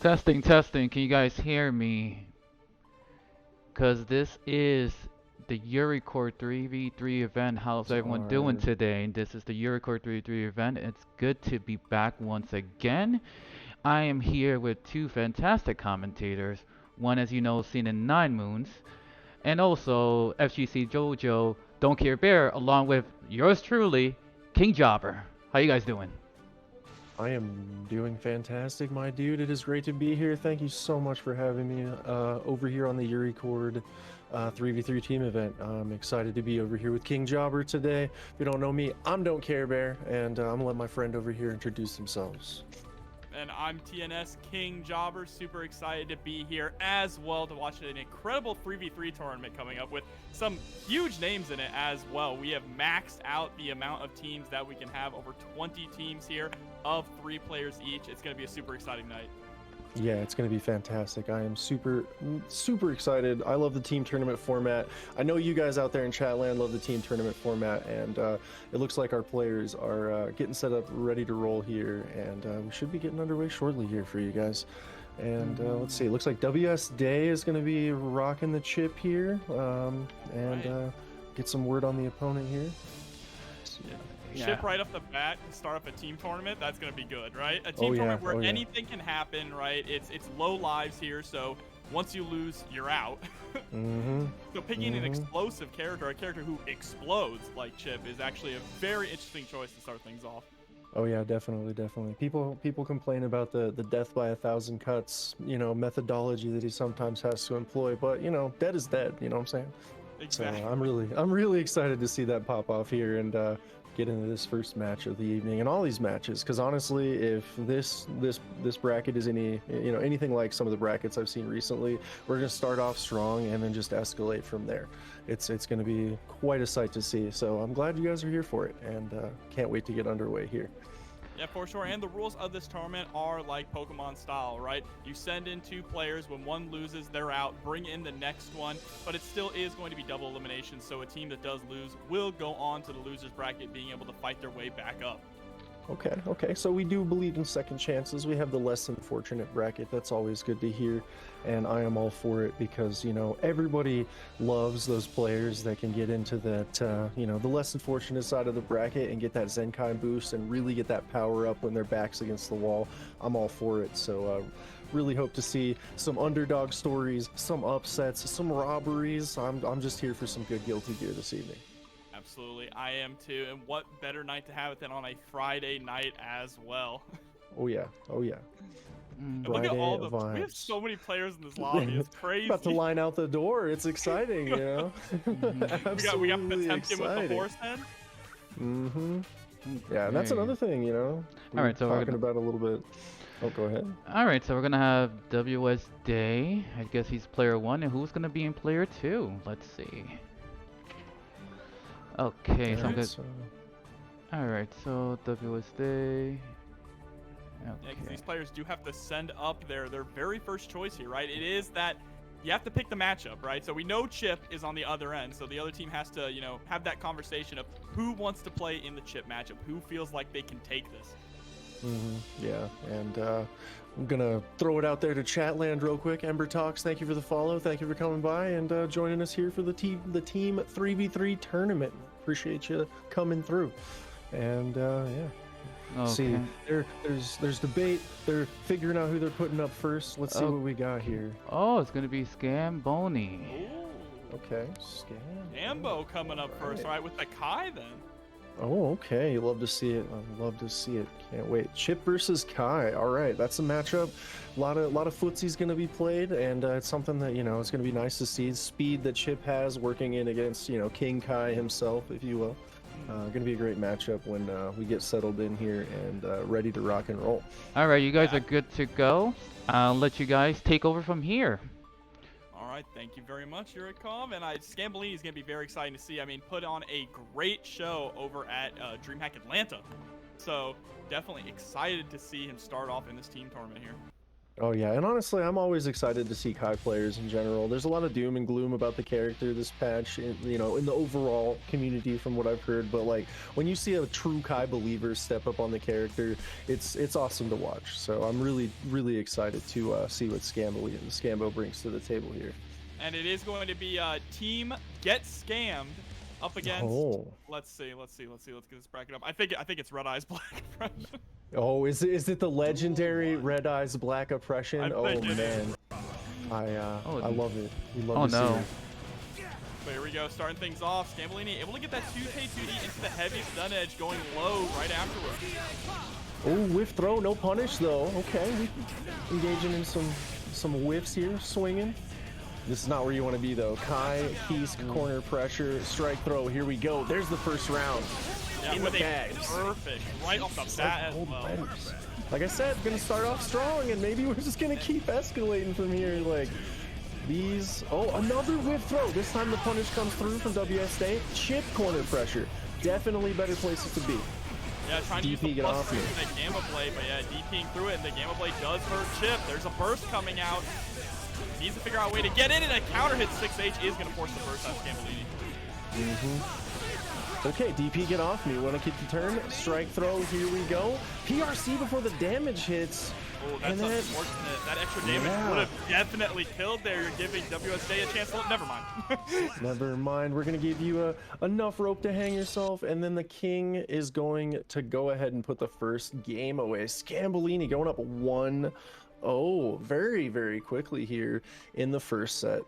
Testing, testing. Can you guys hear me? Because this is the Yurikord 3v3 event. How's everyone doing Are today? This is the Yurikord 3v3 event. It's good to be back once again. I am here with two fantastic commentators. One, as you know, seen in 9 Moons, and also FGC Jojo, Don't Care Bear, along with yours truly, King Jobber. How you guys doing? I am doing fantastic, my dude. It is great to be here. Thank you so much for having me over here on the Yurikord 3v3 team event. I'm excited to be over here with King Jobber today. If you don't know me, I'm Don't Care Bear, and I'm gonna let my friend over here introduce themselves. And I'm TNS King Jobber, super excited to be here as well to watch an incredible 3v3 tournament coming up with some huge names in it as well. We have maxed out the amount of teams that we can have, over 20 teams here of 3 players each. It's going to be a super exciting night. Yeah, it's going to be fantastic. I am super excited. I love the team tournament format. I know you guys out there in chatland love the team tournament format, and it looks like our players are getting set up, ready to roll here, and we should be getting underway shortly here for you guys. And let's see, it looks like WS Day is going to be rocking the chip here, and get some word on the opponent here. Ship right off the bat to start up a team tournament, that's going to be good, right? A team tournament where anything can happen, right? It's low lives here, so once you lose, you're out. So picking an explosive character, a character who explodes like Chip, is actually a very interesting choice to start things off. Oh yeah, definitely. People complain about the death by 1,000 cuts, methodology that he sometimes has to employ, but dead is dead, you know what I'm saying? Exactly. So I'm really excited to see that pop off here and get into this first match of the evening and all these matches, because honestly, if this bracket is anything like some of the brackets I've seen recently, we're gonna start off strong and then just escalate from there. It's gonna be quite a sight to see. So I'm glad you guys are here for it, and can't wait to get underway here. Yeah, for sure. And the rules of this tournament are like Pokemon style, right? You send in 2 players. When one loses, they're out. Bring in the next one. But it still is going to be double elimination. So a team that does lose will go on to the loser's bracket, being able to fight their way back up. Okay. So we do believe in second chances. We have the less than fortunate bracket. That's always good to hear, and I am all for it because everybody loves those players that can get into that the less than fortunate side of the bracket and get that Zenkai boost and really get that power up when their back's against the wall. I'm all for it. So really hope to see some underdog stories, some upsets, some robberies. I'm just here for some good guilty gear this evening. Absolutely, I am too. And what better night to have it than on a Friday night as well? Oh yeah. And look at all the vibes. We have so many players in this lobby. It's crazy. About to line out the door. It's exciting, we got Potemkin with the horse head. Yeah, and that's another thing, All right, so talking about a little bit. Oh, go ahead. All right, so we're gonna have WS Day. I guess he's player 1, and who's gonna be in player 2? Let's see. Okay, so I'm good. Alright, so WSD. Okay. Yeah, because these players do have to send up their very first choice here, right? It is that you have to pick the matchup, right? So we know Chip is on the other end, so the other team has to, have that conversation of who wants to play in the Chip matchup, who feels like they can take this. Yeah, and I'm gonna throw it out there to Chatland real quick. Ember Talks, thank you for the follow. Thank you for coming by and joining us here for the team 3v3 tournament. Appreciate you coming through. And Okay. see, there's debate. They're figuring out who they're putting up first. Let's see what we got here. Oh, it's gonna be Scamboni. Ooh. Okay, Ambo coming up first, right, with the Kai then. Oh, okay. You love to see it. I love to see it. Can't wait. Chip versus Kai. All right, that's a matchup. A lot of footsie's going to be played, and it's something that it's going to be nice to see. Speed that Chip has working in against King Kai himself, if you will. Going to be a great matchup when we get settled in here and ready to rock and roll. All right, you guys are good to go. I'll let you guys take over from here. All right, thank you very much, Yurikov. And Scambolini is going to be very exciting to see. I mean, put on a great show over at DreamHack Atlanta. So definitely excited to see him start off in this team tournament here. Oh yeah, and honestly, I'm always excited to see Kai players in general. There's a lot of doom and gloom about the character this patch, you know, in the overall community from what I've heard. But like when you see a true Kai believer step up on the character, it's awesome to watch. So I'm really excited to see what Scambo brings to the table here. And it is going to be Team Get Scammed up against. Oh. Let's see. Let's get this bracket up. I think it's Red Eyes Black Oppression. Oh, is it the legendary Red Eyes Black Oppression? Oh man, I love it. We love to see it. But here we go, starting things off. Scambolini able to get that 2K2D into the heavy stun edge, going low right afterwards. Oh, whiff throw, no punish though. Okay, we engaging in some whiffs here, swinging. This is not where you want to be though. Kai, Kisk, corner pressure, strike throw. Here we go. There's the first round. Yeah, in the bags. Perfect. Right off the bat as well. Like I said, gonna start off strong, and maybe we're just gonna keep escalating from here. Like these. Oh, another whiff throw. This time the punish comes through from WSA. Chip corner pressure. Definitely better places to be. Yeah, trying to use the plus through the Gamma Blade, but yeah, DPing through it, and the Gamma Blade does hurt Chip. There's a burst coming out. Needs to figure out a way to get in, and a counter hit 6H is going to force the burst out of Scambolini. Okay, DP, get off me. Want to keep the turn? Strike throw, here we go. PRC before the damage hits. Oh, that's unfortunate. That extra damage would have definitely killed there. You're giving WSA a chance. Never mind. Never mind. We're going to give you enough rope to hang yourself, and then the king is going to go ahead and put the first game away. Scambolini going up 1-0 very quickly here in the first set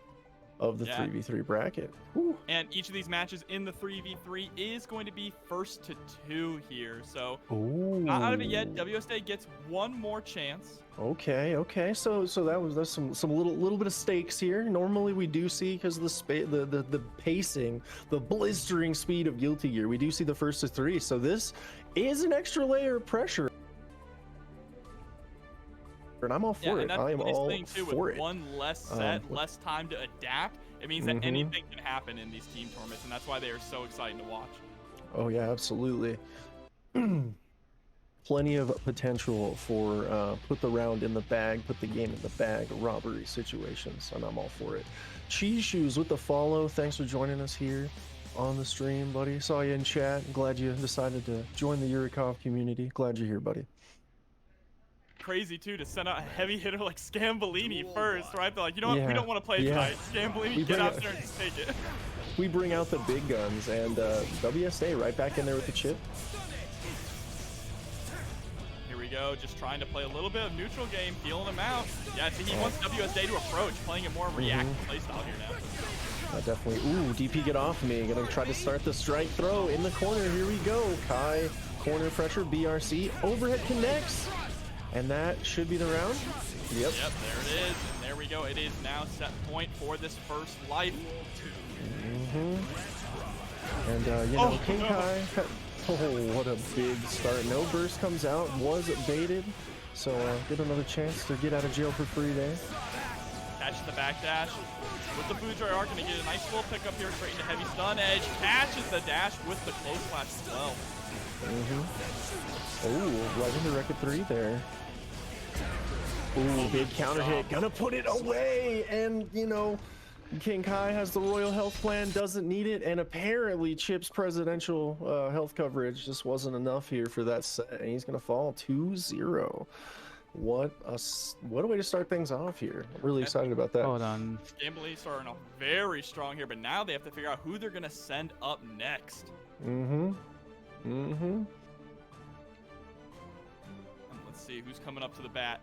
of the 3v3 bracket. Whew. And each of these matches in the 3v3 is going to be first to 2 here. So not out of it yet. WSA gets one more chance. Okay. So that's some little bit of stakes here. Normally we do see, because of the pacing, the blistering speed of Guilty Gear, we do see the first to 3. So this is an extra layer of pressure. And I'm all for it. I am all for it. One less set, less time to adapt, it means that anything can happen in these team tournaments, and that's why they are so exciting to watch. Oh yeah, absolutely. Plenty of potential for put the round in the bag, put the game in the bag, robbery situations, and I'm all for it. Cheese Shoes with the follow. Thanks for joining us here on the stream, buddy. Saw you in chat. Glad you decided to join the Yurikov community. Glad you're here, buddy. Crazy too to send out a heavy hitter like Scambolini first, right? They're like, you know what, we don't want to play tonight. Scambolini, get out there and just take it. We bring out the big guns, and WSA right back in there with the chip. Here we go, just trying to play a little bit of neutral game, feeling him out. Yeah, see, he wants WSA to approach, playing a more reactive playstyle here now. Definitely. Ooh, DP, get off me. Gonna try to start the strike throw in the corner. Here we go. Kai, corner pressure, BRC, overhead connects. And that should be the round. Yep, there it is. And there we go. It is now set point for this first life. And, you know, King Kai, what a big start. No burst comes out, was baited. So, get another chance to get out of jail for free there. Catches the backdash. With the Boudreaux Arc, going to get a nice little pickup here straight into heavy stun edge. Catches the dash with the close flash as well. Oh, right into record 3 there. Ooh, big counter hit. Gonna put it away. And, you know, King Kai has the royal health plan, doesn't need it. And apparently Chip's presidential health coverage just wasn't enough here for that set. And he's gonna fall 2-0. What a way to start things off here. I'm really excited about that. Hold on. Scambolini starting off very strong here, but now they have to figure out who they're gonna send up next. Let's see who's coming up to the bat.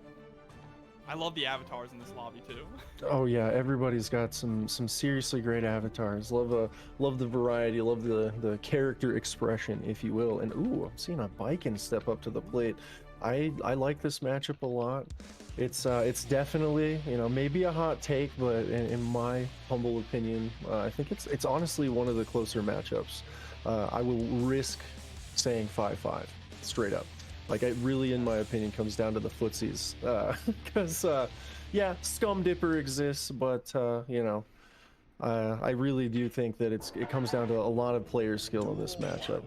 I love the avatars in this lobby too. Oh yeah, everybody's got some seriously great avatars. Love the variety, love the character expression, if you will. And ooh, I'm seeing a Biken step up to the plate. I like this matchup a lot. It's definitely, you know, maybe a hot take, but in my humble opinion, I think it's honestly one of the closer matchups. I will risk saying 5-5 straight up. Like, it really, in my opinion, comes down to the footsies. Because, yeah, Scum Dipper exists, but, you know, I really do think that it comes down to a lot of player skill in this matchup.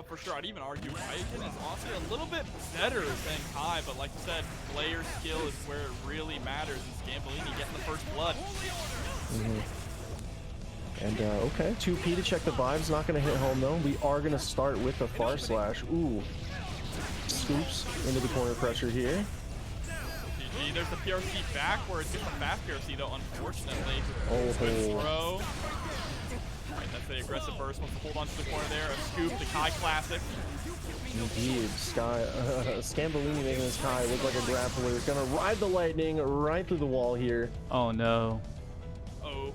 For sure, I'd even argue Raikkonen is honestly a little bit better than Kai, but like you said, player skill is where it really matters, and Scambolini getting the first blood. And okay, 2P to check the vibes, not gonna hit home though. We are gonna start with the far slash. Ooh, scoops into the corner pressure here. GG, there's the PRC backwards, gets a fast PRC though, unfortunately. Oh, good throw. Alright, that's the aggressive burst, wants to hold on to the corner there. A scoop, the Kai classic. Indeed, Scambolini making this Kai look like a grappler. Gonna ride the lightning right through the wall here. Oh no. Oh.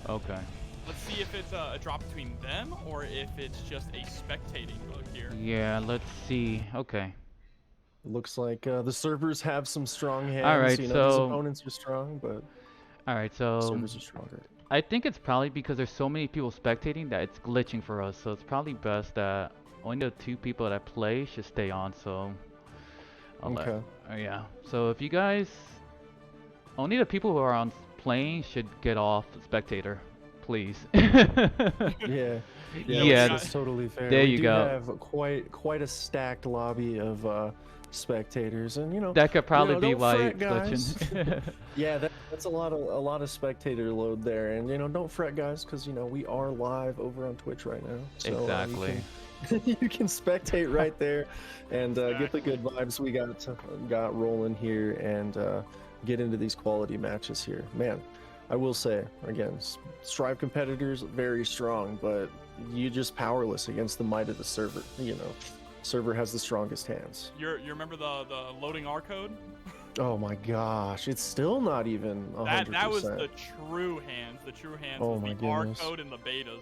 Okay. Let's see if it's a drop between them or if it's just a spectating bug here. Yeah, let's see. Okay. Looks like the servers have some strong hands. All right, you know, so these opponents are strong, but all right, so servers are stronger. I think it's probably because there's so many people spectating that it's glitching for us. So it's probably best that only the 2 people that play should stay on. So I'll okay. Yeah. So if you guys, only the people who are on playing should get off spectator, please. Yeah. Yeah, that's totally fair. There we you do go. have quite a stacked lobby of spectators, and you know That could probably be don't why fret, it's guys. glitching. Yeah, that's a lot of spectator load there, and you know, don't fret, guys, because you know we are live over on Twitch right now. So, Exactly. you can spectate right there, and get the good vibes we got rolling here, and get into these quality matches here. Man, I will say again, Strive competitors very strong, but you just powerless against the might of the server. You know, server has the strongest hands. You remember the loading R code? Oh my gosh, it's still not even 100%. That was the true hands. The true hands Oh was my the R goodness. code and the betas.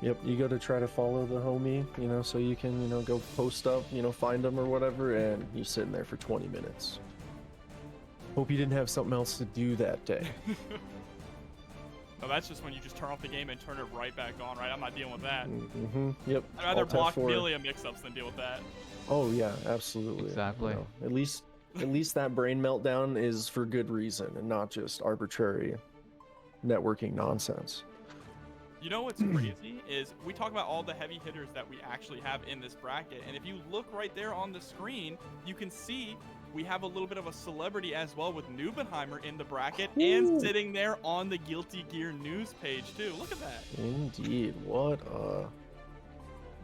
Yep, you go to try to follow the homie, you know, so you can, you know, go post up, you know, find them or whatever, and you're sitting there for 20 minutes. Hope you didn't have something else to do that day. No, that's just when you just turn off the game and turn it right back on, right? I'm not dealing with that. Yep. I'd rather Alt block F4. Melia mix-ups than deal with that. Oh yeah, absolutely. Exactly. You know, at least that brain meltdown is for good reason and not just arbitrary networking nonsense. You know what's crazy is we talk about all the heavy hitters that we actually have in this bracket, and if you look right there on the screen, you can see we have a little bit of a celebrity as well with Nubenheimer in the bracket and sitting there on the Guilty Gear news page too. Look at that. Indeed. What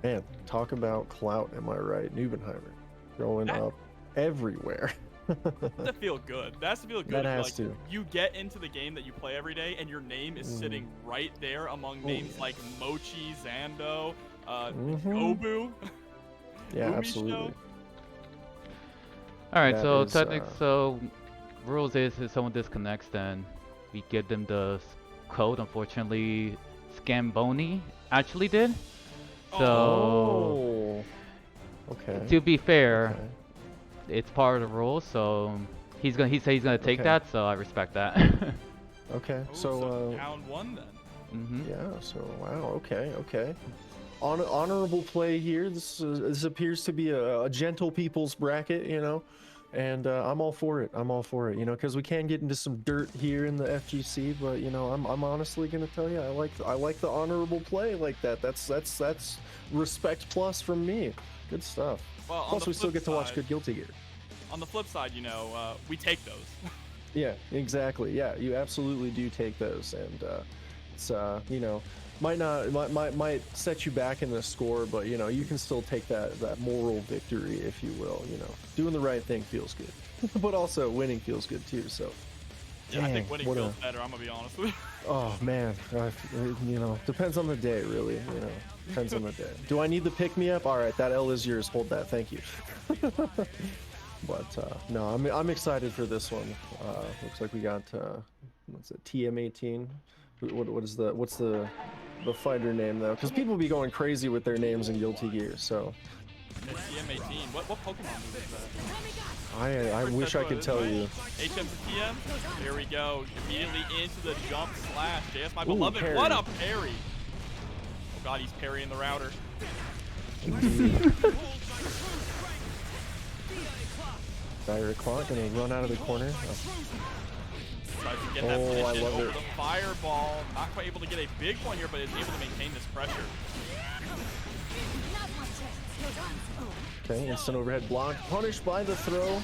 man, talk about clout, am I right? Nubenheimer growing up everywhere. That feel good. That's to feel good. That has to. You get into the game that you play every day, and your name is sitting right there among names like Mochi, Zando, Obu. Yeah, Umi absolutely. Show. All right, That so is, so rules is if someone disconnects, then we give them the code. Unfortunately, Scamboni actually did. So Oh. Okay. to be fair, Okay. it's part of the rules. So he said he's gonna take Okay. that. So I respect that. Okay. Oh, So down one then. yeah. So wow. Okay. Okay. Honorable play here. This appears to be a gentle people's bracket, you know, and I'm all for it. I'm all for it, you know, because we can get into some dirt here in the FGC, but you know, I'm honestly gonna tell you, I like the honorable play like that. That's respect plus from me. Good stuff. Well, on Plus, the we still flip get to watch side- good Guilty Gear. On the flip side, you know, we take those. Yeah, exactly. Yeah, you absolutely do take those, and it's you know, might set you back in the score, but you know, you can still take that moral victory, if you will. You know, doing the right thing feels good, but also winning feels good too. So, Yeah, I think dang, winning what feels better. I'm gonna be honest with you. Oh man, you know, depends on the day, really. You know, depends on the day. Do I need the pick me up? All right, that L is yours. Hold that. Thank you. But no, I'm excited for this one. Looks like we got what's it? TM18. What's the fighter name though? Because people be going crazy with their names in Guilty Gear. So TM18. What Pokemon move is that? I wish I could tell you. HM to TM. There we go. Immediately into the jump slash. JS, my Ooh, beloved. parry. What a parry! Oh god, he's parrying the router. Dire Clock gonna run out of the corner. Oh. Tries to get that finish I in love over it. the fireball. Not quite able to get a big one here, but is able to maintain this pressure. Okay, instant overhead block, punished by the throw,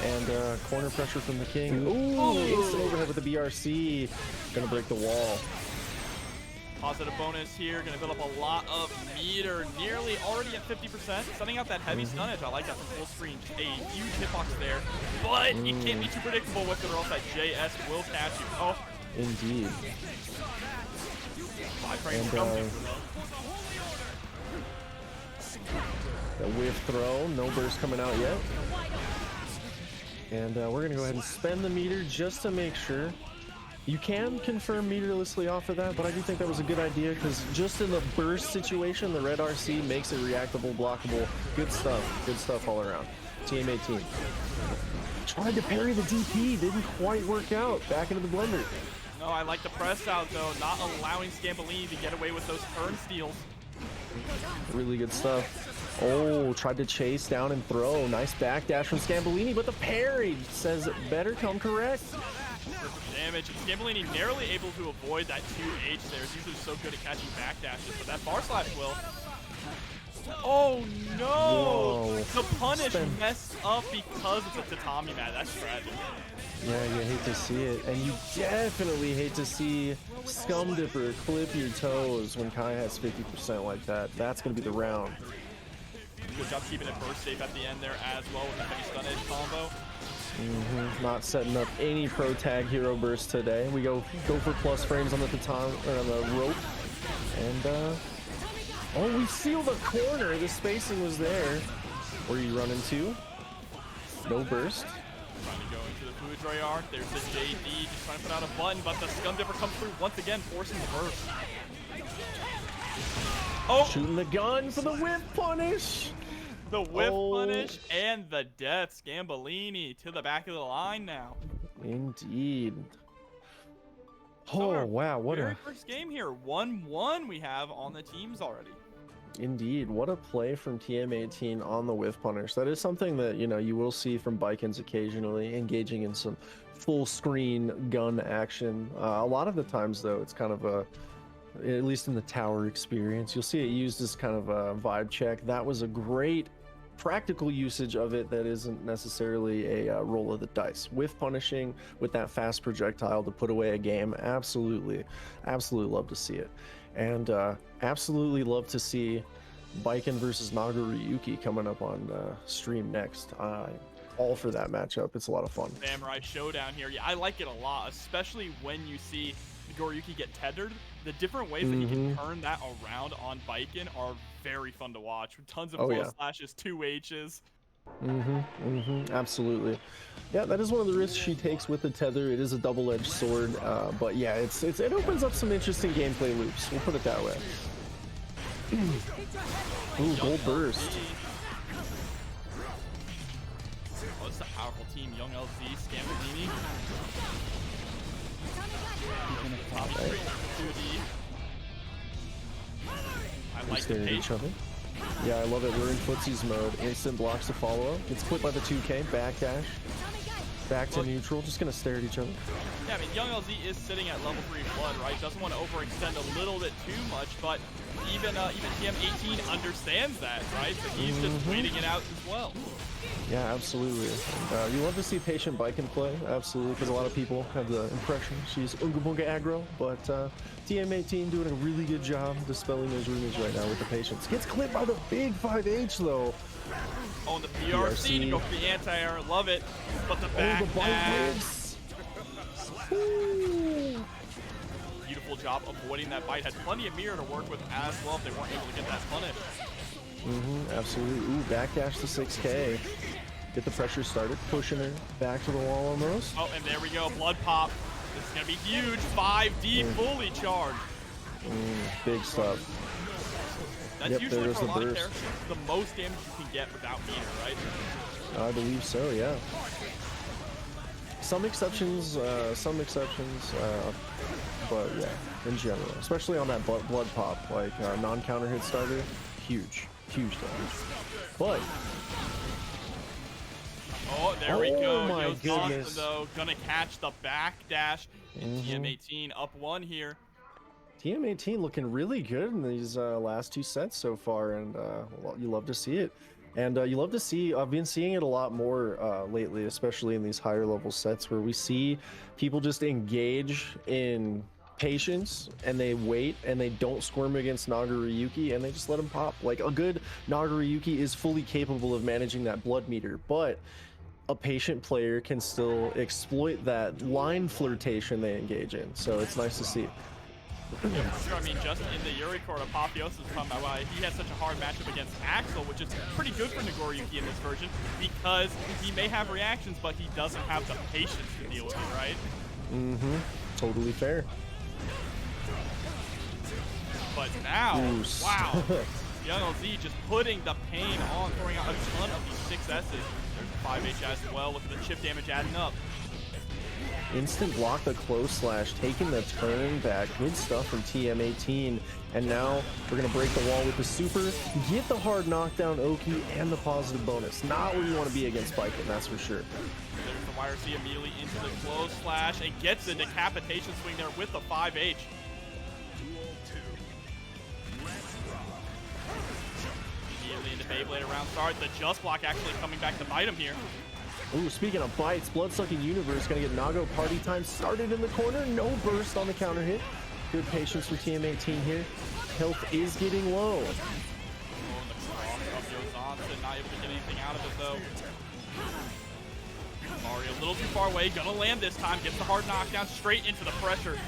and corner pressure from the king. Ooh, instant overhead with the BRC. Gonna break the wall. Positive bonus here, gonna build up a lot of meter, nearly already at 50%. Setting out that heavy stun edge, I like that from full screen. Just a huge hitbox there, but you can't be too predictable with it or else that JS will catch you. Oh, Indeed. 5 frames And, from him, the whiff throw, no burst coming out yet. And we're gonna go ahead and spend the meter just to make sure. You can confirm meterlessly off of that, but I do think that was a good idea because just in the burst situation, the red RC makes it reactable, blockable. Good stuff all around. Team 18. Tried to parry the DP, didn't quite work out. Back into the blender. No, I like the press out though, not allowing Scambolini to get away with those turn steals. Really good stuff. Oh, tried to chase down and throw. Nice backdash from Scambolini, but the parry says better come correct. Damage. Scambolini narrowly able to avoid that 2H there. He's usually so good at catching backdashes, but that bar slash will. Oh no! Whoa. The punish messed up because it's a tatami mat. That's tragic. Yeah, you hate to see it. And you definitely hate to see Scum Dipper clip your toes when Kai has 50% like that. That's going to be the round. Good job keeping it burst safe at the end there as well with the heavy stun edge combo. Not setting up any pro tag hero burst today. We go for plus frames on the tatami or on the rope, and oh, we seal the corner. The spacing was there. Where you run into? No burst. Trying to go into the Foudroy arc. There's the JD just trying to put out a button, but the Scum Dipper comes through once again, forcing the burst. Oh, shooting the gun for the whip punish. The whip punish and the death. Scambolini to the back of the line now. Indeed. Oh, wow. What a first game here. 1-1 we have on the teams already. Indeed. What a play from TM18 on the whiff punish. That is something that, you know, you will see from Bikins occasionally, engaging in some full screen gun action. A lot of the times, though, it's kind of a, at least in the tower experience, you'll see it used as kind of a vibe check. That was a great practical usage of it that isn't necessarily a roll of the dice. With punishing with that fast projectile to put away a game, absolutely love to see it. And absolutely love to see Baiken versus Nagoriyuki coming up on stream next. All for that matchup. It's a lot of fun. Samurai showdown here. Yeah, I like it a lot, especially when you see Nagoriyuki get tethered. The different ways that he can turn that around on Baiken are very fun to watch. Tons of close slashes, 2Hs. Absolutely. Yeah, that is one of the risks she takes with the tether. It is a double-edged sword, but yeah, it opens up some interesting gameplay loops. We'll put it that way. Ooh, gold burst. Oh, this is a powerful team. Young LZ, Scambolini. I like the pace. Yeah, I love it. We're in footsies mode. Instant blocks to follow up. Gets clipped by the 2K. Backdash. Back to neutral. Just gonna stare at each other. Yeah, I mean, Young LZ is sitting at level 3 blood, right? Doesn't want to overextend a little bit too much, but even TM18 understands that, right? So he's just waiting it out as well. Yeah, absolutely. And, you love to see patient Baiken play, absolutely, because a lot of people have the impression she's Unga Bunga aggro, but TM18 doing a really good job dispelling those rumors right now with the patience. Gets clipped by the big 5H though. Oh, and the PRC to go for the anti-air, love it. But the back beautiful job avoiding that bite. Had plenty of mirror to work with as well if they weren't able to get that punish. Absolutely. Ooh, backdash to 6K. Get the pressure started, pushing her back to the wall almost. Oh, and there we go, blood pop. This is gonna be huge. 5D fully charged. Big stuff. That's usually for a lot of characters the most damage you can get without meter, right? I believe so, yeah. Some exceptions, but yeah, in general, especially on that blood pop, like non-counter hit starter, huge damage. But Oh, there we go. My Johnson, goodness. though, gonna catch the back dash. And TM18 up 1 here. TM18 looking really good in these last 2 sets so far, and well, you love to see it. And you love to see, I've been seeing it a lot more lately, especially in these higher level sets where we see people just engage in patience and they wait and they don't squirm against Nagaruyuki and they just let him pop. Like, a good Nagaruyuki is fully capable of managing that blood meter, but a patient player can still exploit that line flirtation they engage in. So it's nice to see. Yeah, for sure. I mean, just in the Yurikord, Apotheosis come out. He has such a hard matchup against Axel, which is pretty good for Nagoriyuki in this version because he may have reactions, but he doesn't have the patience to deal with it, right? Totally fair. But now, wow, Young LZ just putting the pain on, throwing out a ton of these 6S's. There's a 5H as well with the chip damage adding up. Instant block the close slash, taking the turn back. Good stuff from TM18. And now we're going to break the wall with the super, get the hard knockdown Oki, and the positive bonus. Not where you want to be against Biken, that's for sure. There's the YRC immediately into the close slash and gets the decapitation swing there with the 5H. Immediately into Beyblade around start. The just block actually coming back to bite him here. Ooh, speaking of bites, Bloodsucking Universe gonna get Nago party time started in the corner. No burst on the counter hit. Good patience for TM18 here. Health is getting low. Oh, and the cross up goes on, so not able to get anything out of it though. Mario a little too far away, gonna land this time. Gets the hard knockdown straight into the pressure.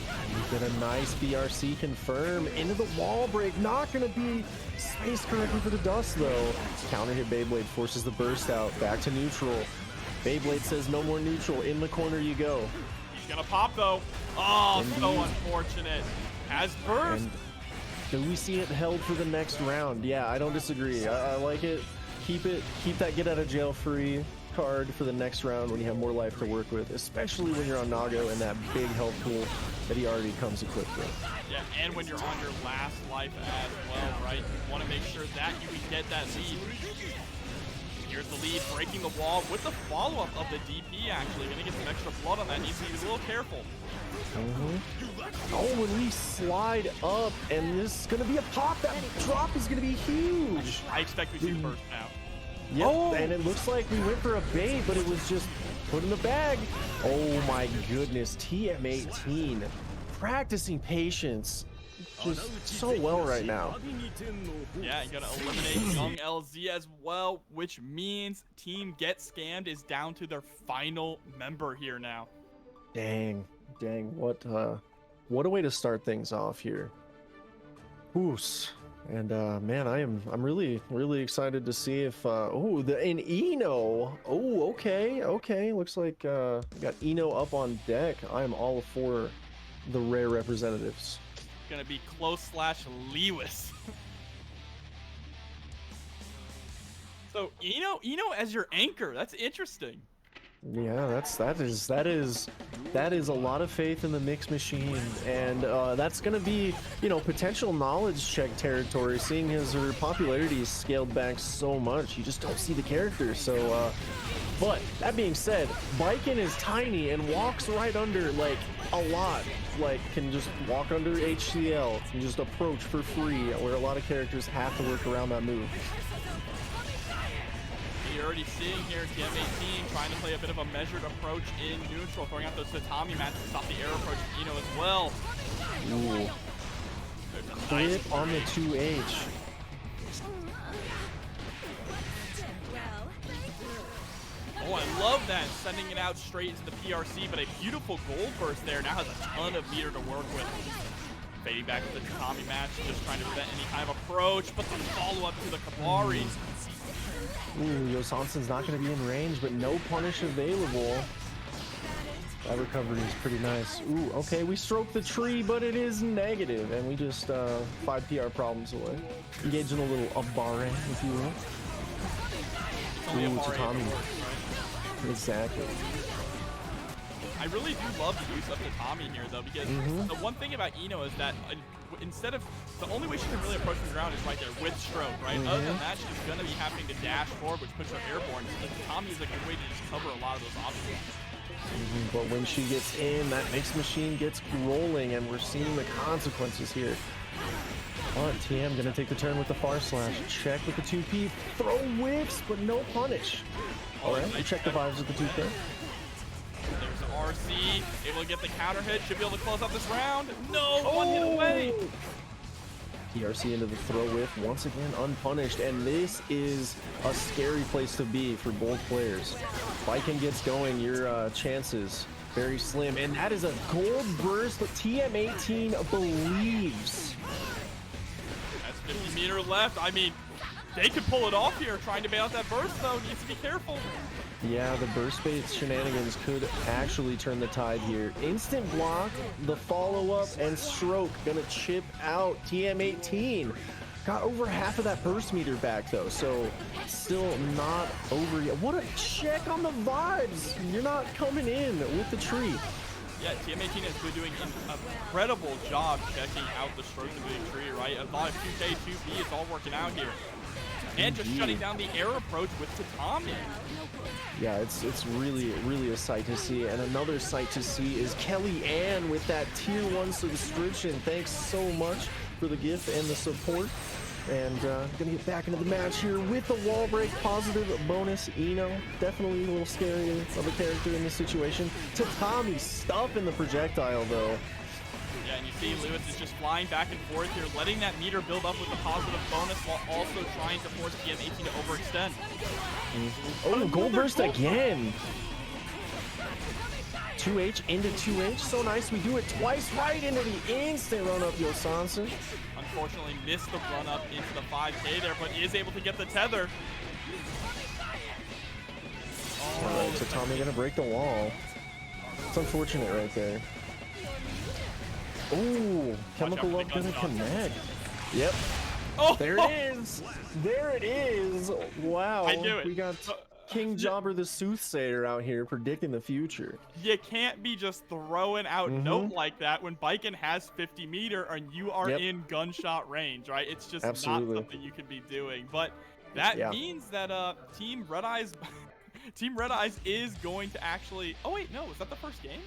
You get a nice BRC confirm into the wall break. Not gonna be spaced correctly for the dust though. Counter hit Beyblade forces the burst out. Back to neutral. Beyblade says no more neutral. In the corner you go. He's gonna pop though. Oh, Indeed. so unfortunate. Has burst. And do we see it held for the next round? Yeah, I don't disagree. I like it. Keep that get out of jail free card for the next round when you have more life to work with, especially when you're on Nago and that big health pool that he already comes equipped with. Yeah, and when you're on your last life as well, right? You want to make sure that you can get that lead. Here's the lead, breaking the wall with the follow-up of the DP, actually. Gonna get some extra blood on that. Needs to be a little careful. Oh, when we slide up, and this is gonna be a pop. That drop is gonna be huge. I expect we see first now. Yep, and it looks like we went for a bait, but it was just put in the bag. Oh my goodness, TM18 practicing patience just so well right now. Yeah, you gotta eliminate Young LZ as well, which means Team Get Scammed is down to their final member here now. Dang, what a way to start things off here. Oos. And man, I'm really excited to see if oh, an Eno. Oh, okay. Looks like we got Eno up on deck. I'm all for the rare representatives. Gonna be close slash Lewis. So Eno as your anchor. That's interesting. Yeah, that is a lot of faith in the mix machine, and that's gonna be, you know, potential knowledge check territory, seeing as her popularity is scaled back so much. You just don't see the character. So but that being said, Biken is tiny and walks right under, like, a lot. Like, can just walk under HCL and just approach for free, where a lot of characters have to work around that move. You're already seeing here TM18 trying to play a bit of a measured approach in neutral, throwing out those Tatami matches to stop the air approach of Eno as well. Ooh. Flip on the 2H. Oh, I love that, sending it out straight into the PRC, but a beautiful gold burst there. Now has a ton of meter to work with. Fading back to the Tatami match, just trying to prevent any kind of approach, but the follow-up to the Kabari. Ooh, Yosanson's not going to be in range, but no punish available. That recovery is pretty nice. Ooh, okay, we stroked the tree, but it is negative, and we just 5 PR problems away. Engage in a little abare, if you will. It's only Ooh, a bar Tatami. right? Exactly. I really do love the use of Tatami here, though, because the one thing about Ino is that instead of the only way she can really approach the ground is right there with stroke, right? Other than that, she's going to be having to dash forward, which puts her airborne. So the Tatami is a good way to just cover a lot of those obstacles. But when she gets in, that mixed machine gets rolling, and we're seeing the consequences here. But TM gonna take the turn with the far slash. Check with the 2P. Throw whiffs, but no punish. All right, we check the vibes with the 2K. There's the RC, able to get the counter hit. Should be able to close out this round. No, one hit away. TRC into the throw whiff, once again unpunished, and this is a scary place to be for both players. Viking gets going, your chances very slim, and that is a gold burst, but TM18 believes. That's 50 meter left. I mean, they could pull it off here. Trying to bail out that burst, though, needs to be careful. Yeah, the burst bait shenanigans could actually turn the tide here. Instant block, the follow-up, and stroke gonna chip out TM18. Got over half of that burst meter back, though, so still not over yet. What a check on the vibes! You're not coming in with the tree. Yeah, TM18 has been doing an incredible job checking out the strokes of the tree, right? A lot of 2K, 2B, it's all working out here. And just shutting down the air approach with Tatami. Yeah, it's really a sight to see. And another sight to see is Kelly Ann with that tier 1 subscription. Thanks so much for the gift and the support. And gonna get back into the match here with the wall break. Positive bonus. Ino, definitely a little scary of a character in this situation. Tatami stuffing the projectile though. Yeah, and you see Lewis is just flying back and forth here, letting that meter build up with a positive bonus while also trying to force TM18 to overextend. Oh, gold burst again. 2H into 2H, so nice. We do it twice right into the instant run up Yosansa. Unfortunately missed the run up into the 5K there, but is able to get the tether. Oh, Tatami gonna break the wall. It's unfortunate right there. Ooh, chemical love gonna connect. Yep. Oh, there it is. There it is. Wow. I knew it. We got King Jobber the Soothsayer out here predicting the future. You can't be just throwing out note like that when Biken has 50 meter and you are in gunshot range, right? It's just not something you can be doing. But that means that Team Red Eyes Team Red Eyes is going to actually. Oh wait, no, was that the first game?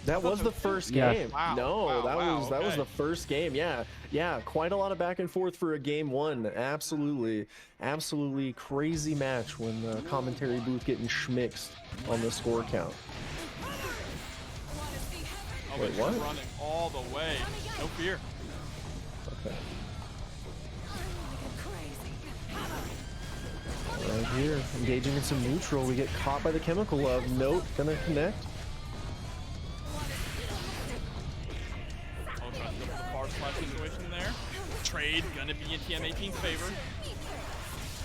That was the first game. Wow. No, that was the first game. Yeah, quite a lot of back and forth for a game 1. Absolutely crazy match when the commentary booth getting schmixed on the score count. Oh, wait, what? Running all the way. No fear. Okay. Right here, engaging in some neutral. We get caught by the chemical love. Note gonna connect. Situation there. Trade gonna be in TM18's favor.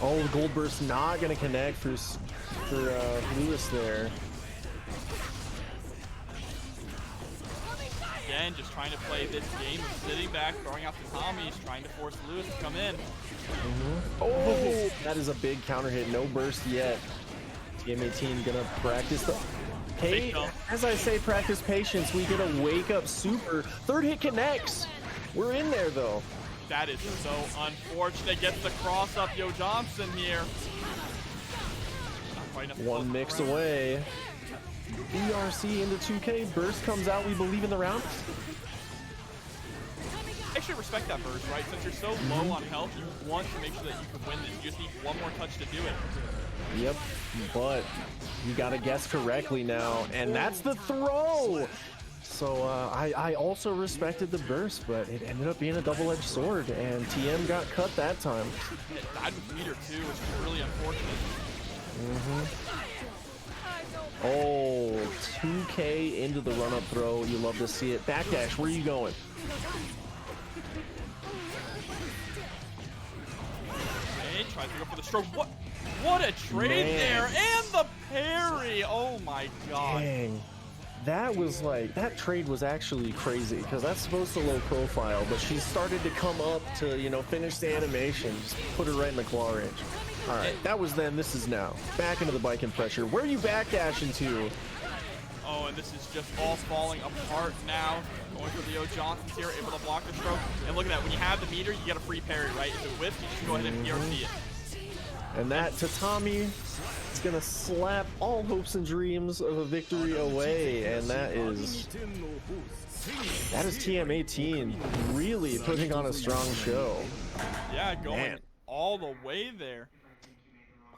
Oh, the gold burst not gonna connect for Lewis there. Again, just trying to play this game of sitting back, throwing out the Tommies, trying to force Lewis to come in. Oh, that is a big counter hit. No burst yet. TM18 gonna practice the. Hey, as I say, practice patience. We get a wake up super. Third hit connects. We're in there though. That is so unfortunate. Gets the cross up Yo Johnson here. One mix away. ERC into 2K. Burst comes out. We believe in the round. I actually respect that burst, right? Since you're so low on health, you want to make sure that you can win this. You just need one more touch to do it. Yep, but you gotta guess correctly now, and that's the throw. So I also respected the burst, but it ended up being a double-edged sword, and TM got cut that time. It died with meter too, which is really unfortunate. Oh, 2K into the run-up throw. You love to see it. Backdash, where are you going? Okay, tries to go for the stroke. What a trade there, and the parry. Oh my god. Dang. That was like, that trade was actually crazy because that's supposed to low profile, but she started to come up to, you know, finish the animation, just put her right in the claw range. All right, that was then, this is now. Back into the bike and pressure. Where are you backdashing to? Oh, and this is just all falling apart now. Going for the O Johnsons here, able to block the stroke. And look at that, when you have the meter, you get a free parry, right? If it whiffs, you just go ahead and PRC it. And that Tatami is going to slap all hopes and dreams of a victory away. And that is TM18 really putting on a strong show. Yeah, going all the way there.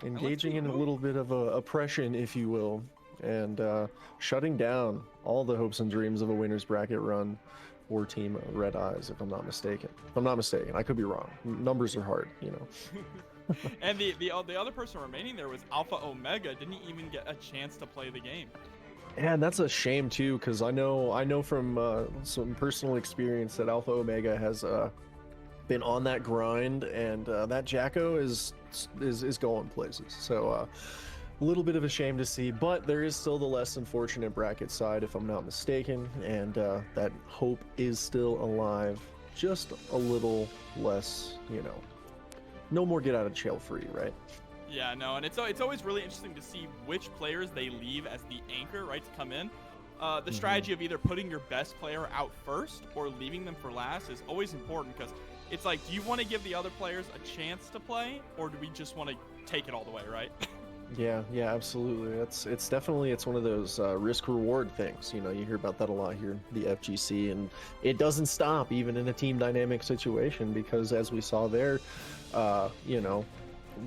Engaging in a little bit of oppression, if you will, and shutting down all the hopes and dreams of a winner's bracket run for Team Red Eyes, if I'm not mistaken. I could be wrong. Numbers are hard, you know. And the other person remaining there was Alpha Omega. Didn't even get a chance to play the game. And that's a shame too, because I know from some personal experience that Alpha Omega has been on that grind, and that Jacko is going places. So a little bit of a shame to see, but there is still the less than fortunate bracket side, if I'm not mistaken, and that hope is still alive. Just a little less, you know. No more get out of jail free, right? Yeah, no, and it's always really interesting to see which players they leave as the anchor, right, to come in. The strategy of either putting your best player out first or leaving them for last is always important, because it's like, do you want to give the other players a chance to play, or do we just want to take it all the way, right? Yeah, absolutely. It's definitely one of those risk-reward things. You know, you hear about that a lot here, the FGC, and it doesn't stop even in a team dynamic situation, because as we saw there, you know,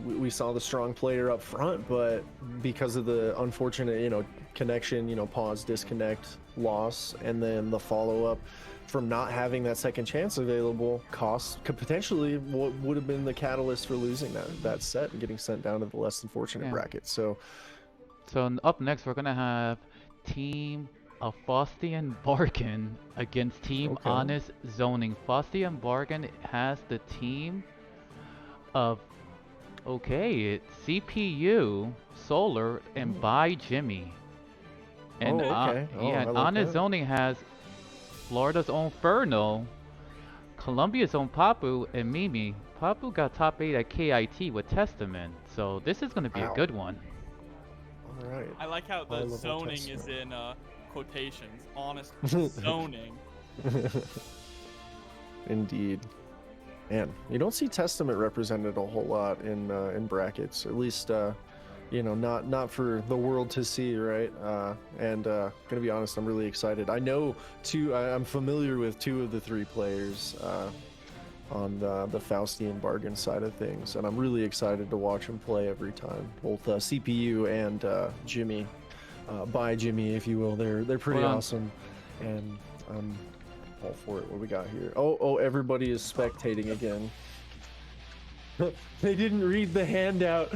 we saw the strong player up front, but because of the unfortunate, you know, connection, you know, pause, disconnect, loss, and then the follow-up from not having that second chance available could potentially what would have been the catalyst for losing that set and getting sent down to the less than fortunate bracket. So up next we're gonna have Team Faustian Bargain against Team Honest Zoning. Faustian Bargain has the team of it's CPU, Solar, and By Jimmy. And Honest Zoning has Florida's own Furno, Colombia's own Papu, and Mimi. Papu got top 8 at KIT with Testament, so this is going to be a good one. All right. I like how the zoning is in quotations. Honest zoning. Indeed. Man, you don't see Testament represented a whole lot in brackets, at least you know, not for the world to see, right? And gonna be honest, I'm really excited. I know I'm familiar with 2 of the 3 players on the Faustian Bargain side of things, and I'm really excited to watch them play every time. Both CPU and Jimmy, By Jimmy, if you will. They're pretty awesome, and I'm all for it. What we got here? Oh, everybody is spectating again. They didn't read the handout.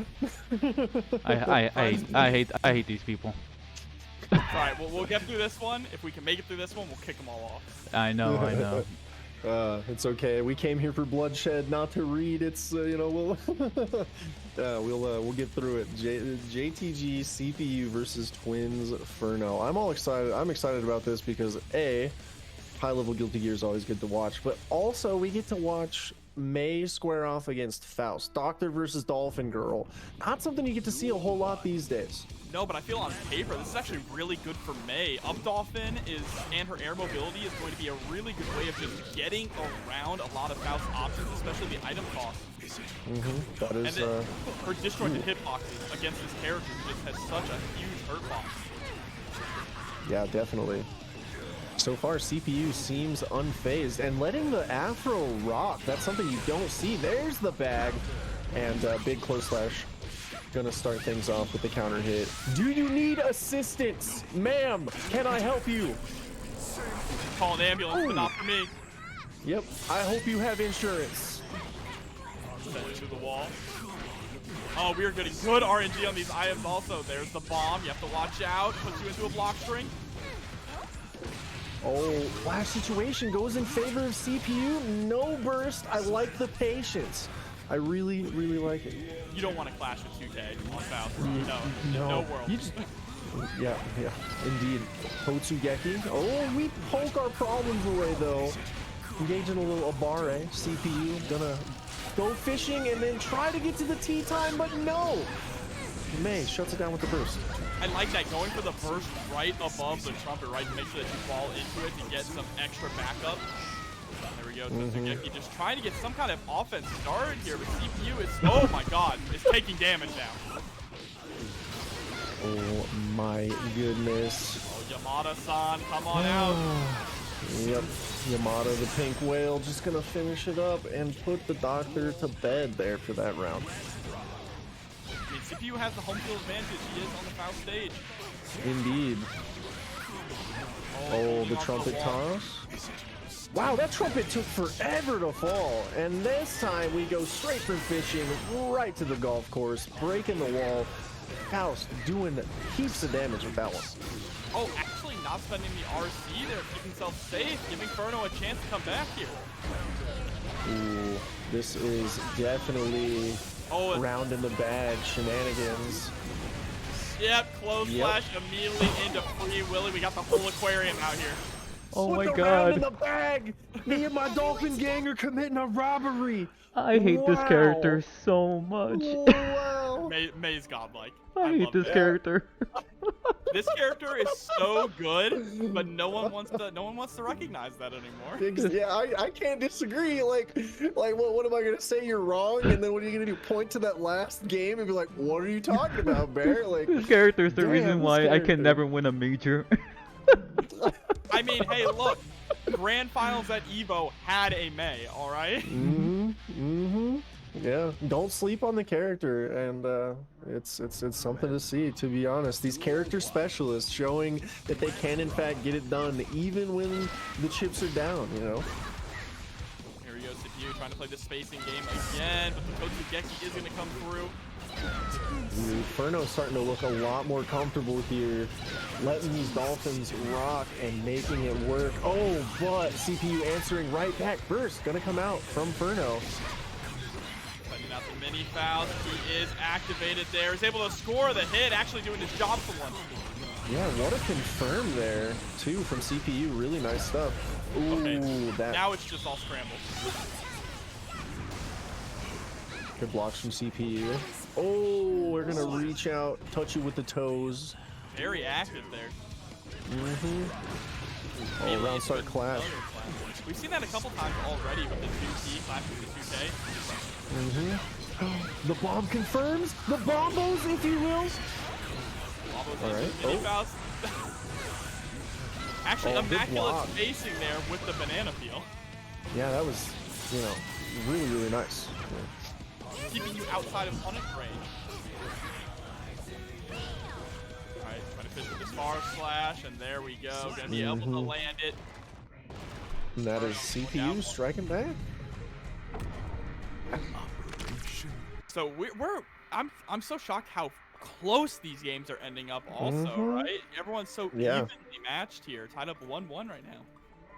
I hate these people. Alright, well, we'll get through this one. If we can make it through this one, we'll kick them all off. I know. It's okay. We came here for bloodshed, not to read. It's you know, we'll get through it. JTG CPU versus Twins Furno. I'm all excited. I'm excited about this because high-level Guilty Gear is always good to watch, but also we get to watch May square off against Faust. Doctor versus Dolphin Girl. Not something you get to see a whole lot these days. No, but I feel on paper, this is actually really good for May. Up Dolphin and her air mobility is going to be a really good way of just getting around a lot of Faust options, especially the item cost. That is, and then her disjointed hitboxes against this character just has such a huge hurt box. Yeah, definitely. So far, CPU seems unfazed, and letting the Afro rock, that's something you don't see. There's the bag, and big close slash. Gonna start things off with the counter hit. Do you need assistance? Ma'am, can I help you? Call an ambulance, but not for me. Yep, I hope you have insurance. Send it to the wall. Oh, we are getting good RNG on these items also. There's the bomb, you have to watch out. Puts you into a block string. Oh, flash situation goes in favor of CPU. No burst. I like the patience. I really, really like it. You don't want to clash with 2K on Faust. No world. Yeah, indeed. Hotsugeki. Oh, we poke our problems away though. Engage in a little Abare. CPU gonna go fishing and then try to get to the tea time, but no. May shuts it down with the burst. I like that, going for the burst right above the trumpet, right, to make sure that you fall into it to get some extra backup. There we go, Tsutsugeki just trying to get some kind of offense started here, but CPU is, oh my god, is taking damage now. Oh my goodness. Oh, Yamada-san, come on out. Yep, Yamada the pink whale just gonna finish it up and put the doctor to bed there for that round. I mean, CPU has the home field advantage. He is on the foul stage. Indeed. Oh, the trumpet toss. Wow, that trumpet took forever to fall. And this time we go straight from fishing right to the golf course, breaking the wall. Faust doing heaps of damage with that one. Oh, actually not spending the RC there, keeping himself safe, giving Furno a chance to come back here. Ooh, this is definitely round in the bag shenanigans. Yep, close flash immediately into Free Willy. We got the whole aquarium out here. Oh my Put the god. round in the bag! Me and my dolphin gang are committing a robbery. I hate this character so much. Wow. May's godlike. I hate this character. This character is so good, but no one wants to recognize that anymore. Yeah, I can't disagree. Like what am I gonna say? You're wrong, and then what are you gonna do? Point to that last game and be like, "What are you talking about, Bear?" Like, this character is the reason why I can never win a major. I mean, hey, look, Grand Finals at Evo had a May, all right? Yeah, don't sleep on the character, and it's something to see. To be honest, these character specialists showing that they can in fact get it done even when the chips are down. You know. Here we go, CPU trying to play the spacing game again, but the Totsugeki is gonna come through. Furno's starting to look a lot more comfortable here, letting these Dolphins rock and making it work. Oh, but CPU answering right back. Burst gonna come out from Furno. Sending out the mini fouls. He is activated there. He's able to score the hit, actually doing his job for once. Yeah, what a confirm there, too, from CPU. Really nice stuff. Ooh, okay, that... now it's just all scrambled. Good blocks from CPU. Oh, we're gonna reach out, touch you with the toes. Very active there. Oh, round start clash. We've seen that a couple times already with the 2T clash with the 2K. The bomb confirms the bombos, if you will. All right. Actually, immaculate spacing there with the banana peel. Yeah, that was, really, really nice. Keeping you outside of punish range. Alright, trying to fish with this far slash, and there we go. Gonna be able to land it. And that is CPU striking back. So I'm so shocked how close these games are ending up also, right? Everyone's so evenly matched here, tied up 1-1 right now.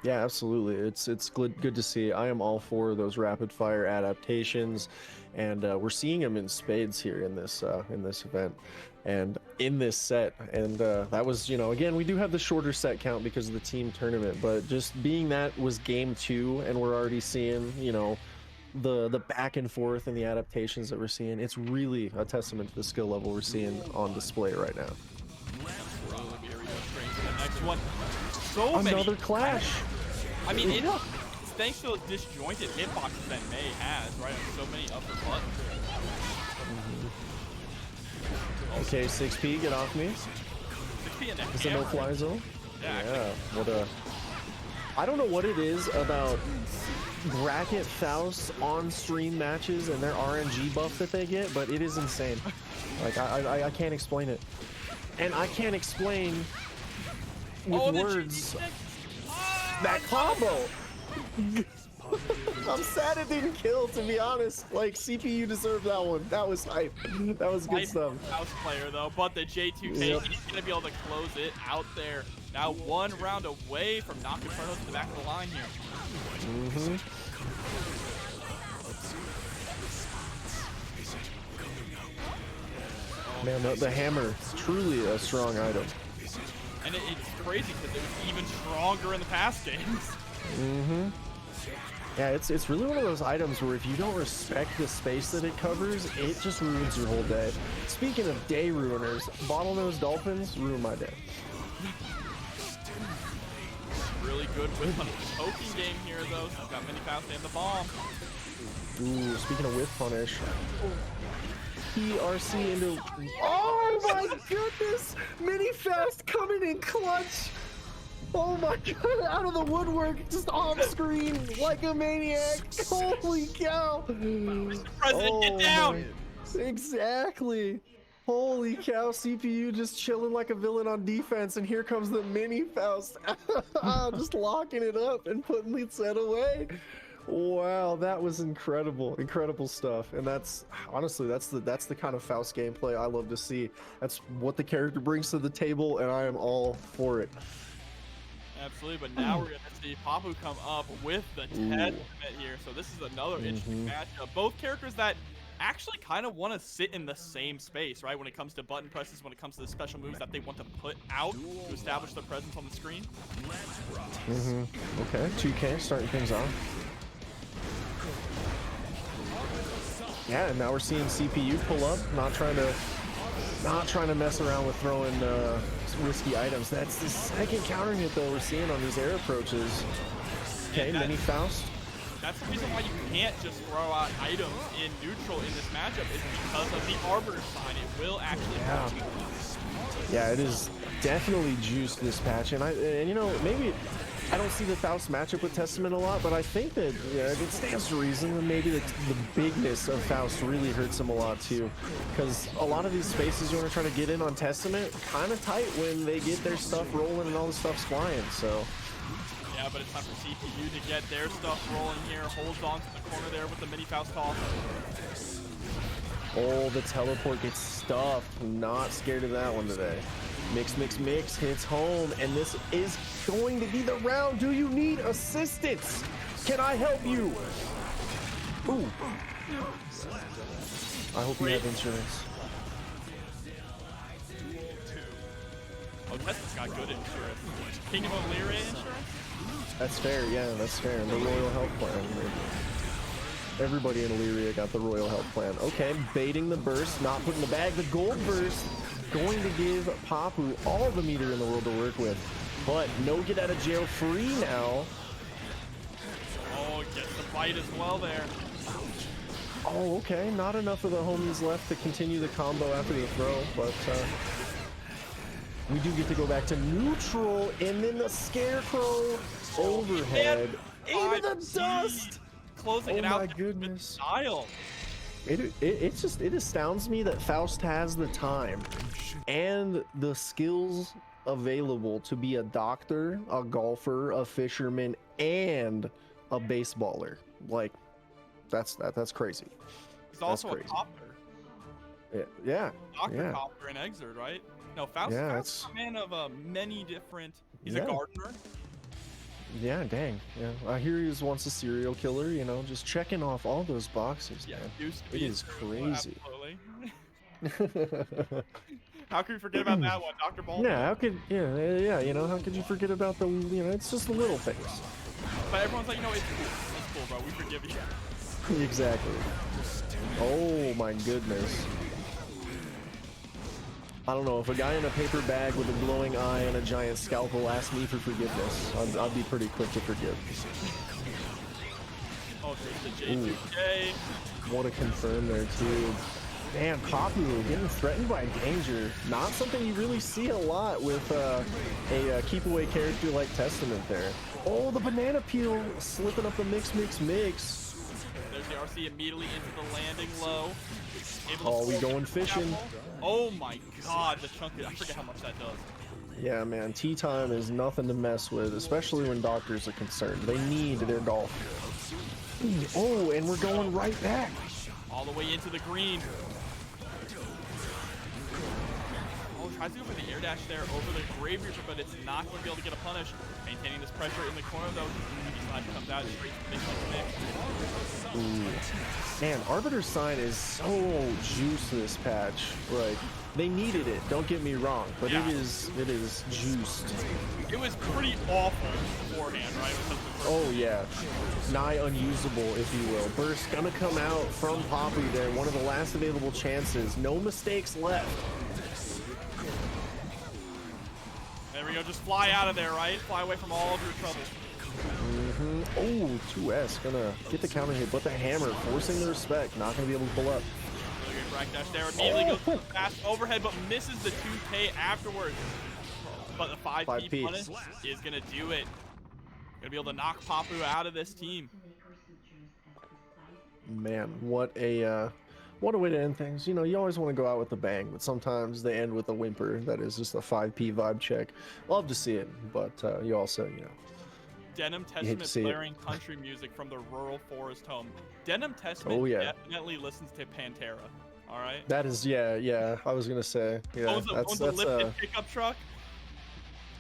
Yeah, absolutely. It's good to see. I am all for those rapid fire adaptations, and we're seeing them in spades here in this event and in this set. And that was, again, we do have the shorter set count because of the team tournament, but just being that was game 2, and we're already seeing, the back and forth and the adaptations that we're seeing. It's really a testament to the skill level we're seeing on display right now. Absolutely. Here we go, straight to the next one. So another clash. I mean, it's thanks to the disjointed hitboxes that May has, right? So many upper buttons. Okay, 6P, get off me. 6P in the Is it no fly zone? Yeah. What I don't know what it is about bracket Faust on stream matches and their RNG buff that they get, but it is insane. Like I can't explain it, and I can't explain with words that combo. I'm sad it didn't kill, to be honest. Like, CPU deserved that one. That was hype. That was good stuff. House player though, but the J2K he's gonna be able to close it out there. Now 1 round away from knocking Furno to the back of the line here. Man, the hammer, truly a strong item. And it's crazy because it was even stronger in the past games. Yeah, it's really one of those items where if you don't respect the space that it covers, it just ruins your whole day. Speaking of day ruiners, bottlenose dolphins ruin my day. Really good with the poking game here, though. He's got mini fast and the bomb. Ooh, speaking of whiff punish. PRC into... Oh my goodness! Mini fast coming in clutch! Oh my god, out of the woodwork, just off screen like a maniac. Holy cow. Mr. President, get down. Exactly. Holy cow, CPU just chilling like a villain on defense, and here comes the mini Faust. Just locking it up and putting the set away. Wow, that was incredible. Incredible stuff. And that's honestly, that's the kind of Faust gameplay I love to see. That's what the character brings to the table, and I am all for it. Absolutely, but now we're going to see Papu come up with the Testament here. So this is another interesting matchup. Both characters that actually kind of want to sit in the same space, right? When it comes to button presses, when it comes to the special moves that they want to put out to establish their presence on the screen. Okay, 2K starting things off. Yeah, and now we're seeing CPU pull up, not trying to mess around with throwing risky items. That's the second counter hit though we're seeing on these air approaches. Okay, mini Faust. That's the reason why you can't just throw out items in neutral in this matchup, is because of the Arbiter sign. It will actually hurt you. Yeah, it is definitely juiced this patch, and you know, maybe I don't see the Faust matchup with Testament a lot, but I think that it stands to reason that maybe the bigness of Faust really hurts him a lot too, because a lot of these spaces you want to try to get in on Testament kind of tight when they get their stuff rolling and all the stuff's flying. So yeah, but it's time for CPU to get their stuff rolling here. Holds on to the corner there with the mini Faust toss. Oh, the teleport gets stuffed. Not scared of that one today. Mix, mix, mix hits home, and this is going to be the round. Do you need assistance? Can I help you? Ooh. I hope you have insurance. Oh, Tesla's got good insurance. King of Illyria insurance? That's fair, yeah, that's fair. The Royal Health Plan. Everybody in Illyria got the Royal Health Plan. Okay, baiting the burst, not putting the bag. The gold burst going to give Papu all the meter in the world to work with. But no get out of jail free now. Oh, gets the bite as well there. Oh, okay. Not enough of the homies left to continue the combo after the throw, but we do get to go back to neutral, and then the Scarecrow overhead into the dust. Closing it out. Oh my goodness. Style. It astounds me that Faust has the time and the skills available to be a doctor, a golfer, a fisherman, and a baseballer. Like, that's crazy. He's also a copper. Yeah. Doctor Copper and Exert, right? No, Faust is a man of many different. He's a gardener. Yeah, dang. Yeah, I hear he was once a serial killer. You know, just checking off all those boxes. Yeah, man. It is crazy. Absolutely. How could we forget about that one, Dr. Baldwin? Yeah, how could you know, how could you forget about the, you know, it's just the little things. But everyone's like, you know, it's cool, bro. We forgive you. Exactly. Oh my goodness. I don't know, if a guy in a paper bag with a glowing eye and a giant scalpel asked me for forgiveness, I'd be pretty quick to forgive. Oh, there's the J2K. Want to confirm there too. Man, Papu getting threatened by danger. Not something you really see a lot with a keep away character like Testament there. Oh, the banana peel slipping up the mix. There's the RC immediately into the landing low. Oh, we going fishing. Oh my god, the chunk, I forget how much that does. Yeah, man, tea time is nothing to mess with, especially when doctors are concerned. They need their golf. Oh, and we're going right back. All the way into the green. Oh, tries to go for the air dash there over the Grave Reaper, but it's not going to be able to get a punish. Maintaining this pressure in the corner, though. He comes out straight to mix. Ooh. Man, Arbiter's Sign is so juice this patch. Like, They needed it, don't get me wrong, but yeah. it is juiced. It was pretty awful beforehand, right? Oh yeah, nigh unusable, if you will. Burst gonna come out from Poppy there, one of the last available chances. No mistakes left. There we go, just fly out of there, right? Fly away from all of your troubles. Oh, 2S gonna get the counter hit, but the hammer forcing the respect, not gonna be able to pull up. Really good frag dash there. Immediately goes for the fast overhead, but misses the 2K afterwards. But the 5P punish is gonna do it. Gonna be able to knock Papu out of this team. Man, what a way to end things. You know, you always want to go out with a bang, but sometimes they end with a whimper. That is just a 5P vibe check. Love to see it, but you also, you know. Denim Testament blaring country music from the rural forest home. Denim Testament definitely listens to Pantera. All right. That is, yeah. I was gonna say, yeah. Owns a lifted pickup truck.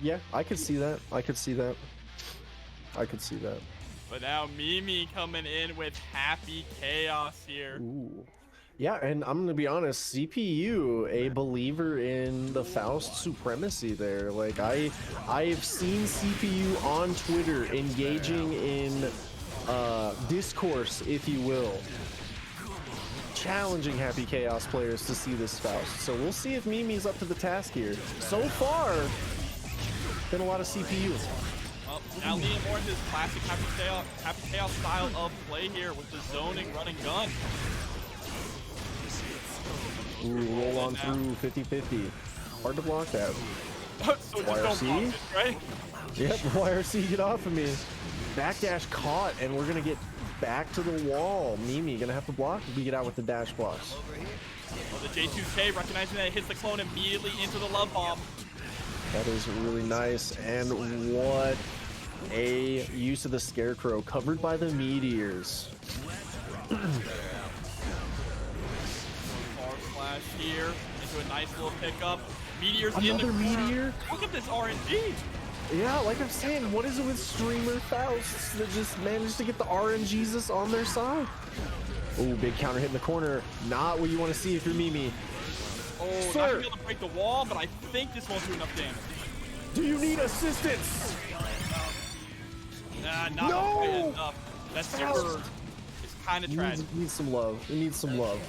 Yeah, I could see that. I could see that. But now Mimi coming in with Happy Chaos here. Ooh. Yeah, and I'm gonna be honest, CPU, a believer in the Faust supremacy there. Like I've seen CPU on Twitter engaging in discourse, if you will, challenging Happy Chaos players to see this Faust. So we'll see if Mimi's up to the task here. So far, been a lot of CPU. Well, now leaning more into his classic Happy Chaos style of play here with the zoning running gun. Ooh, roll on through 50-50. Hard to block that. So just don't block it, right? Yep, YRC, get off of me. Backdash caught, and we're gonna get back to the wall. Mimi gonna have to block. We get out with the dash blocks. Well, the J2K recognizing that it hits the clone immediately into the love bomb. That is really nice, and what a use of the Scarecrow, covered by the meteors. Flash here into a nice little pickup. Meteors Another in the meteor. Look at this RNG. Yeah, like I'm saying, what is it with streamer Fausts that just managed to get the RNGesus on their side? Oh, big counter hit in the corner. Not what you want to see if you're Mimi. Oh, Sir. not gonna be able to break the wall, but I think this won't do enough damage. Do you need assistance? Nah, not quite enough. That's super. It's kind of tragic. Needs some love. It needs some love.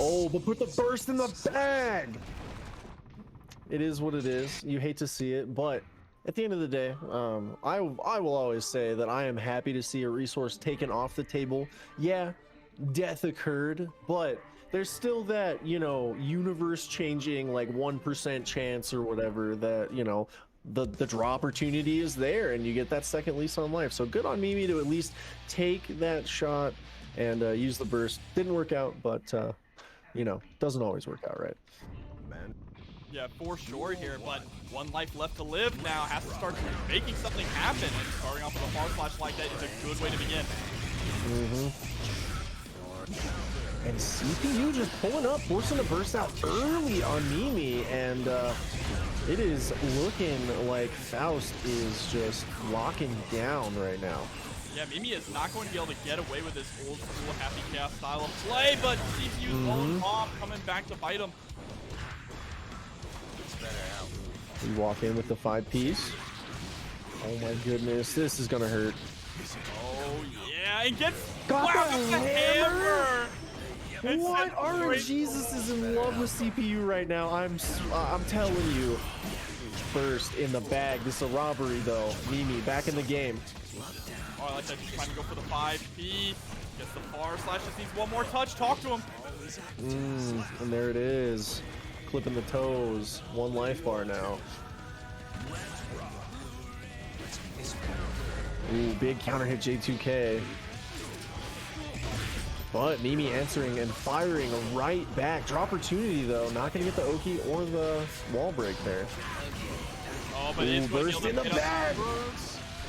Oh, but put the burst in the bag. It is what it is. You hate to see it, but at the end of the day, I will always say that I am happy to see a resource taken off the table. Yeah, death occurred, but there's still that, you know, universe changing like 1% chance or whatever that, you know, the draw opportunity is there and you get that second lease on life. So good on Mimi to at least take that shot and use the burst. Didn't work out, but you know, doesn't always work out, right? Man. Yeah, for sure here, but one life left to live now. Has to start making something happen, and starting off with a far flash like that is a good way to begin. And CPU just pulling up, forcing a burst out early on Mimi, and it is looking like Faust is just locking down right now. Yeah, Mimi is not going to be able to get away with this old school Happy Chaos style of play, but CPU's own bomb coming back to bite him. We walk in with the 5-piece. Oh my goodness, this is gonna hurt. Oh yeah, and gets got the hammer. What? RNGesus is in love with CPU right now. I'm telling you. First in the bag. This is a robbery though. Mimi back in the game. Oh, I like that. He's trying to go for the 5P. Gets the far slash. Just needs one more touch. Talk to him. And there it is. Clipping the toes. One life bar now. Ooh, big counter hit J2K. But Mimi answering and firing right back. Draw opportunity though. Not gonna get the Oki or the wall break there. Oh, but it's burst in the bag.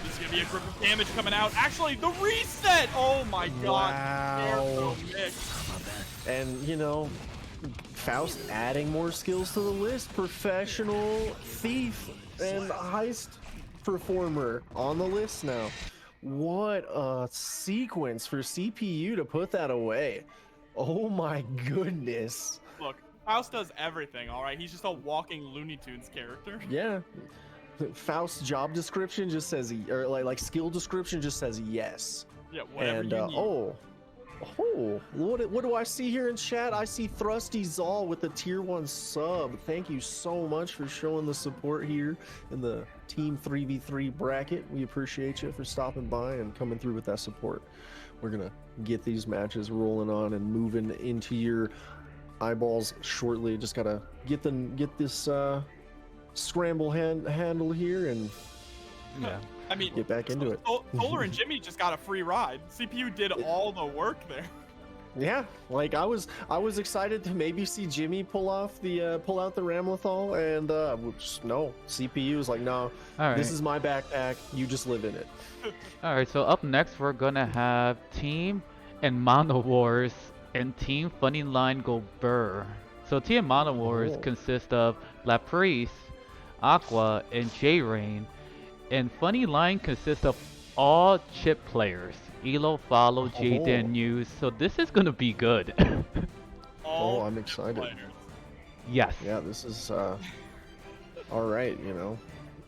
This is gonna be a grip of damage coming out. Actually, the reset. Oh my god. Wow. And you know, Faust adding more skills to the list. Professional thief and heist performer on the list now. What a sequence for CPU to put that away. Oh my goodness. Look, Faust does everything, all right? He's just a walking Looney Tunes character. Yeah. Faust's job description just says, or like skill description just says yes. Yeah, whatever And you need. what do I see here in chat? I see Thrusty Zal with the tier 1 sub. Thank you so much for showing the support here in the Team 3v3 bracket. We appreciate you for stopping by and coming through with that support. We're gonna get these matches rolling on and moving into your eyeballs shortly. Just gotta get this scramble handle here and I mean, get back into it. Solar and Jimmy just got a free ride. CPU did all the work there. Yeah, like I was excited to maybe see Jimmy pull out the Ramlethal, and no, CPU was like, no, this is my backpack, you just live in it. Alright, so up next we're gonna have Team and Mono Wars and Team Funny Line go Burr. So Team Mono Wars consists of Laprise, Aqua, and J-Rain, and Funny Line consists of all chip players. Elo, Follow, Jaden, News. So this is gonna be good. I'm excited. Players. Yes. Yeah, this is all right. You know.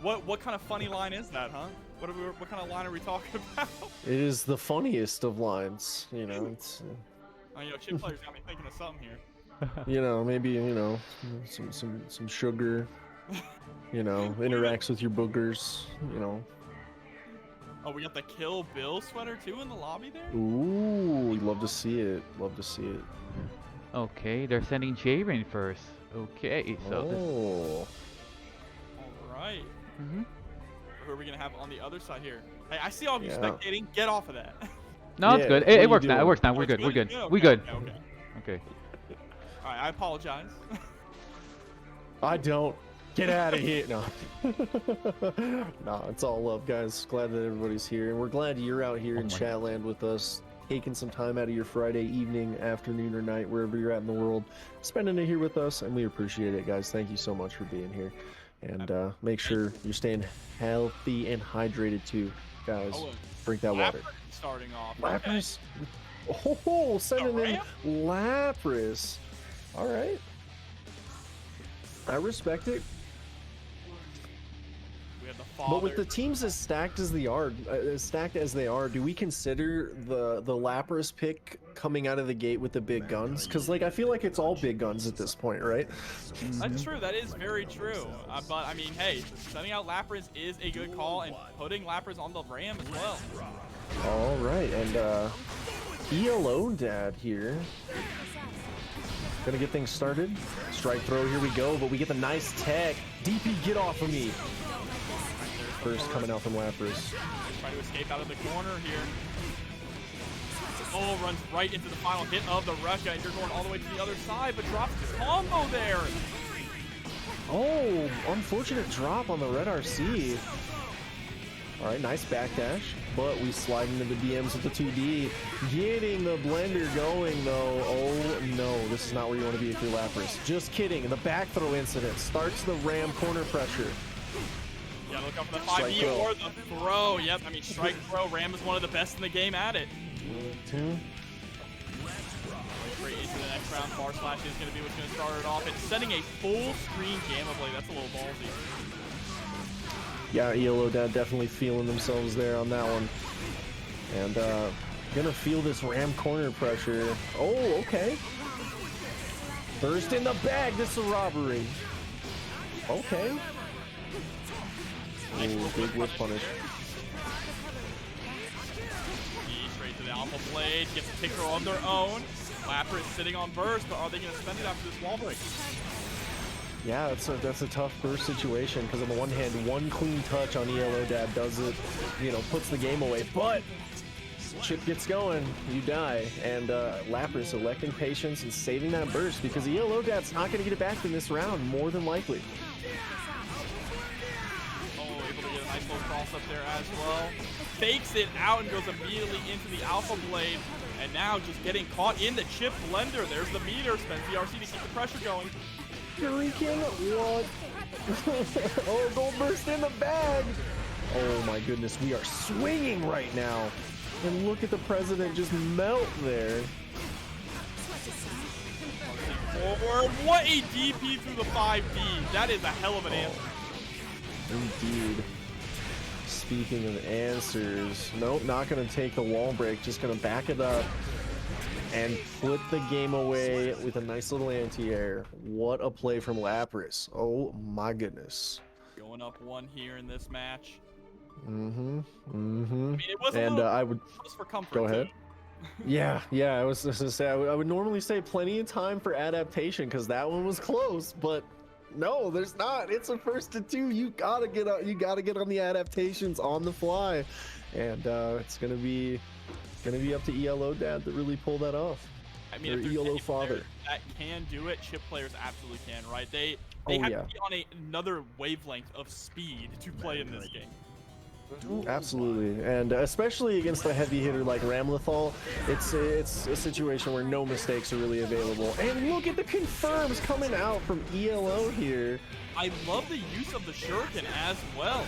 What kind of funny line is that, huh? What kind of line are we talking about? It is the funniest of lines. You know, it's. Chip players got me thinking of something here. You know, maybe some sugar. You know, interacts with your boogers. You know. Oh, we got the Kill Bill sweater too in the lobby there? Ooh, love to see it. Love to see it. Okay, they're sending J-Rain first. Okay, so Alright. Who are we gonna have on the other side here? Hey, I see all of you spectating. Get off of that. No, it's good. It works now. It works now. We're good. We're good. Okay, We good. Okay. Alright, I apologize. I don't. Get out of here. No. No, it's all love, guys. Glad that everybody's here. And we're glad you're out here in Chatland with us, taking some time out of your Friday evening, afternoon, or night, wherever you're at in the world, spending it here with us. And we appreciate it, guys. Thank you so much for being here. And make sure you're staying healthy and hydrated, too, guys. Drink that water. Starting off. Lapras? Oh, sending in Lapras. All right. I respect it. But with the teams as stacked as they are, do we consider the Lapras pick coming out of the gate with the big guns? Because like I feel like it's all big guns at this point, right? That's true. That is very true. But I mean, hey, sending out Lapras is a good call, and putting Lapras on the Ram as well. All right, and ELO Dad here. Gonna get things started. Strike throw, here we go, but we get the nice tech. DP, get off of me. First coming out from Lapras. Trying to escape out of the corner here. Oh, runs right into the final hit of the Rekka, and you're going all the way to the other side, but drops his combo there. Oh, unfortunate drop on the red RC. All right, nice backdash, but we slide into the DMs with the 2D. Getting the blender going, though. Oh, no, this is not where you want to be if you're Lapras. Just kidding. The back throw incident starts the Ram corner pressure. Yeah, look up for the 5E or the throw. Yep, I mean, strike throw. Ram is one of the best in the game at it. Straight into the next round. Bar slash is going to be what's going to start it off. It's sending a full screen Gamma Blade. That's a little ballsy. Yeah, ELO Dad definitely feeling themselves there on that one. And gonna feel this Ram corner pressure. Oh, okay. Burst in the bag. This is a robbery. Okay. Oh, big whip punish. Straight to the Alpha Blade. Gets a kick throw of their own. Lapras sitting on burst, but are they going to spend it after this wall break? Yeah, that's a tough burst situation, because on the one hand, one clean touch on ELO Dad does it, you know, puts the game away, but chip gets going, you die, and Lapras electing patience and saving that burst, because ELO Dad's not going to get it back in this round, more than likely. Oh, able to get a nice little cross up there as well. Fakes it out and goes immediately into the Alpha Blade, and now just getting caught in the chip blender. There's the meter, spends the RC to keep the pressure going. Yurikord, what? Oh, gold burst in the bag. Oh my goodness, we are swinging right now. And look at the president just melt there. Forward. What a DP through the 5D. That is a hell of an answer. Indeed. Speaking of answers, nope, not going to take the wall break. Just going to back it up and put the game away with a nice little anti-air. What a play from Lapras. Oh my goodness. Going up 1 here in this match. I mean, it was I would just for comfort. Go ahead. Too. Yeah, I was just gonna say I would normally say plenty of time for adaptation because that one was close, but no, there's not. It's a 1st to 2. You gotta get on the adaptations on the fly, and it's gonna be up to ELO Dad to really pull that off. I mean, if there's ELO any Father that can do it, chip players absolutely can, right? They have to be on another wavelength of speed to play in this game. Absolutely, and especially against a heavy hitter like Ramlethal, it's a situation where no mistakes are really available. And look at the confirms coming out from ELO here. I love the use of the shuriken as well.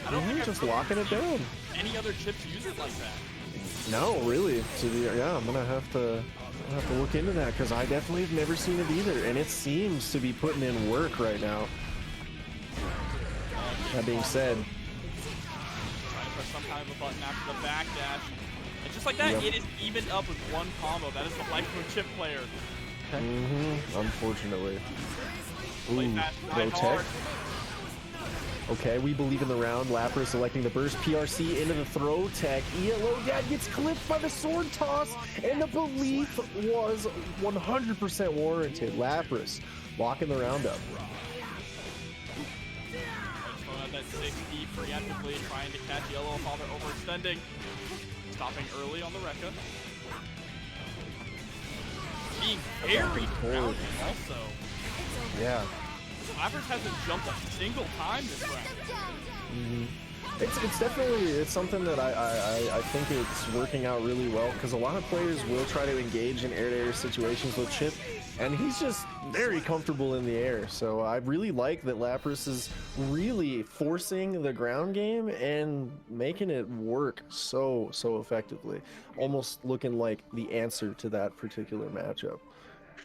I don't think just locking it down. Any other chips use it like that? No, really. I'm gonna have to look into that because I definitely have never seen it either, and it seems to be putting in work right now. That being said. Some kind of a button after the backdash. And just like that, it is evened up with 1 combo. That is the life of a chip player. Unfortunately. Play fast, play hard. Okay, we believe in the round. Lapras selecting the burst PRC into the throw tech. ELO Dad gets clipped by the sword toss, and the belief was 100% warranted. Lapras locking the round up. That 6D preemptively trying to catch Yellow Father overextending. Stopping early on the Rekka. Being very grounded also. Yeah. Lapras hasn't jumped a single time this round. It's definitely something that I think it's working out really well because a lot of players will try to engage in air-to-air situations with Chip, and he's just very comfortable in the air. So I really like that Lapras is really forcing the ground game and making it work so effectively, almost looking like the answer to that particular matchup.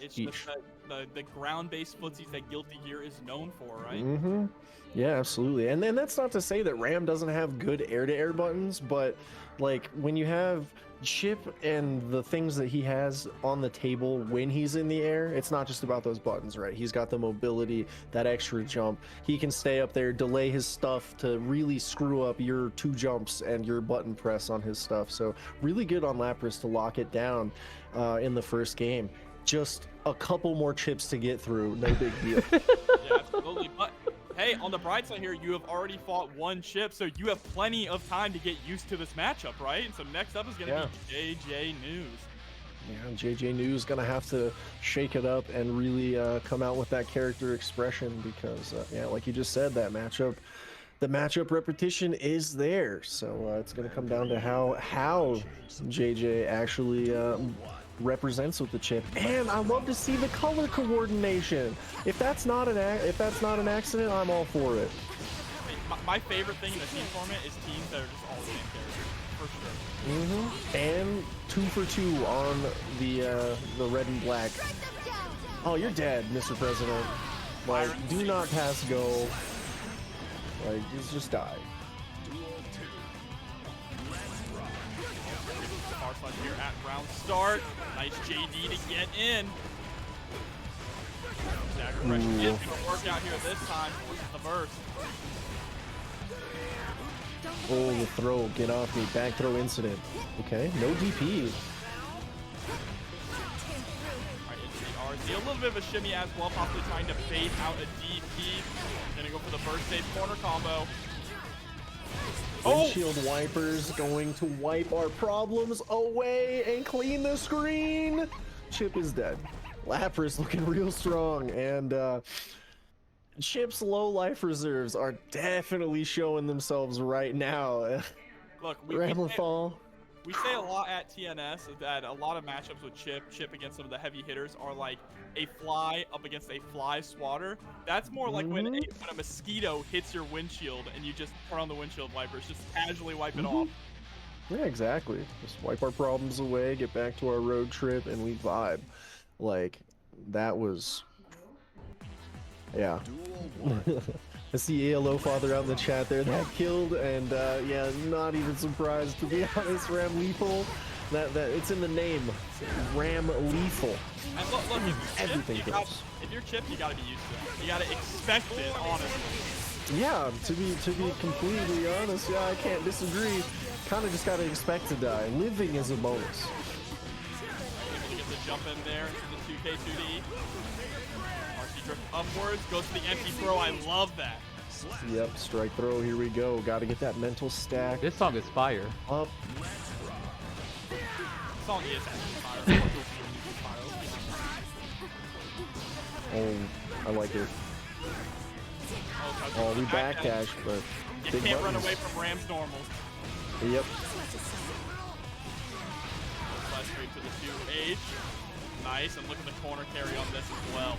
It's just the ground-based footsies that Guilty Gear is known for, right? Yeah, absolutely. And then that's not to say that Ram doesn't have good air-to-air buttons, but like when you have Chip and the things that he has on the table when he's in the air, it's not just about those buttons, right? He's got the mobility, that extra jump. He can stay up there, delay his stuff to really screw up your 2 jumps and your button press on his stuff. So really good on Lapras to lock it down in the first game. Just a couple more chips to get through, no big deal. Yeah, absolutely. But hey, on the bright side here, you have already fought 1 chip, so you have plenty of time to get used to this matchup, right? And so next up is going to be JJ News. Yeah, JJ News going to have to shake it up and really come out with that character expression because, yeah, like you just said, that matchup, the matchup repetition is there. So it's going to come down to how JJ actually represents with the chip, and I love to see the color coordination. If that's not an accident, I'm all for it. My favorite thing in the team format is teams that are just all the same characters, for sure. And 2 for 2 on the red and black. Oh, you're dead, Mr. President. Like, do not pass go. Like, just die. Far side here at round start. Nice JD to get in. Dagger pressure is going to work out here this time. Forces the burst. Oh, the throw. Get off me. Back throw incident. Okay, no DP. Alright, into the RZ. A little bit of a shimmy as well, possibly trying to bait out a DP. Going to go for the burst save corner combo. Windshield wipers going to wipe our problems away and clean the screen. Chip is dead. Lapras looking real strong, and Chip's low life reserves are definitely showing themselves right now. Look, we say a lot at TNS that a lot of matchups with Chip against some of the heavy hitters are like a fly up against a fly swatter. That's more like when a mosquito hits your windshield and you just turn on the windshield wipers, just casually wipe it off. Yeah, exactly. Just wipe our problems away, get back to our road trip, and we vibe. Like, that was, yeah. I see ELO Father out in the chat there. That killed, and yeah, not even surprised, to be honest. Ram Lethal, that it's in the name. Ram Lethal. And look, Everything goes. If you're chipped, you gotta be used to it. You gotta expect it, honestly. Yeah, to be completely honest, yeah, I can't disagree. Kind of just gotta expect to die. Living is a bonus. Able to get the jump in there into the 2K2D. RC drift upwards, goes to the empty throw. I love that. Yep, strike throw. Here we go. Got to get that mental stack. This song is fire. Up. This song is actually fire. Oh, I like it. Oh, we backdash, but you can't run away from Ram's normals. Yep. Flash straight to the 2H. Nice, and look at the corner carry on this as well.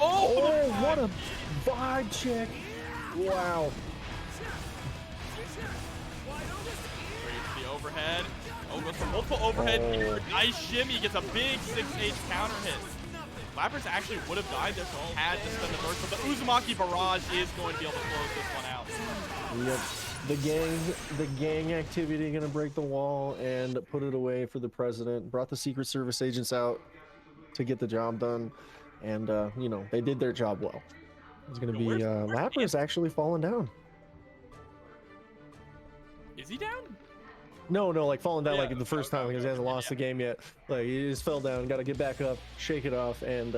Oh, what a vibe check. Wow. Straight to the overhead. Oh, goes for multiple overhead here. Nice shimmy, gets a big 6H counter hit. Lapras actually would have died there, so he had to spend the burst, but the Uzumaki barrage is going to be able to close this one out. Yep. The gang activity gonna break the wall and put it away for the president. Brought the Secret Service agents out to get the job done, and you know, they did their job well. It's gonna be Lapras actually falling down. Is he down? No, like falling down, Yeah, like the first time, because he hasn't lost the game yet. Like, he just fell down, got to get back up, shake it off, and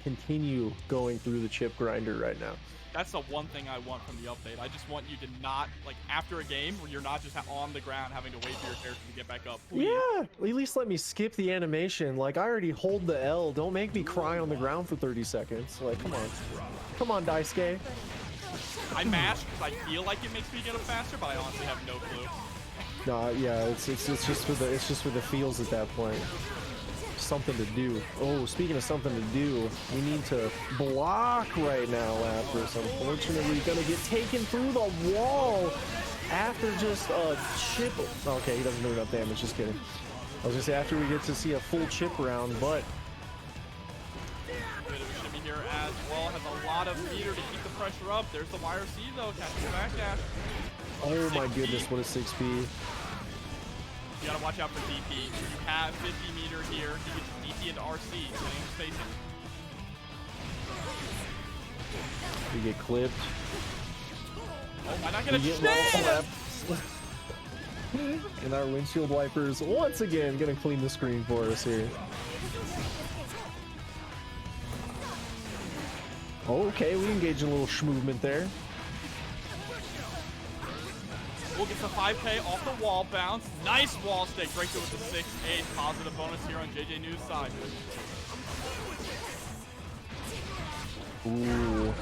continue going through the chip grinder right now. That's the one thing I want from the update. I just want you to not, like, after a game where you're not just on the ground having to wait for your character to get back up. Please. Yeah, at least let me skip the animation. Like, I already hold the L. Don't make me cry on the ground for 30 seconds. Like, come on. Come on, Daisuke. I mash because I feel like it makes me get up faster, but I honestly have no clue. No, yeah, it's just for the feels at that point. Something to do. Oh, speaking of something to do, we need to block right now, Lapras. Unfortunately, gonna get taken through the wall after just a chip. Okay, he doesn't do enough damage. Just kidding. I was gonna say after we get to see a full chip round, but Bit of shimmy here as well. Has a lot of meter to keep the pressure up. There's the YRC though. Catching the backdash. oh my goodness, what a 6P. You gotta watch out for DP. You have 50 meter here. He gets DP into RC. Getting him spacing. We get clipped. Oh, am I not gonna We get chance? and our windshield wipers once again gonna clean the screen for us here. Okay, we engage in a little movement there. We'll get the 5K off the wall bounce. Nice wall stake. Break through with the 6-8. Positive bonus here on JJ News side. Ooh.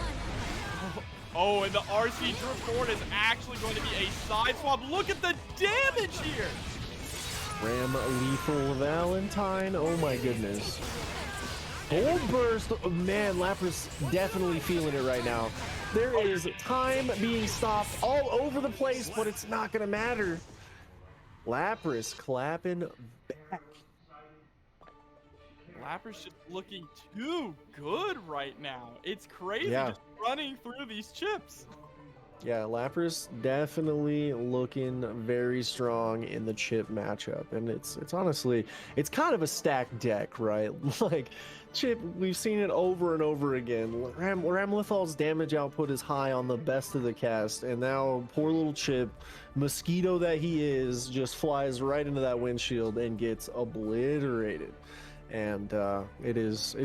Oh, and the RC drift forward is actually going to be a side swap. Look at the damage here. Ram Lethal Valentine. Oh my goodness. Gold burst. Oh, man, Lapras definitely feeling it right now. There is time being stopped all over the place, but it's not going to matter. Lapras clapping back. Lapras just looking too good right now. It's crazy just running through these chips. Yeah, Lapras definitely looking very strong in the chip matchup, and it's honestly, it's kind of a stacked deck, right? Like, chip, we've seen it over and over again. Ram Lethal's damage output is high on the best of the cast, and now poor little chip, mosquito that he is, just flies right into that windshield and gets obliterated. And it is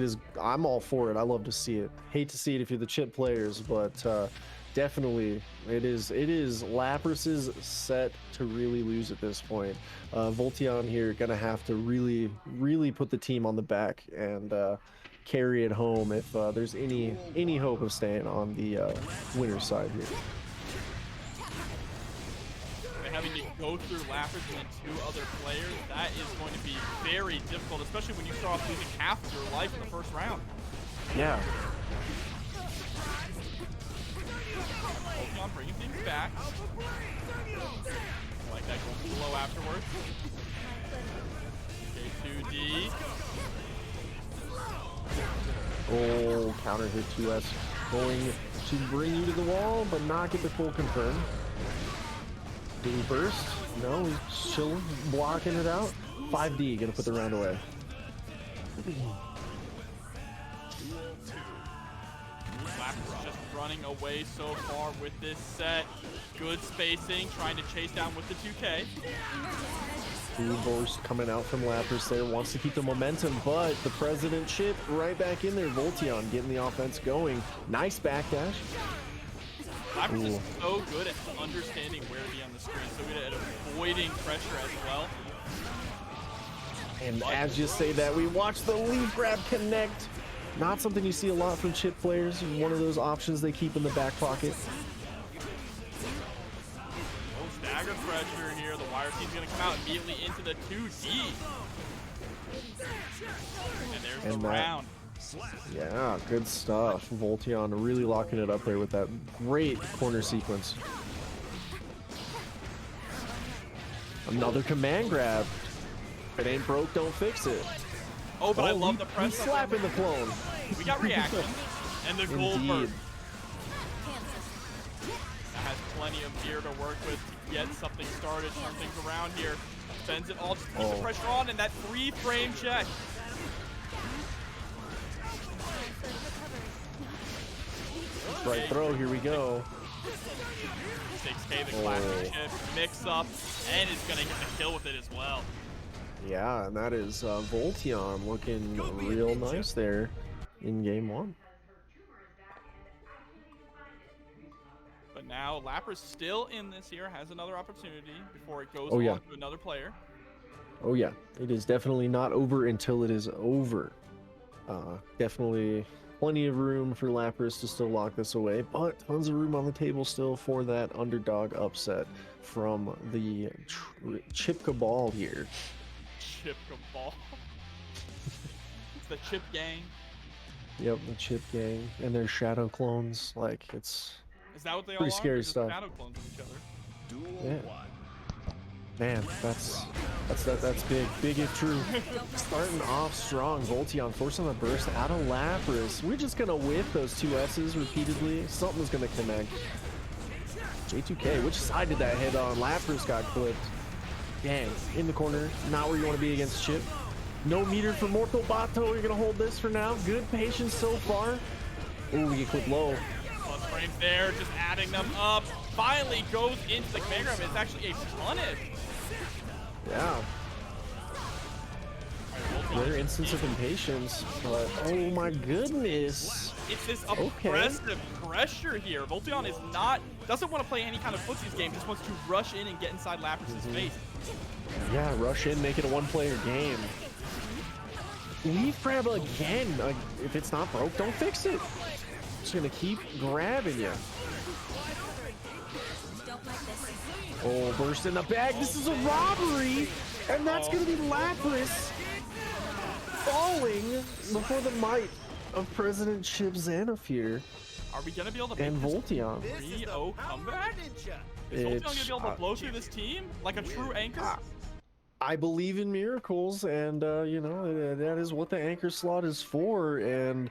I'm all for it. I love to see it. Hate to see it if you're the chip players, but definitely it is Lapras's set to really lose at this point. Volteon here gonna have to really put the team on the back and carry it home if there's any hope of staying on the winner's side here. Having to go through Lapras and then two other players, that is going to be very difficult, especially when you start off losing half of your life in the first round. Yeah. Volteon bringing things back. I like that going below afterwards. K2D. counter hit 2S going to bring you to the wall, but not get the full confirm. Did he burst? No, he's chilling, blocking it out. 5D, gonna put the round away. Lapper's just running away so far with this set. Good spacing, trying to chase down with the 2K. Burst coming out from Lapras there, wants to keep the momentum, but the President chip right back in there. Voltion getting the offense going. Nice backdash. Lapras is so good at understanding where to be on the screen, so good at avoiding pressure as well. And as you say that, we watch the leaf grab connect. Not something you see a lot from chip players. One of those options they keep in the back pocket. Stagger pressure here. The wire team's going to come out immediately into the 2D. And there's the round. Yeah, good stuff. Voltion really locking it up there with that great corner sequence. Another command grab. If it ain't broke, don't fix it. Oh, but I love the press. He's slapping the clone. We got reaction. And the gold burst. That has plenty of gear to work with to get something started, turn things around here. Sends it all, just keep the pressure on, and that 3-frame check. Right throw, here we go. 6K, the classic chip, mix up, and is going to get the kill with it as well. Yeah, and that is Voltion looking real nice there in game 1. But now Lapper's still in this here, has another opportunity before it goes on to another player. Oh yeah, it is definitely not over until it is over. Definitely plenty of room for Lapras to still lock this away, but tons of room on the table still for that underdog upset from the Chip Cabal here. Chip Cabal. It's the Chip Gang. Yep, the Chip Gang and their shadow clones. Like, it's Is that what they pretty all scary are? stuff. Shadow clones of each other. Yeah. Man, that's big. Big if true. Starting off strong, Voltion forcing the burst out of Lapras. We're just gonna whiff those 2S's repeatedly. Something's gonna connect. J2K, which side did that hit on? Lapras got clipped. Dang, in the corner. Not where you want to be against Chip. No meter for Mortal Bato. You're gonna hold this for now. Good patience so far. Ooh, we get clipped low. Plus frames there, just adding them up. Finally goes into the command grab. It's actually a punish. Yeah. Rare instance of impatience, but oh my goodness. It's this oppressive pressure here. Voltion doesn't want to play any kind of footsies game, just wants to rush in and get inside Lapras' face. Yeah, rush in, make it a one-player game. Leaf grab again. If it's not broke, don't fix it. Just gonna keep grabbing you. Oh, burst in the bag. This is a robbery, and that's gonna be Lapras falling before the might of President Chip Xanafier. Are we gonna be able to make and Voltion 3-0 comeback? Is Voltion gonna be able to blow through this team like a true anchor? I believe in miracles, and you know, that is what the anchor slot is for, and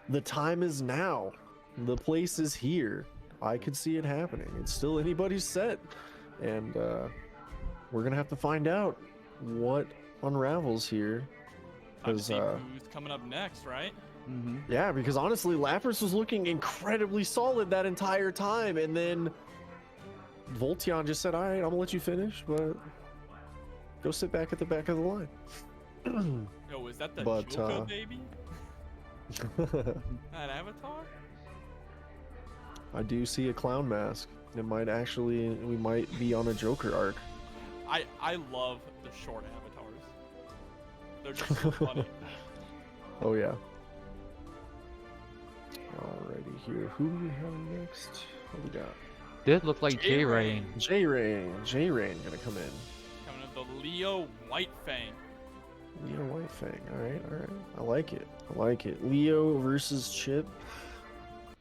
the time is now. The place is here. I could see it happening. It's still anybody's set, and we're gonna have to find out what unravels here. Because who's coming up next, right? Yeah, because honestly, Lapras was looking incredibly solid that entire time, and then Voltion just said, "All right, I'm gonna let you finish, but go sit back at the back of the line." Yo, is that the Julka baby? That avatar? I do see a clown mask. It might actually, we might be on a Joker arc. I love the short avatars. They're just so funny. Oh yeah. Alrighty, here. Who do we have next? What do we got? This looks like J-Rain. J-Rain gonna come in. Coming in the Leo White Fang. Leo White Fang. Alright. I like it. Leo versus Chip.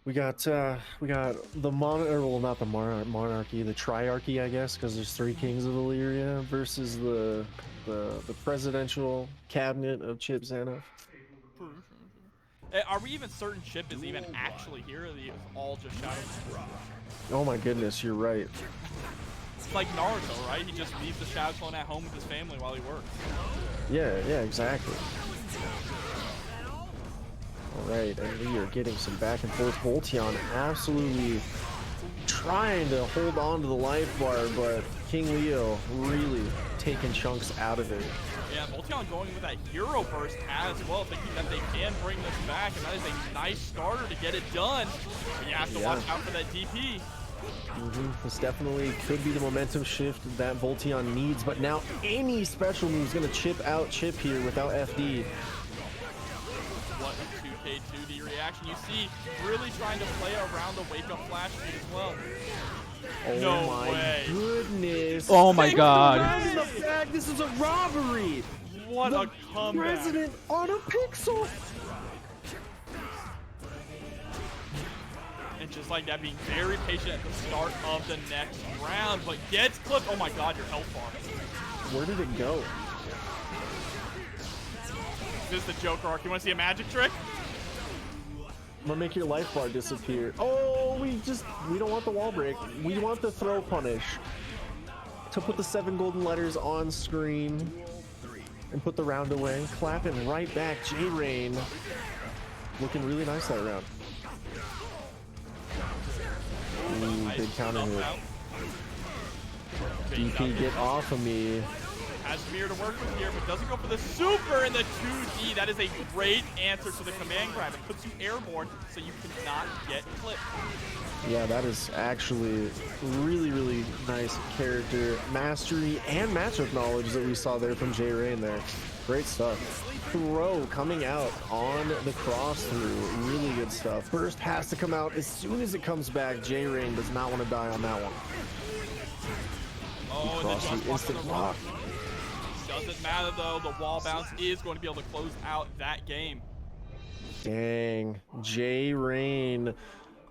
We got the not the monarchy, the triarchy, I guess, because there's 3 kings of Illyria versus the presidential cabinet of Chip Xanath. Are we even certain Chip is even actually here? Or is it all just Shadow? Oh my goodness, you're right. It's like Naruto, right? He just leaves the Shadow Clone at home with his family while he works. Yeah, exactly. All right, and we are getting some back and forth. Voltion absolutely trying to hold on to the life bar, but King Leo really taking chunks out of it. Yeah, Voltion going with that Hero Burst as well, thinking that they can bring this back, and that is a nice starter to get it done. But you have to watch out for that DP. This definitely could be the momentum shift that Voltion needs, but now any special move is going to chip out Chip here without FD. What a 2K2D reaction. You see, really trying to play around the wake-up flash speed as well. Oh no my way. goodness. Oh my god. Around in the bag. This is a robbery. What the a comeback. President on a pixel. And just like that, being very patient at the start of the next round, but gets clipped. Oh my god, your health bar. Where did it go? This is the Joker arc. You want to see a magic trick? I'm gonna make your life bar disappear. Oh, we don't want the wall break. We want the throw punish. To put the 7 golden letters on screen and put the round away. Clapping right back. J-Rain looking really nice that round. Ooh, big counter hit. DP, get off of me. Has Mirror to work with here, but doesn't go for the super in the 2D. That is a great answer to the command grab. It puts you airborne, so you cannot get clipped. Yeah, that is actually really, really nice character mastery and matchup knowledge that we saw there from J-Rain there. Great stuff. Throw coming out on the cross through. Really good stuff. First has to come out as soon as it comes back. J-Rain does not want to die on that one. Oh, Cross and the instant rock. Doesn't matter though, the wall bounce is going to be able to close out that game. Dang, J-Rain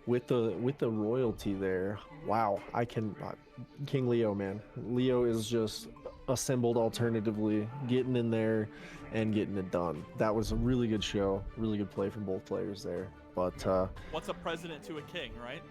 with the royalty there. Wow, King Leo, man. Leo is just assembled alternatively, getting in there and getting it done. That was a really good show, really good play from both players there. But what's a president to a king, right?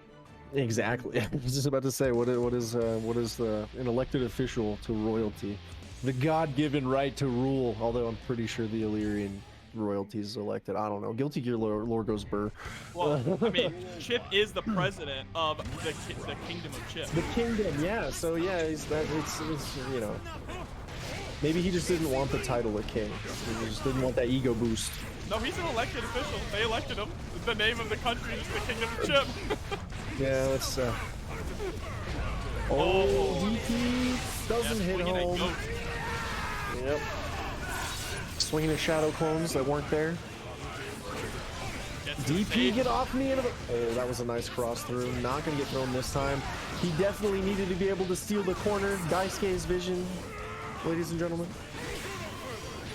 Exactly. I was just about to say, what is an elected official to royalty? The God-given right to rule, although I'm pretty sure the Illyrian royalty is elected. I don't know. Guilty Gear lore goes burr. Well, I mean, Chip is the president of the kingdom of Chip. The kingdom, yeah. So yeah, it's you know, maybe he just didn't want the title of king. He just didn't want that ego boost. No, he's an elected official. They elected him. The name of the country is the kingdom of Chip. Yeah, let's. DP doesn't hit home. Yep. Swinging at shadow clones that weren't there. DP, get off me! Oh, that was a nice cross through. Not gonna get thrown this time. He definitely needed to be able to steal the corner. Daisuke's vision, ladies and gentlemen.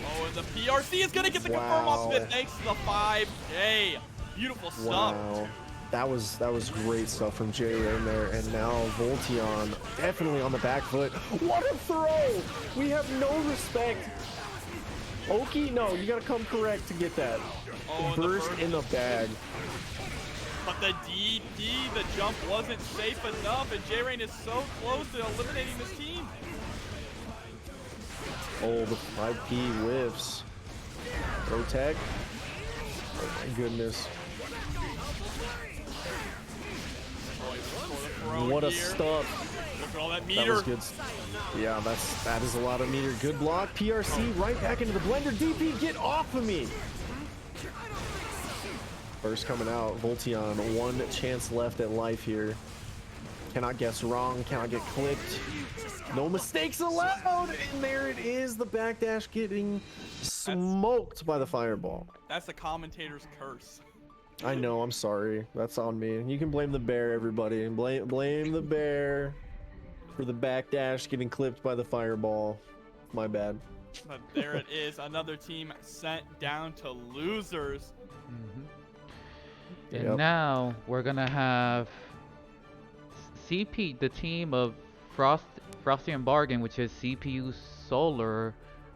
Oh, and the PRC is gonna get the confirm off of it thanks to the 5K. Beautiful stuff. Wow. That was great stuff from J-Rain there, and now Voltion definitely on the back foot. What a throw! We have no respect. Oki, no, you gotta come correct to get that. Oh, burst in the bag. But the DD, the jump wasn't safe enough, and J-Rain is so close to eliminating this team. Oh, the 5P whiffs. Protect. Oh my goodness. What a stuff. Look at all that That meter. was good. Yeah, that is a lot of meter. Good block. PRC right back into the blender. DP, get off of me. First coming out. Voltion, one chance left at life here. Cannot guess wrong. Cannot get clipped. No mistakes allowed. And there it is. The backdash getting smoked by the fireball. That's the commentator's curse. I know, I'm sorry. That's on me. You can blame the bear, everybody. Blame the bear for the backdash getting clipped by the fireball. My bad. But there it is. Another team sent down to losers. And now we're gonna have CP, the team of Frosty and Bargain, which is CPU Solar.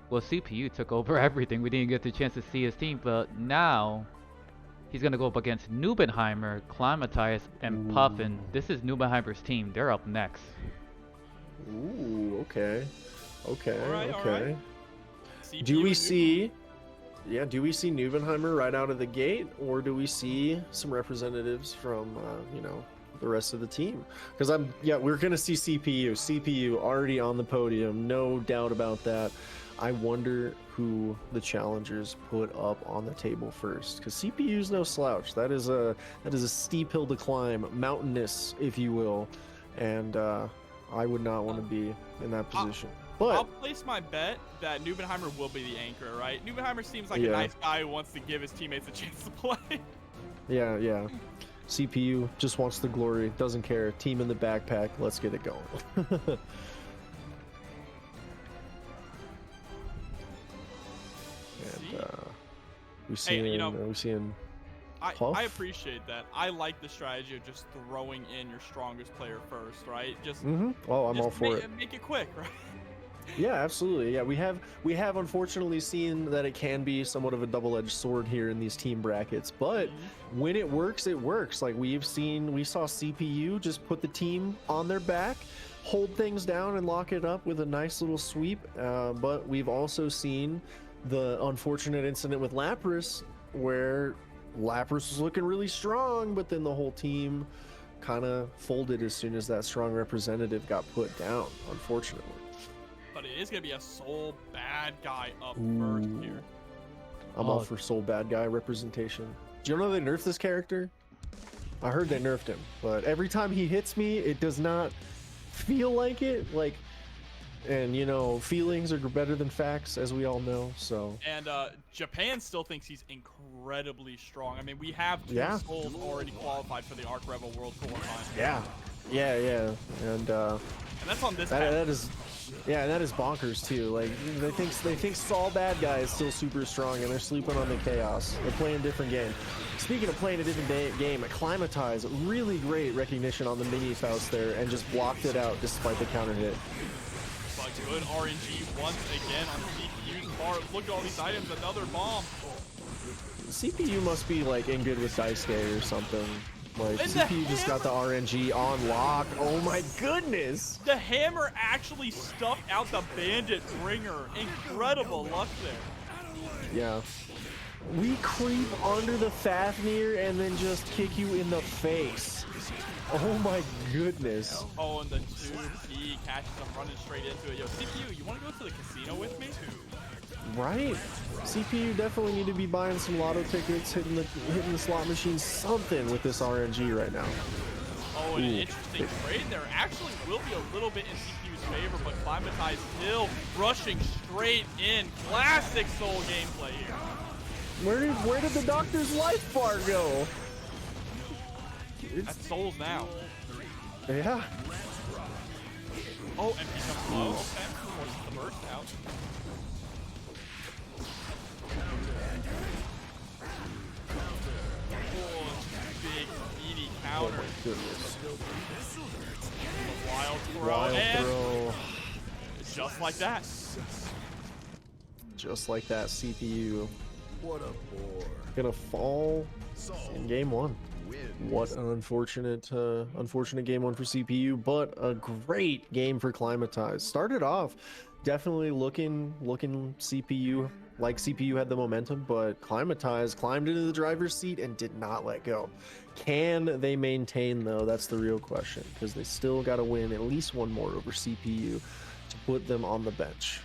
Well, CPU took over everything. We didn't get the chance to see his team, but now He's gonna go up against Nubenheimer, Climatize, and Puffin. This is Nubenheimer's team. They're up next. Ooh, okay. Okay, all okay. right. Do we see Nubenheimer right out of the gate, or do we see some representatives from, you know, the rest of the team? Because we're gonna see CPU already on the podium, no doubt about that. I wonder who the challengers put up on the table first, because CPU's no slouch. That is a steep hill to climb, mountainous, if you will, and I would not want to be in that position. But I'll place my bet that Nubenheimer will be the anchor, right? Nubenheimer seems like a nice guy who wants to give his teammates a chance to play. Yeah. CPU just wants the glory, doesn't care. Team in the backpack, let's get it going. We seeing I appreciate that. I like the strategy of just throwing in your strongest player first, right? Just Oh, I'm all for it. Make it quick, right? Yeah, absolutely. Yeah, we have unfortunately seen that it can be somewhat of a double-edged sword here in these team brackets, but when it works, it works. Like we saw CPU just put the team on their back, hold things down and lock it up with a nice little sweep. But we've also seen the unfortunate incident with Lapras, where Lapras was looking really strong, but then the whole team kind of folded as soon as that strong representative got put down, unfortunately. But it is going to be a Soul bad guy up first here. I'm all for Soul bad guy representation. Do you know they nerfed this character? I heard they nerfed him, but every time he hits me, it does not feel like it. And you know, feelings are better than facts, as we all know. So. And Japan still thinks he's incredibly strong. I mean, we have two Souls already qualified for the Arc Rebel World Tour final. Yeah. And that's on this. That is bonkers too. Like they think Saul bad guy is still super strong, and they're sleeping on the chaos. They're playing a different game. Speaking of playing a different game, Acclimatize, really great recognition on the mini Faust there, and just blocked it out despite the counter hit. But good RNG once again on CPU's part. Look at all these items, another bomb. CPU must be like in good with Dice Day or something. Like, CPU just got the RNG on lock. Oh my goodness! The hammer actually stuffed out the bandit bringer. Incredible luck there. Yeah. We creep under the Fafnir and then just kick you in the face. Oh my goodness. Oh, and the 2P catches him running straight into it. Yo, CPU, you want to go to the casino with me? Right. CPU definitely need to be buying some lotto tickets, hitting the slot machine, something with this RNG right now. Oh, and an interesting trade there. Actually will be a little bit in CPU's favor, but Climatize still rushing straight in. Classic Soul gameplay here. Where did the Doctor's life bar go? That's Souls now. Yeah. Oh, and becomes low. Okay. Forces the burst out. Big meaty counter. Oh my goodness. Wild throw. Wild and throw. Just like that. Just like that, CPU. What a bore. Gonna fall in game one. What an unfortunate game one for CPU, but a great game for Climatize. Started off definitely looking CPU like CPU had the momentum, but Climatize climbed into the driver's seat and did not let go. Can they maintain though? That's the real question, because they still got to win at least one more over CPU to put them on the bench.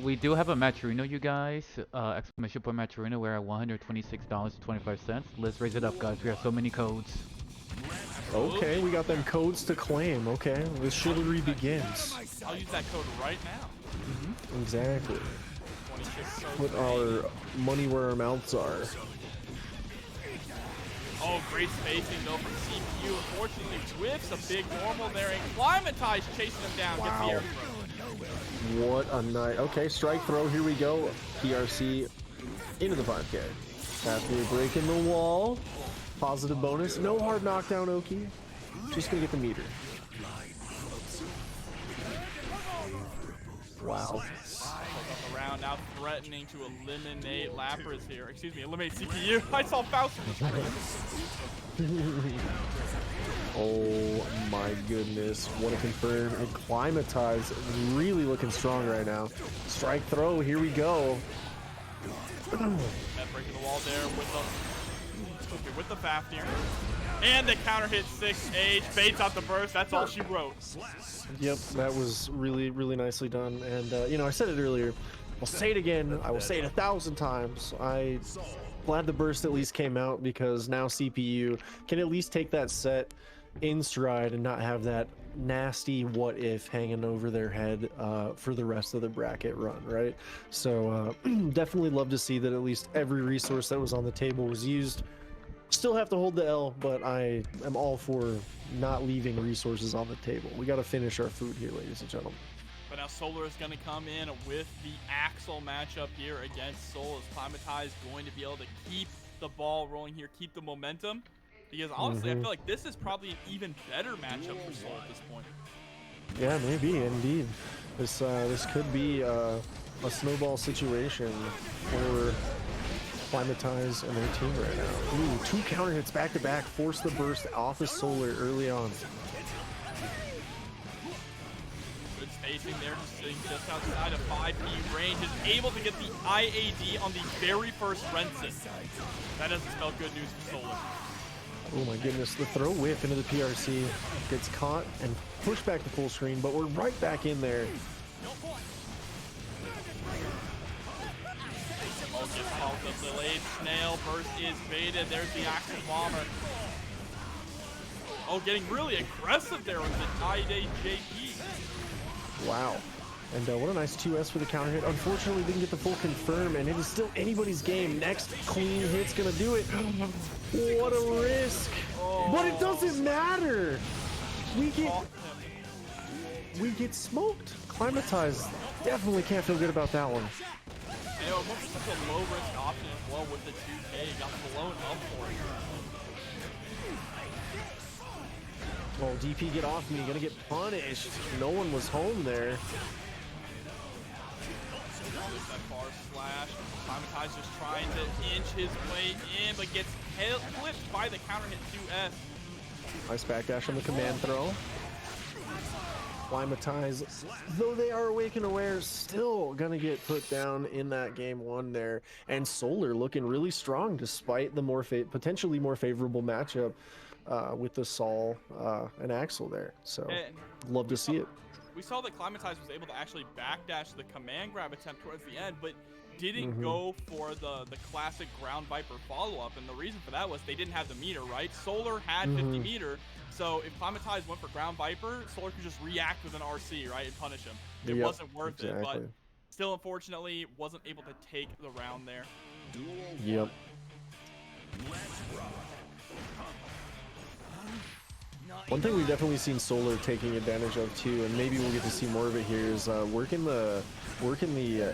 We do have a Matcherino, you guys. Exclamation point Matcherino. We're at $126.25. Let's raise it up, guys. We have so many codes. Okay, we got them codes to claim. Okay, the chivalry begins. I'll use that code right now. Exactly. Put our money where our mouths are. Oh, great spacing though from CPU. Unfortunately, whiffs a big normal there, and Climatize chasing him down. Wow. Get What a night. Okay, strike throw. Here we go. PRC into the 5K. After breaking the wall. Positive bonus. No hard knockdown, Oki. Just gonna get the meter. Wow. Up around, now threatening to eliminate Lapras here. Excuse me, eliminate CPU. I saw Faust. Oh my goodness. What a confirm. And Climatize really looking strong right now. Strike throw. Here we go. Breaking the wall there with the Fafnir. And the counter hit 6H. Baits out the burst. That's all she wrote. Yep, that was really, really nicely done. And, you know, I said it earlier. I'll say it again. I will say it 1,000 times. I'm glad the burst at least came out because now CPU can at least take that set in stride and not have that nasty what if hanging over their head for the rest of the bracket run, right? So definitely love to see that at least every resource that was on the table was used. Still have to hold the L, but I am all for not leaving resources on the table. We got to finish our food here, ladies and gentlemen. But now Solar is going to come in with the Axel matchup here against Soul. Is Climatize going to be able to keep the ball rolling here, keep the momentum? Because honestly, I feel like this is probably an even better matchup for Soul at this point. Yeah, maybe, indeed. This could be a snowball situation for Climatize and their team right now. Ooh, 2 counter hits back to back, force the burst off of Solar early on. Good spacing there, just sitting just outside of 5P range, is able to get the IAD on the very first Renson. That doesn't spell good news for Solar. Oh my goodness, the throw whip into the PRC gets caught and pushed back to full screen, but we're right back in there. Oh, gets called the delayed snail. Burst is baited. There's the Axel Bomber. Oh, getting really aggressive there with the IJP. Wow. And what a nice 2S for the counter hit. Unfortunately, didn't get the full confirm, and it is still anybody's game. Next clean hit's gonna do it. What a risk. Oh. But it doesn't matter. We get smoked. Climatize definitely can't feel good about that one. You know, it was such a low-risk option as well with the 2K. Got blown up for it. Oh, DP, get off me. Gonna get punished. No one was home there. That bar slash. Climatize just trying to inch his way in, but gets flipped by the counter hit 2S. Nice backdash on the command throw. Climatize, though they are awake and aware, still gonna get put down in that game 1 there. And Solar looking really strong despite the potentially more favorable matchup with the Sol and Axel there. So love to see it. We saw that Climatize was able to actually backdash the command grab attempt towards the end, but didn't go for the classic ground Viper follow-up. And the reason for that was they didn't have the meter, right? Solar had 50 meter. So if Climatize went for ground Viper, Solar could just react with an RC, right, and punish him. It wasn't worth it, but still, unfortunately, wasn't able to take the round there. Yep. One thing we've definitely seen Solar taking advantage of too, and maybe we'll get to see more of it here, is working the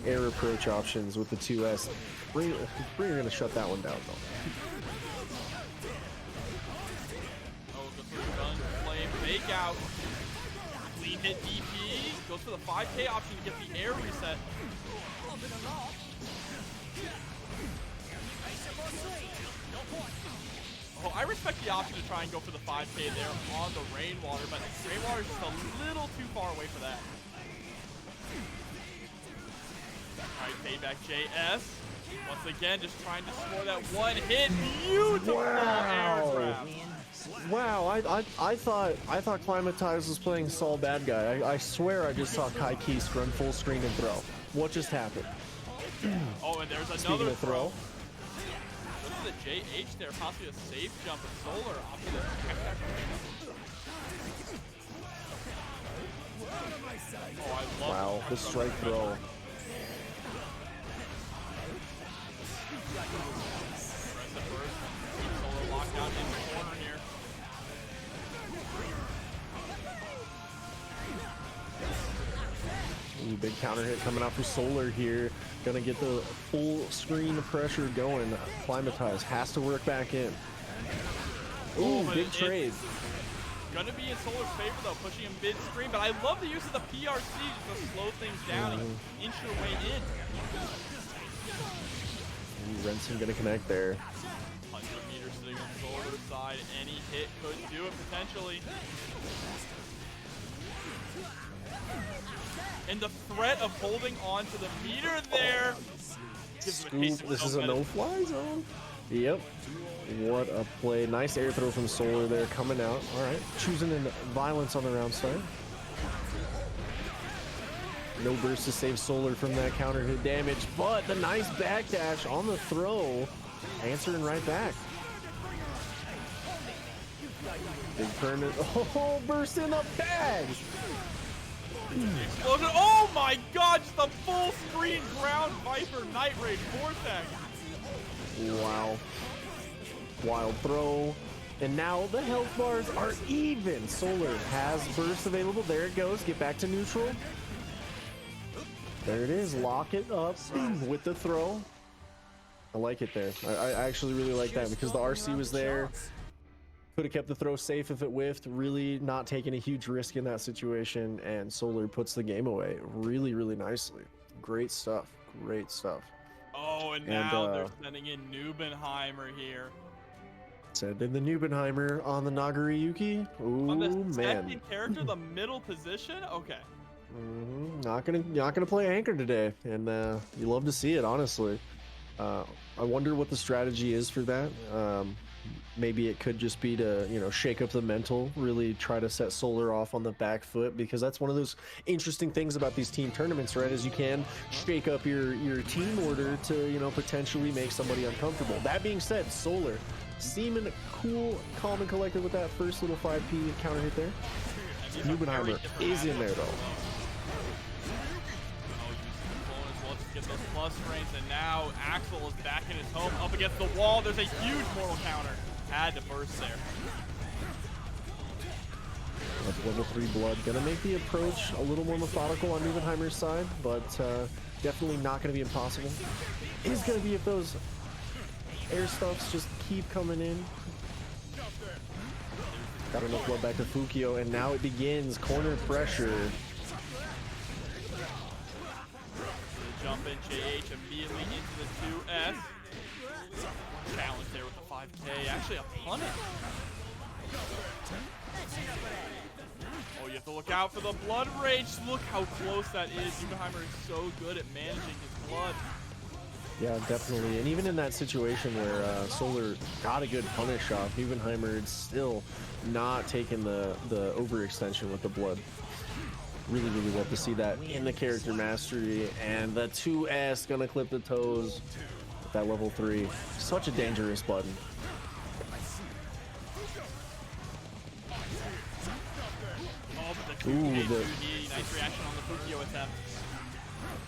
air approach options with the 2S. We're gonna shut that one down though. Fake out. Clean hit DP. Goes for the 5K option to get the air reset. Oh, I respect the option to try and go for the 5K there on the Rainwater, but Rainwater is just a little too far away for that. Alright, payback JS. Once again, just trying to score that one hit. Beautiful air trap. Wow, I thought Climatize was playing Sol bad guy. I swear I just saw Kai Keist run full screen and throw. What just happened? Oh, and there's another throw. Look at the JH there, possibly a safe jump of Solar off of the Oh, I love the strike throw. Solar locked out in the corner here. Ooh, big counter hit coming out for Solar here. Gonna get the full screen pressure going. Climatize has to work back in. Ooh, big trade. gonna be in Solar's favor though, pushing him mid-screen, but I love the use of the PRC just to slow things down and inch your way in. Renson gonna connect there. 100 meters sitting on Solar's side, any hit could do it potentially. And the threat of holding on to the meter there gives him a taste of This is a no-fly zone. Yep. What a play. Nice air throw from Solar there coming out. All right. Choosing in violence on the round start. No burst to save Solar from that counter hit damage, but the nice backdash on the throw. Answering right back. Big turn. Oh, burst in the bag. Explosion. Oh my god, just a full screen ground Viper Night Rage Vortex. Wow. Wild throw. And now the health bars are even. Solar has burst available. There it goes. Get back to neutral. There it is. Lock it up with the throw. I like it there. I actually really like that because the RC was there. Could have kept the throw safe if it whiffed. Really not taking a huge risk in that situation. And Solar puts the game away really, really nicely. Great stuff. Great stuff. Oh, and now they're sending in Nubenheimer here. Sending the Nubenheimer on the Nagoriyuki. Ooh, on the man. second character, the middle position? Okay. Not gonna play anchor today, and you love to see it, honestly. I wonder what the strategy is for that. Maybe it could just be to, you know, shake up the mental, really try to set Solar off on the back foot, because that's one of those interesting things about these team tournaments, right? Is you can shake up your team order to, you know, potentially make somebody uncomfortable. That being said, Solar seeming cool, calm, and collected with that first little 5P counter hit there. Nubenheimer is in there though. Get those plus frames, and now Axel is back in his home up against the wall. There's a huge mortal counter. Had to burst there. That's level 3 blood. Gonna make the approach a little more methodical on Nubenheimer's side, but definitely not gonna be impossible. It is gonna be if those air stuffs just keep coming in. Got enough blood back to Fukio, and now it begins. Corner pressure. Jump in JH immediately into the 2S. Challenge there with the 5K. Actually a punish. Oh, you have to look out for the blood rage. Look how close that is. Nubenheimer is so good at managing his blood. Yeah, definitely. And even in that situation where Solar got a good punish off, Nubenheimer is still not taking the overextension with the blood. Really, really love to see that in the character mastery. And the 2S gonna clip the toes with that level 3. Such a dangerous button. Ooh, nice reaction on the Fukio attempt.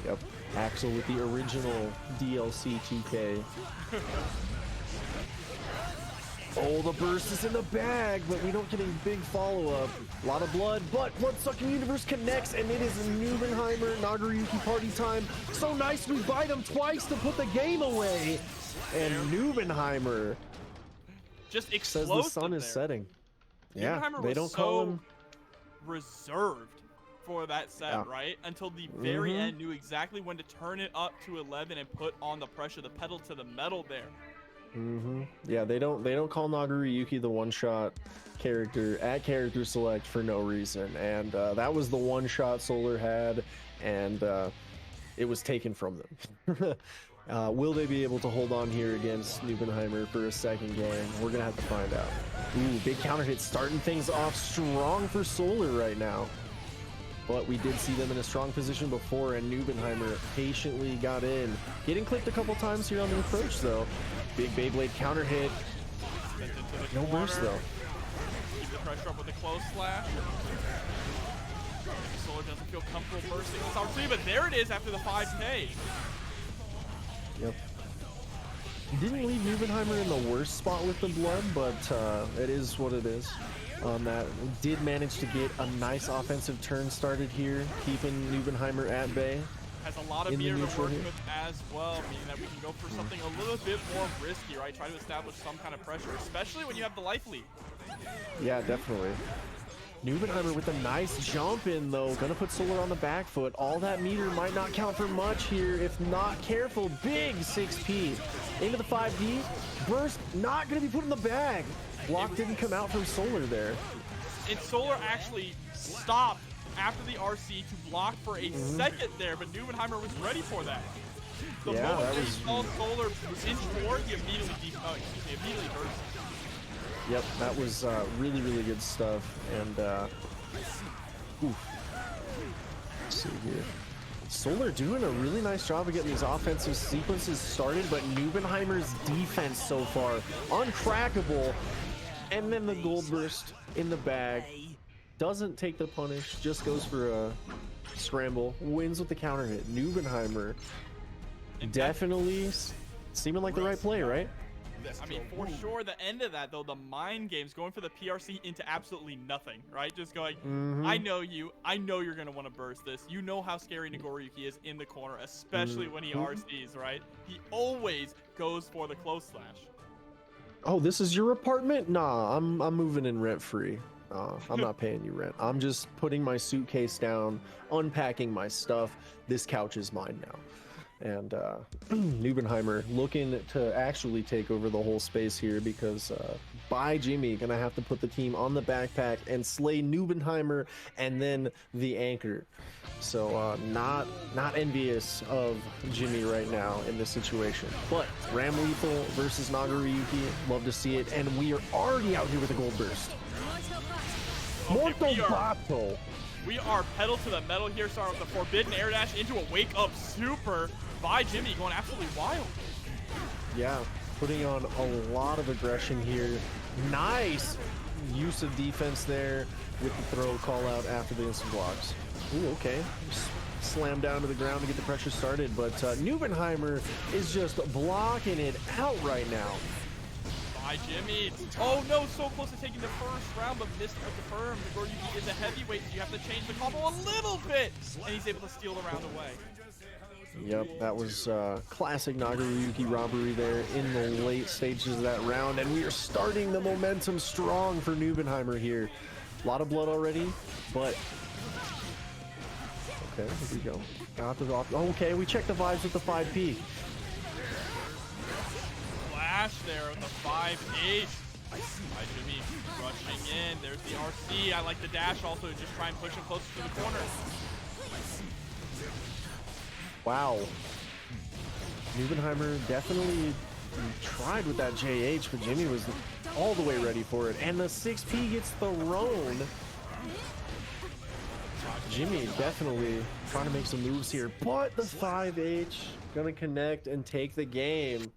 Yep. Axel with the original DLC 2K. Oh, the burst is in the bag, but we don't get a big follow-up. A lot of blood, but Blood-Sucking Universe connects, and it is Nubenheimer, Nagoriyuki party time. So nice, we bite them twice to put the game away. And Nubenheimer just says the sun is setting. Yeah, they don't call him reserved for that set, right? Until the very end, knew exactly when to turn it up to 11 and put on the pressure, the pedal to the metal there. Yeah, they don't call Nagoriyuki the one-shot character at character select for no reason, and that was the one shot Solar had, and it was taken from them. Will they be able to hold on here against Nubenheimer for a second game? We're gonna have to find out. Ooh, big counter hit starting things off strong for Solar right now. But we did see them in a strong position before, and Nubenheimer patiently got in. Getting clipped a couple times here on the approach, though. Big Beyblade counter hit. No burst, though. Keep the pressure up with the close slash. Solar doesn't feel comfortable bursting this opportunity, but there it is after the 5K. Yep. Didn't leave Nubenheimer in the worst spot with the blood, but it is what it is. On that, did manage to get a nice offensive turn started here, keeping Nubenheimer at bay. Has a lot of meter to work with as well, meaning that we can go for something a little bit more risky, right? Try to establish some kind of pressure, especially when you have the life lead. Yeah, definitely. Nubenheimer with a nice jump in though, gonna put Solar on the back foot. All that meter might not count for much here if not careful. Big 6P into the 5D. Burst not gonna be put in the bag. Block didn't come out from Solar there. And Solar actually stopped after the RC to block for a second there, but Nubenheimer was ready for that. The moment he saw Solar inch forward, he immediately burst. Yep, that was really, really good stuff. And let's see here. Solar doing a really nice job of getting these offensive sequences started, but Nubenheimer's defense so far uncrackable. And then the gold burst in the bag. Doesn't take the punish, just goes for a scramble. Wins with the counter hit. Nubenheimer definitely seeming like the right play, right? I mean, for sure, the end of that, though, the mind games, going for the PRC into absolutely nothing, right? Just going, I know you. I know you're going to want to burst this. You know how scary Nagoriyuki is in the corner, especially when he RCs, right? He always goes for the close slash. Oh, this is your apartment? Nah, I'm moving in rent-free. I'm not paying you rent. I'm just putting my suitcase down, unpacking my stuff. This couch is mine now. And Nubenheimer looking to actually take over the whole space here because by Jimmy gonna have to put the team on the backpack and slay Nubenheimer and then the anchor. So not envious of Jimmy right now in this situation. But Ram Lethal versus Nagoriyuki, love to see it. And we are already out here with a gold burst. Okay, we are pedal to the metal here, starting with the forbidden air dash into a wake up super by Jimmy, going absolutely wild. Yeah, putting on a lot of aggression here. Nice use of defense there with the throw call out after the instant blocks. Ooh, okay. Slam down to the ground to get the pressure started, but Nubenheimer is just blocking it out right now. By Jimmy. Oh no, so close to taking the first round, but missed with the firm. Nagoriyuki is a heavyweight, so you have to change the combo a little bit, and he's able to steal the round away. Yep, that was classic Nagoriyuki robbery there in the late stages of that round, and we are starting the momentum strong for Nubenheimer here. A lot of blood already, but okay, here we go. Got the off. Okay, we checked the vibes with the 5P. Flash there with the 5H. By Jimmy rushing in. There's the RC. I like the dash also. Just try and push him closer to the corner. Wow. Nubenheimer definitely tried with that JH, but Jimmy was all the way ready for it. And the 6P gets thrown. Jimmy definitely trying to make some moves here, but the 5H gonna connect and take the game.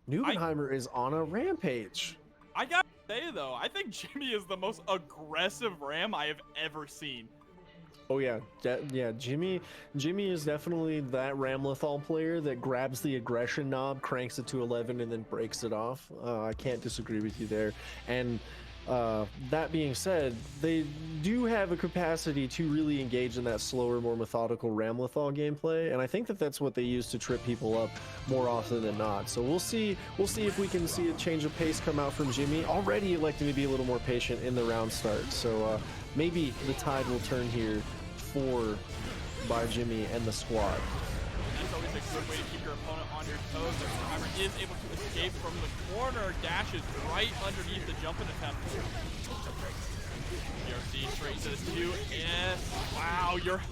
Nubenheimer is on a rampage. I gotta say though, I think Jimmy is the most aggressive Ram I have ever seen. Oh yeah, Jimmy is definitely that Ramlethal player that grabs the aggression knob, cranks it to 11, and then breaks it off. I can't disagree with you there. And that being said, they do have a capacity to really engage in that slower, more methodical Ramlethal gameplay, and I think that that's what they use to trip people up more often than not. So we'll see if we can see a change of pace come out from Jimmy. Already electing to be a little more patient in the round start, so maybe the tide will turn here by Jimmy and the squad. That's always a good way to keep your opponent on your toes. Nubenheimer is able to escape from the corner, dashes right underneath the jumping attempt. PRC straight to the 2. Yes. Wow, you're...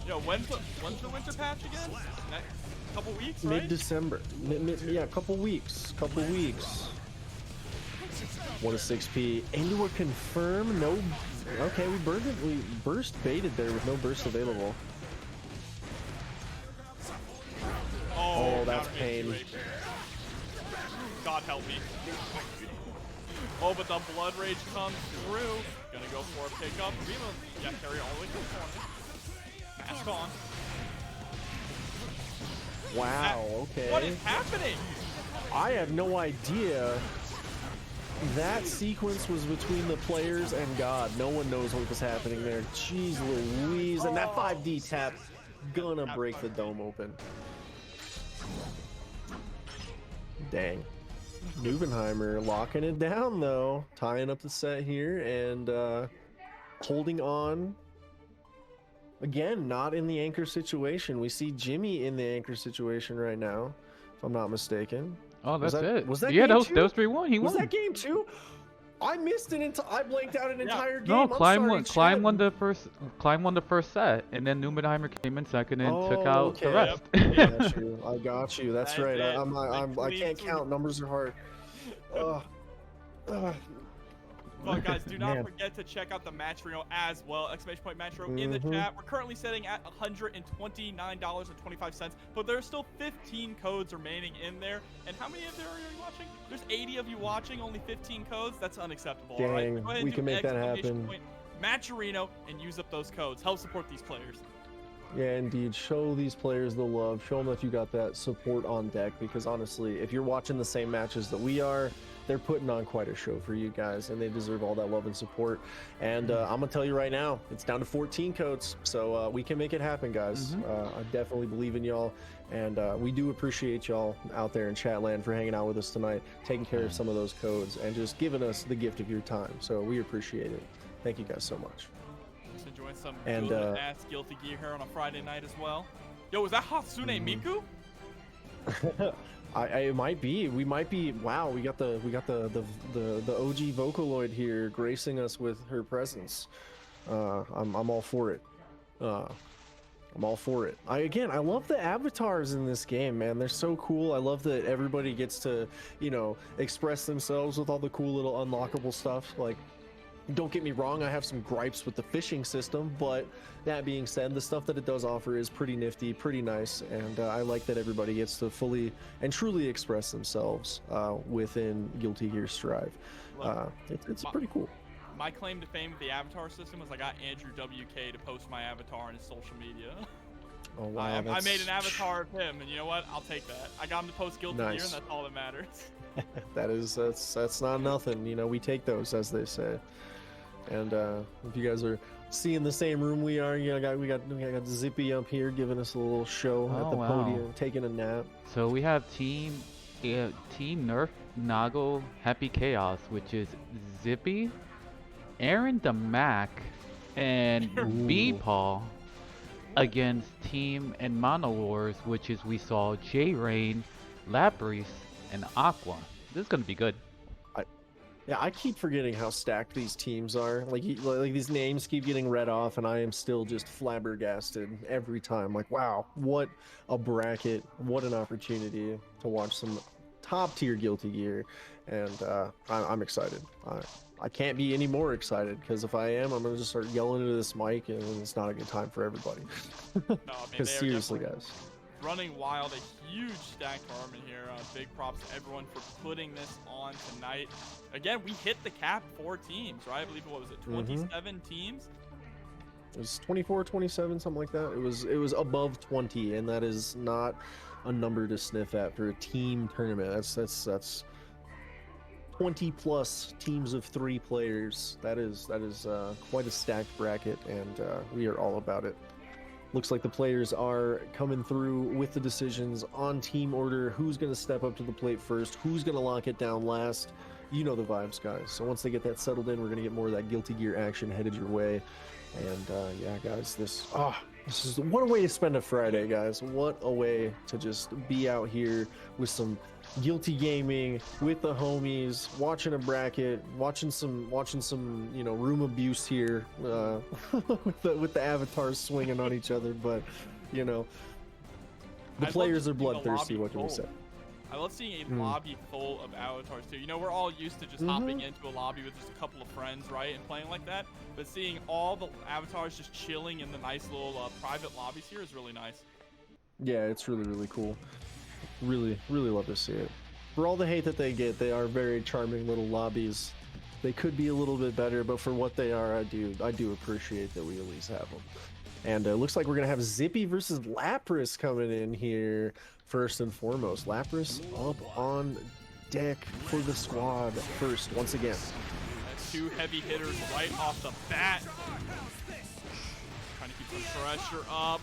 Yo, when's the winter patch again? Next couple weeks, right? Mid-December. Yeah, couple weeks. What a 6P. Into a confirm. No. Okay, we burst baited there with no burst available. Oh, that's pain. God help me. Oh, but the Blood Rage comes through. Gonna go for a pickup. Yeah, carry all the way to the corner. Mask on. Wow, okay. What is happening? I have no idea. That sequence was between the players and God. No one knows what was happening there. Jeez Louise. And that 5D tap gonna break the dome open. Dang. Nubenheimer locking it down though, tying up the set here and holding on. Again, not in the anchor situation. We see Jimmy in the anchor situation right now, if I'm not mistaken. Oh, that's it. Was that yeah, game that was 3-1. He was won. that game 2? I missed it. I blanked out an entire game. No, I'm Klein sorry, won the first set, and then Numenheimer came in second and took out the okay. rest. I got you. That's right. I can't count. Numbers are hard. Well, guys, do not forget to check out the match reel as well. Exclamation point match reel in the chat. We're currently setting at $129.25, but there's still 15 codes remaining in there. And how many of there are you watching? There's 80 of you watching, only 15 codes. That's unacceptable. Dang, all right? Go ahead we and can make that happen. Matcherino and use up those codes. Help support these players. Yeah, indeed. Show these players the love. Show them that you got that support on deck. Because honestly, if you're watching the same matches that we are, they're putting on quite a show for you guys, and they deserve all that love and support. And I'm gonna tell you right now, it's down to 14 codes, so we can make it happen, guys. I definitely believe in y'all, and we do appreciate y'all out there in chat land for hanging out with us tonight, taking care of some of those codes, and just giving us the gift of your time. So we appreciate it. Thank you guys so much. Just enjoying some good ass Guilty Gear here on a Friday night as well. Yo, is that Hatsune Miku? It might be. We might be. Wow, we got the OG Vocaloid here gracing us with her presence. I'm all for it. I'm all for it. I love the avatars in this game, man. They're so cool. I love that everybody gets to, express themselves with all the cool little unlockable stuff. Like, don't get me wrong, I have some gripes with the fishing system, but that being said, the stuff that it does offer is pretty nifty, pretty nice, and I like that everybody gets to fully and truly express themselves within Guilty Gear Strive. It's pretty cool. My claim to fame with the avatar system was I got Andrew WK to post my avatar on his social media. Oh wow! I made an avatar of him, and you know what? I'll take that. I got him to post Guilty Gear, and that's all that matters. that's not nothing. We take those, as they say. And if you guys are seeing the same room we are, we got Zippy up here giving us a little show at the podium, taking a nap. So we have Team Nerf Nago Happy Chaos, which is Zippy, Aaron the Mac, and B-Paul against Team and Mono Wars, which is we saw J-Rain, Lapras, and Aqua. This is gonna be good. Yeah, I keep forgetting how stacked these teams are. Like these names keep getting read off, and I am still just flabbergasted every time. Like, wow, what a bracket! What an opportunity to watch some top tier Guilty Gear, and I'm excited. I can't be any more excited, because if I am, I'm gonna just start yelling into this mic, and it's not a good time for everybody. Because seriously, guys. Running wild, a huge stacked tournament here. Big props to everyone for putting this on tonight. Again, we hit the cap 4 teams, right? I believe, what was it, 27 teams? It was 24, 27, something like that. It was above 20, and that is not a number to sniff at for a team tournament. That's 20 plus teams of 3 players. That is quite a stacked bracket, and we are all about it. Looks like the players are coming through with the decisions on team order. Who's going to step up to the plate first? Who's going to lock it down last? You know the vibes, guys. So once they get that settled in, we're going to get more of that Guilty Gear action headed your way. And yeah, guys, this is what a way to spend a Friday, guys. What a way to just be out here with some Guilty gaming with the homies, watching a bracket, watching some room abuse here with the avatars swinging on each other. But the players are bloodthirsty. What can we say? I love seeing a lobby full of avatars too. We're all used to just hopping into a lobby with just a couple of friends, right, and playing like that. But seeing all the avatars just chilling in the nice little private lobbies here is really nice. Yeah, it's really, really cool. Really, really love to see it. For all the hate that they get, they are very charming little lobbies. They could be a little bit better, but for what they are, I do appreciate that we at least have them. And it looks like we're gonna have Zippy versus Lapras coming in here first and foremost. Lapras up on deck for the squad first once again. That's 2 heavy hitters right off the bat. Trying to keep some pressure up.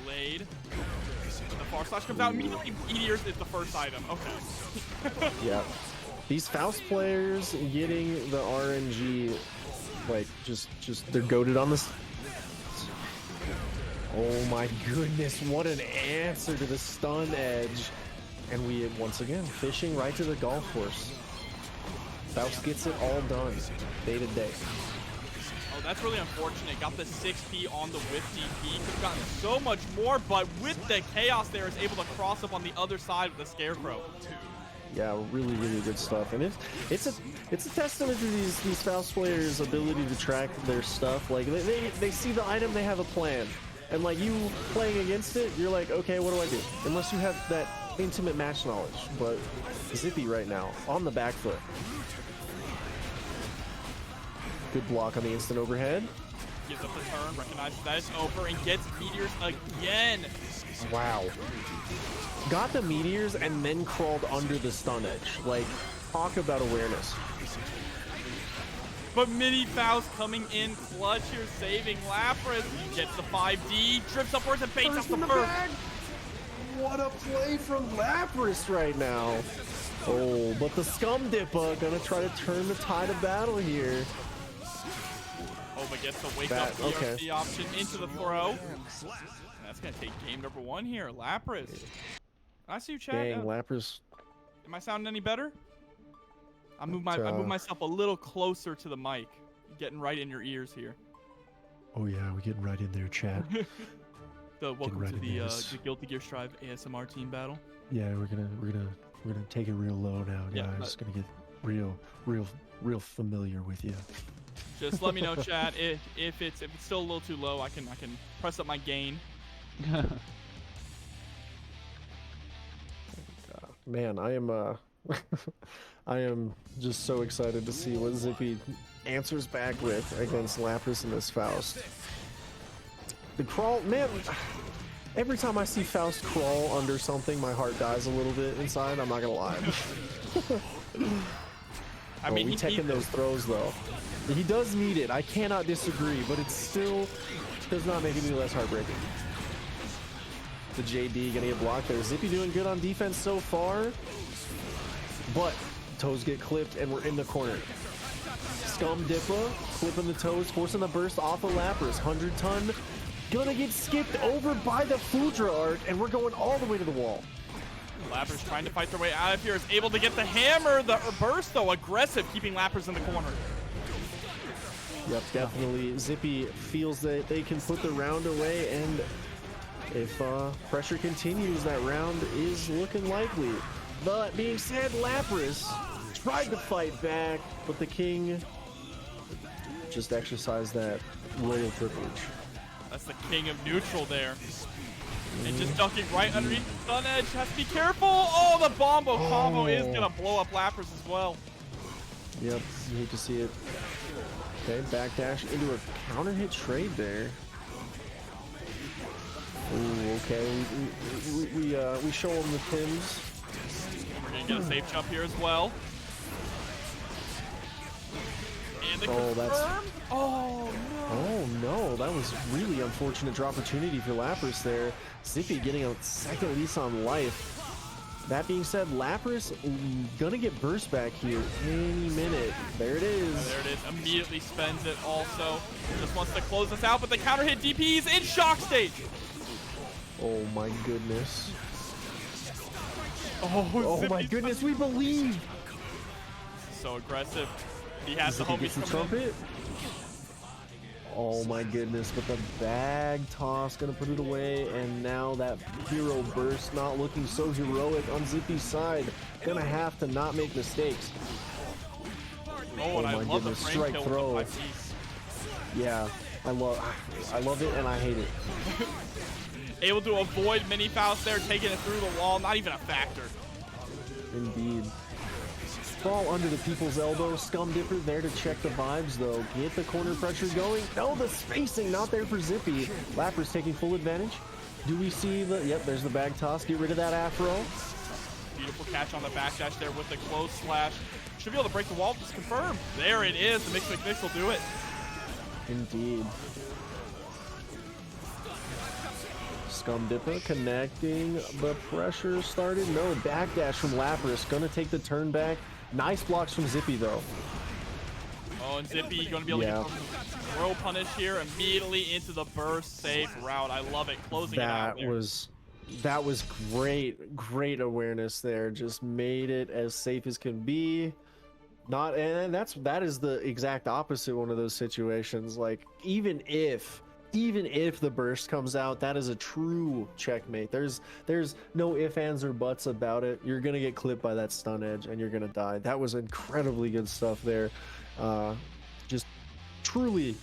Delayed. The R slash comes out immediately. Meteors is the first item. Okay. Yeah. These Faust players getting the RNG, like, just they're goated on this. Oh my goodness, what an answer to the stun edge. And we, once again, fishing right to the golf course. Faust gets it all done, day to day. Oh, that's really unfortunate. Got the 6P on the whip DP. Could have gotten so much more, but with the chaos there, is able to cross up on the other side of the Scarecrow. Yeah, really, really good stuff. And it's a testament to these Faust players' ability to track their stuff. Like, they see the item, they have a plan. And like, you playing against it, you're like, okay, what do I do? Unless you have that intimate match knowledge. But Zippy right now, on the back foot. Good block on the instant overhead. Gives up the turn, recognizes that it's over, and gets Meteors again. Wow. Got the Meteors and then crawled under the stun edge. Like, talk about awareness. But Mini Faust coming in clutch here, saving Lapras. Gets the 5D, drifts upwards and baits up the first. What a play from Lapras right now. Oh, but the Scum Dipper gonna try to turn the tide of battle here. Oh, but gets the wake up the option into the throw. And that's gonna take game number 1 here. Lapras. I see you, chat. Dang, Lapras. Am I sounding any better? I move myself a little closer to the mic, getting right in your ears here. Oh yeah, we're getting right in there, chat. Welcome right to the Guilty Gear Strive ASMR team battle. Yeah, we're gonna take it real low now, guys. Gonna get real familiar with you. Just let me know, chat, if it's still a little too low. I can press up my gain. Man, I am I am just so excited to see what Zippy answers back with against Lapras and this Faust. The crawl, man, every time I see Faust crawl under something, my heart dies a little bit inside, I'm not gonna lie. I mean, he's taking those throws though. He does need it, I cannot disagree, but it still does not make it any less heartbreaking. The JD gonna get blocked there. Zippy doing good on defense so far, but toes get clipped and we're in the corner. Scum Dipper clipping the toes, forcing the burst off of Lapras. 100-ton gonna get skipped over by the Foudra art, and we're going all the way to the wall. Lapras trying to fight their way out of here, is able to get the hammer. The burst though, aggressive, keeping Lapras in the corner. Yep, definitely. Zippy feels that they can put the round away, and if pressure continues, that round is looking likely. But being said, Lapras tried to fight back, but the king just exercised that royal privilege. That's the king of neutral there. And just ducking right underneath the stun edge. Has to be careful. Oh, the Bombo combo is going to blow up Lapras as well. Yep, you hate to see it. Okay, backdash into a counter hit trade there. Ooh, okay. We show him the pins. We're going to get a safe jump here as well. And the confirm. Oh, no. Oh, no. That was really unfortunate opportunity for Lapras there. Zippy getting a second lease on life. That being said, Lapras gonna get burst back here any minute. There it is. There it is. Immediately spends it also. Just wants to close this out, but the counter hit DPs in shock stage. Oh my goodness. Oh my goodness, we believe. So aggressive. He has the homies the trumpet. Oh my goodness, but the bag toss gonna put it away, and now that hero burst not looking so heroic on Zippy's side. Gonna have to not make mistakes. Oh, my goodness, strike throw. Yeah, I love it and I hate it. Able to avoid Mini Faust there, taking it through the wall, not even a factor. Indeed. Fall under the people's elbow. Scum Dipper there to check the vibes, though. Get the corner pressure going. No, the spacing not there for Zippy. Lapras taking full advantage. Do we see the... Yep, there's the bag toss. Get rid of that afro. Beautiful catch on the backdash there with the close slash. Should be able to break the wall. Just confirm. There it is. The Mix will do it. Indeed. Scum Dipper connecting. The pressure started. No, backdash from Lapras. Gonna take the turn back. Nice blocks from Zippy, though. Oh, and Zippy going to be able to get the throw punish here immediately into the burst safe route. I love it. Closing it out there. That was great awareness there. Just made it as safe as can be. And that is the exact opposite one of those situations. Like even if the burst comes out, that is a true checkmate. There's no ifs, ands, or buts about it. You're gonna get clipped by that stun edge and you're gonna die. That was incredibly good stuff there. Just truly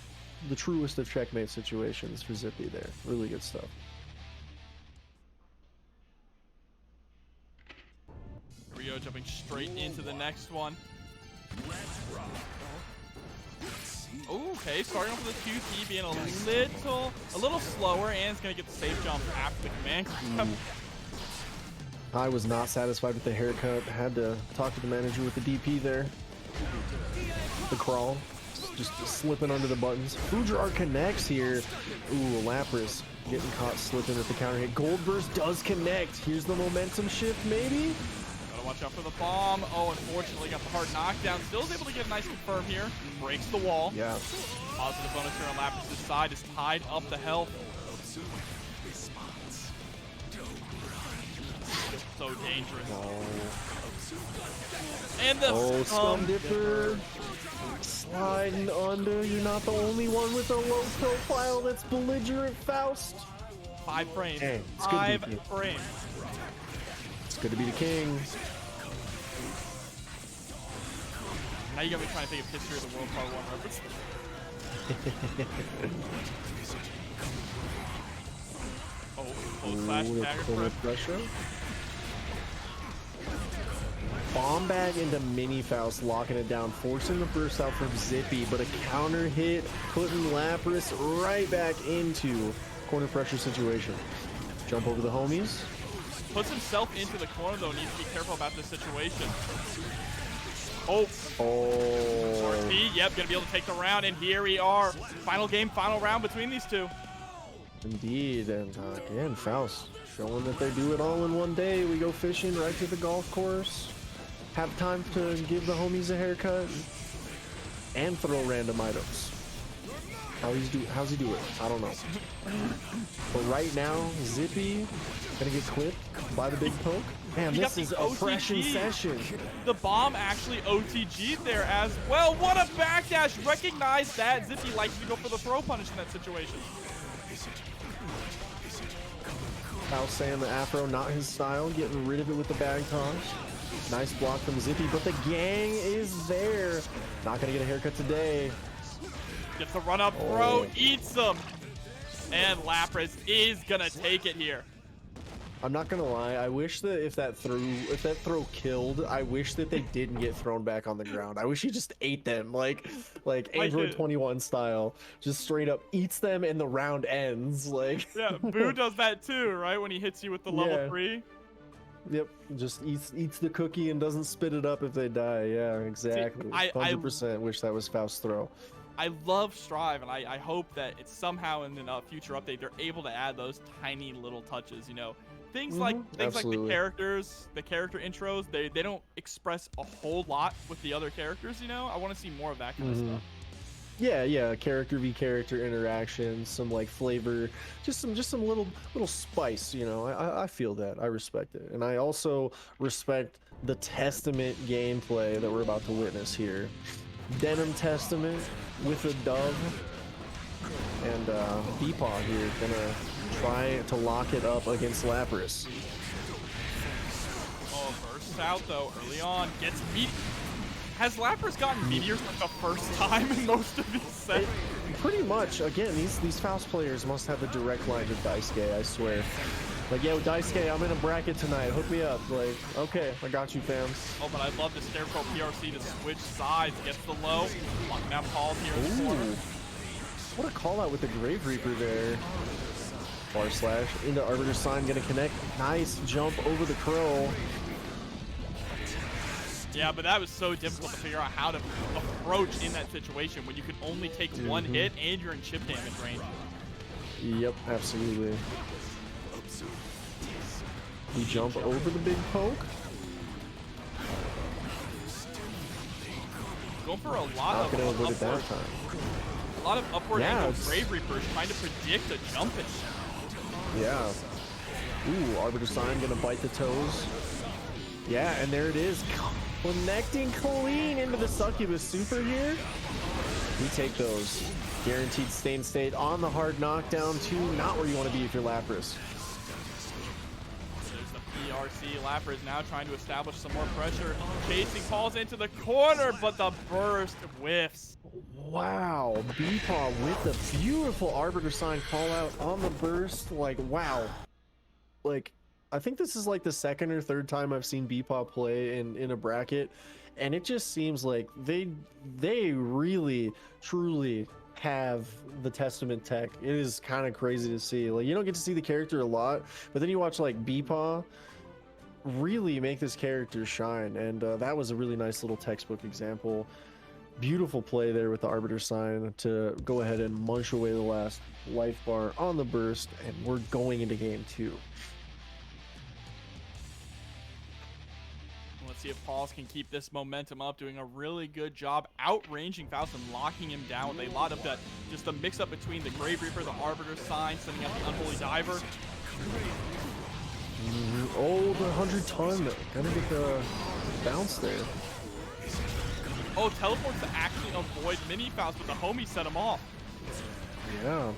the truest of checkmate situations for Zippy there. Really good stuff. Rio jumping straight into the next one. Okay, starting off with a QT, being a little slower, and it's gonna get the safe jump after the command. I was not satisfied with the haircut. Had to talk to the manager with the DP there. The crawl, just slipping under the buttons. Fujirar connects here. Ooh, Lapras getting caught slipping with the counter hit. Gold Burst does connect. Here's the momentum shift, maybe? Gotta watch out for the bomb. Oh, unfortunately, got the hard knockdown. Still is able to get a nice confirm here. Breaks the wall. Yeah. Positive bonus here on Lapras' side is tied up the health. So dangerous. And the Scum Dipper sliding under. You're not the only one with a low profile that's belligerent, Faust. 5 frames. Hey, it's good 5 to be frames. It's good to be the king. Now you got me trying to think of History of the World Part 1 reference. Oh, close slash dagger pressure. Bomb bag into Mini Faust, locking it down, forcing the burst out from Zippy, but a counter hit, putting Lapras right back into corner pressure situation. Jump over the homies. Puts himself into the corner though, needs to be careful about this situation. Oh. RT, yep, gonna be able to take the round, and here we are. Final game, final round between these two. Indeed, and again, Faust showing that they do it all in one day. We go fishing right to the golf course. Have time to give the homies a haircut and throw random items. How's he do it? I don't know. But right now, Zippy gonna get clipped by the big poke. Man, this is oppression session. The bomb actually OTG'd there as well. What a backdash! Recognize that. Zippy likes to go for the throw punish in that situation. Faust saying the afro not his style, getting rid of it with the bag toss. Nice block from Zippy, but the gang is there. Not gonna get a haircut today. Gets the run up throw, eats them. And Lapras is gonna take it here. I'm not gonna lie, I wish that if that throw killed, I wish that they didn't get thrown back on the ground. I wish he just ate them like Android 21 style. Just straight up eats them and the round ends. Like yeah, Boo does that too, right? When he hits you with the level 3. Yep, just eats the cookie and doesn't spit it up if they die. Yeah, exactly. 100% wish that was Faust's throw. I love Strive, and I hope that it's somehow in a future update they're able to add those tiny little touches. You know, things like the characters, the character intros. They don't express a whole lot with the other characters. You know, I want to see more of that kind of stuff. Yeah, character v character interaction, some like flavor, just some little spice, you know. I feel that. I respect it. And I also respect the Testament gameplay that we're about to witness here. Denim Testament with a dove and Beepaw here gonna try to lock it up against Lapras. Oh, bursts out though early on, gets beat. Has Lapras gotten meteors for the first time in most of these sets? Pretty much. Again, these Faust players must have a direct line to Daisuke, I swear. Like, yo, Daisuke, I'm in a bracket tonight. Hook me up. Like, okay, I got you, fam. Oh, but I love the Scarecrow PRC to switch sides. Gets the low. Locking down Paul here in the corner. What a call out with the Grave Reaper there. Bar slash into Arbiter Sign, gonna connect. Nice jump over the Crow. Yeah, but that was so difficult to figure out how to approach in that situation when you could only take one hit and you're in chip damage range. Yep, absolutely. We jump over the big poke. Going for a lot Not of gonna avoid it that upward, time. a lot of upward angle it's- Grave Reapers trying to predict a jumping. Yeah. Ooh, Arbiter Sign gonna bite the toes. Yeah, and there it is. Connecting clean into the Succubus Super here. We take those. Guaranteed Stain State on the hard knockdown to not where you want to be if you're Lapras. There's the PRC. Lapras now trying to establish some more pressure. Chasing falls into the corner, but the burst whiffs. Wow, Beepaw with the beautiful Arbiter Sign call out on the burst. Like, wow. Like, I think this is like the second or third time I've seen Beepaw play in a bracket, and it just seems like they really truly have the Testament tech. It is kind of crazy to see. Like, you don't get to see the character a lot, but then you watch like Beepaw really make this character shine, and that was a really nice little textbook example. Beautiful play there with the Arbiter Sign to go ahead and munch away the last life bar on the burst, and we're going into game 2. Let's see if Pauls can keep this momentum up, doing a really good job outranging Faust and locking him down with a lot of that, just a mix up between the Grave Reaper, the Arbiter Sign, sending out the Unholy Diver. Oh, the 100-ton. Gonna get the bounce there. Oh, teleports to actually avoid Mini Faust, but the homie set him off. Yeah.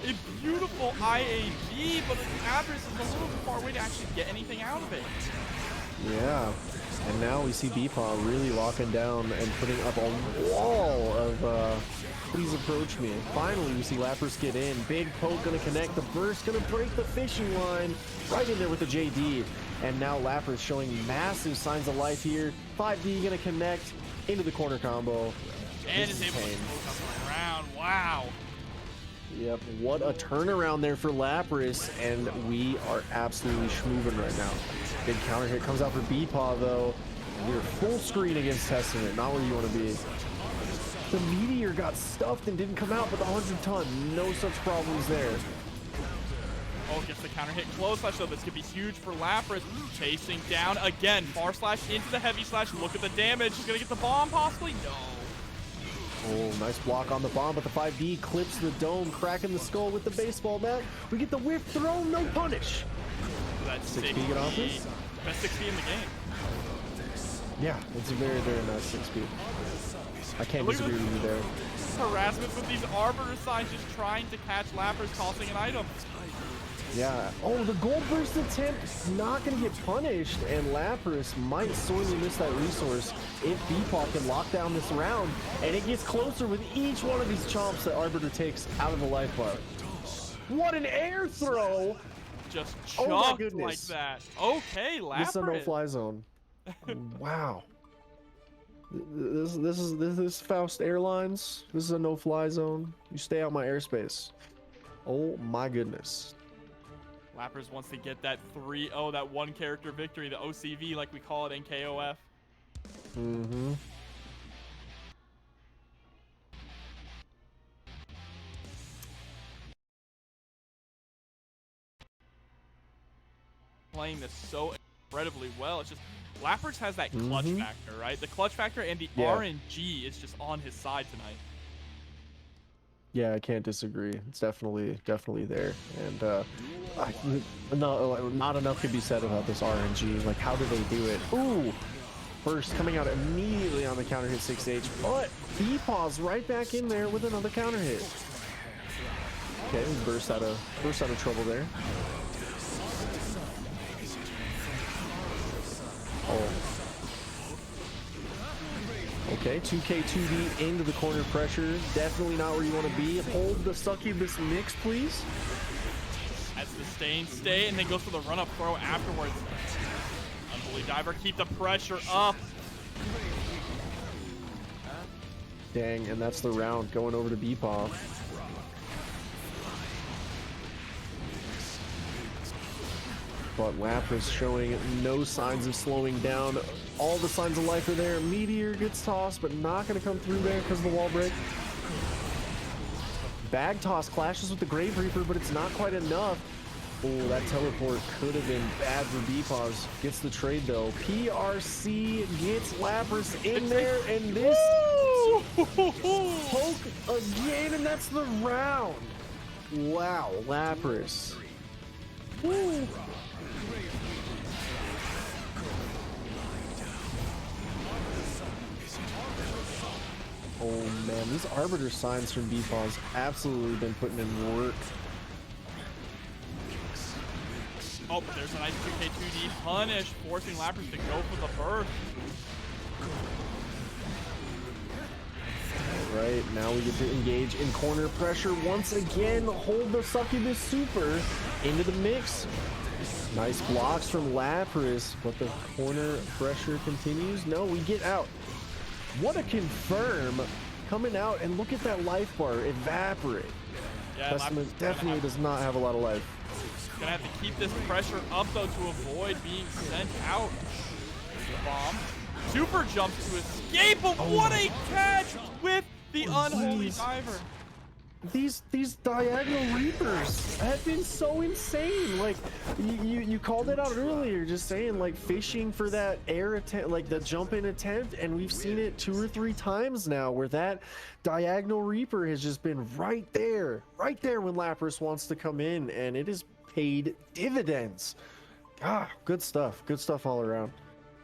A beautiful IAG, but Abris is a little too far away to actually get anything out of it. Yeah. And now we see Beepaw really locking down and putting up a wall of please approach me. Finally, we see Lapras get in. Big poke gonna connect. The burst gonna break the fishing line. Right in there with the JD. And now Lapras showing massive signs of life here. 5D gonna connect into the corner combo. And is able to poke up around. Wow. Yep, what a turnaround there for Lapras, and we are absolutely schmoovin' right now. Big counter hit comes out for Beepaw though. We're full screen against Testament, not where you want to be. The Meteor got stuffed and didn't come out, but the 100-ton, no such problems there. Oh, gets the counter hit close slash, though. This could be huge for Lapras. Chasing down again. Far slash into the heavy slash. Look at the damage. He's going to get the bomb, possibly? No. Oh, nice block on the bomb, but the 5D clips the dome, cracking the skull with the baseball bat. We get the whiff throw, no punish. That's 6B get off this? Best 6B in the game. Yeah, it's a very, very nice 6B. I can't disagree with you there. Harassment with these Arbiter Signs just trying to catch Lapras tossing an item. Yeah. Oh, the gold burst attempt not going to get punished, and Lapras might sorely miss that resource if Beepaw can lock down this round, and it gets closer with each one of these chomps that Arbiter takes out of the life bar. What an air throw! Just Oh my chunked goodness. like that. Okay, Lapras. This is a no-fly zone. Wow. This is Faust Airlines. This is a no-fly zone. You stay out my airspace. Oh my goodness. Lapras wants to get that 3-0, that one character victory, the OCV like we call it in KOF. Mm-hmm. Playing this so incredibly well. It's just Lapras has that clutch factor, right? The clutch factor and the Yeah. RNG is just on his side tonight. Yeah, I can't disagree. It's definitely there, and not enough could be said about this RNG. Like, how do they do it? Ooh, burst coming out immediately on the counter hit 6H, but Beepaw's right back in there with another counter hit. Okay, we burst out of trouble there. Oh. Okay, 2K, 2D into the corner pressure. Definitely not where you want to be. Hold the Succubus mix, please. As the Stain stay and then goes for the run-up throw afterwards. Unholy Diver, keep the pressure up. Dang, and that's the round going over to Beepaw. But Lapras showing no signs of slowing down. All the signs of life are there. Meteor gets tossed, but not going to come through there because of the wall break. Bag toss clashes with the Grave Reaper, but it's not quite enough. Oh, that teleport could have been bad for BPOS. Gets the trade though. PRC gets Lapras in there, and this poke again, and that's the round. Wow, Lapras. Woo. Oh man, these Arbiter signs from BPOS absolutely been putting in work. Oh, but there's a nice 2K2D punish, forcing Lapras to go for the burst. Right, now we get to engage in corner pressure once again, hold the Succubus Super into the mix. Nice blocks from Lapras, but the corner pressure continues. No, we get out. What a confirm coming out, and look at that life bar evaporate. Yeah, Testament definitely does not have a lot of life. Gonna have to keep this pressure up though to avoid being sent out. The bomb. Super jumps to escape, but what a catch with the unholy diver. These diagonal reapers have been so insane. Like you called it out earlier, just saying like fishing for that air attempt, like the jump in attempt, and we've seen it 2 or 3 times now where that diagonal reaper has just been right there when Lapras wants to come in, and it has paid dividends. Ah, good stuff all around.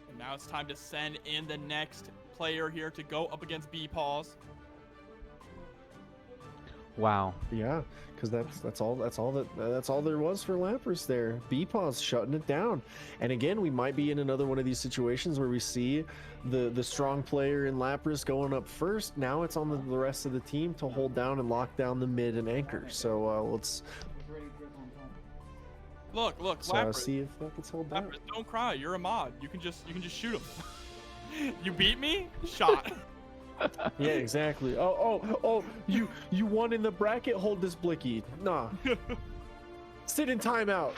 And now it's time to send in the next player here to go up against BPOS. Wow. Yeah, because that's all there was for Lapras there. BPOS shutting it down, and again we might be in another one of these situations where we see the strong player in Lapras going up first. Now it's on the rest of the team to hold down and lock down the mid and anchor. So let's look, Lapras. See if that gets held down. Lapras, don't cry. You're a mod. You can just shoot him. You beat me. Shot. Yeah, exactly. Oh, you won in the bracket. Hold this blicky. Nah. Sit in timeout.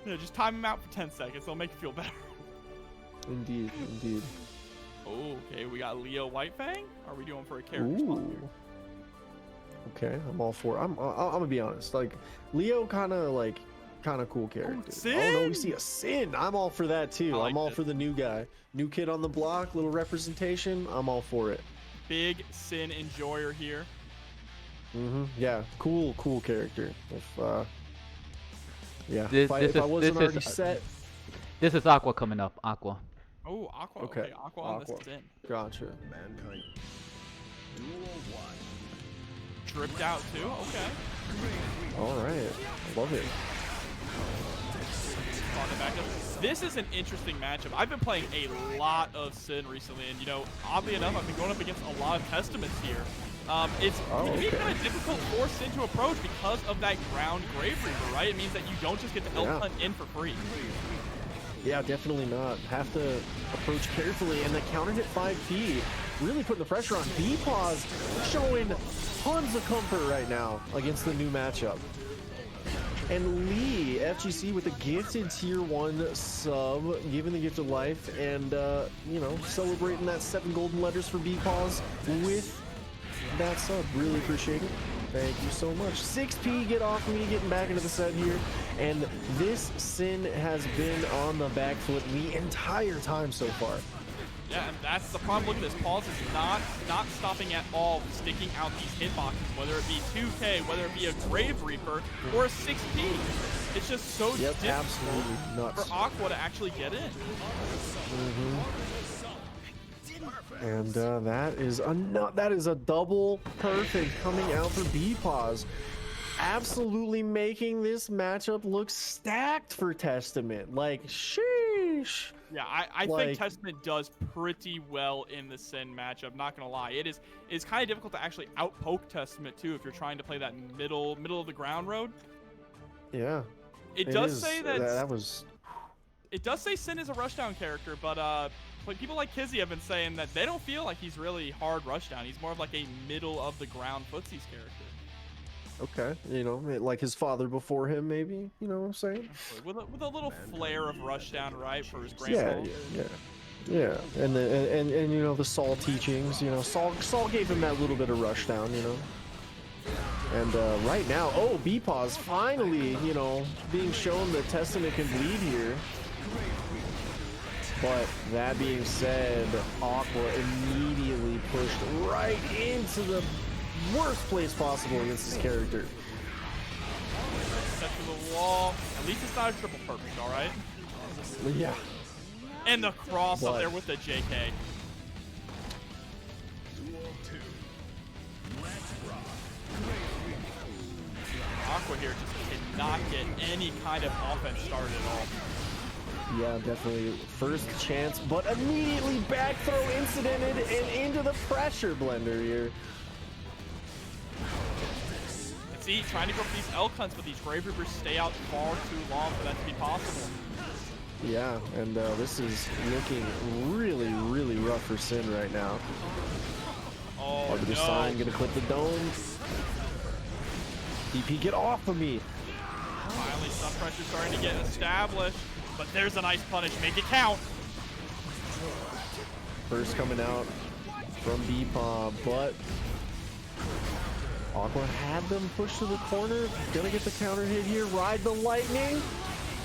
Yeah, just time him out for 10 seconds. They'll make you feel better. Indeed. Oh, okay. We got Leo Whitefang. Are we doing for a character spot here? Okay, I'm all for it. I'm gonna be honest. Like Leo, kind of cool character. Sin? Oh no, we see a Sin. I'm all for that too. Like I'm all this. for the new guy, new kid on the block, little representation. I'm all for it. Big Sin enjoyer here. Yeah, cool character. If yeah, This if I wasn't already is set. This is Aqua coming up. Aqua. Oh, Aqua. Okay, Aqua on the Sin. Gotcha. Mankind. Duel 1. Dripped out too. Okay. All right, I love it. On the back up. This is an interesting matchup. I've been playing a lot of Sin recently, and you know, oddly enough, I've been going up against a lot of Testaments here. It's kind of difficult for Sin to approach because of that ground Grave Reaper, right? It means that you don't just get the elf hunt in for free. Yeah, definitely not. Have to approach carefully, and the countered hit 5P really putting the pressure on. BPOS showing tons of comfort right now against the new matchup. And Lee, FGC with a gifted tier 1 sub, giving the gift of life, and you know, celebrating that 7 golden letters for BPOS with that sub. Really appreciate it. Thank you so much. 6P, get off me, getting back into the set here. And this Sin has been on the back foot the entire time so far. Yeah, and that's the problem. Look at this. Pause is not stopping at all, sticking out these hitboxes, whether it be 2K, whether it be a Grave Reaper, or a 6P. It's just so difficult absolutely nuts for Aqua to actually get in. And that is a double perfect coming out for BPOS. Absolutely making this matchup look stacked for Testament. Like, sheesh. Yeah, I think Testament does pretty well in the Sin matchup, not gonna lie. It's kind of difficult to actually outpoke Testament too if you're trying to play that middle of the ground road. Yeah. It does say that was it does say Sin is a rushdown character, but people like Kizzy have been saying that they don't feel like he's really hard rushdown. He's more of like a middle of the ground footsies character. Okay, you know, like his father before him, maybe. You know what I'm saying? With a little flair of rushdown, right, for his grandpa. Yeah. And you know, the Saul teachings. You know, Saul gave him that little bit of rushdown. You know. And right now, oh, B-Pause finally, you know, being shown that Testament can bleed here. But that being said, Aqua immediately pushed right into the worst place possible against his character. Set to the wall. At least it's not a triple perfect, all right? Yeah. And the cross up there with the JK. Aqua here just cannot get any kind of offense started at all. Yeah, definitely. First chance, but immediately back throw incidented and into the pressure blender here. See, trying to go for these elk hunts, but these Grave Reapers stay out far too long for that to be possible. Yeah, and this is looking really, really rough for Sin right now. Oh, Arbiter no. Sign gonna clip the dome. DP, get off of me. Finally, some pressure starting to get established, but there's a nice punish. Make it count. First coming out from B-Paw, but Aqua had them push to the corner. Gonna get the counter hit here. Ride the lightning.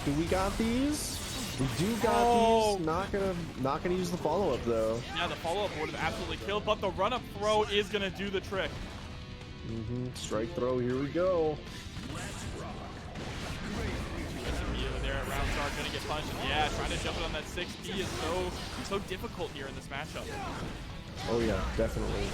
Do we got these? We do got these. Not gonna use the follow-up though. Yeah, the follow-up would have absolutely killed, but the run-up throw is gonna do the trick. Strike throw. Here we go. There at round start, gonna get punched. Yeah, trying to jump it on that 6P is so difficult here in this matchup. Oh yeah, definitely.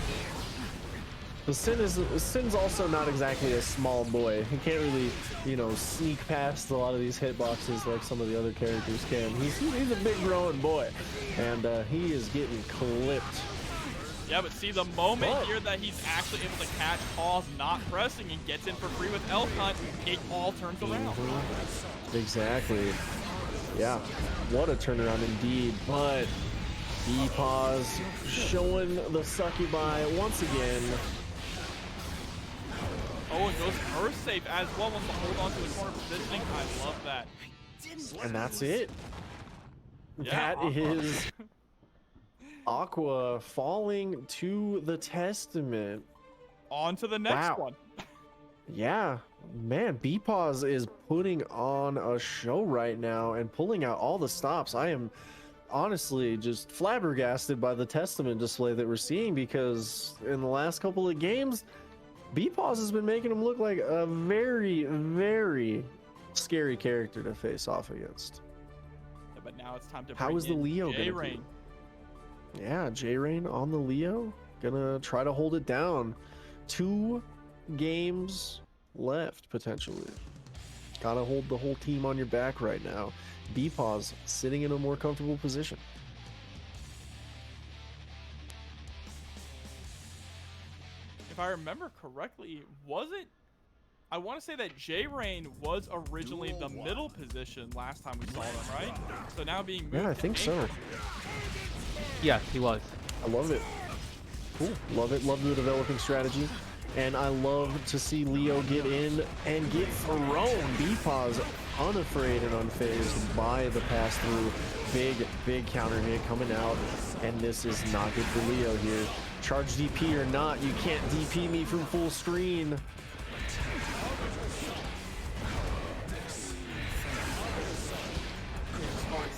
The Sin's also not exactly a small boy. He can't really, you know, sneak past a lot of these hitboxes like some of the other characters can. He's a big growing boy, and he is getting clipped. Yeah, but see, the moment here that he's actually able to catch Paws not pressing and gets in for free with Elk Hunt, it all turns around. Exactly. Yeah, what a turnaround indeed. But B-Paws showing the succubi once again. Oh, and goes Earth safe as well. Wants to hold on to the corner positioning. I love that. And that's it. Yeah, that is Aqua falling to the Testament. On to the next one. Yeah, man, B-Paws is putting on a show right now and pulling out all the stops. I am honestly just flabbergasted by the Testament display that we're seeing, because in the last couple of games, B-Paws has been making him look like a very, very scary character to face off against. Yeah, but now it's time to How is the Leo gonna J-Rain. do? Yeah, J-Rain on the Leo, gonna try to hold it down. 2 games left potentially. Gotta hold the whole team on your back right now. B-Paws sitting in a more comfortable position. If I remember correctly, was it? I want to say that J-Rain was originally the middle position last time we saw them, right? So now being moved. Yeah, I think so. Yes, he was. I love it. Cool. Love it. Love the developing strategy. And I love to see Leo get in and get thrown. B-Paws unafraid and unfazed by the pass-through. Big counter hit coming out. And this is not good for Leo here. Charge DP or not, you can't DP me from full screen.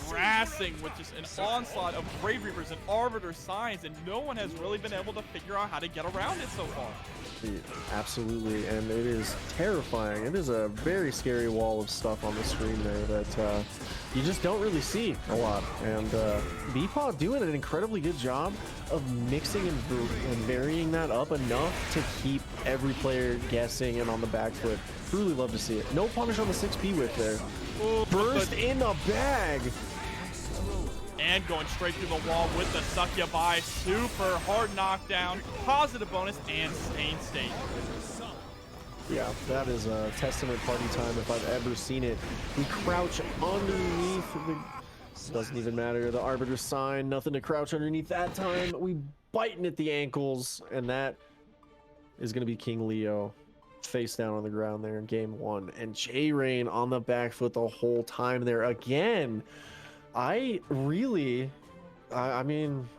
Harassing with just an onslaught of Grave Reapers and Arbiter Signs, and no one has really been able to figure out how to get around it so far. Absolutely, and it is terrifying. It is a very scary wall of stuff on the screen there that you just don't really see a lot. And B-Paw doing an incredibly good job of mixing and varying that up enough to keep every player guessing and on the back foot. Truly love to see it. No punish on the 6P whip there. Ooh, Burst in the bag. And going straight through the wall with the succubi. Super hard knockdown, positive bonus, and stain state. Yeah, that is a Testament party time if I've ever seen it. We crouch underneath the... Doesn't even matter. The Arbiter Sign, nothing to crouch underneath that time. We biting at the ankles, and that is going to be King Leo face down on the ground there in game 1. And J-Rain on the back foot the whole time there again. I mean,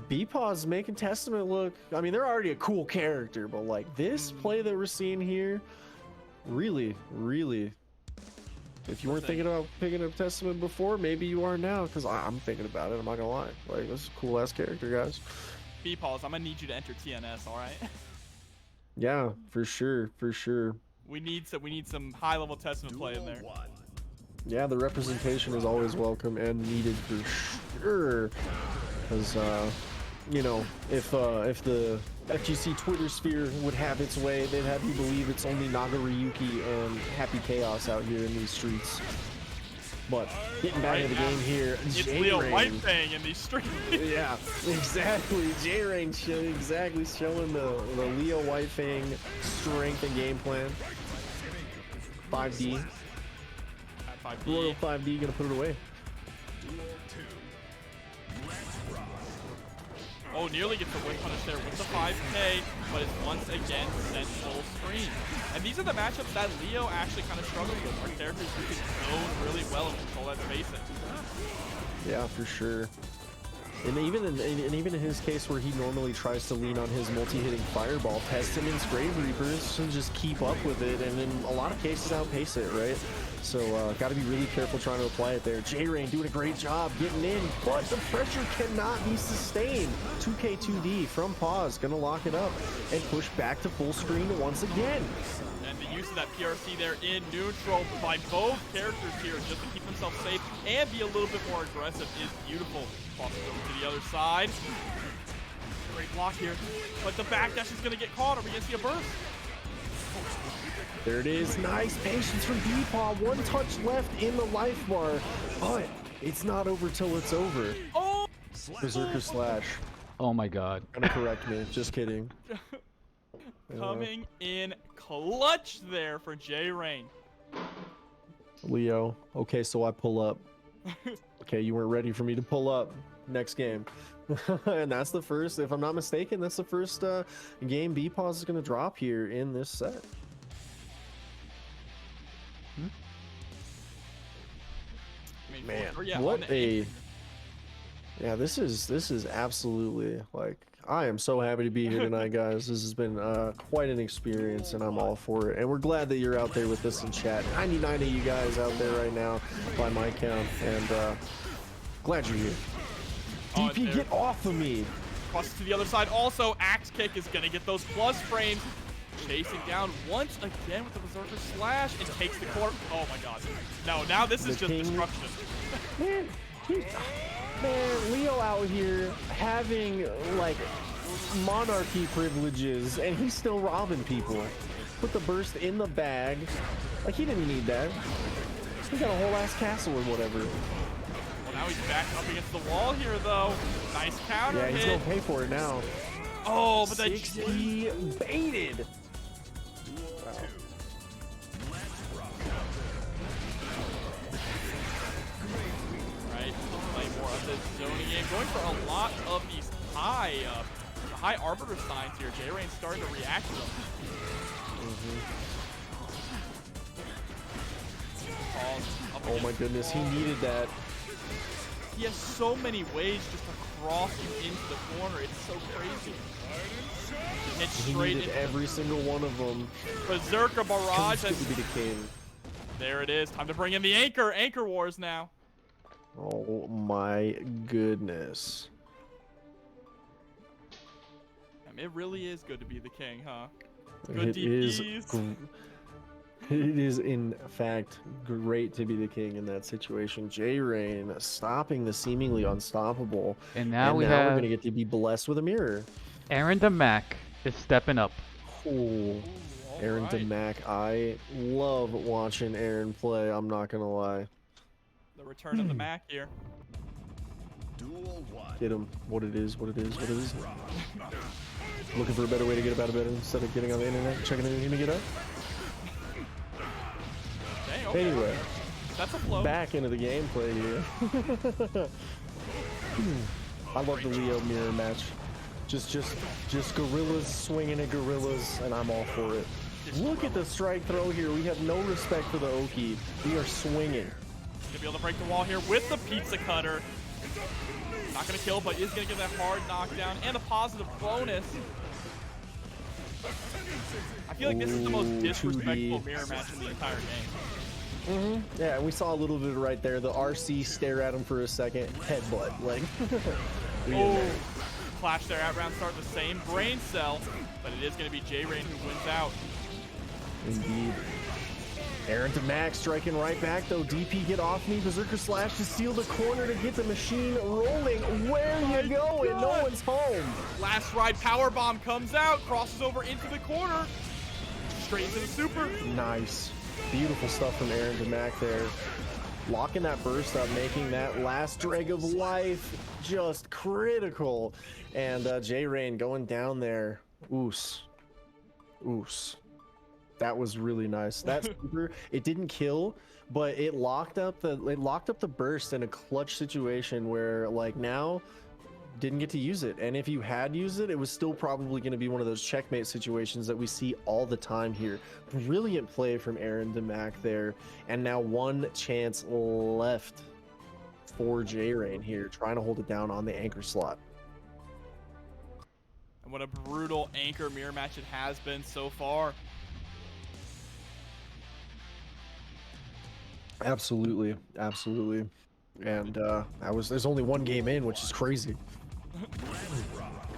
B-Paw's making Testament look, I mean, they're already a cool character, but like this play that we're seeing here, really, really, if you weren't thinking about picking up Testament before, maybe you are now, because I'm thinking about it, I'm not gonna lie. Like, this is a cool ass character, guys. B-Paws, I'm gonna need you to enter TNS, alright? Yeah, for sure, for sure. We need some high-level Testament play in there. Yeah, the representation is always welcome and needed for sure. Because, you know, if the FGC Twitter sphere would have its way, they'd have you believe it's only Nagariyuki and Happy Chaos out here in these streets. But getting back into the game here, it's Leo Whitefang in these streets. Yeah, exactly. J-Rain exactly showing the Leo Whitefang strength and game plan. 5D. Royal 5D gonna put it away. Oh, nearly gets the win punish there with the 5K, but it's once again sent full screen. And these are the matchups that Leo actually kind of struggles with, are characters who can zone really well and control that spacing. Yeah, for sure. And even in his case where he normally tries to lean on his multi-hitting fireball, Testament's Grave Reapers to just keep up with it, and in a lot of cases outpace it, right? So got to be really careful trying to apply it there. J-Rain doing a great job getting in, but the pressure cannot be sustained. 2K2D from pause, gonna lock it up and push back to full screen once again. And the use of that PRC there in neutral by both characters here just to keep themselves safe and be a little bit more aggressive is beautiful. Tosses over to the other side. Great block here, but the backdash is gonna get caught. Are we gonna see a burst? There it is. Nice patience from D-Paw. One touch left in the life bar, but it's not over till it's over. Oh! Berserker Slash. Oh my god. Gonna correct me. Just kidding. Coming in clutch there for J-Rain. Leo. Okay, so I pull up. Okay, you weren't ready for me to pull up. Next game. And that's the first, if I'm not mistaken, that's the first game B-Pause is gonna drop here in this set. Man, what a this is absolutely, like, I am so happy to be here tonight, guys. This has been quite an experience, and I'm all for it. And we're glad that you're out there with us in chat. 99 of you guys out there right now, by my count, and glad you're here. DP, get off of me! Crosses to the other side. Also, Axe Kick is gonna get those plus frames. Chasing down once again with the Berserker Slash and takes the court. Oh my god. No, now this is just destruction. Man, Leo out here having, like, monarchy privileges, and he's still robbing people. Put the burst in the bag. Like, he didn't need that. He got a whole ass castle or whatever. Well, now he's back up against the wall here, though. Nice counter hit. Yeah, he's gonna pay for it now. Oh, but that 60 baited. Zoning game, going for a lot of these high arbiter signs here. J-Rain's starting to react to them. Oh my goodness, he needed that. He has so many ways just to cross you into the corner. It's so crazy. He needed every single one of them. Berserker Barrage. Has to be the king. There it is. Time to bring in the anchor. Anchor Wars now. Oh my goodness. It really is good to be the king, huh? Good DPs. It is, in fact, great to be the king in that situation. J-Rain stopping the seemingly unstoppable. And now we're going to get to be blessed with a mirror. Aaron DeMac is stepping up. Oh, Aaron DeMac. I love watching Aaron play. I'm not going to lie. The return of the Mac here. Get him. What it is. Looking for a better way to get about a better instead of getting on the internet, checking in to get up. Okay. Anyway, that's a flow. Back into the gameplay here. I love the Leo mirror match. Just gorillas swinging at gorillas, and I'm all for it. Look at the strike throw here. We have no respect for the Oki. We are swinging. Gonna be able to break the wall here with the pizza cutter. Not going to kill, but is going to get that hard knockdown and a positive bonus. I feel like this is the most disrespectful mirror match in the entire game. Yeah, and we saw a little bit right there. The RC stare at him for a second, headbutt. Like, Clash there at round start, the same brain cell, but it is going to be J-Rain who wins out. Indeed. Aaron to Max striking right back though. DP get off me. Berserker Slash to steal the corner to get the machine rolling. Where you going? No one's home. Last ride power bomb comes out, crosses over into the corner, straight into the super. Nice. Beautiful stuff from Aaron to Mac there. Locking that burst up, making that last drag of life just critical. And J-Rain going down there. Oos. Oos. That was really nice. That super, it didn't kill, but it locked up the burst in a clutch situation where like now didn't get to use it. And if you had used it, it was still probably going to be one of those checkmate situations that we see all the time here. Brilliant play from Aaron DeMac there. And now one chance left for J-Rain here, trying to hold it down on the anchor slot. And what a brutal anchor mirror match it has been so far. Absolutely, absolutely. And there's only one game in, which is crazy.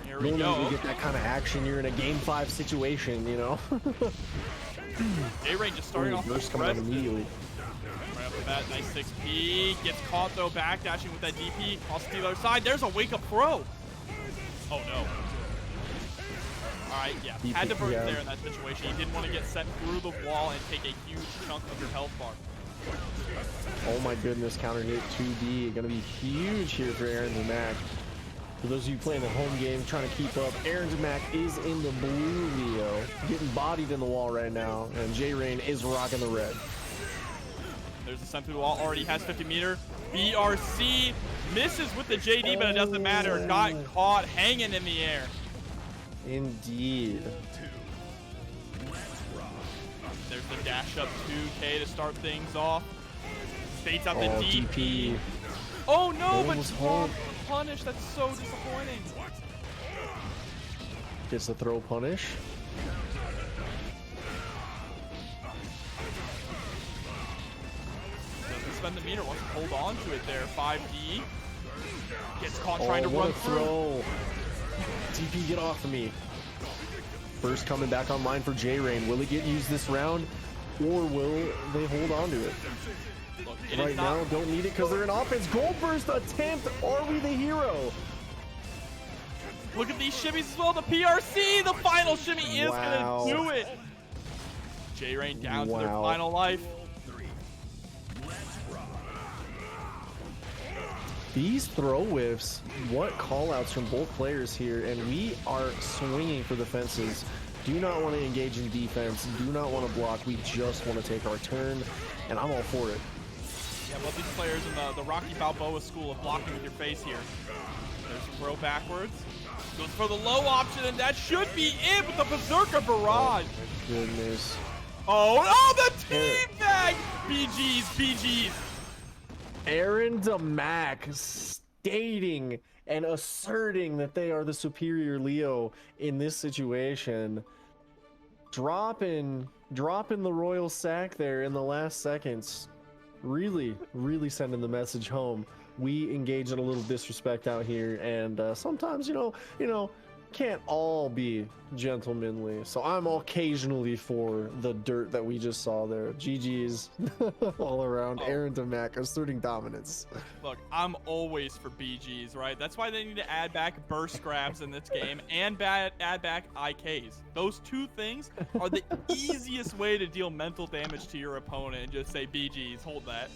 Here we Normally go. you get that kind of action, you're in a game 5 situation, you know. J-Rain just starting off burst coming out immediately. Right off the bat, nice 6P. Gets caught though, back dashing with that DP. Cross to the other side. There's a wake up throw. Oh no. Alright, yeah. Had to burn there in that situation. You didn't want to get set through the wall and take a huge chunk of your health bar. Oh my goodness, counter hit 2D. Gonna be huge here for Aaron DeMac. For those of you playing the home game, trying to keep up, Aaron DeMac is in the blue Leo, getting bodied in the wall right now, and J-Rain is rocking the red. There's a sent through the wall, already has 50 meter. BRC misses with the JD, but it doesn't matter. Got caught hanging in the air. Indeed. There's the dash up 2K to start things off. Baits out the DP. DP. Oh no, but was home. punish. That's so disappointing. Gets the throw punish. Doesn't spend the meter, wants to hold on to it there. 5D. Gets caught trying to what run a throw. DP, get off of me. Burst coming back online for J-Rain. Will it get used this round, or will they hold on to it? Look, Right now, don't need it because they're in offense. Gold burst attempt. Are we the hero? Look at these shimmies as well. The PRC, the final shimmy is Wow. gonna do it. J-Rain down to their final life. These throw whiffs, what callouts from both players here, and we are swinging for the fences. Do not want to engage in defense, do not want to block, we just want to take our turn, and I'm all for it. Yeah, love these players in the Rocky Balboa school of blocking with your face here. There's a throw backwards. Goes for the low option, and that should be it with the Berserker Barrage. Oh, goodness. Oh, the team bag! BG's, BG's. Aaron DeMac stating and asserting that they are the superior Leo in this situation. Dropping the royal sack there in the last seconds. Really sending the message home. We engage in a little disrespect out here, and sometimes, you know, can't all be gentlemanly. So I'm occasionally for the dirt that we just saw there. GG's all around. Aaron DeMac asserting dominance. Look, I'm always for BGs, right? That's why they need to add back burst grabs in this game and add back IKs. Those two things are the easiest way to deal mental damage to your opponent, and just say BGs, hold that.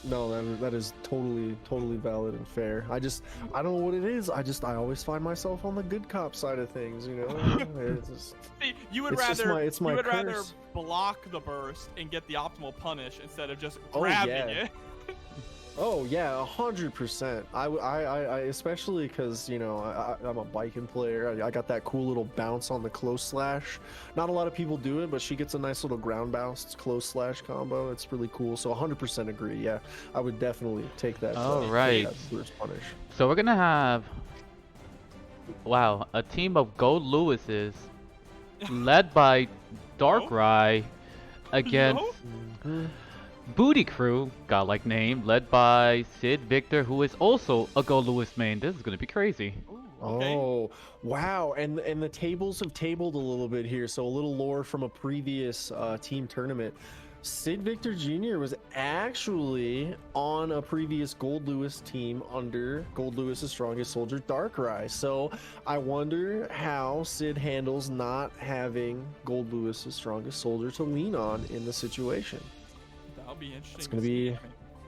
No, that is totally valid and fair. I don't know what it is. I always find myself on the good cop side of things, you know. See, you would rather block the burst and get the optimal punish instead of just grabbing it. Oh yeah, 100%. I especially because you know I'm a biking player. I got that cool little bounce on the close slash. Not a lot of people do it, but she gets a nice little ground bounce close slash combo. It's really cool. So 100% agree. Yeah, I would definitely take that. All Take right. that first punish. So we're gonna have, wow, a team of Gold Lewises led by Darkrai against No? Booty Crew, godlike name, led by Sid Victor, who is also a Gold Lewis main. This is gonna be crazy. Ooh, okay. Oh wow, and the tables have tabled a little bit here. So a little lore from a previous team tournament. Sid Victor Jr. was actually on a previous Gold Lewis team under Gold Lewis's strongest soldier, Darkrai. So I wonder how Sid handles not having Gold Lewis's strongest soldier to lean on in the situation. That'll be interesting. It's gonna be,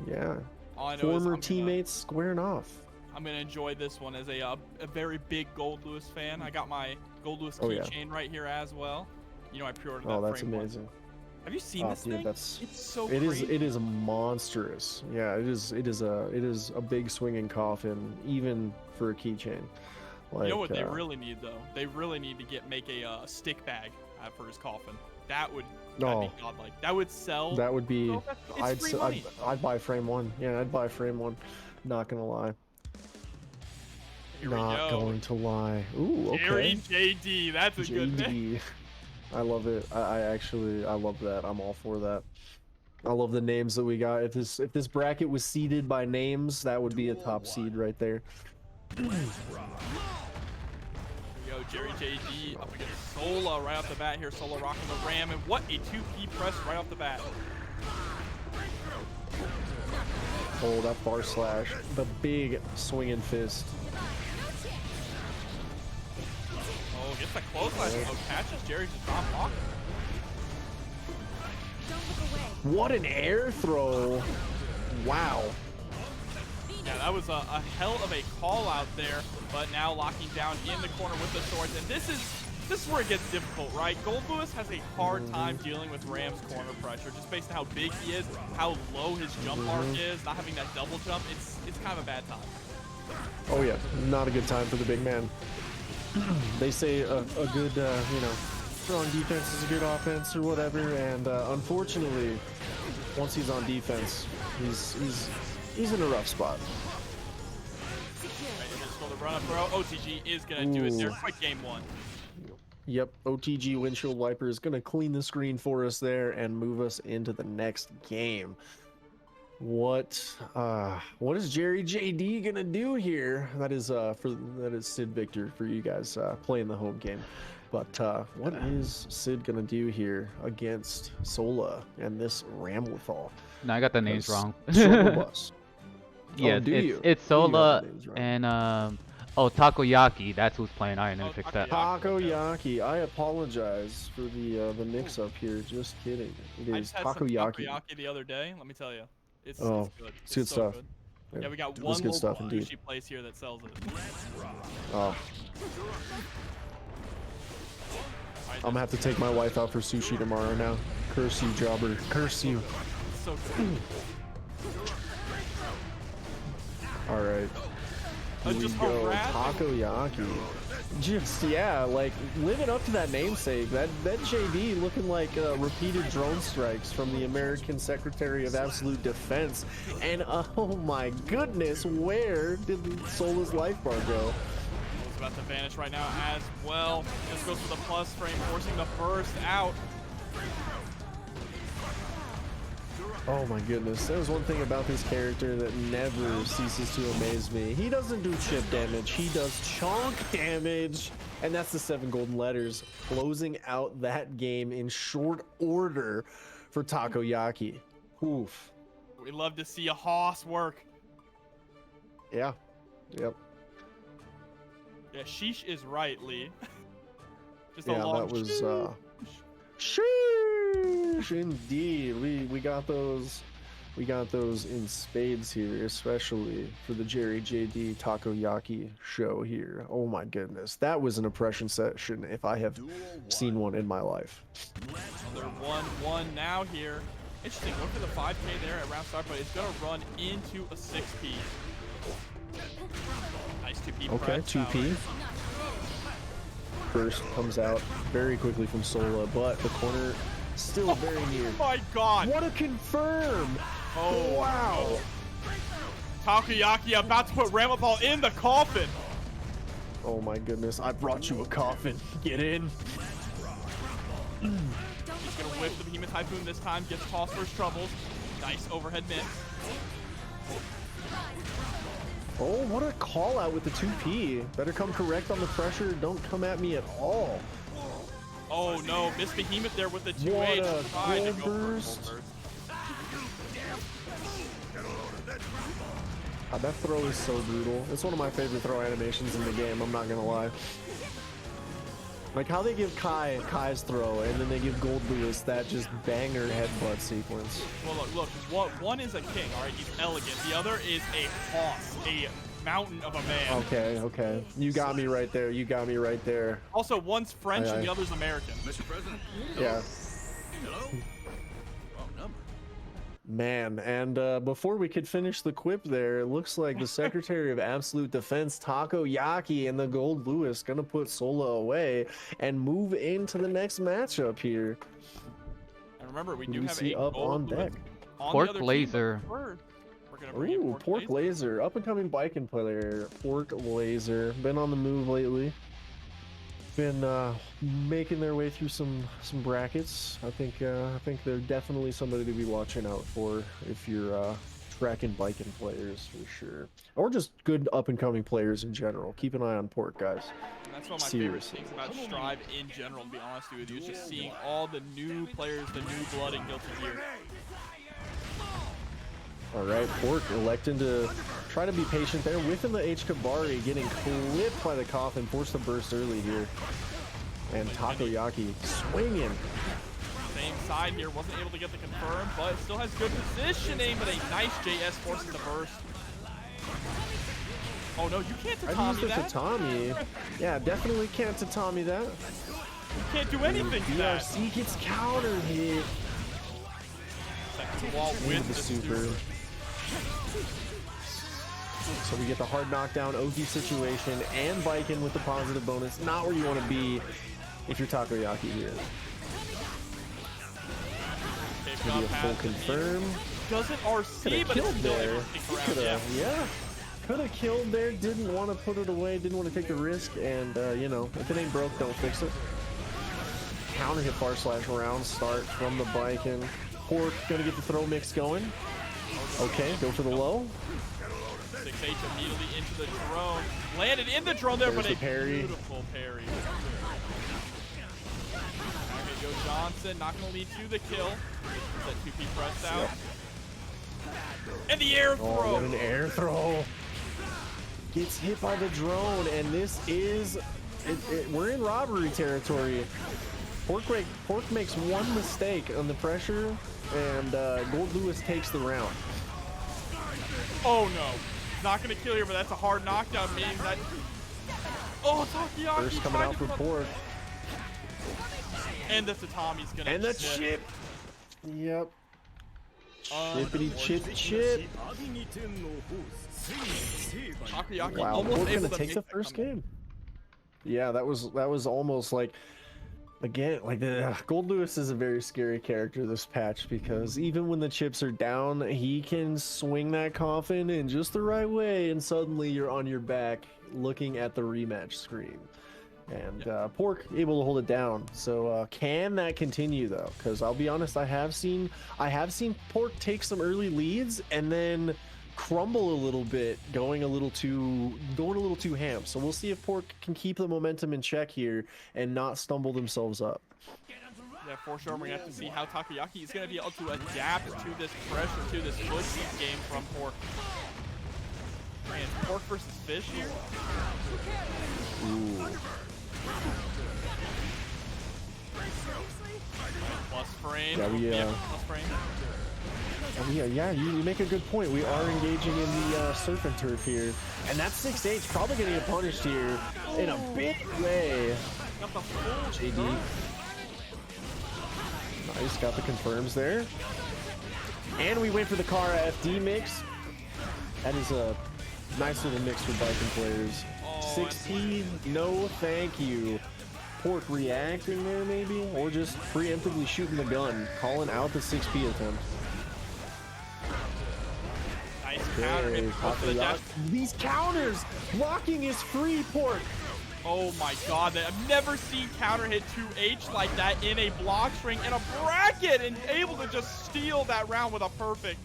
yeah, All I know is former I'm teammates squaring off. I'm gonna enjoy this one as a very big Gold Lewis fan. I got my Gold Lewis Oh, yeah. keychain right here as well. You know, I pre-ordered that. Oh, that's frame one. amazing. Have you seen this Dude, thing? that's It's so it is crazy. it is monstrous. Yeah, it is a big swinging coffin even for a keychain. Like, You know what they really need though? They really need to make a stick bag for his coffin. That'd be godlike. That would sell. that would be It's free money. I'd buy frame one. Yeah, I'd buy frame one. Not gonna lie. Here we Not go. going to lie. Ooh, Jerry okay. JD. That's a good name. JD. I love it. I love that. I'm all for that. I love the names that we got. If this bracket was seeded by names, that would be a top seed right there. Here we go, Jerry JD up against Sola right off the bat here. Sola rocking the ram, and what a 2P press right off the bat. Oh, that bar slash. The big swinging fist. Oh, gets the close line. Oh, catches Jerry just not blocking. What an air throw. Wow. Yeah, that was a hell of a call out there, but now locking down in the corner with the swords, and this is where it gets difficult, right? Gold Lewis has a hard time dealing with Ram's corner pressure, just based on how big he is, how low his jump arc is, not having that double jump. It's kind of a bad time. Oh yeah, not a good time for the big man. They say a good, strong defense is a good offense or whatever, and unfortunately, once he's on defense, he's in a rough spot. Right, just for the run up throw. OTG is gonna do it there. Quick game one. Yep, OTG windshield wiper is gonna clean the screen for us there and move us into the next game. What is Jerry JD gonna do here? That is Sid Victor for you guys playing the home game. But what is Sid gonna do here against Sola and this Ramlethal? No, I got the names wrong. Struggle bus. Yeah, do you? it's Do you got Sola the names wrong? and Takoyaki. That's who's playing. I didn't fix that. Takoyaki. I apologize for the mix-up here. Just kidding. It I is just had some Takoyaki. takoyaki the other day. Let me tell you, it's Oh, good. it's good so stuff. Good. Yeah, we got It's one good local stuff indeed. sushi place here that sells it. Oh, Alright, I'm gonna have to take my wife out for sushi tomorrow now. Curse you, jobber. Curse you. it's so good. All right. Here we Just go. harassing. Takoyaki. Just, yeah, like, living up to that namesake. That JD looking like repeated drone strikes from the American Secretary of Absolute Defense. And, oh my goodness, where did Sola's life bar go? It's about to vanish right now as well. Just goes for the plus frame, forcing the burst out. Oh my goodness, there's one thing about this character that never ceases to amaze me. He doesn't do chip damage, he does chonk damage. And that's the 7 golden letters, closing out that game in short order for Takoyaki. Oof. We love to see a hoss work. Yeah. Yep. Yeah, sheesh is right, Lee. Just a Yeah, long that was sheesh. sheesh indeed. We got those in spades here, especially for the Jerry JD Takoyaki show here. Oh my goodness, that was an impression session if I have seen one in my life. Another 1-1 now here. Interesting. Going for the 5K there at round start, but it's going to run into a 6P. Nice 2P. Okay, 2P. Burst comes out very quickly from Sola, but the corner still very near. Oh my god! What a confirm! Oh wow! Takoyaki about to put Ramapal in the coffin. Oh my goodness! I brought you a coffin. Get in. He's gonna whip the Behemoth Typhoon this time. Gets tossed for his troubles. Nice overhead mix. Oh, what a call out with the 2P. Better come correct on the pressure. Don't come at me at all. Oh no, Miss Behemoth there with the 2H. What a gold burst. That throw is so brutal. It's one of my favorite throw animations in the game, I'm not gonna lie. Like how they give Kai's throw, and then they give Gold Lewis that just banger headbutt sequence. Well, look, one is a king, all right? He's elegant. The other is a hoss, a mountain of a man. Okay. You got me right there. You got me right there. Also, one's French and the other's American. Mr. President. Yeah. Hello? Wrong number. Man, and before we could finish the quip there, it looks like the Secretary of Absolute Defense, Takoyaki, and the Gold Lewis gonna put Sola away and move into the next matchup here. And remember, we do have see a up Gold on Lewis deck. on Pork the other Laser. team, but we're gonna bring in Ooh, Pork Laser, up and coming biking player. Pork Laser, been on the move lately. Been making their way through some brackets. I think they're definitely somebody to be watching out for if you're track and biking players for sure, or just good up and coming players in general. Keep an eye on Pork, guys. And that's one of my Seriously. favorite things about Strive in general, to be honest with you, is just seeing all the new players, the new blood in Guilty Gear. All right, Pork electing to try to be patient there. Whiffing the H. Kabari, getting clipped by the coffin, forced to burst early here. And Takoyaki swinging. Same side here, wasn't able to get the confirm, but still has good positioning, but a nice JS forces the burst. Oh no, you can't I'd tatami use the that. tatami. Yeah, definitely can't tatami that. You can't do anything to that. DRC gets counter hit. Second wall Into with the the super. So we get the hard knockdown OD situation and biking with the positive bonus. Not where you want to be if you're Takoyaki here. Maybe a full confirm. Doesn't RC, but it's killed still there. able to stick around. Yeah. Could have killed there. Didn't want to put it away. Didn't want to take the risk. And, you know, if it ain't broke, don't fix it. Counter hit bar slash round start from the biking. Pork gonna get the throw mix going. Okay, go for the low. 6H immediately into the drone. Landed in the drone there, There's but a the parry. beautiful parry. Okay, Joe Johnson not going to lead to the kill. That 2P pressed out. And the air throw. Oh, what an air throw. Gets hit by the drone, and this is... we're in robbery territory. Pork makes one mistake on the pressure, and Gold Lewis takes the round. Oh no. Not going to kill here, but that's a hard knockdown, meaning that... Oh, Takoyaki First coming out for Pork. And the tatami's going to And the chip. Yep. Chippity chip chip. Takoyaki Wow, almost Pork able gonna to take make the that first comeback. game. Yeah, that was almost like... Again, like the Gold Lewis is a very scary character this patch because even when the chips are down, he can swing that coffin in just the right way, and suddenly you're on your back looking at the rematch screen. And Pork able to hold it down. So can that continue though? Because I'll be honest, I have seen Pork take some early leads and then crumble a little bit, going a little too ham. So we'll see if Pork can keep the momentum in check here and not stumble themselves up. Yeah, for sure. We're going to have to see how Takoyaki is going to be able to adapt to this pressure, to this foot seat game from Pork. Man, it's Pork versus Fish here. Ooh. Plus frame. Yeah, plus frame. Yeah, you make a good point. We are engaging in the surf and turf here. And that 6H probably going to get punished here in a big way. Got the full JD. Nice, got the confirms there. And we went for the Kara FD mix. That is a nice little mix for Viking players. 6P, no thank you. Pork reacting there maybe, or just preemptively shooting the gun, calling out the 6P attempt. Nice counter hit to the dash. These counters! Blocking is free, Pork! Oh my god, I've never seen counter hit 2H like that in a block string in a bracket and able to just steal that round with a perfect.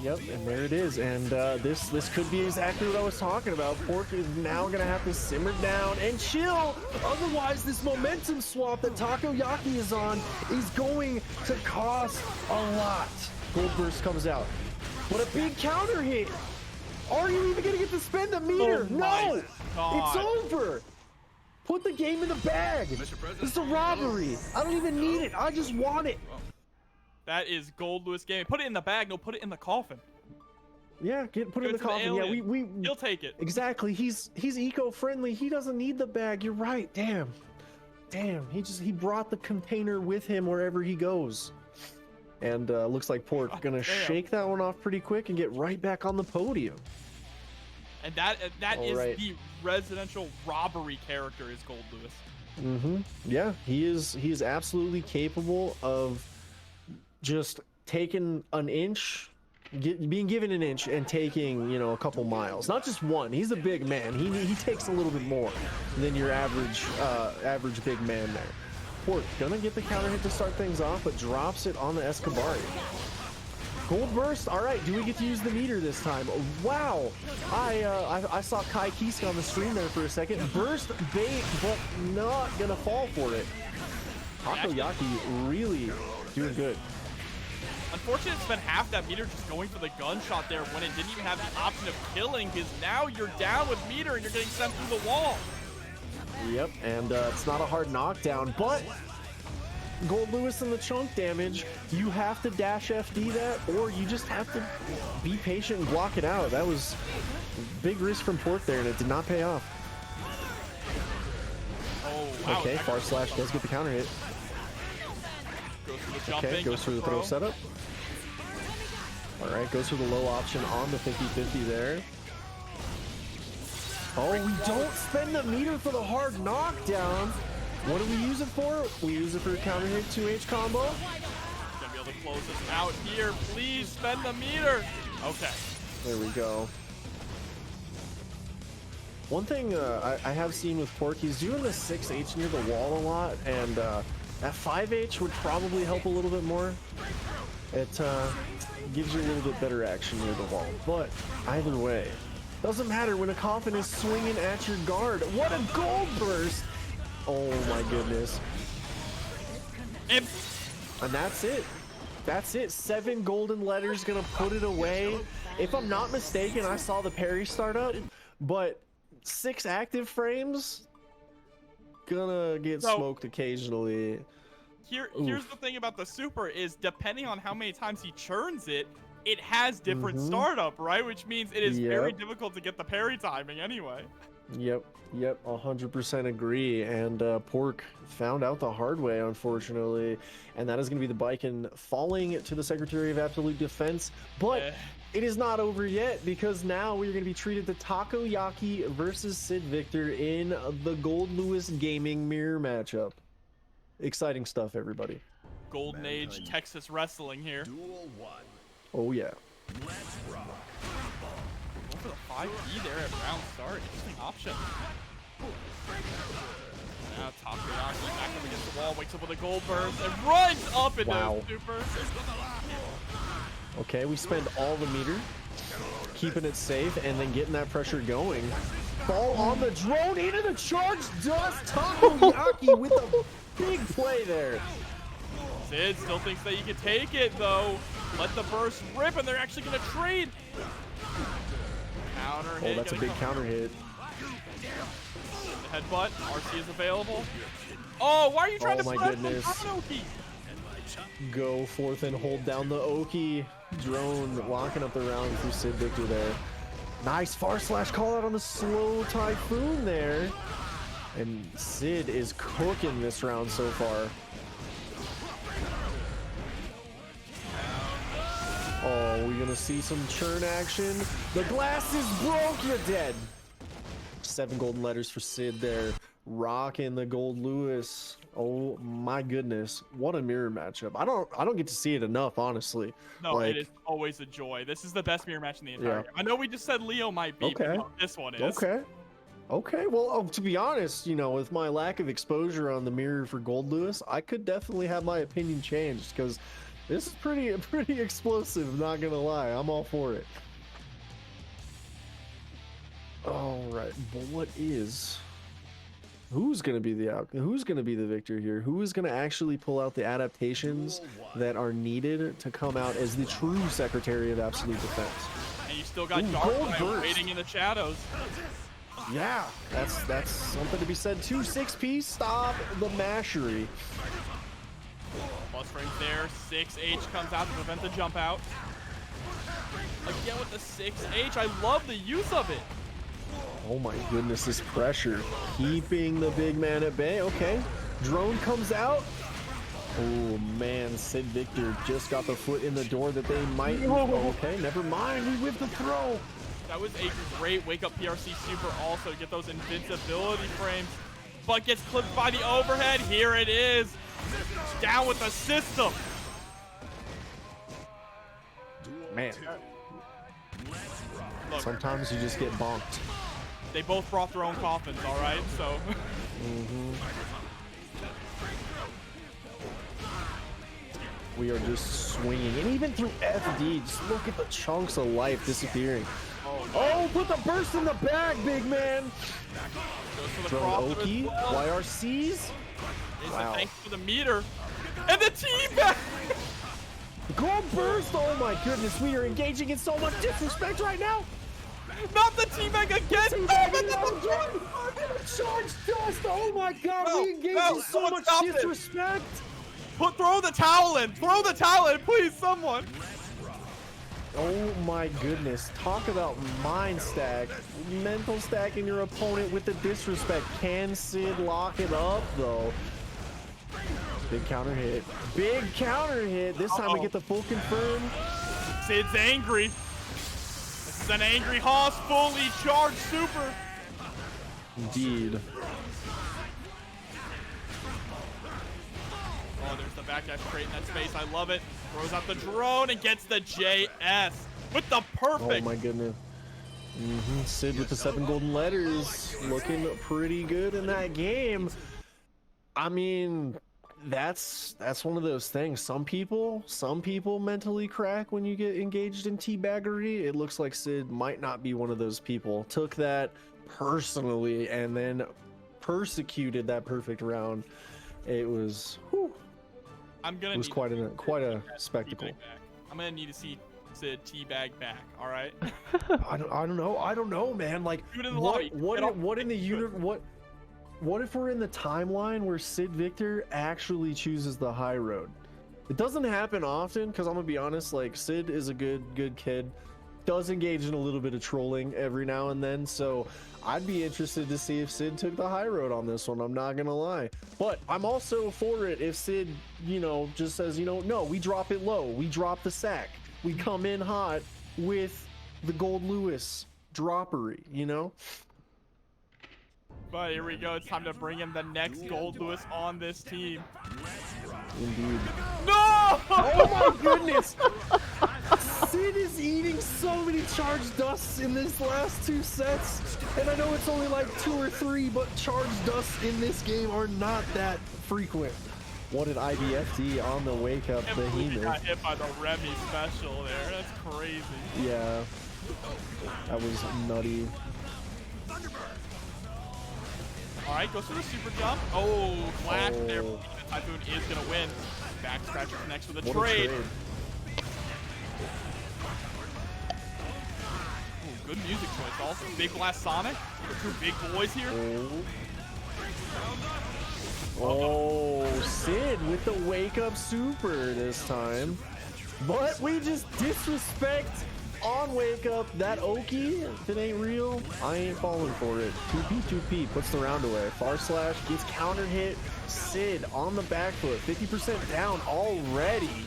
Yep, and there it is. And this could be exactly what I was talking about. Pork is now going to have to simmer down and chill. Otherwise, this momentum swap that Takoyaki is on is going to cost a lot. Gold Burst comes out. But a big counter hit. Are you even going to get to spend the meter? Oh no! God. It's over. Put the game in the bag. It's a robbery. I don't even need it. I just want it. That is Gold Lewis Gaming. Put it in the bag. No, put it in the coffin. Yeah, put it in the coffin. Yeah, he'll take it. Exactly. He's eco-friendly. He doesn't need the bag. You're right. Damn. He brought the container with him wherever he goes. And looks like Pork gonna shake that one off pretty quick and get right back on the podium. And that is the residential robbery character is Gold Lewis. Mm-hmm. Yeah, he is absolutely capable of just taking an inch, being given an inch and taking, a couple miles. Not just one. He's a big man. He takes a little bit more than your average big man there. Pork gonna get the counter hit to start things off, but drops it on the Escabari. Gold Burst. All right, do we get to use the meter this time? Wow. I saw Kai Kiske on the stream there for a second. Burst bait, but not gonna fall for it. Takoyaki really doing good. Unfortunately, it's been half that meter just going for the gunshot there when it didn't even have the option of killing, because now you're down with meter and you're getting sent through the wall. Yep, and it's not a hard knockdown, but Gold Lewis and the chunk damage, you have to dash FD that, or you just have to be patient and block it out. That was big risk from Pork there, and it did not pay off. Oh, wow. Okay, far slash does get the counter hit. Okay, goes through the throw setup. All right, goes for the low option on the 50-50 there. Oh, we don't spend the meter for the hard knockdown. What do we use it for? We use it for a counter hit 2H combo. Gonna be able to close this out here. Please spend the meter. Okay. There we go. One thing I have seen with Pork, he's doing the 6H near the wall a lot, and that 5H would probably help a little bit more. It gives you a little bit better action near the wall. But either way, doesn't matter when a coffin is swinging at your guard. What a Gold Burst! Oh my goodness. And that's it. That's it. 7 golden letters gonna put it away. If I'm not mistaken, I saw the parry start up, but 6 active frames gonna get smoked occasionally. Here's the thing about the super is depending on how many times he churns it, it has different startup, right? Which means it is very difficult to get the parry timing anyway. Yep, 100% agree. And Pork found out the hard way, unfortunately. And that is going to be the Biken falling to the Secretary of Absolute Defense. But it is not over yet, because now we're going to be treated to Takoyaki versus Sid Victor in the Gold Lewis Gaming mirror matchup. Exciting stuff, everybody. Golden Age Texas wrestling here. Oh, yeah. Let's rock. Go for the 5D there at round start. Interesting option. Now Takoyaki back up against the wall, wakes up with a Gold Burst, and runs up into the super. Okay, we spend all the meter, keeping it safe, and then getting that pressure going. Ball on the drone, into the charge, does Takoyaki with a big play there. Sid still thinks that he can take it, though. Let the burst rip, and they're actually going to trade. Counter hit. Oh, that's a big counter hit. The headbutt. RC is available. Oh, why are you trying to press the Oki? Go forth and hold down the Oki. Drone locking up the round through Sid Victor there. Nice far slash call out on the slow Typhoon there. And Sid is cooking this round so far. Oh, we're gonna see some churn action. The glass is broke, you're dead. 7 golden letters for Sid there. Rocking the gold Lewis. Oh my goodness. What a mirror matchup. I don't get to see it enough, honestly. No, like, it is always a joy. This is the best mirror match in the entire game. I know we just said Leo might be, but no, this one is. Okay, well, to be honest, you know, with my lack of exposure on the mirror for Gold Lewis, I could definitely have my opinion changed, because this is pretty explosive, not gonna lie. I'm all for it. All right, but who's gonna be the victor here? Who is gonna actually pull out the adaptations that are needed to come out as the true Secretary of Absolute Defense? And you still got Dark waiting in the shadows. Yeah, that's something to be said too. 6P, stop the mashery. Plus frames there. 6H comes out to prevent the jump out. Again with the 6H. I love the use of it. Oh my goodness, this pressure. Keeping the big man at bay. Okay. Drone comes out. Oh man, Sid Victor just got the foot in the door that they might. Okay, never mind. We whipped the throw. That was a great wake-up PRC super also to get those invincibility frames. But gets clipped by the overhead. Here it is. Down with the system. Man. Look, sometimes you just get bonked. They both brought their own coffins, all right? So. We are just swinging. And even through FD, just look at the chunks of life disappearing. Oh, put the burst in the bag, big man. Drone Oki, YRCs. Wow. Thanks for the meter. And the teabag. Gold burst. Oh my goodness, we are engaging in so much disrespect right now. Not the teabag again. Charge dust. Oh my god, we engage in so much disrespect. Throw the towel in. Throw the towel in, please, someone. Oh my goodness, talk about mind stack, mental stacking your opponent with the disrespect. Can Sid lock it up though? Big counter hit, this time we get the full confirm. Sid's angry. This is an angry Hoss, fully charged super. Indeed. Oh, there's the backdash straight in that space. I love it. Throws out the drone and gets the JS with the perfect. Oh my goodness. Sid with the 7 golden letters, looking pretty good in that game. I mean, that's one of those things. Some people mentally crack when you get engaged in teabaggery. It looks like Sid might not be one of those people. Took that personally and then persecuted that perfect round. It was. Whew. It was quite a spectacle. I'm gonna need to see Sid teabag back. All right. I don't know, man. Like, what if we're in the timeline where Sid Victor actually chooses the high road? It doesn't happen often, because I'm gonna be honest. Like, Sid is a good kid. Does engage in a little bit of trolling every now and then, so I'd be interested to see if Sid took the high road on this one. I'm not gonna lie, but I'm also for it if Sid, you know, just says, you know, no, we drop it low, we drop the sack, we come in hot with the Gold Lewis droppery, you know. But here we go. It's time to bring in the next Gold Lewis on this team. Indeed. No! Oh my goodness! Sid is eating so many charged dusts in this last 2 sets, and I know it's only like 2 or 3, but charged dusts in this game are not that frequent. What an IBFD on the wake up behemoth. He got hit by the Remy special there. That's crazy. Yeah, that was nutty. All right, goes for the super jump. Oh, clash there. Typhoon is going to win. Back scratcher connects with a trade. Ooh, good music choice also. Big blast Sonic. 2 big boys here. Oh, Sid with the wake up super this time. But we just disrespect on wake up that Oki. If it ain't real, I ain't falling for it. 2P puts the round away. Far slash gets counter hit. Sid on the back foot, 50% down already.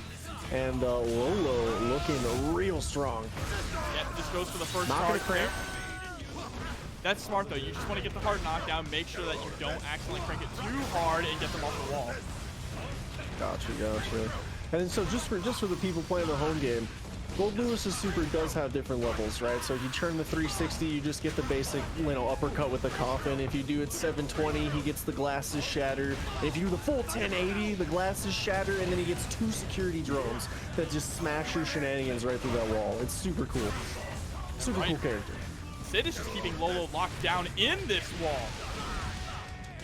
And Lolo looking real strong. Yeah, just goes for the first Not gonna charge crank. there. That's smart though. You just want to get the hard knockdown. Make sure that you don't accidentally crank it too hard and get them off the wall. Gotcha. And then, so just for the people playing the home game, Gold Lewis's super does have different levels, right? So if you turn the 360, you just get the basic, uppercut with the coffin. If you do it 720, he gets the glasses shatter. If you do the full 1080, the glasses shatter, and then he gets 2 security drones that just smash your shenanigans right through that wall. It's super cool. Super cool character. Sid is just keeping Lolo locked down in this wall.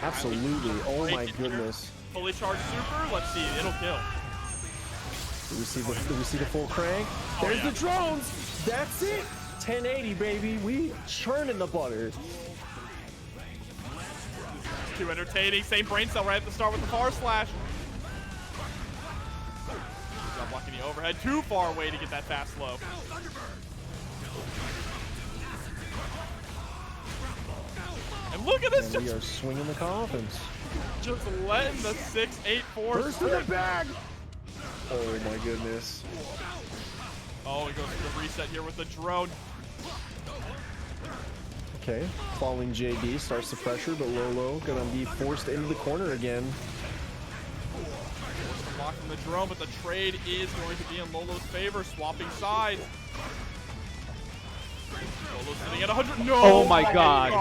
Absolutely. Oh my goodness. Fully charged super. Let's see. It'll kill. Do we see the full crank? There's the drones. That's it. 1080, baby. We churning the butter. Too entertaining. Same brain cell right at the start with the far slash. Good job blocking the overhead. Too far away to get that fast slow. And look at this. We are swinging the coffins. Just letting the 6-8-4 Burst in the bag. Oh my goodness. Oh, he goes for the reset here with the drone. Okay, falling JD starts the pressure, but Lolo gonna be forced into the corner again. Blocking the drone, but the trade is going to be in Lolo's favor, swapping sides. Lolo's sitting at 100. No! Oh my god.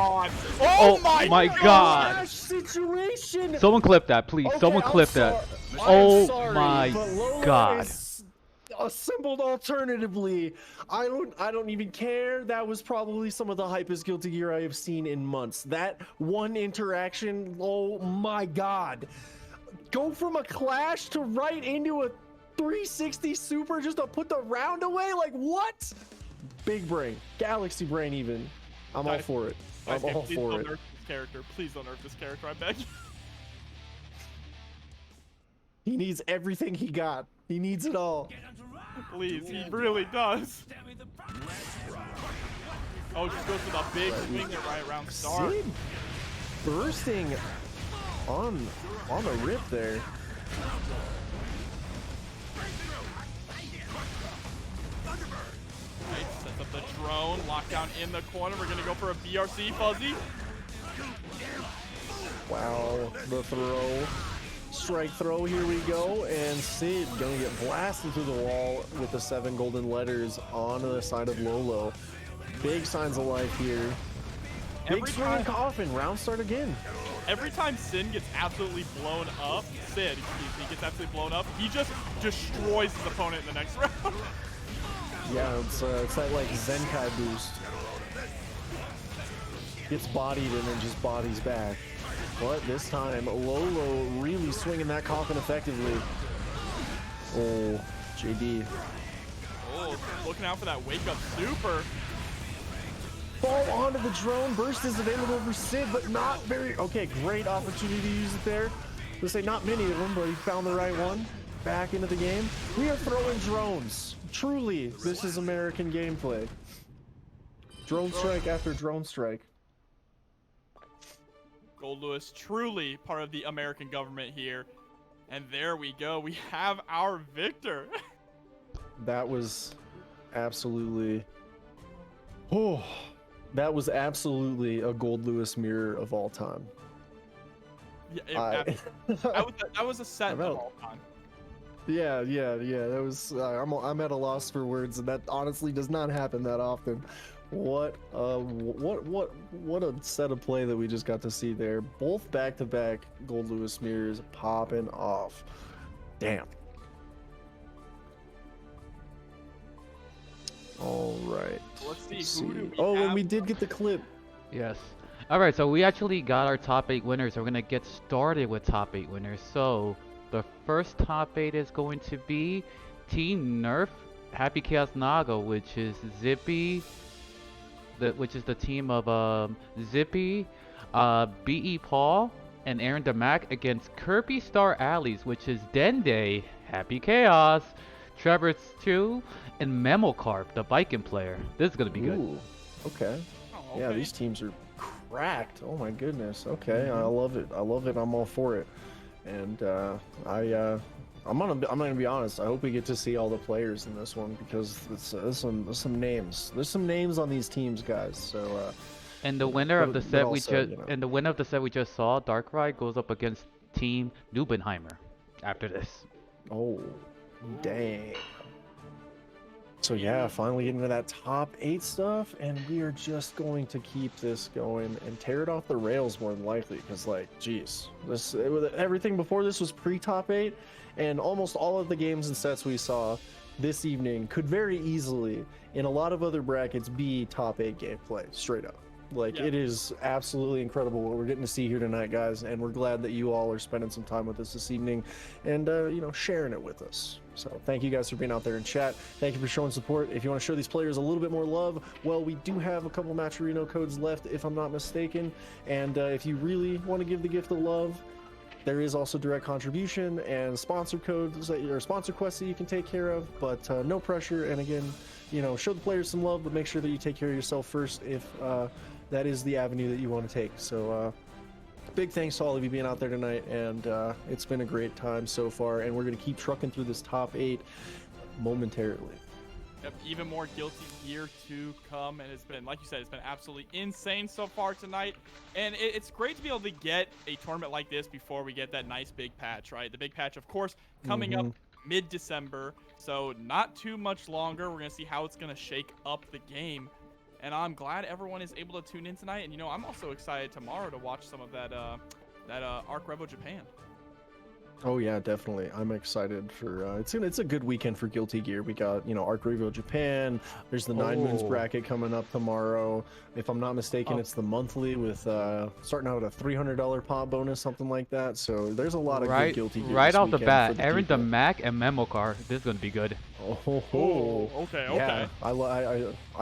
Oh my god! Flash situation! Someone clip that, please. Okay, Someone clip that. I'm Oh sorry, my but Lolo god. is assembled alternatively. I don't even care. That was probably some of the hypest Guilty Gear I have seen in months. That one interaction, oh my god. Go from a clash to right into a 360 super just to put the round away? Like what? Big brain. Galaxy brain even. I'm all for it. I'm all for it. Nerf this character. Please don't nerf this character, I beg you. He needs everything he got. He needs it all. Please, he really does. Oh, just goes for the big swing there right around start. Sid bursting on the rip there. Right, sets up the drone, lockdown in the corner. We're gonna go for a BRC Fuzzy. Wow, the throw. Strike throw, here we go, and Sid gonna get blasted through the wall with the 7 golden letters on the side of Lolo. Big signs of life here. Big swing coffin, round start again. Every time Sin gets absolutely blown up, he gets absolutely blown up, he just destroys his opponent in the next round. Yeah, it's that like Zenkai boost. Gets bodied and then just bodies back. But this time, Lolo really swinging that coffin effectively. Oh, JD. Oh, looking out for that wake-up super. Fall onto the drone. Burst is available for Sid, but not very... Okay, great opportunity to use it there. Let's say not many of them, but he found the right one. Back into the game. We are throwing drones. Truly, this is American gameplay. Drone strike after drone strike. Gold Lewis, truly part of the American government here. And there we go. We have our victor. That was absolutely... Oh, that was absolutely a Gold Lewis mirror of all time. Yeah, that was a set of all time. Yeah. That was. I'm at a loss for words, and that honestly does not happen that often. What a set of play that we just got to see there. Both back-to-back Gold Lewis mirrors popping off. Damn. All right. Let's see. Who do we and have? we did get the clip. Yes. Alright, so we actually got our top 8 winners. So we're going to get started with top 8 winners. So the first top 8 is going to be Team Nerf Happy Chaos Naga, which is Zippy, which is the team of Zippy, BE Paul, and Aaron DeMac against Kirby Star Alleys, which is Dende, Happy Chaos, Trevor's 2, and Memocarp, the Viking player. This is going to be good. Ooh, okay. Oh, okay. Yeah, these teams are cracked. Oh my goodness. Okay, I love it. I'm all for it. And I'm gonna be honest. I hope we get to see all the players in this one because there's some names. There's some names on these teams, guys. So. And the winner of the set also, and the winner of the set we just saw, Darkrai, goes up against Team Nubenheimer after this. Oh, dang. So yeah, finally getting to that top 8 stuff, and we are just going to keep this going and tear it off the rails more than likely. Because like, geez, everything before this was pre-top 8, and almost all of the games and sets we saw this evening could very easily, in a lot of other brackets, be top 8 gameplay straight up. Like, it is absolutely incredible what we're getting to see here tonight, guys, and we're glad that you all are spending some time with us this evening and, you know, sharing it with us. So thank you guys for being out there in chat. Thank you for showing support. If you want to show these players a little bit more love, well, we do have a couple Matcherino codes left, if I'm not mistaken. And if you really want to give the gift of love, there is also direct contribution and sponsor codes or sponsor quests that you can take care of, but no pressure. And again, you know, show the players some love, but make sure that you take care of yourself first if that is the avenue that you want to take. So big thanks to all of you being out there tonight, and it's been a great time so far, and we're going to keep trucking through this top 8 momentarily. Yep, even more Guilty Gear to come, and it's been, like you said, it's been absolutely insane so far tonight, and it's great to be able to get a tournament like this before we get that nice big patch, right? The big patch, of course, coming up mid-December, so not too much longer. We're going to see how it's going to shake up the game. And I'm glad everyone is able to tune in tonight. And, you know, I'm also excited tomorrow to watch some of that Arc Revo Japan. Oh yeah, definitely. I'm excited for it's a good weekend for Guilty Gear. We got, you know, Arc Revo Japan. There's the 9 Moons bracket coming up tomorrow. If I'm not mistaken, it's the monthly with starting out at a $300 pot bonus, something like that. So there's a lot of good Guilty Gear. Right off the bat, Aaron the Mac and Memokar. This is gonna be good. Okay. Yeah, I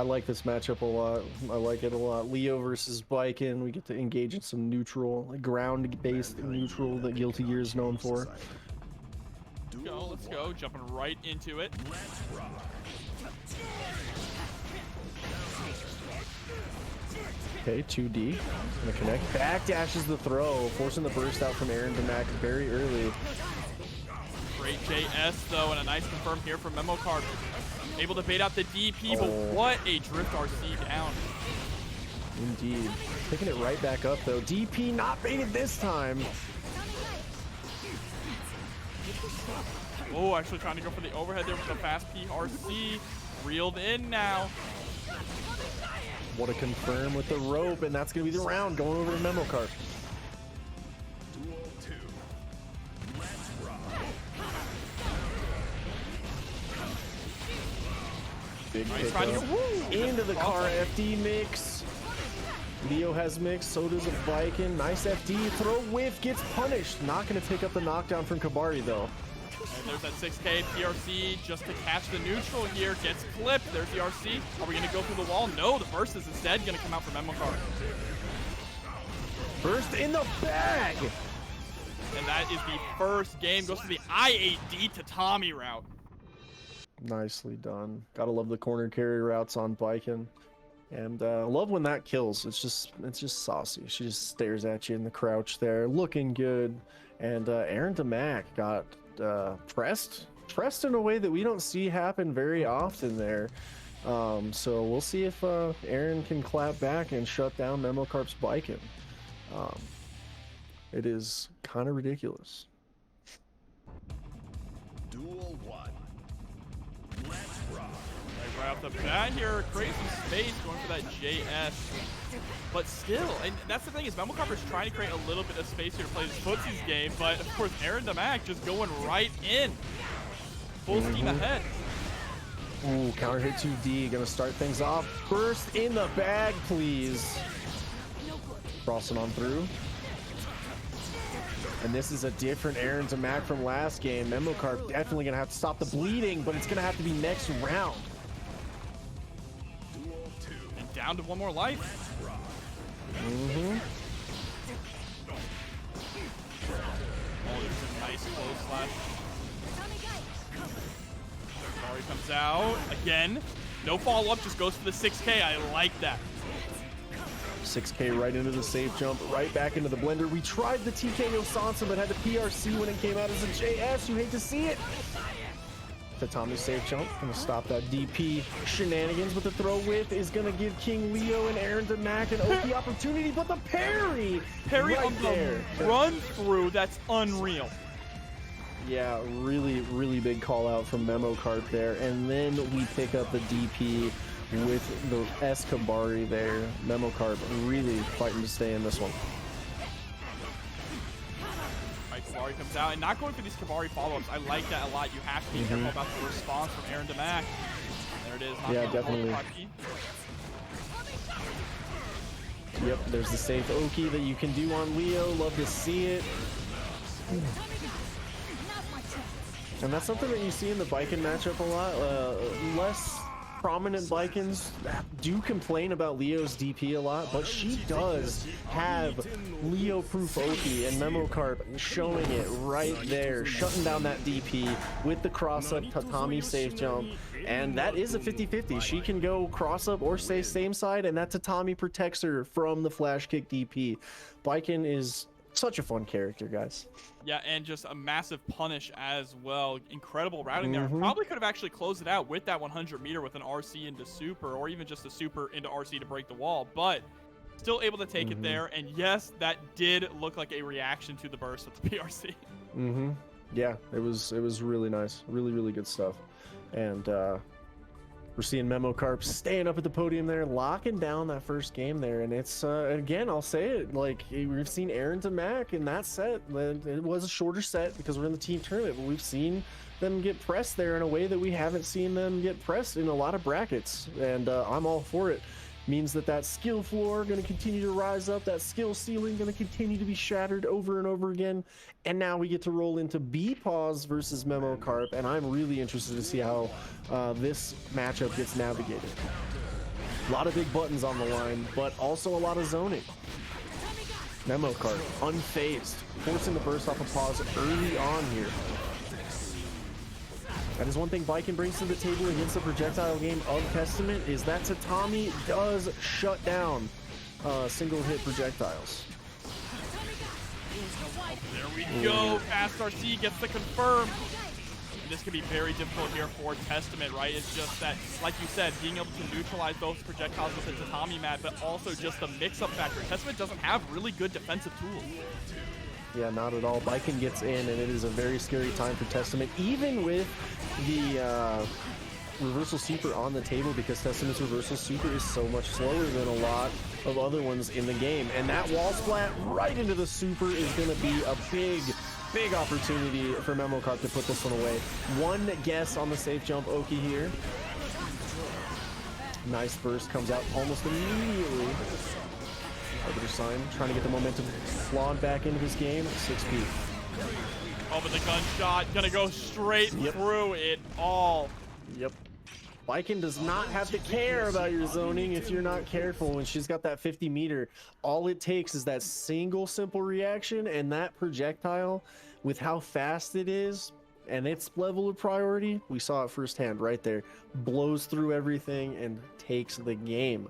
like this matchup a lot. I like it a lot. Leo versus Biken. We get to engage in some neutral, like ground-based neutral that Guilty Gear is known for. Let's go. Jumping right into it. Okay, 2D. Gonna connect. Backdashes the throw, forcing the burst out from Aaron Demac very early. Great JS though, and a nice confirm here from Memokard. Able to bait out the DP, but what a drift RC down. Indeed. Picking it right back up though. DP not baited this time. Oh, actually trying to go for the overhead there with the fast PRC. Reeled in now. What a confirm with the rope, and that's going to be the round going over to Memokart. Big pick into the car FD mix. Leo has mix, so does a Viking. Nice FD, throw whiff, gets punished. Not going to pick up the knockdown from Kabari though. And there's that 6K PRC just to catch the neutral here. Gets clipped. There's the RC. Are we going to go through the wall? No, the burst is instead going to come out from Memokar. Burst in the bag. And that is the first game. Goes to the I8D Tatami route. Nicely done. Gotta love the corner carry routes on Biken. And love when that kills. It's just saucy. She just stares at you in the crouch there, looking good. And Aaron Demac got pressed in a way that we don't see happen very often there. So we'll see if Aaron can clap back and shut down Memocarp's Biken. It is kind of ridiculous. Duel 1. Let's rock. Right off the bat here, crazy space going for that JS. But still, and that's the thing is Memokar is trying to create a little bit of space here to play this footsies game, but of course Aaron Demac just going right in. Full steam ahead. Ooh, counter hit 2D, gonna start things off. Burst in the bag, please. Crossing on through. And this is a different Aaron Demac from last game. Memokar definitely gonna have to stop the bleeding, but it's gonna have to be next round. And down to one more life. Mm-hmm. Oh, there's a nice close slash. Mari comes out again. No follow-up, just goes for the 6K. I like that. 6K right into the safe jump, right back into the blender. We tried the TKO Sansa, but had the PRC when it came out as a JS. You hate to see it. Tatami safe jump, gonna stop that DP shenanigans, but the throw width is gonna give King Leo and Aaron DeMac an OP opportunity, but the parry right on there. The run through, that's unreal. Yeah, really big call out from Memo Carp there, and then we pick up the DP with the Escabari there. Memo Carp really fighting to stay in this one. Kabari comes out and not going for these Kabari follow-ups. I like that a lot. You have to be careful about the response from Aaron DeMac. There it is. Yeah, definitely. Yep, there's the safe Oki that you can do on Leo. Love to see it. And that's something that you see in the Baiken matchup a lot. Less prominent Baikens do complain about Leo's DP a lot, but she does have Leo-proof Oki, and Memo Carp showing it right there, shutting down that DP with the cross-up Tatami safe jump, and that is a 50-50. She can go cross-up or stay same side, and that Tatami protects her from the flash kick DP. Baiken is such a fun character, guys. Yeah, and just a massive punish as well. Incredible routing there. Probably could have actually closed it out with that 100 meter with an RC into super, or even just a super into RC to break the wall, but still able to take it there. And yes, that did look like a reaction to the burst with the PRC. Yeah, it was really nice. Really good stuff. And we're seeing Memo Carp staying up at the podium there, locking down that first game there. And it's, again, I'll say it, like, we've seen Aaron DeMac in that set. It was a shorter set because we're in the team tournament, but we've seen them get pressed there in a way that we haven't seen them get pressed in a lot of brackets. And I'm all for it. Means that skill floor going to continue to rise up, that skill ceiling going to continue to be shattered over and over again. And now we get to roll into B-Pause versus Memo Carp, and I'm really interested to see how this matchup gets navigated. A lot of big buttons on the line, but also a lot of zoning. Memo Carp, unfazed, forcing the burst off of pause early on here. That is one thing Baiken brings to the table against the projectile game of Testament, is that Tatami does shut down single hit projectiles. There we go. Fast RC gets the confirm. And this could be very difficult here for Testament, right? It's just that, like you said, being able to neutralize those projectiles with the Tatami mat, but also just the mix-up factor. Testament doesn't have really good defensive tools. Yeah, not at all. Baiken gets in, and it is a very scary time for Testament, even with the reversal super on the table, because Testament's reversal super is so much slower than a lot of other ones in the game. And that wall splat right into the super is going to be a big opportunity for Memo Carp to put this one away. One guess on the safe jump Oki here. Nice burst, comes out almost immediately. Arbiter sign, trying to get the momentum flawed back into this game. 6P. Oh, but the gunshot gonna go straight through it all. Yep. Baiken does not have to care about your zoning if you're not careful. When she's got that 50 meter, all it takes is that single simple reaction, and that projectile, with how fast it is and its level of priority, we saw it firsthand right there, blows through everything and takes the game.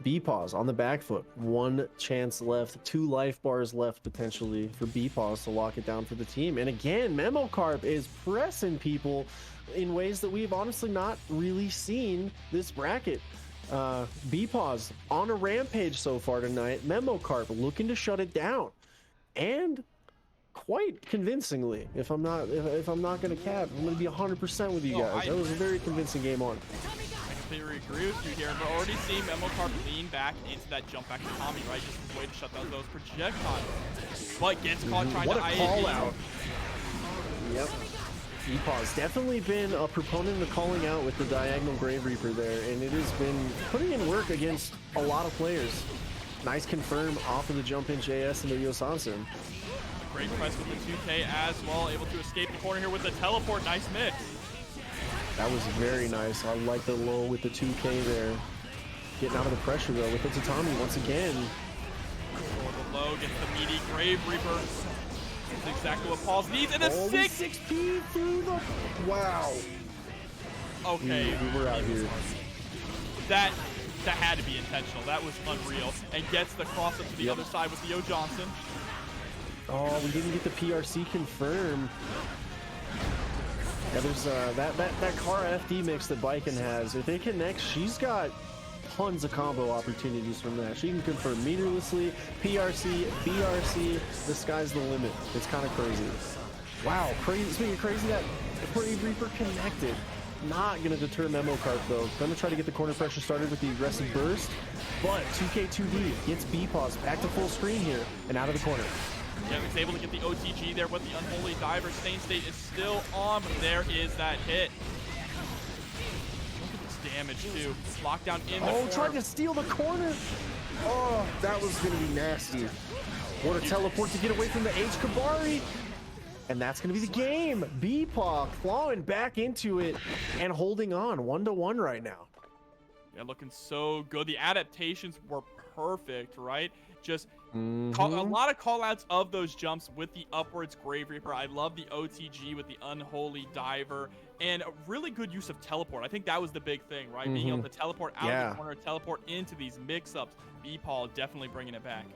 B-Pause on the back foot, one chance left, 2 life bars left potentially for B-Pause to lock it down for the team. And again, Memo Carp is pressing people in ways that we've honestly not really seen this bracket. B-Pause on a rampage so far tonight. Memo Carp looking to shut it down, and quite convincingly. If I'm not going to cap, I'm going to be 100% with you guys. That was a very convincing game on. I agree with you here, and we're already seeing Memo Carp lean back into that jump back to Tommy, right? Just as a way to shut down those projectiles. But gets caught trying to What a call out. Yep. E-Pause definitely been a proponent of calling out with the diagonal Grave Reaper there, and it has been putting in work against a lot of players. Nice confirm off of the jump in JS and the Yosansun. Great press with the 2K as well, able to escape the corner here with the teleport. Nice mix. That was very nice. I like the low with the 2K there. Getting out of the pressure though with the Tatami once again. For the low, gets the meaty Grave Reaper. That's exactly what Paul's needs. And a 6P through the... Wow. Okay. We were out here. That That had to be intentional. That was unreal. And gets the cross up to the other side with Yo Johnson. Oh, we didn't get the PRC confirmed. Yeah, there's that car FD mix that Biken has. If it connects, she's got tons of combo opportunities from that. She can confirm meterlessly, PRC, BRC. The sky's the limit. It's kind of crazy. Wow, crazy. Speaking of crazy, that Brave Reaper connected. Not going to deter Memo Kart though. Going to try to get the corner pressure started with the aggressive burst, but 2K2D gets B-Pause back to full screen here and out of the corner. Yeah, he's able to get the OTG there with the Unholy Diver. Stain State is still on, but there is that hit. Look at this damage too. Lockdown in the corner. Tried to steal the corner. Oh, that was going to be nasty. What a teleport to get away from the H Kabari. And that's going to be the game. B-Paw clawing back into it and holding on 1-1 right now. Yeah, looking so good. The adaptations were perfect, right? Just a lot of call-outs of those jumps with the upwards Grave Reaper. I love the OTG with the Unholy Diver. And a really good use of teleport. I think that was the big thing, right? Being able to teleport out of the corner, teleport into these mix-ups. B-Paw definitely bringing it back.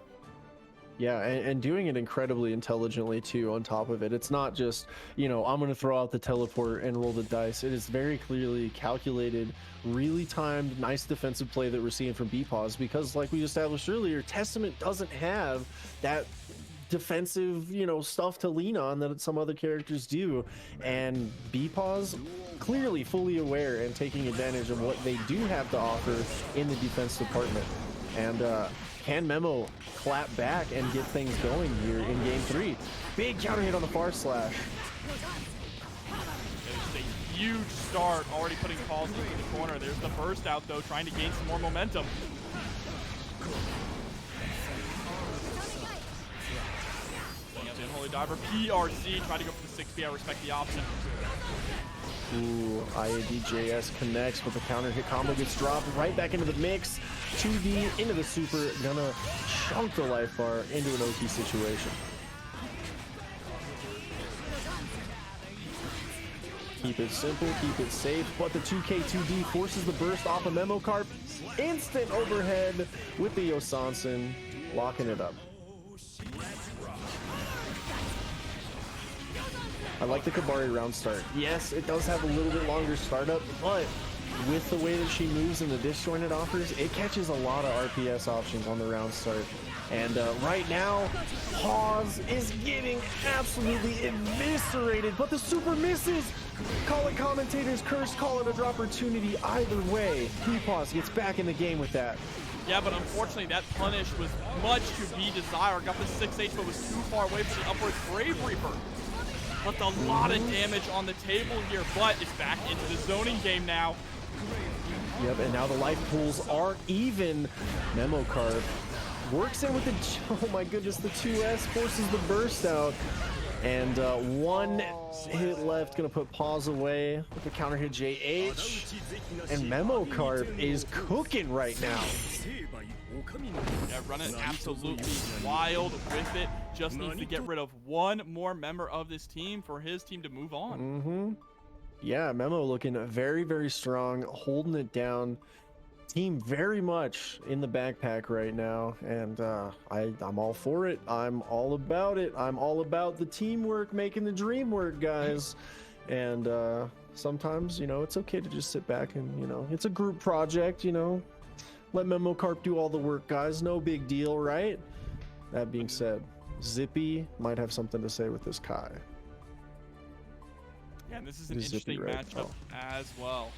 Yeah, and doing it incredibly intelligently too on top of it. It's not just, you know, I'm going to throw out the teleport and roll the dice. It is very clearly calculated, really timed, nice defensive play that we're seeing from B-Pause because like we established earlier, Testament doesn't have that defensive, you know, stuff to lean on that some other characters do. And B-Pause clearly fully aware and taking advantage of what they do have to offer in the defense department. And can Memo clap back and get things going here in game 3? Big counter hit on the far slash. It's a huge start, already putting calls into the corner. There's the burst out though, trying to gain some more momentum. The Unholy Diver, PRC, try to go for the 6B. I respect the option. Ooh, IADJS connects, but the counter hit combo gets dropped right back into the mix. 2D into the super, gonna chunk the life bar into an OT situation. Keep it simple, keep it safe, but the 2K2D forces the burst off of Memo Carp. Instant overhead with the Yosansen, locking it up. I like the Kabari round start. Yes, it does have a little bit longer startup, but with the way that she moves and the disjointed offers, it catches a lot of RPS options on the round start. And right now, Pause is getting absolutely eviscerated, but the super misses. Call it commentator's curse, call it a drop opportunity. Either way, Pause gets back in the game with that. Yeah, but unfortunately, that punish was much to be desired. Got the 6H, but was too far away from the upwards Grave Reaper. Left a lot of damage on the table here, but it's back into the zoning game now. Yep, and now the life pools aren't even. Memo Card works in with the, oh my goodness, the 2S forces the burst out. And one hit left, gonna put Pause away with the counter hit JH. And Memo Card is cooking right now. Yeah, running absolutely wild with it. Just needs to get rid of one more member of this team for his team to move on. Yeah, Memo looking very, very strong, holding it down. Team very much in the backpack right now, and I'm all for it. I'm all about it. I'm all about the teamwork, making the dream work, guys. And sometimes, you know, it's okay to just sit back and, you know, it's a group project, you know. Let Memo Carp do all the work, guys. No big deal, right? That being said, Zippy might have something to say with this Kai. Yeah, and this is an interesting matchup as well.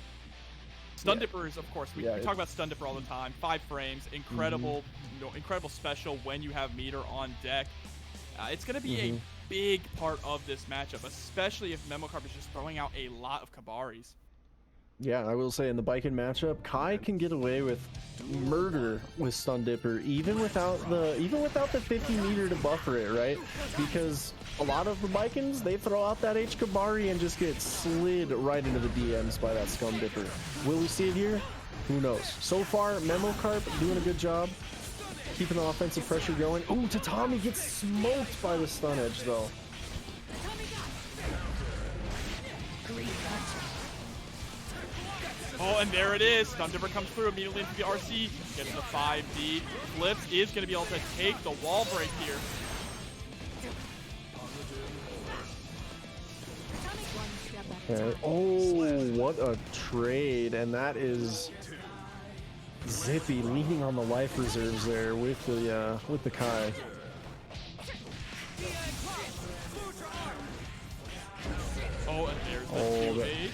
Stun Dippers, of course, we talk about Stun Dipper all the time. 5 frames, incredible, you know, incredible special when you have meter on deck. It's going to be a big part of this matchup, especially if Memo Carp is just throwing out a lot of Kabaris. Yeah, I will say in the Biken matchup, Kai can get away with murder with Stun Dipper, even without the 50 meter to buffer it, right? Because a lot of the Bikens, they throw out that H Kabari and just get slid right into the DMs by that Scum Dipper. Will we see it here? Who knows? So far, Memo Carp doing a good job, keeping the offensive pressure going. Ooh, Tatami gets smoked by the stun edge though. Oh, and there it is. Stundipper comes through immediately into the RC. Gets the 5D. Flips is going to be able to take the wall break here. Okay. Oh, what a trade. And that is Zippy leaning on the life reserves there with the Kai. Oh, and there's the 2H.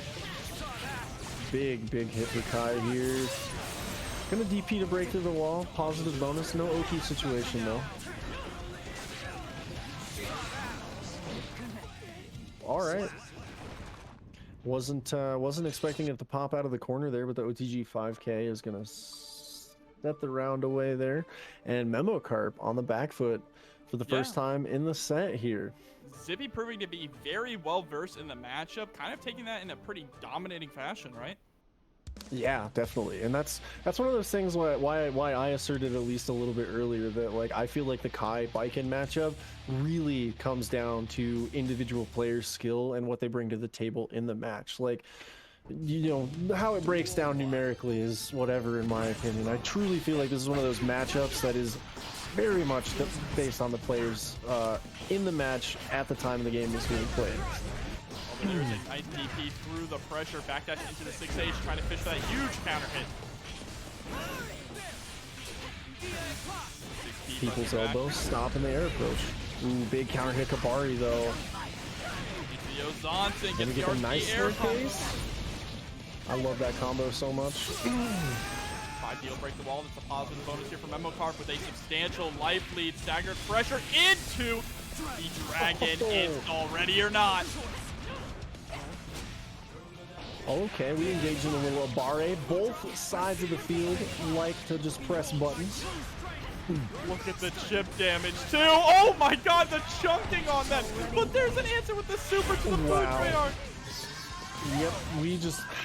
Big hit for Kai here. Gonna DP to break through the wall. Positive bonus. No OT situation though. All right. Wasn't expecting it to pop out of the corner there, but the OTG 5K is gonna set the round away there, and Memocarp on the back foot for the first time in the set here. Zippy proving to be very well versed in the matchup, kind of taking that in a pretty dominating fashion, right? Yeah, definitely, and that's one of those things why I asserted at least a little bit earlier that like I feel like the Kai Baiken matchup really comes down to individual players' skill and what they bring to the table in the match. Like, you know, how it breaks down numerically is whatever in my opinion. I truly feel like this is one of those matchups that is very much based on the players in the match at the time the game is being played. There's a nice DP through the pressure, backdash into the 6H, trying to fish that huge counter hit. People's elbow, stop in the air approach. Ooh, big counter hit Kabari though. Gonna get a nice staircase. I love that combo so much. 5D will break the wall. That's a positive bonus here for Memocarp with a substantial life lead. Staggered pressure into the dragon. Install ready or not. Okay, we engage in a little Abare. Both sides of the field like to just press buttons. Look at the chip damage too. Oh my god, the chunking on that. But there's an answer with the super to the Fudra arc. Yep,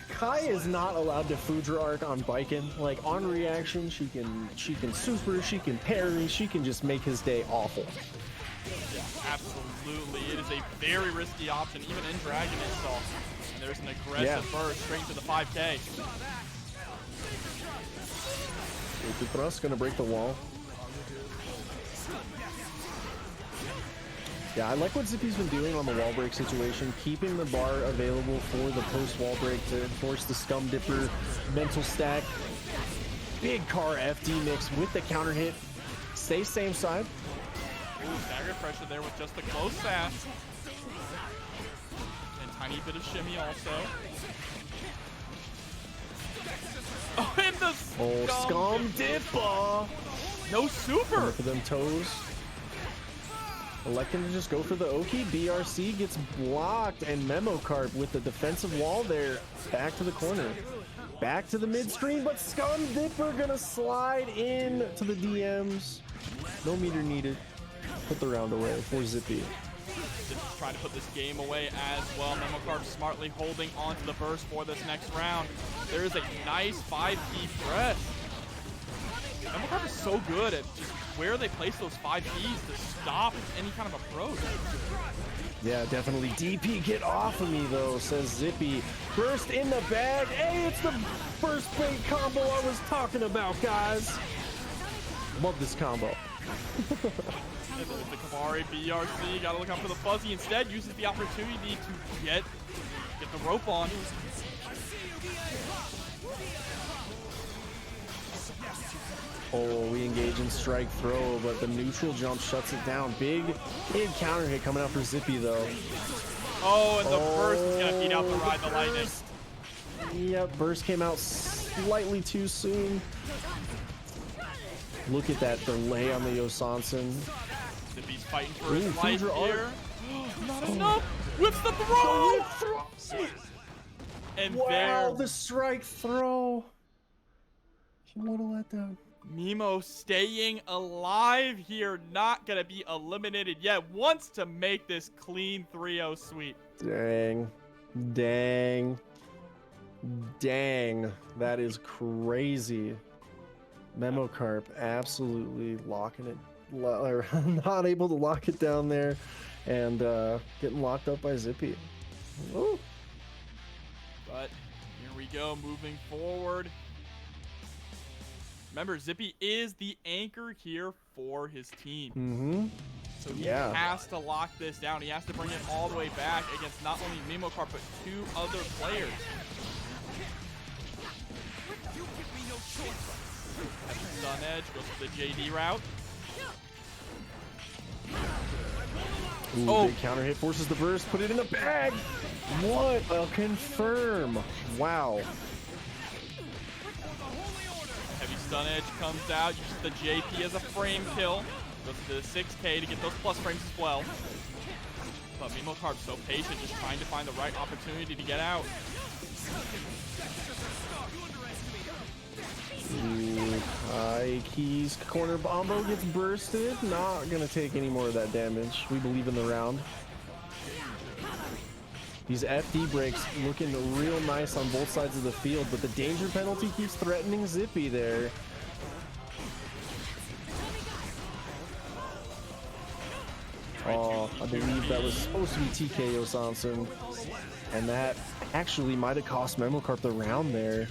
Kai is not allowed to Fudra arc on Baiken. Like on reaction, she can super, she can parry, she can just make his day awful. Yeah, absolutely. It is a very risky option, even in Dragon install. And there's an aggressive burst straight to the 5K. Thrust gonna break the wall. Yeah, I like what Zippy's been doing on the wall break situation, keeping the bar available for the post wall break to force the Scum Dipper mental stack. Big car FD mix with the counter hit. Stay same side. Ooh, stagger pressure there with just the close sash. And tiny bit of shimmy also. Oh, and the Scum Dipper! No super! Look at them toes. Electing to just go for the Oki. BRC gets blocked, and Memocarp with the defensive wall there. Back to the corner. Back to the midstream, but Scum Dipper gonna slide in to the DMs. No meter needed. Put the round away for Zippy. Zippy's trying to put this game away as well. Memocarp smartly holding onto the burst for this next round. There is a nice 5D press. Memocarp is so good at just where they place those 5Ds to stop any kind of approach. Yeah, definitely. DP, get off of me, though, says Zippy. Burst in the bag. Hey, it's the first big combo I was talking about, guys. Love this combo. The Kabari BRC, gotta look out for the fuzzy. Instead, uses the opportunity to get the rope on. Oh, we engage in strike throw, but the neutral jump shuts it down. Big counter hit coming out for Zippy, though. Oh, and the burst is gonna beat out the ride the lightning. Yep, burst came out slightly too soon. Look at that delay on the Yosansen. Zippy's fighting for his life here. Not enough. Whips the throw. And wow, the strike throw. What a letdown. Mimo staying alive here, not gonna be eliminated yet. Wants to make this clean 3-0 sweep. Dang. That is crazy. Memocarp absolutely locking it, not able to lock it down there, and getting locked up by Zippy. Ooh. But here we go, moving forward. Remember, Zippy is the anchor here for his team. So he has to lock this down. He has to bring it all the way back against not only Mimokart, but 2 other players. Stun edge goes for the JD route. Ooh, big counter hit, forces the burst, put it in the bag. What a confirm. Wow. Heavy stun edge comes out, uses the JP as a frame kill. Goes to the 6K to get those plus frames as well. But Mimokart so patient, just trying to find the right opportunity to get out. Ooh, high keys, corner bombo gets bursted. Not gonna take any more of that damage. We believe in the round. These FD breaks looking real nice on both sides of the field, but the danger penalty keeps threatening Zippy there. Oh, I believe that was supposed to be TKO Sansun, and that actually might have cost Mimokart the round there.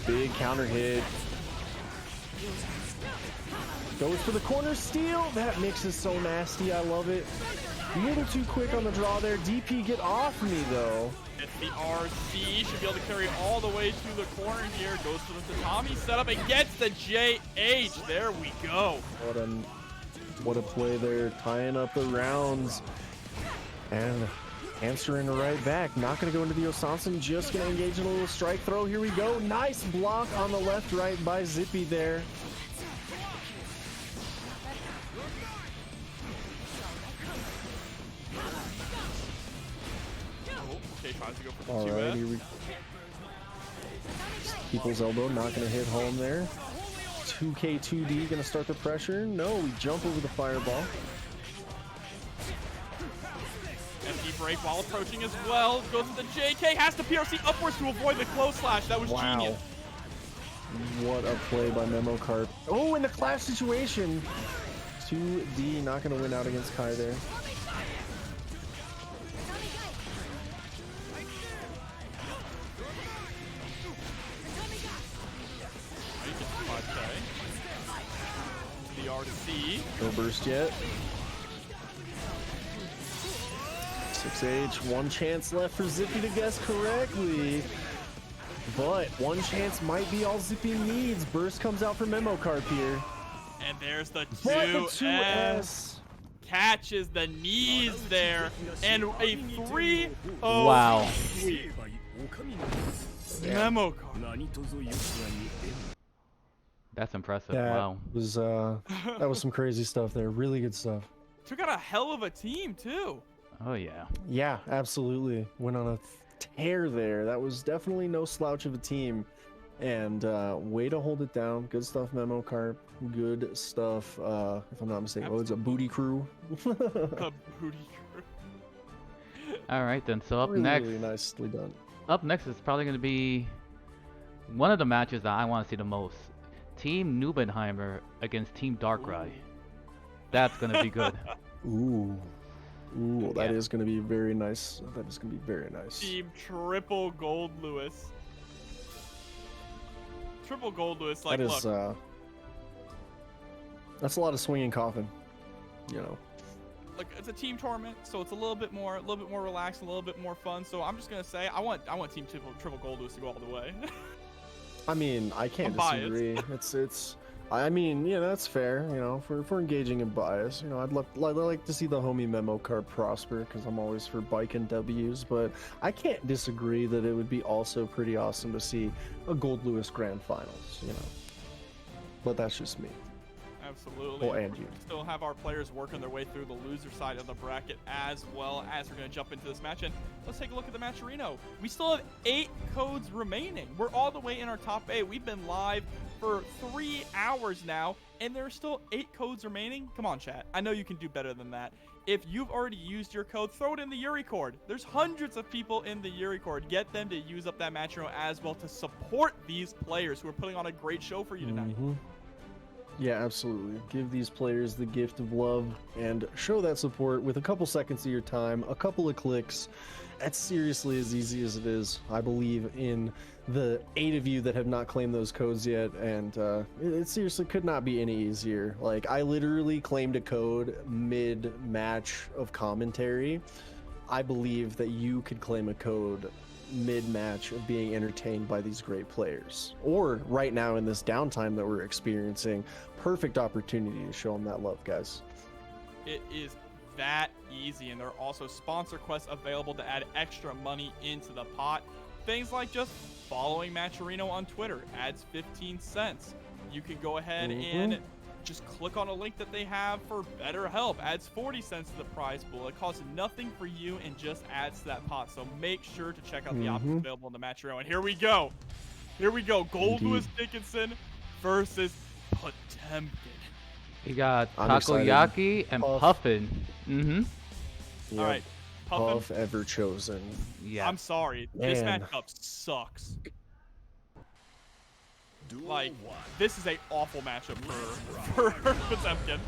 Big counter hit. Goes for the corner steal. That mix is so nasty. I love it. A little too quick on the draw there. DP, get off me, though. It's the RC. Should be able to carry all the way to the corner here. Goes for the Tatami setup and gets the JH. There we go. What a play there. Tying up the rounds. And answering right back. Not going to go into the Osansun. Just going to engage in a little strike throw. Here we go. Nice block on the left right by Zippy there. Tries to go for the all right, here we People's elbow, not going to hit home there. 2K2D going to start the pressure. No, we jump over the fireball. FD break while approaching as well. Goes to the JK, has to PRC upwards to avoid the close slash. That was genius. What a play by Mimokart. Oh, in the clash situation. 2D not going to win out against Kai there. The RC. No burst yet. 6H, one chance left for Zippy to guess correctly. But one chance might be all Zippy needs. Burst comes out for Mimokart here. And there's the 2S. Catches the knees there. And a 3-0. Wow. Mimokart. That's impressive. That Wow. was that was some crazy stuff there. Really good stuff. Took out a hell of a team too. Oh yeah. Yeah, absolutely. Went on a tear there. That was definitely no slouch of a team. And way to hold it down. Good stuff, Mimokart. Good stuff. If I'm not mistaken, oh, it's a booty crew. A booty crew. All right then. So up really, next. really nicely done. Up next is probably going to be one of the matches that I want to see the most. Team Nubenheimer against Team Darkrai. That's going to be good. Ooh. Ooh, that Yeah. is going to be very nice. That is going to be very nice. Team Triple Gold Lewis. Triple Gold Lewis, like, that is, look. That's a lot of swinging coffin, you know. Look, it's a team tournament, so it's a little bit more relaxed, a little bit more fun. So I'm just gonna say, I want Team Triple Gold Lewis to go all the way. I mean, I can't disagree. It's. I mean, yeah, that's fair. You know, for engaging in bias, you know, I'd like to see the homie Mimokart prosper because I'm always for bike and W's. But I can't disagree that it would be also pretty awesome to see a Gold Lewis Grand Finals. You know, but that's just me. Absolutely. Oh, and you. Still have our players working their way through the loser side of the bracket as well as we're going to jump into this match. And let's take a look at the Matcherino. We still have 8 codes remaining. We're all the way in our top 8. We've been live for 3 hours now, and there are still 8 codes remaining. Come on, chat. I know you can do better than that. If you've already used your code, throw it in the Yurikord. There's hundreds of people in the Yurikord. Get them to use up that Matcherino as well to support these players who are putting on a great show for you tonight. Yeah, absolutely. Give these players the gift of love and show that support with a couple seconds of your time, a couple of clicks. That's seriously as easy as it is. I believe in the 8 of you that have not claimed those codes yet, and it seriously could not be any easier. Like, I literally claimed a code mid-match of commentary. I believe that you could claim a code mid-match of being entertained by these great players, or right now in this downtime that we're experiencing. Perfect opportunity to show them that love, guys. It is that easy, and there are also sponsor quests available to add extra money into the pot. Things like just following Matcherino on Twitter adds 15 cents. You can go ahead and just click on a link that they have for BetterHelp, adds 40 cents to the prize pool. It costs nothing for you and just adds to that pot. So make sure to check out the options available in the Matcherino. And here we go. Here we go. Gold Lewis Dickinson versus Potemkin. You got Takoyaki and Puffin. Yep. All right. Puff ever chosen. Yeah. I'm sorry. This matchup sucks. Like, this is a awful matchup for Potemkin.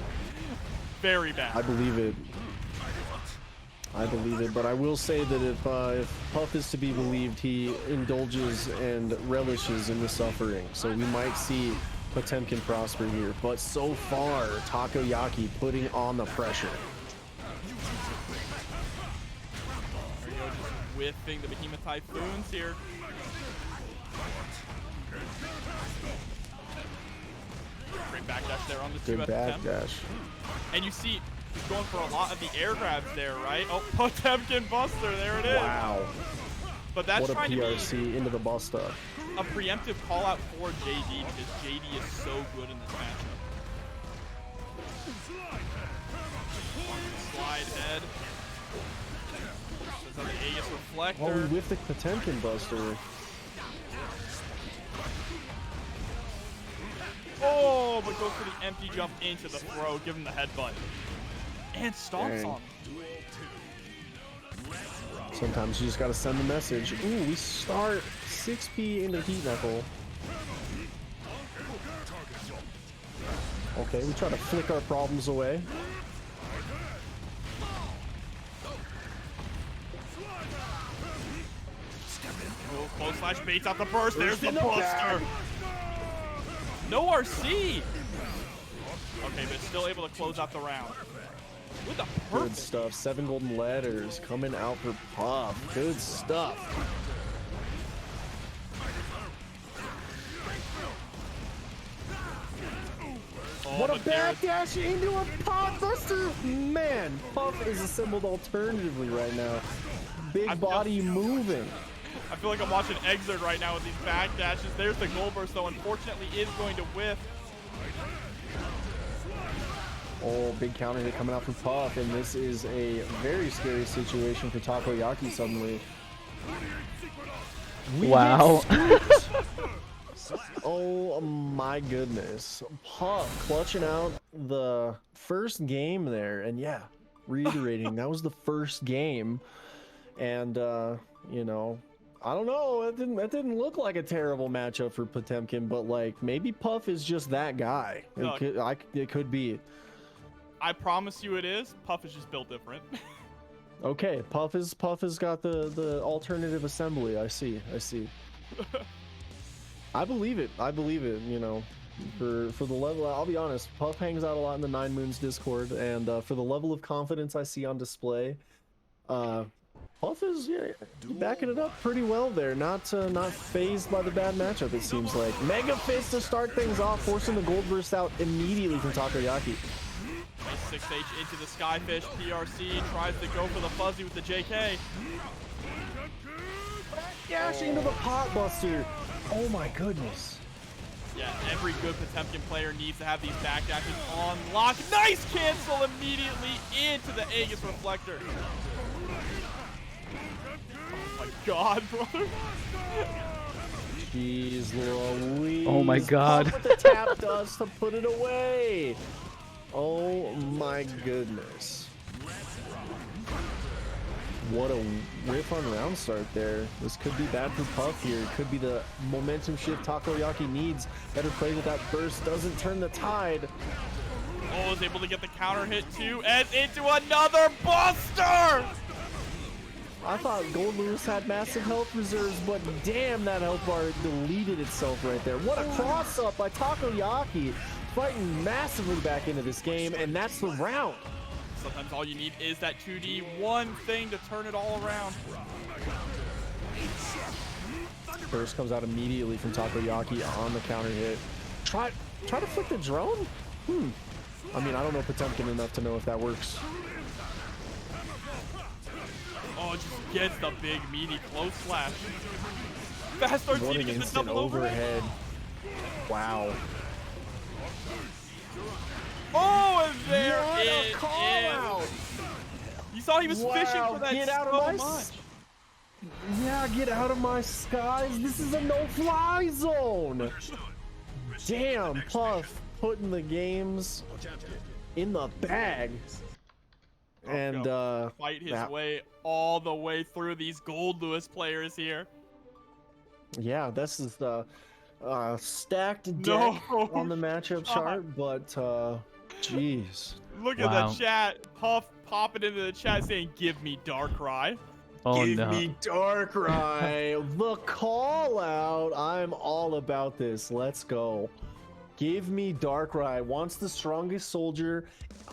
Very bad. I believe it. I believe it, but I will say that if Puff is to be believed, he indulges and relishes in the suffering. So we might see Potemkin prosper here. But so far, Takoyaki putting on the pressure. There you go, just whiffing the Behemoth Typhoons here. Great backdash there on the 2 Good backdash. And you see, he's going for a lot of the air grabs there, right? Oh, Potemkin Buster, there it is. Wow. But that's what a trying PRC to be into the Buster. a preemptive call out for JD because JD is so good in this matchup. Slide head. Says on the Aegis Reflector. Oh, with the Potemkin Buster. Oh, but goes for the empty jump into the throw, give him the headbutt. And stomps on him. Sometimes you just gotta send the message. Ooh, we start 6P into Heat Knuckle. Okay, we try to flick our problems away. Oh, close slash baits out the burst. There's the Buster. No RC. Okay, but still able to close out the round. With a Good perfect. stuff. 7 golden letters coming out for Puff. Good stuff. Oh, What a but there it- backdash into a pot buster! Man, Puff is assembled alternatively right now. Big body moving. I feel like I'm watching Exert right now with these back dashes. There's the goal burst, though. Unfortunately, is going to whiff. Oh, big counter hit coming out from Puff, and this is a very scary situation for Takoyaki suddenly. Wow. Oh my goodness. Puff clutching out the first game there, and yeah, reiterating, that was the first game. And you know, I don't know, that didn't look like a terrible matchup for Potemkin, but like maybe Puff is just that guy. It could be. I promise you it is. Puff is just built different. Okay, Puff has got the alternative assembly. I see. I believe it. You know, for the level, I'll be honest. Puff hangs out a lot in the 9 Moons Discord, and for the level of confidence I see on display, Puff is backing it up pretty well there. Not phased by the bad matchup. It seems like Mega Fist to start things off, forcing the gold burst out immediately from Takoyaki. Nice 6H into the Skyfish. PRC tries to go for the fuzzy with the JK. Dash into the pot buster. Oh my goodness. Yeah, every good Potemkin player needs to have these back dashes on lock. Nice cancel immediately into the Aegis Reflector. Oh my god, brother. Jeez Louise. Oh my god. Puff with the tap dust to put it away. Oh my goodness. What a whiff on round start there. This could be bad for Puff here. It could be the momentum shift Takoyaki needs. Better play with that burst. Doesn't turn the tide. Oh, is able to get the counter hit too, and into another buster! I thought Gold Lewis had massive health reserves, but damn, that health bar deleted itself right there. What a cross up by Takoyaki, fighting massively back into this game, and that's the round. Sometimes all you need is that 2D, one thing to turn it all around. Burst comes out immediately from Takoyaki on the counter hit. Try to flick the drone? I mean, I don't know Potemkin enough to know if that works. Oh, it just gets the big meaty close slash. Fast starts What eating an the instant double overhead. Wow. Oh, and there What it a call is. out. You saw he was fishing for that Get out so of my much. Yeah, get out of my skies. This is a no-fly zone. Damn, Puff putting the games in the bag. And fight his way all the way through these Gold Lewis players here. Yeah, this is the stacked deck on the matchup God. chart, but jeez. Look at the chat. Puff popping into the chat saying, "Give me Darkrai." Oh, Give no. me Darkrai. The call out. I'm all about this. Let's go. Give me Darkrai. Wants the strongest soldier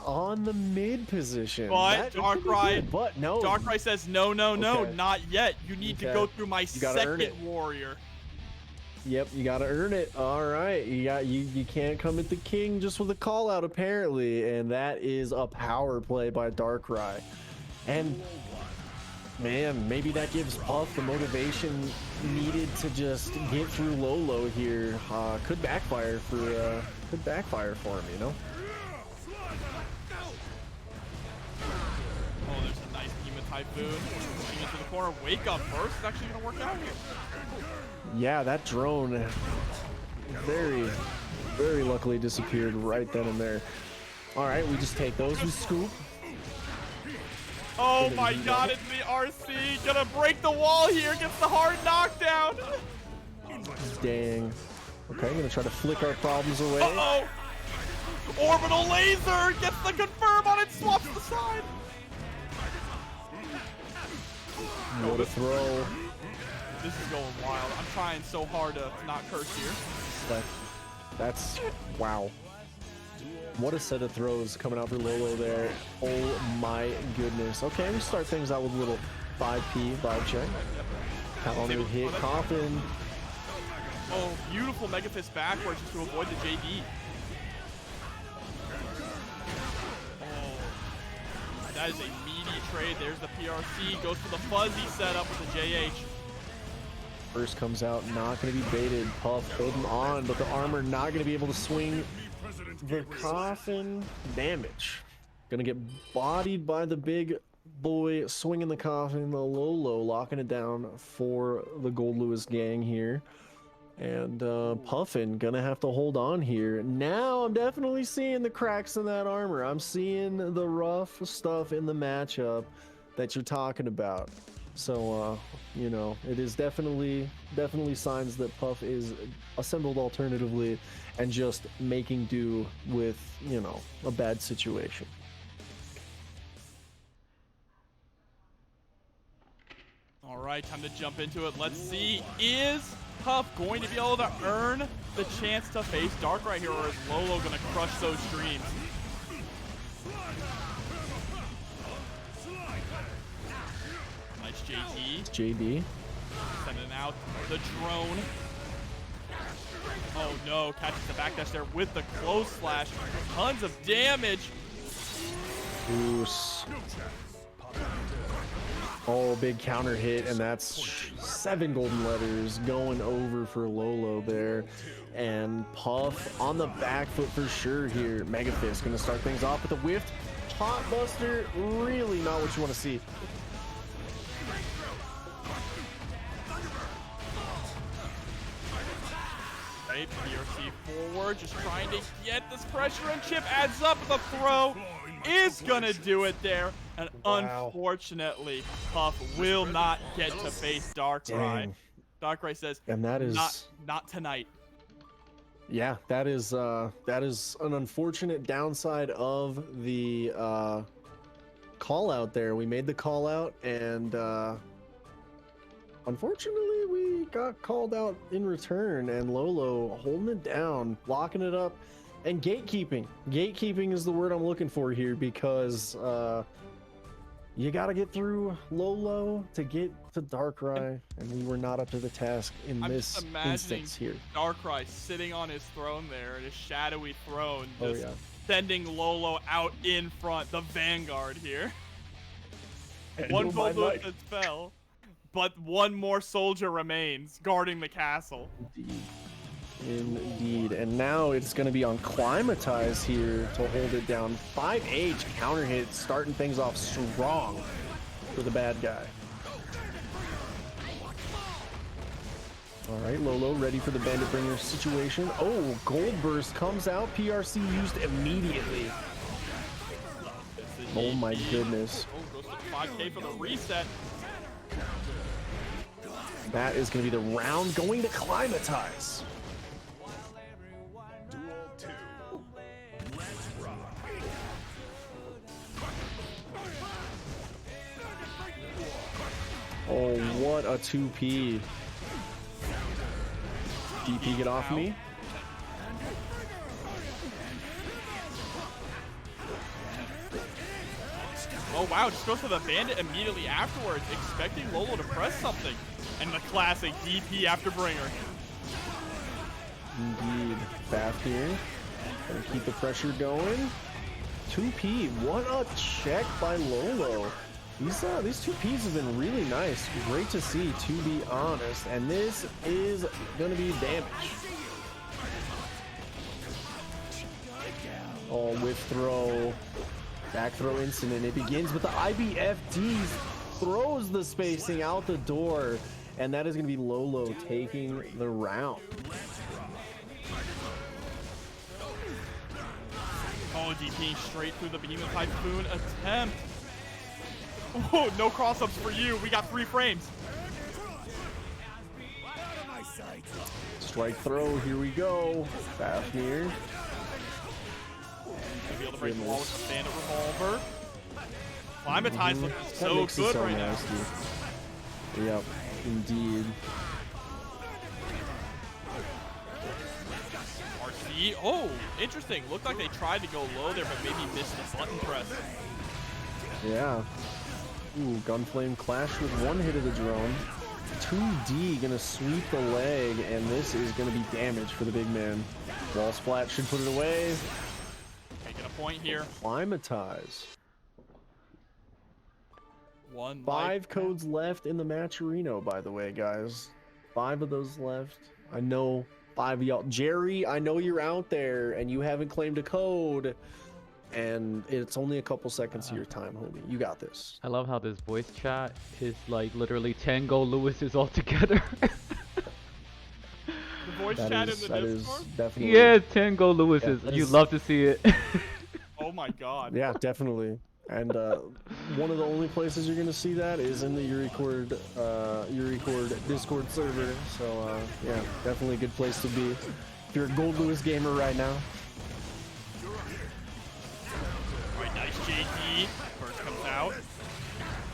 on the mid position. But Darkrai, but no. Darkrai says no, Okay. not yet. You need to go through my earn it. second warrior. Yep, you gotta earn it. All right, you can't come at the king just with a call out apparently, and that is a power play by Darkrai. And man, maybe that gives Puff the motivation needed to just get through Lolo here. Could backfire for him, you know. Oh, there's a nice Beam of Typhoon. Coming into the corner. Wake up first. It's actually gonna work out here. Yeah, that drone very, very luckily disappeared right then and there. All right, we just take those. We scoop. Oh my god, it's the RC. Gonna break the wall here. Gets the hard knockdown. Dang. Okay, I'm gonna try to flick our problems away. Uh-oh. Orbital laser. Gets the confirm on it. Swaps the side. What a throw. This is going wild. I'm trying so hard to not curse here. That's wow. What a set of throws coming out for Lolo there. Oh my goodness. Okay, we start things out with a little 5P vibe check. Counter hit Coffin. Oh, beautiful Mega Fist backwards just to avoid the JD. Oh, that is a meaty trade. There's the PRC. Goes for the fuzzy setup with the JH. First comes out, not going to be baited. Puff holding on, but the armor not going to be able to swing the Coffin. Damage. Going to get bodied by the big boy swinging the Coffin. The Lolo locking it down for the Gold Lewis gang here. And Puffin gonna have to hold on here. Now I'm definitely seeing the cracks in that armor. I'm seeing the rough stuff in the matchup that you're talking about. So you know, it is definitely signs that Puff is assembled alternatively and just making do with, you know, a bad situation. All right, time to jump into it. Let's see, is Puff going to be able to earn the chance to face Darkrai here, or is Lolo going to crush those streams? Nice JT. JD. Sending out the drone. Oh no, catches the backdash there with the close slash. Tons of damage. Goose. Oh, big counter hit, and that's 7 golden letters going over for Lolo there. And Puff on the back foot for sure here. Mega Fist gonna start things off with a whiffed Hot Buster. Really not what you want to see. Right, PRC forward, just trying to get this pressure, and Chip adds up with a throw. is gonna do it there. And Wow. unfortunately, Puff will not get to face Darkrai. Dang. Darkrai says, And that is not tonight. Yeah, that is an unfortunate downside of the call out there. We made the call out, and unfortunately we got called out in return, and Lolo holding it down, locking it up, and gatekeeping. Gatekeeping is the word I'm looking for here, because you got to get through Lolo to get to Darkrai, and we were not up to the task in this instance here. Darkrai sitting on his throne there, his shadowy throne, Oh, just yeah. sending Lolo out in front, the vanguard here. And One oh my Gold life. that fell, but one more soldier remains guarding the castle. Indeed. And now it's going to be on Climatize here to hold it down. 5H counter hit, starting things off strong for the bad guy. All right, Lolo ready for the Bandit Bringer situation. Oh, Gold Burst comes out. PRC used immediately. Oh my goodness. Oh, goes to 5K for the reset. That is going to be the round going to Climatize. Duel 2. Let's rock. Oh, what a 2P. DP, get off me. Oh wow, just goes for the bandit immediately afterwards, expecting Lolo to press something. And the classic DP after bringer. Indeed. Bath here. Gonna keep the pressure going. 2P, what a check by Lolo. These 2Ps have been really nice. Great to see, to be honest. And this is gonna be damage. Oh, whiff throw. Back throw incident. It begins with the IBFDs. Throws the spacing out the door. And that is gonna be Lolo taking the round. Oh, DP straight through the Behemoth Typhoon attempt. Oh, no cross-ups for you. We got 3 frames. Strike throw, here we go. Fafnir. Gonna be able to break the wall with the Bandit Revolver. Climatize looking That so makes it good so right nasty. now. Yep, indeed. RC. Oh, interesting. Looked like they tried to go low there, but maybe missed the button press. Yeah. Ooh, Gunflame clash with one hit of the drone. 2D gonna sweep the leg, and this is gonna be damage for the big man. Wall splat should put it away. Making a point here. Climatize. 1 5 life. codes left in the Matcherino, by the way, guys. 5 of those left. I know 5 of y'all. Jerry, I know you're out there and you haven't claimed a code. And it's only a couple seconds of your time, homie. You got this. I love how this voice chat is like literally Tango Lewis's all together. The voice chat in the That is Discord? definitely. Yeah, Tango Lewis's. that You is- love to see it. Oh my god. Yeah, definitely. And one of the only places you're gonna see that is in the Yurikord Discord server. So yeah, definitely a good place to be if you're a Gold Lewis gamer right now. Alright, nice JD. First comes out.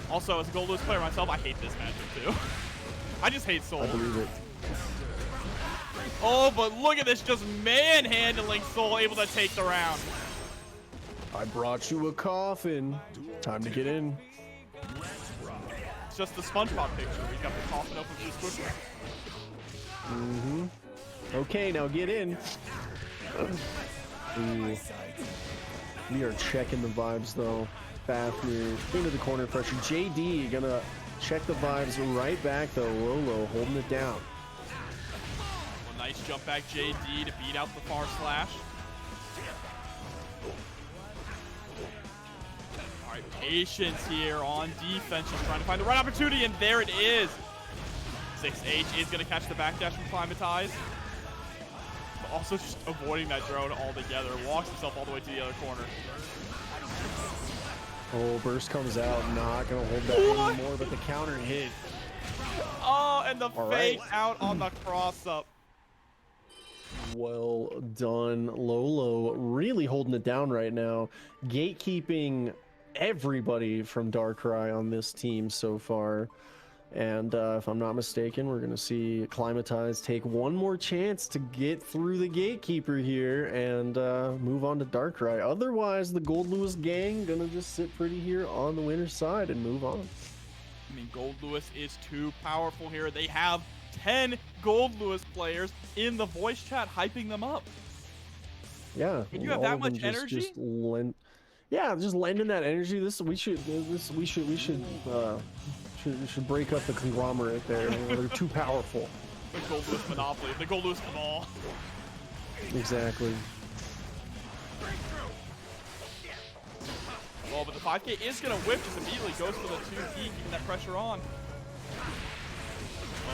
Also, as a Gold Lewis player myself, I hate this matchup too. I just hate Soul. I believe it. Oh, but look at this, just manhandling Soul, able to take the round. I brought you a coffin. Time to get in. It's just the SpongeBob picture. We got the coffin open for the Squidward. Okay, now get in. Ooh. We are checking the vibes though. Fafnir into the corner pressure. JD gonna check the vibes right back though. Lolo holding it down. A nice jump back JD to beat out the far slash. Alright, patience here on defense. Just trying to find the right opportunity, and there it is. 6H is going to catch the backdash from Climatize. But also just avoiding that drone altogether. Walks himself all the way to the other corner. Oh, burst comes out. Not gonna hold that anymore, but the counter hit. Oh, and the All fake right. out on the cross up. Well done, Lolo. Really holding it down right now. Gatekeeping everybody from Darkrai on this team so far. And if I'm not mistaken, we're going to see Climatize take one more chance to get through the Gatekeeper here and move on to Darkrai. Otherwise, the Gold Lewis gang going to just sit pretty here on the winner's side and move on. I mean, Gold Lewis is too powerful here. They have 10 Gold Lewis players in the voice chat hyping them up. Yeah. When you have that much energy? Just lending that energy. We should break up the conglomerate there. They're too powerful. The Gold Lewis monopoly, the Gold Lewis cabal. Exactly. Well, but the 5K is going to whip, just immediately goes for the 2P, keeping that pressure on.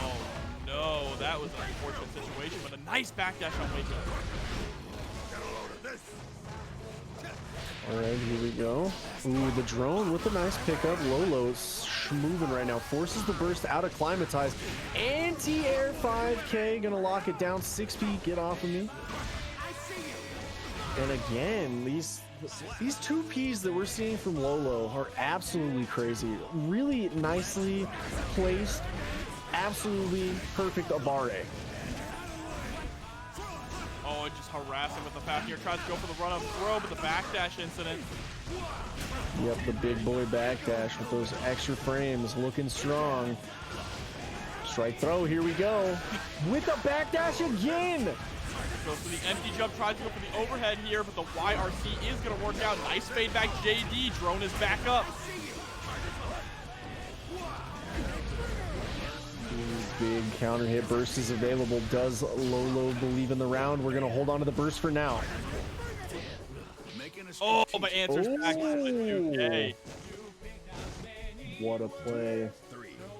Oh, no, that was an unfortunate situation, but a nice backdash on Wake Up. All right, here we go. Ooh, the drone with a nice pickup. Lolo's moving right now. Forces the burst out of Climatize. Anti-air 5K. Gonna lock it down. 6P, get off of me. And again, these 2Ps that we're seeing from Lolo are absolutely crazy. Really nicely placed. Absolutely perfect Abare. Oh, and just harassing with the path here. Tries to go for the run-up throw, but the backdash incident. Yep, the big boy backdash with those extra frames looking strong. Strike throw, here we go. With the backdash again! Goes for the empty jump, tries to go for the overhead here, but the YRC is going to work out. Nice fade back JD. Drone is back up. Big counter hit burst is available. Does Lolo believe in the round? We're going to hold on to the burst for now. Oh, but answers back to the 2K. What a play.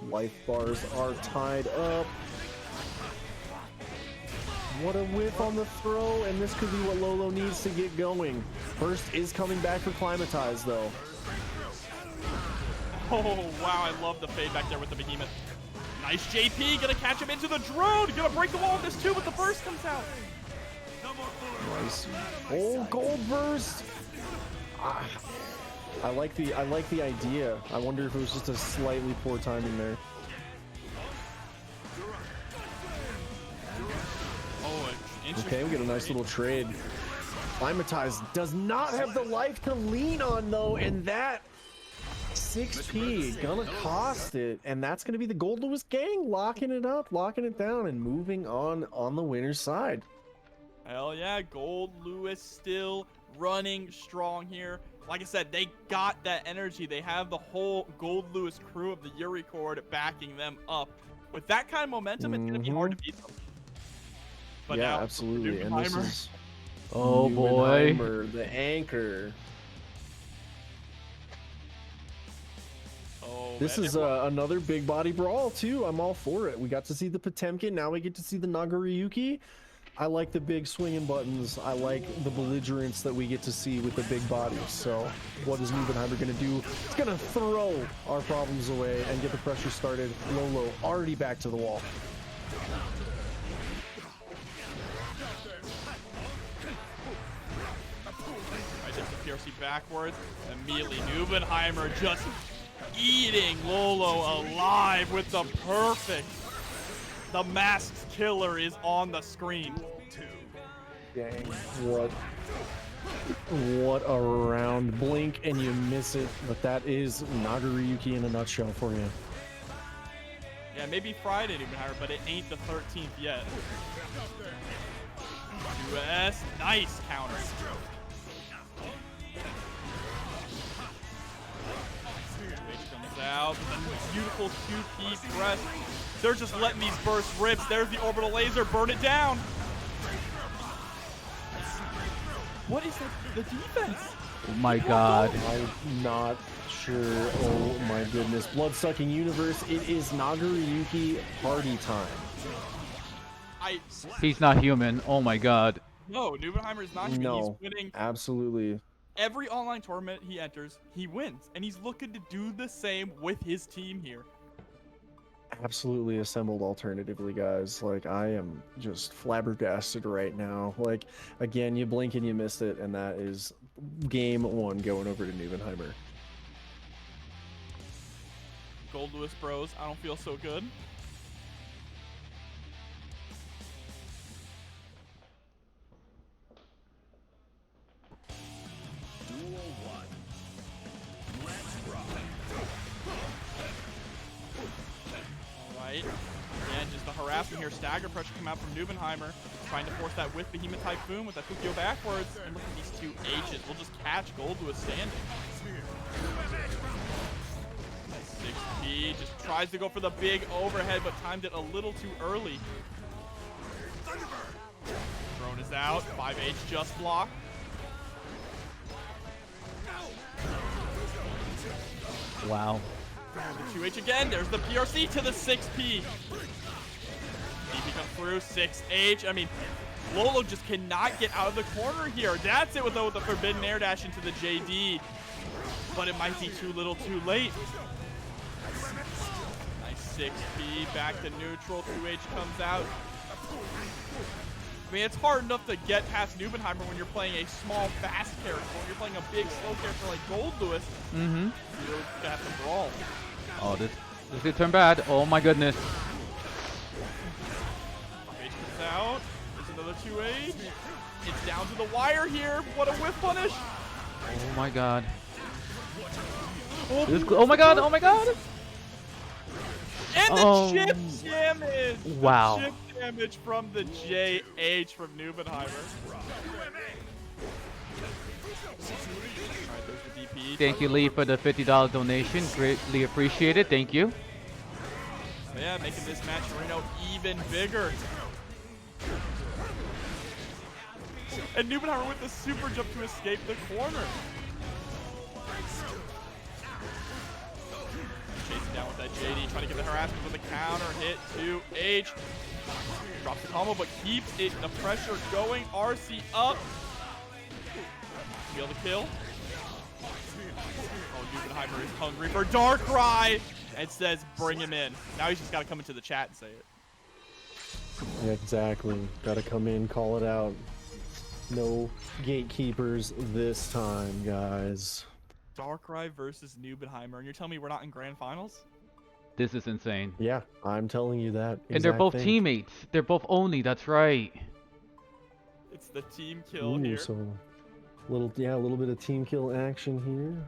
Life bars are tied up. What a whiff on the throw, and this could be what Lolo needs to get going. Burst is coming back for Climatize, though. Oh, wow, I love the fade back there with the behemoth. Nice JP, gonna catch him into the drone. Gonna break the wall with this too, but the burst comes out. Nice. Oh, gold burst. I like the idea. I wonder if it was just a slightly poor timing there. Oh, okay, we get a nice little trade. Climatize does not have the life to lean on though, and that 6P gonna cost it, and that's gonna be the Gold Lewis gang locking it up, locking it down, and moving on the winner's side. Hell yeah, Gold Lewis still running strong here. Like I said, they got that energy. They have the whole Gold Lewis crew of the Yurikord backing them up. With that kind of momentum, it's gonna be hard to beat them. But yeah, now, absolutely. And this is oh boy, the anchor. This is another big body brawl too. I'm all for it. We got to see the Potemkin. Now we get to see the Nagoriyuki. I like the big swinging buttons. I like the belligerence that we get to see with the big bodies. So what is Nubenheimer going to do? It's going to throw our problems away and get the pressure started. Lolo already back to the wall. I take the PRC backwards. Immediately, Nubenheimer just eating Lolo alive with the perfect. The masked killer is on the screen. Dang, what a round. Blink and you miss it, but that is Nagoriyuki in a nutshell for you. Yeah, maybe Friday, Nubenheimer, but it ain't the 13th yet. US, nice counter. Comes out, the beautiful 2P press. They're just letting these burst rips. There's the orbital laser, burn it down. What is the defense? Oh my god. I'm not sure. Oh my goodness. Blood-sucking universe. It is Nagoriyuki party time. He's not human. Oh my god. No, Nubenheimer is not human. No, He's winning. absolutely. every online tournament he enters, he wins. And he's looking to do the same with his team here. Absolutely assembled alternatively, guys. Like, I am just flabbergasted right now. Like, again, you blink and you missed it, and that is game 1 going over to Neubenheimer. Gold Lewis bros, I don't feel so good. Duel 1. Let's rock. Alright. Again, just the harassment here. Stagger pressure come out from Neubenheimer. Trying to force that with Behemoth Typhoon with that Fukio backwards. And look at these 2 H's. We'll just catch Gold Lewis standing. 6P just tries to go for the big overhead, but timed it a little too early. Drone is out. 5H just blocked. Wow. The 2H again. There's the PRC to the 6P. DP comes through. 6H. I mean, Lolo just cannot get out of the corner here. That's it with the forbidden air dash into the JD. But it might be too little too late. Nice 6P. Back to neutral. 2H comes out. I mean, it's hard enough to get past Neubenheimer when you're playing a small, fast character. When you're playing a big, slow character like Gold Lewis, you're gonna have to brawl. Oh, this could turn bad. Oh my goodness. 5H comes out. There's another 2H. It's down to the wire here. What a whiff punish. Oh my god. Oh my god. Oh my god. And the chip damage. Wow. The chip damage from the JH from Neubenheimer. Thank you, Lee, for the $50 donation. Greatly appreciated. Thank you. Yeah, making this match, even bigger. And Neubenheimer with the super jump to escape the corner. Chasing down with that JD, trying to get the harassment with the counter hit to H. Drops the combo, but keeps it, the pressure going. RC up. Be able to kill. Oh, Neubenheimer is hungry for Darkrai. And says, bring him in. Now he's just got to come into the chat and say it. Yeah, exactly. Gotta come in, call it out. No gatekeepers this time, guys. Darkrai versus Neubenheimer, and you're telling me we're not in grand finals? This is insane. Yeah, I'm telling you that. And they're both thing. teammates. They're both Oni. That's right. It's the team kill here. So, a little bit of team kill action here.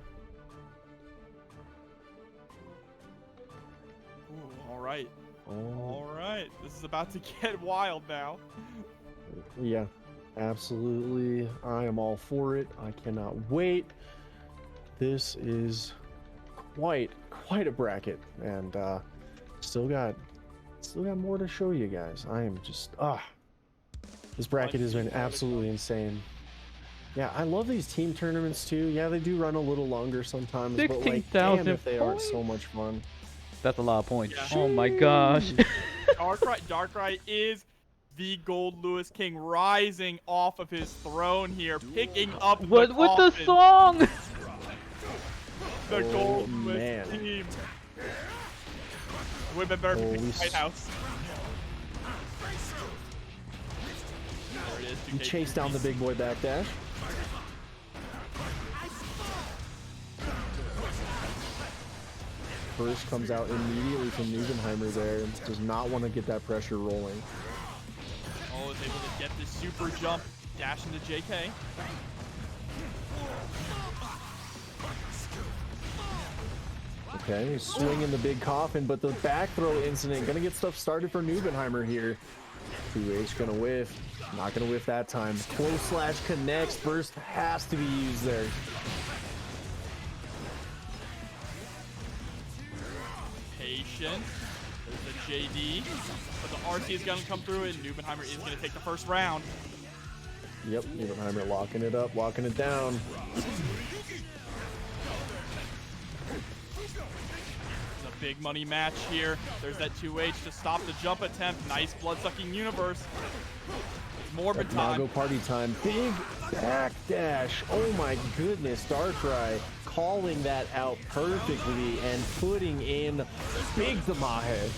Ooh, all right. All right. This is about to get wild now. Yeah, absolutely. I am all for it. I cannot wait. This is quite a bracket, and still got more to show you guys. I am just this bracket has been absolutely insane. Yeah, I love these team tournaments too. Yeah, they do run a little longer sometimes, but like, 16,000 damn if they aren't points. so much fun. That's a lot of points. Yeah. Oh my gosh. Darkrai is the Gold Lewis King, rising off of his throne here, picking up What with the song? The Gold man. Lewis team. Would have been better if we White House. There it is. He chased down the big boy backdash. First comes out immediately from Neubenheimer there and does not want to get that pressure rolling. Oh, is able to get this super jump, dash into JK. Okay, he's swinging the big coffin, but the back throw incident gonna get stuff started for Neubenheimer here. 2H gonna whiff, not gonna whiff that time. Close slash connects, burst has to be used there. Patient. There's the JD, but the RC is gonna come through, and Neubenheimer is gonna take the first round. Yep, Neubenheimer locking it up, locking it down. Big money match here. There's that 2H to stop the jump attempt. Nice blood-sucking universe. Morbid time. Nago party time. Big backdash. Oh my goodness. Darkrai calling that out perfectly and putting in big Damahe.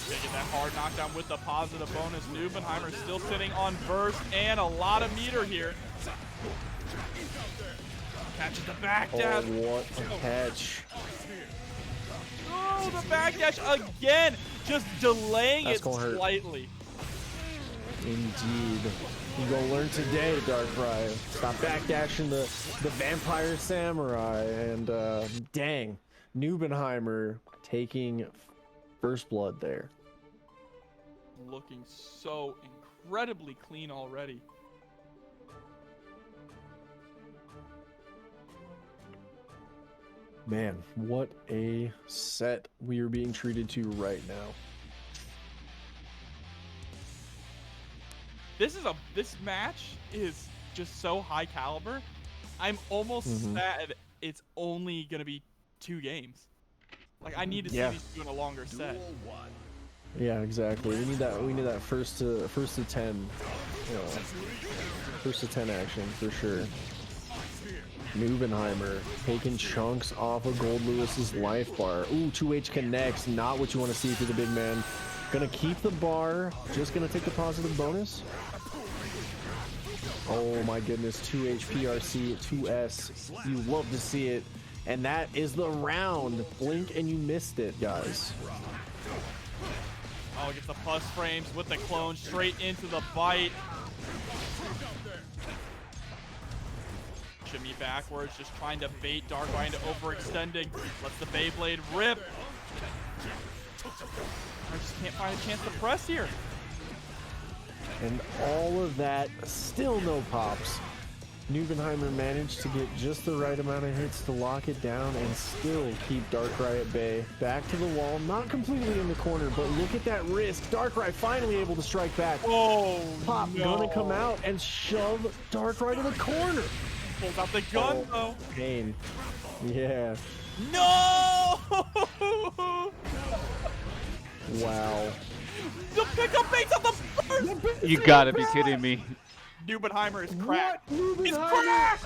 Gonna get that hard knockdown with the positive bonus. Nubenheimer still sitting on burst and a lot of meter here. Catches the backdash. Oh, what a catch. Oh, the backdash again. Just delaying That's it gonna hurt. slightly. Indeed. You gonna learn today, Darkrai. Stop backdashing the Vampire Samurai. And dang, Nubenheimer taking first blood there. Looking so incredibly clean already. Man, what a set we are being treated to right now. This match is just so high caliber. I'm almost sad it's only gonna be 2 games. Like I need to see these two in a longer set. Yeah, exactly. We need that first to 10, you know, first to 10 action for sure. Nubenheimer taking chunks off of Gold Lewis's life bar. Ooh, 2H connects. Not what you want to see for the big man. Gonna keep the bar. Just gonna take the positive bonus. Oh my goodness. 2H PRC 2S. You love to see it. And that is the round. Blink and you missed it, guys. Oh, gets the plus frames with the clone straight into the bite. Shimmy backwards, just trying to bait Darkrai into overextending. Lets the Beyblade rip. I just can't find a chance to press here. And all of that, still no pops. Nubenheimer managed to get just the right amount of hits to lock it down and still keep Darkrai at bay. Back to the wall, not completely in the corner, but look at that risk. Darkrai finally able to strike back. Oh, Pop no. gonna come out and shove Darkrai to the corner. Pulls out the gun, though. Pain. Yeah. No! Wow. The pickup baits on the first! You gotta be kidding me. Nubenheimer is cracked. What? It's Nubenheimer? cracked!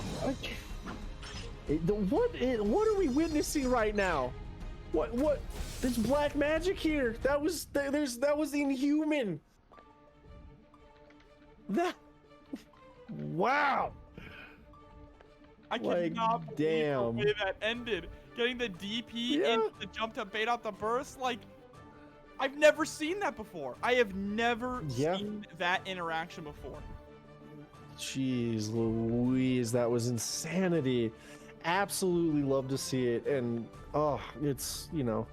What are we witnessing right now? What? There's black magic here. That was inhuman. Wow. I cannot believe damn. the way that ended. Getting the DP and the jump to bait out the burst, like, I've never seen that before. I have never seen that interaction before. Jeez Louise, that was insanity. Absolutely love to see it. And, it's, you know,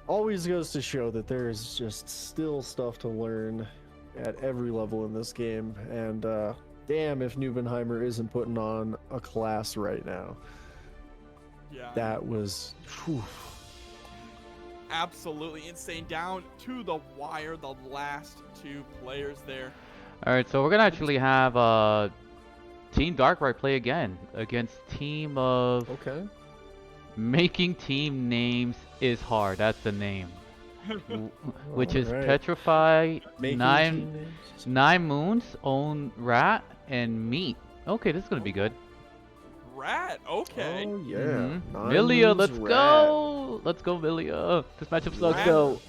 always goes to show that there is just still stuff to learn at every level in this game. And, damn if Nubenheimer isn't putting on a class right now. Yeah. That was... Whew. Absolutely insane. Down to the wire, the last 2 players there. Alright, so we're gonna actually have Team Darkrai play again against Team of... Okay. Making team names is hard. That's the name. Which is Alright. Petrify, Making Nine team names. Moons, Own Rat, and Meat. Okay, this is gonna be good. Rat, okay. Oh, yeah. Mhm. Nine Milia, moons let's rat. go! Let's go, Milia. This matchup sucks Rat. though.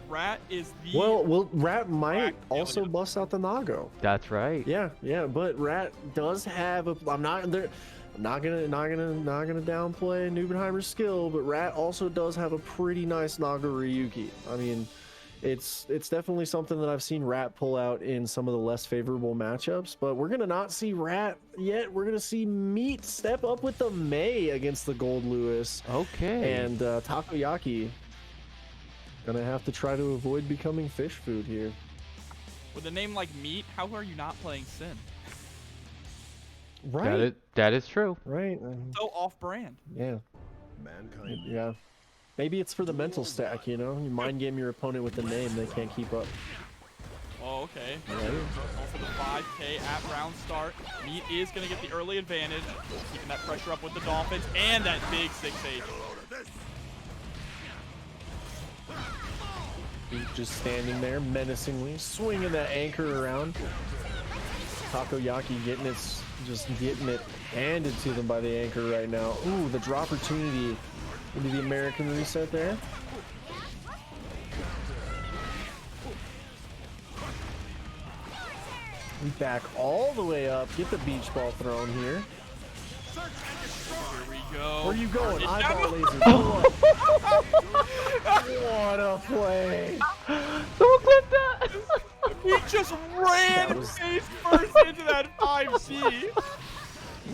Rat is the... Well, Rat might Rat also Milia. bust out the Nago. That's right. Yeah, but Rat does have a. I'm not gonna downplay Nubenheimer's skill, but Rat also does have a pretty nice Naga Ryuki. I mean, it's definitely something that I've seen Rat pull out in some of the less favorable matchups. But we're gonna not see Rat yet. We're gonna see Meat step up with the May against the Gold Lewis. Okay. And Takoyaki gonna have to try to avoid becoming fish food here. With a name like Meat, how are you not playing Sin? Right. That is true. Right. So off-brand. Yeah. Mankind. Yeah. Maybe it's for the mental stack, you know? You mind game your opponent with the name, they can't keep up. Oh, okay. Right. Going for the 5K at round start. Meat is going to get the early advantage. Keeping that pressure up with the Dolphins and that big 6H. He's just standing there menacingly, swinging that anchor around. Takoyaki just getting it handed to them by the anchor right now. Ooh, the draw opportunity into the American reset there. We back all the way up. Get the beach ball thrown here. Here we go. Where are you going? It's Eyeball down. laser. Pull up. What a play. Someone clip that! He just ran face first into that 5C.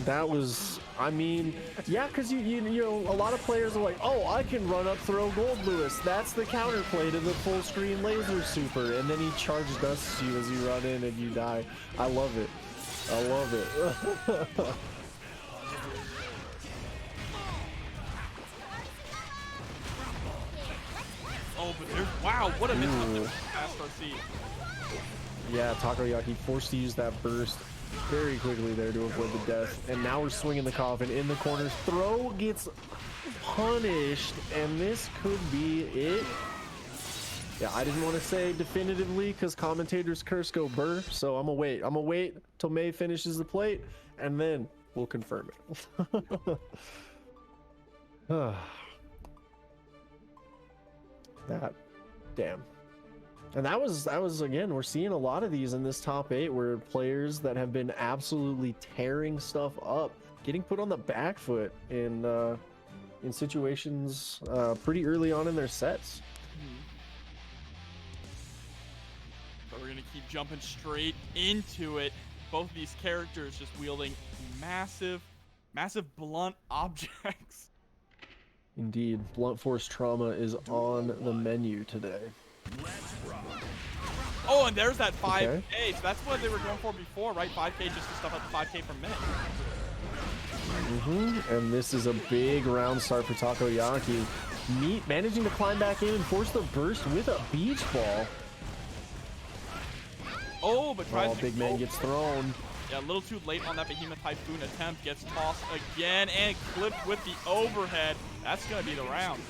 That was, I mean, yeah, because you know, a lot of players are like, oh, I can run up, throw Gold Lewis. That's the counterplay to the full screen laser super. And then he charge dusts you as you run in and you die. I love it. I love it. Oh, but there's, wow, what a miss past RC. Yeah, Takoyaki forced to use that burst very quickly there to avoid the death. And now we're swinging the coffin in the corners. Throw gets punished, and this could be it. Yeah, I didn't want to say definitively because commentators curse go burr, so I'm gonna wait. I'm gonna wait till May finishes the plate, and then we'll confirm it. That, damn. And that was again, we're seeing a lot of these in this top 8 where players that have been absolutely tearing stuff up, getting put on the back foot in situations pretty early on in their sets. But we're gonna keep jumping straight into it. Both of these characters just wielding massive blunt objects. Indeed, blunt force trauma is on the menu today. Oh, and there's that 5K. Okay. So that's what they were going for before, right? 5K just to stuff up the 5K per minute. And this is a big round start for Takoyaki. Meat managing to climb back in and force the burst with a beach ball. Oh, but tries to Big man gets thrown. Yeah, a little too late on that Behemoth Typhoon attempt. Gets tossed again and clipped with the overhead. That's going to be the round.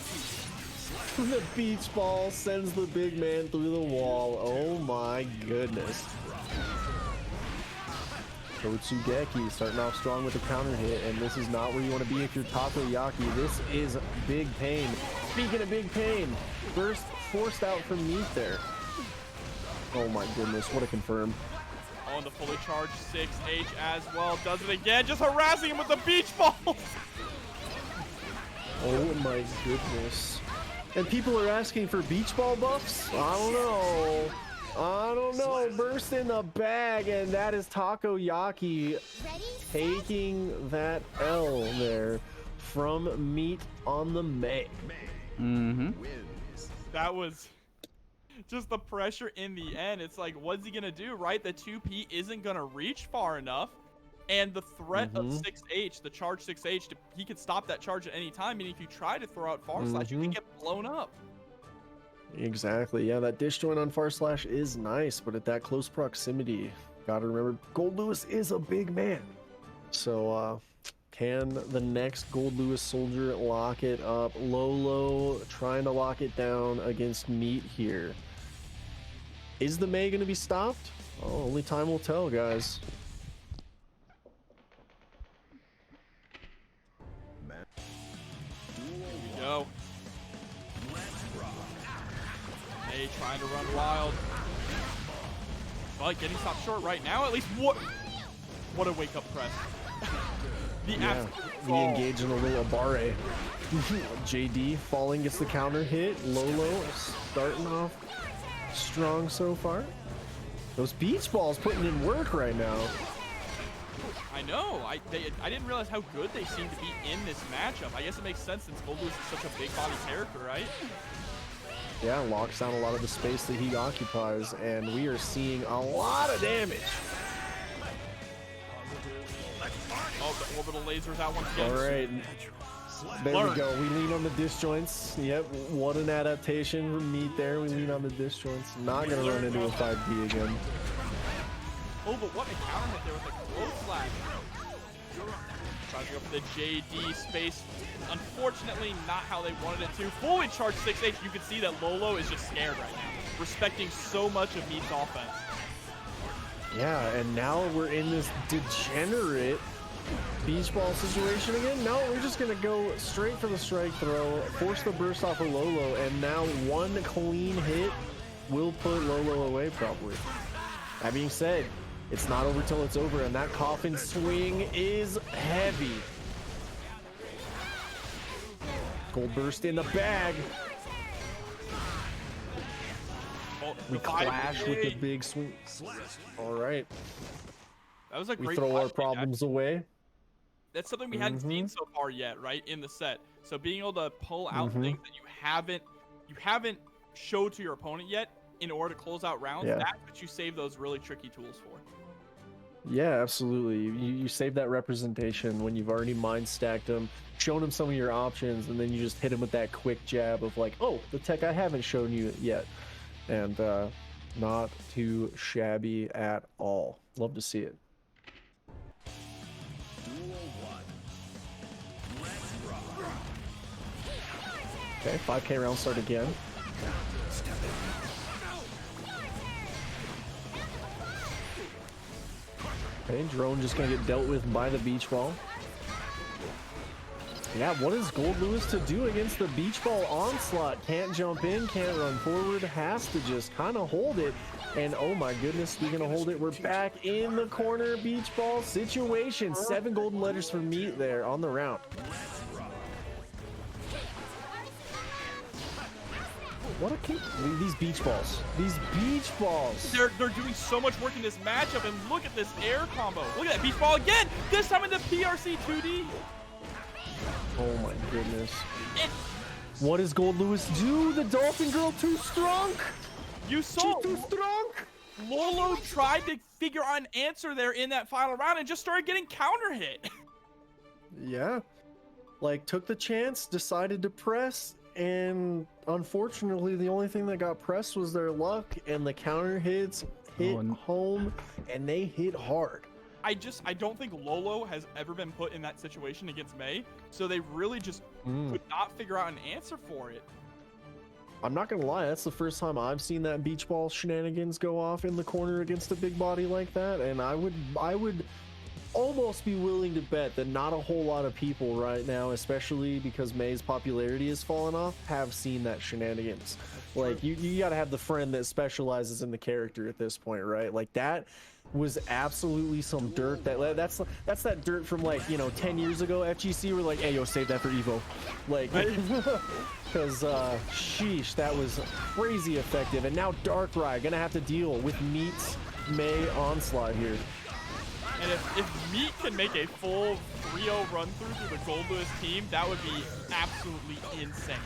The beach ball sends the big man through the wall. Oh my goodness. Kotsugeki starting off strong with a counter hit, and this is not where you want to be if you're Takoyaki. This is big pain. Speaking of big pain, burst forced out from Meat there. Oh my goodness, what a confirm. On the fully charged 6H as well. Does it again, just harassing him with the beach balls. Oh my goodness. And people are asking for beach ball buffs? I don't know. Burst in the bag, and that is Takoyaki taking that L there from Meat on the May. That was just the pressure in the end. It's like, what's he gonna do, right? The 2P isn't gonna reach far enough, and the threat of 6H, the charge 6H, he could stop that charge at any time, and if you try to throw out far slash, you can get blown up. Exactly. Yeah, that dish joint on far slash is nice, but at that close proximity, gotta remember, Gold Lewis is a big man. So can the next Gold Lewis soldier lock it up? Lolo trying to lock it down against Meat here. Is the May going to be stopped? Oh, only time will tell, guys. Here we go. May trying to run wild. But getting stopped short right now, at least. What a wake-up press. We engage in a little Abare. JD falling gets the counter hit. Lolo starting off strong so far. Those beach balls putting in work right now. I know. I didn't realize how good they seem to be in this matchup. I guess it makes sense since Gold Lewis is such a big body character, right? Yeah, locks down a lot of the space that he occupies, and we are seeing a lot of damage. Oh, the orbital lasers out once again. All right. There we go. We lean on the disjoints. Yep. What an adaptation from Meat there. We lean on the disjoints. Not going to run into a 5D again. Oh, but what a counter hit there with a close slash. Trying to go for the JD space. Unfortunately, not how they wanted it to. Fully charged 6H. You can see that Lolo is just scared right now, respecting so much of Meat's offense. Yeah, and now we're in this degenerate beach ball situation again. No, we're just gonna go straight for the strike throw, force the burst off of Lolo, and now one clean hit will put Lolo away probably. That being said, it's not over till it's over, and that coffin swing is heavy. Gold burst in the bag. We clash with the big swing. All right. That was a great. We throw our problems away. That's something we hadn't seen so far yet, right, in the set. So being able to pull out things that you haven't showed to your opponent yet in order to close out rounds, that's what you save those really tricky tools for. Yeah, absolutely. You save that representation when you've already mind stacked them, shown them some of your options, and then you just hit them with that quick jab of like, oh, the tech I haven't shown you yet. And not too shabby at all. Love to see it. Okay, 5K round start again. Okay, drone just gonna get dealt with by the beach ball. Yeah, what is Gold Lewis to do against the beach ball onslaught? Can't jump in, can't run forward, has to just kind of hold it. And oh my goodness, speaking of hold it, we're back in the corner beach ball situation. 7 golden letters for Meat there on the round. What a kick. These beach balls. These beach balls. They're doing so much work in this matchup, and look at this air combo. Look at that beach ball again. This time in the PRC 2D. Oh my goodness. What does Gold Lewis do? The Dolphin Girl too strong. You saw too strong. Lolo tried to figure out an answer there in that final round and just started getting counter hit. Yeah. Like took the chance, decided to press, and unfortunately the only thing that got pressed was their luck, and the counter hits hit home, and they hit hard. I don't think Lolo has ever been put in that situation against May, so they really just could not figure out an answer for it. I'm not gonna lie, that's the first time I've seen that beach ball shenanigans go off in the corner against a big body like that, and I would almost be willing to bet that not a whole lot of people right now, especially because May's popularity has fallen off, have seen that shenanigans. Like you gotta have the friend that specializes in the character at this point, right? Like that was absolutely some dirt. That's that dirt from, like, you know, 10 years ago. FGC were like, hey yo, save that for Evo, like, because sheesh, that was crazy effective. And now Darkrai gonna have to deal with Meat's May onslaught here. And if Meat can make a full 3-0 run through the Gold Lewis team, that would be absolutely insane.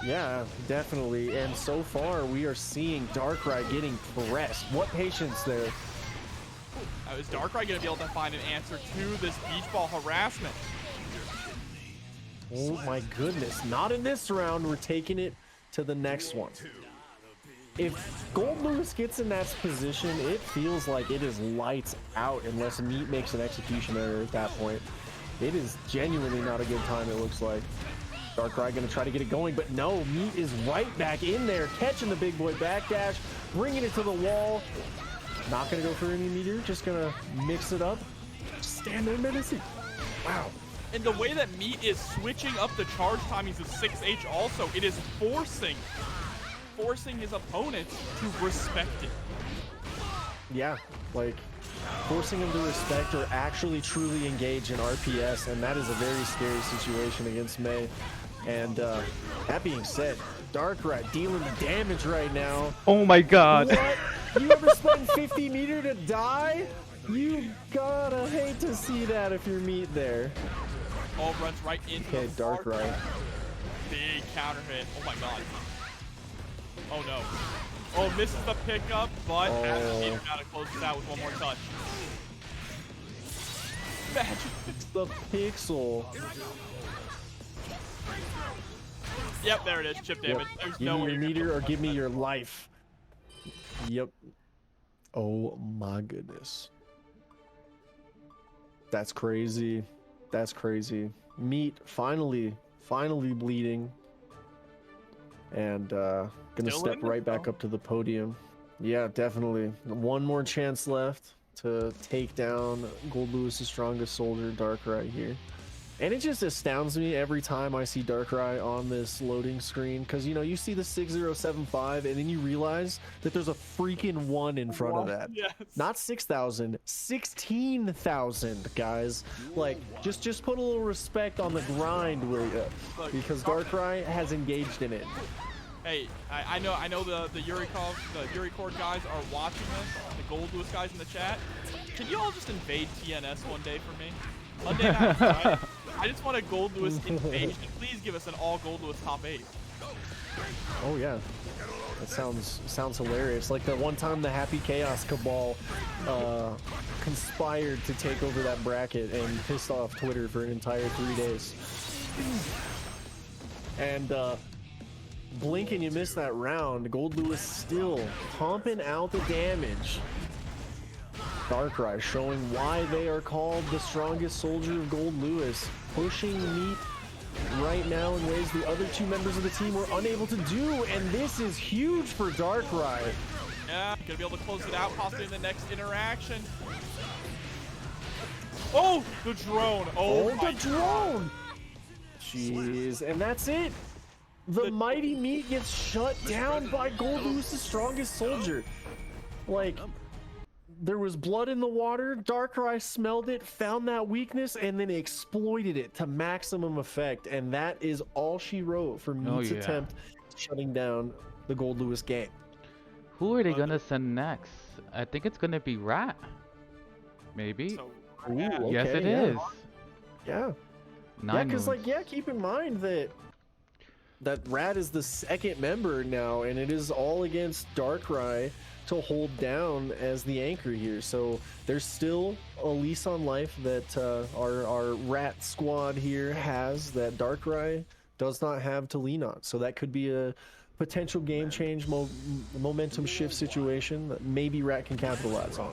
Yeah, definitely. And so far, we are seeing Darkrai getting pressed. What patience there. Is Darkrai going to be able to find an answer to this beach ball harassment? Oh my goodness. Not in this round. We're taking it to the next one. If Gold Lewis gets in that position, it feels like it is lights out unless Meat makes an execution error at that point. It is genuinely not a good time, it looks like. Darkrai gonna try to get it going, but no, Meat is right back in there, catching the big boy backdash, bringing it to the wall. Not gonna go for any meteor, just gonna mix it up. Stand there menacing. Wow. And the way that Meat is switching up the charge timings of 6H also, it is forcing his opponents to respect it. Yeah, like forcing him to respect or actually truly engage in RPS, and that is a very scary situation against May. And that being said, Darkrai dealing the damage right now. Oh my god. What? You ever spend 50 meter to die? You gotta hate to see that if you're Meat there. Ball runs right into the Darkrai. Big counter hit. Oh my god. Oh no. Oh, misses the pickup, but Meteor gotta close this out with one more touch. Magic. It's the pixel. Yep, there it is. Chip damage. There's give no me way your meteor or give me your life. Yep. Oh my goodness. That's crazy. That's crazy. Meat finally bleeding. And gonna Still step in it, right back though. up to the podium. Yeah, definitely. One more chance left to take down Gold Lewis's strongest soldier, Darkrai here. And it just astounds me every time I see Darkrai on this loading screen, because you know, you see the 6075 and then you realize that there's a freaking 1 in front of that. Yes. Not 6,000, 16,000, guys. Like, just put a little respect on the grind, will ya? Because Darkrai has engaged in it. Hey, I know the Yurikov, the Yurikord guys are watching this, the Gold Lewis guys in the chat. Can you all just invade TNS one day for me? Monday night, right? I just want a Gold Lewis invasion. Please give us an all Gold Lewis top 8. Oh yeah, that sounds hilarious. Like the one time the Happy Chaos Cabal conspired to take over that bracket and pissed off Twitter for an entire 3 days. And blink and you miss that round. Gold Lewis still pumping out the damage. Darkrai showing why they are called the strongest soldier of Gold Lewis, pushing Meat right now in ways the other 2 members of the team were unable to do, and this is huge for Darkrai. Yeah, gonna be able to close it out possibly in the next interaction. Oh, the drone. Oh, the drone. Jeez, and that's it. The mighty Meat gets shut down by Gold Lewis's strongest soldier. Like, there was blood in the water, Darkrai smelled it, found that weakness, and then exploited it to maximum effect. And that is all she wrote for Meat's attempt shutting down the Gold Lewis gang. Who are they gonna send next? I think it's gonna be Rat. Maybe. So, Ooh, okay, yes, it is. Yeah. Nine because moons. keep in mind that Rat is the 2nd member now, and it is all against Darkrai to hold down as the anchor here. So there's still a lease on life that our Rat squad here has that Darkrai does not have to lean on. So that could be a potential game change, momentum shift situation that maybe Rat can capitalize on.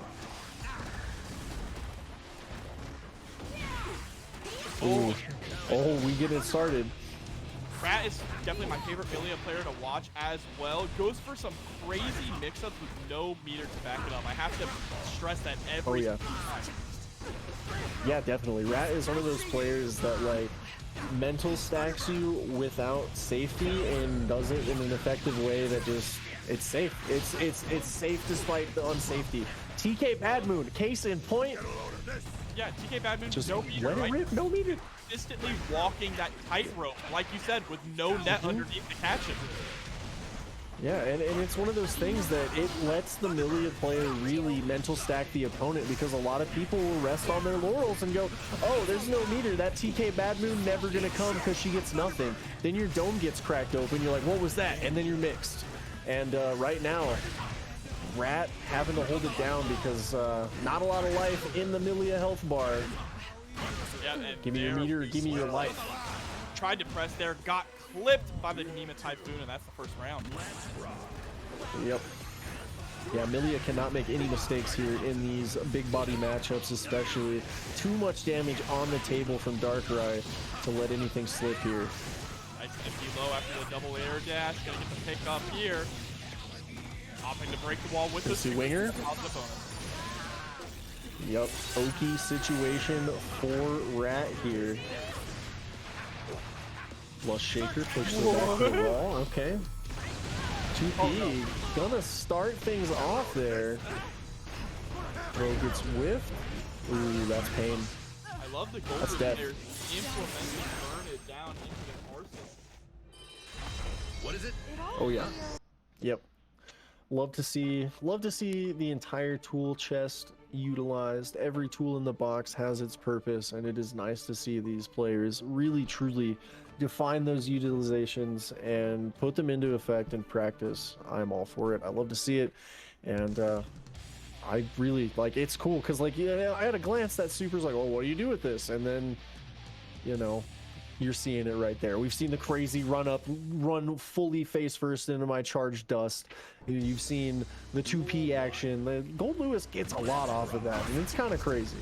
Ooh. Oh, we get it started. Rat is definitely my favorite Milia player to watch as well. Goes for some crazy mix-ups with no meter to back it up. I have to stress that every time. Yeah, definitely. Rat is one of those players that like mental stacks you without safety and does it in an effective way that just it's safe. It's safe despite the unsafety. TK Bad Moon, case in point. Yeah, TK Bad Moon, Just no meter, let it right? rip, no meter. Consistently walking that tightrope, like you said, with no net underneath to catch him. Yeah, and it's one of those things that it lets the Milia player really mental stack the opponent, because a lot of people will rest on their laurels and go, oh, there's no meter, that TK Bad Moon never gonna come because she gets nothing. Then your dome gets cracked open, you're like, what was that? And then you're mixed. And right now, Rat having to hold it down because not a lot of life in the Milia health bar. Yeah, Give me your meter, give me your life. Tried to press there, got clipped by the Nima Typhoon, and that's the first round. Yep. Yeah, Milia cannot make any mistakes here in these big body matchups, especially. Too much damage on the table from Darkrai to let anything slip here. Nice empty low after the double air dash. Gonna get the pick up here. Hopping to break the wall with the winger. Yep, Oki situation for Rat here. Well, Shaker pushes it back to the wall. Okay. 2P gonna start things off there. Throw gets whiffed. Ooh, that's pain. I love the gold That's death. players implementing burn it down into the horses. What is it? Oh yeah. Yep. Love to see the entire tool chest utilized. Every tool in the box has its purpose, and it is nice to see these players really truly define those utilizations and put them into effect in practice. I'm all for it. I love to see it, and I really like. It's cool because like, yeah, I had a glance that Super's like, oh, what do you do with this? And then, you know, you're seeing it right there. We've seen the crazy run fully face first into my charged dust. You've seen the 2P action. The Gold Lewis gets a lot off of that, and it's kind of crazy.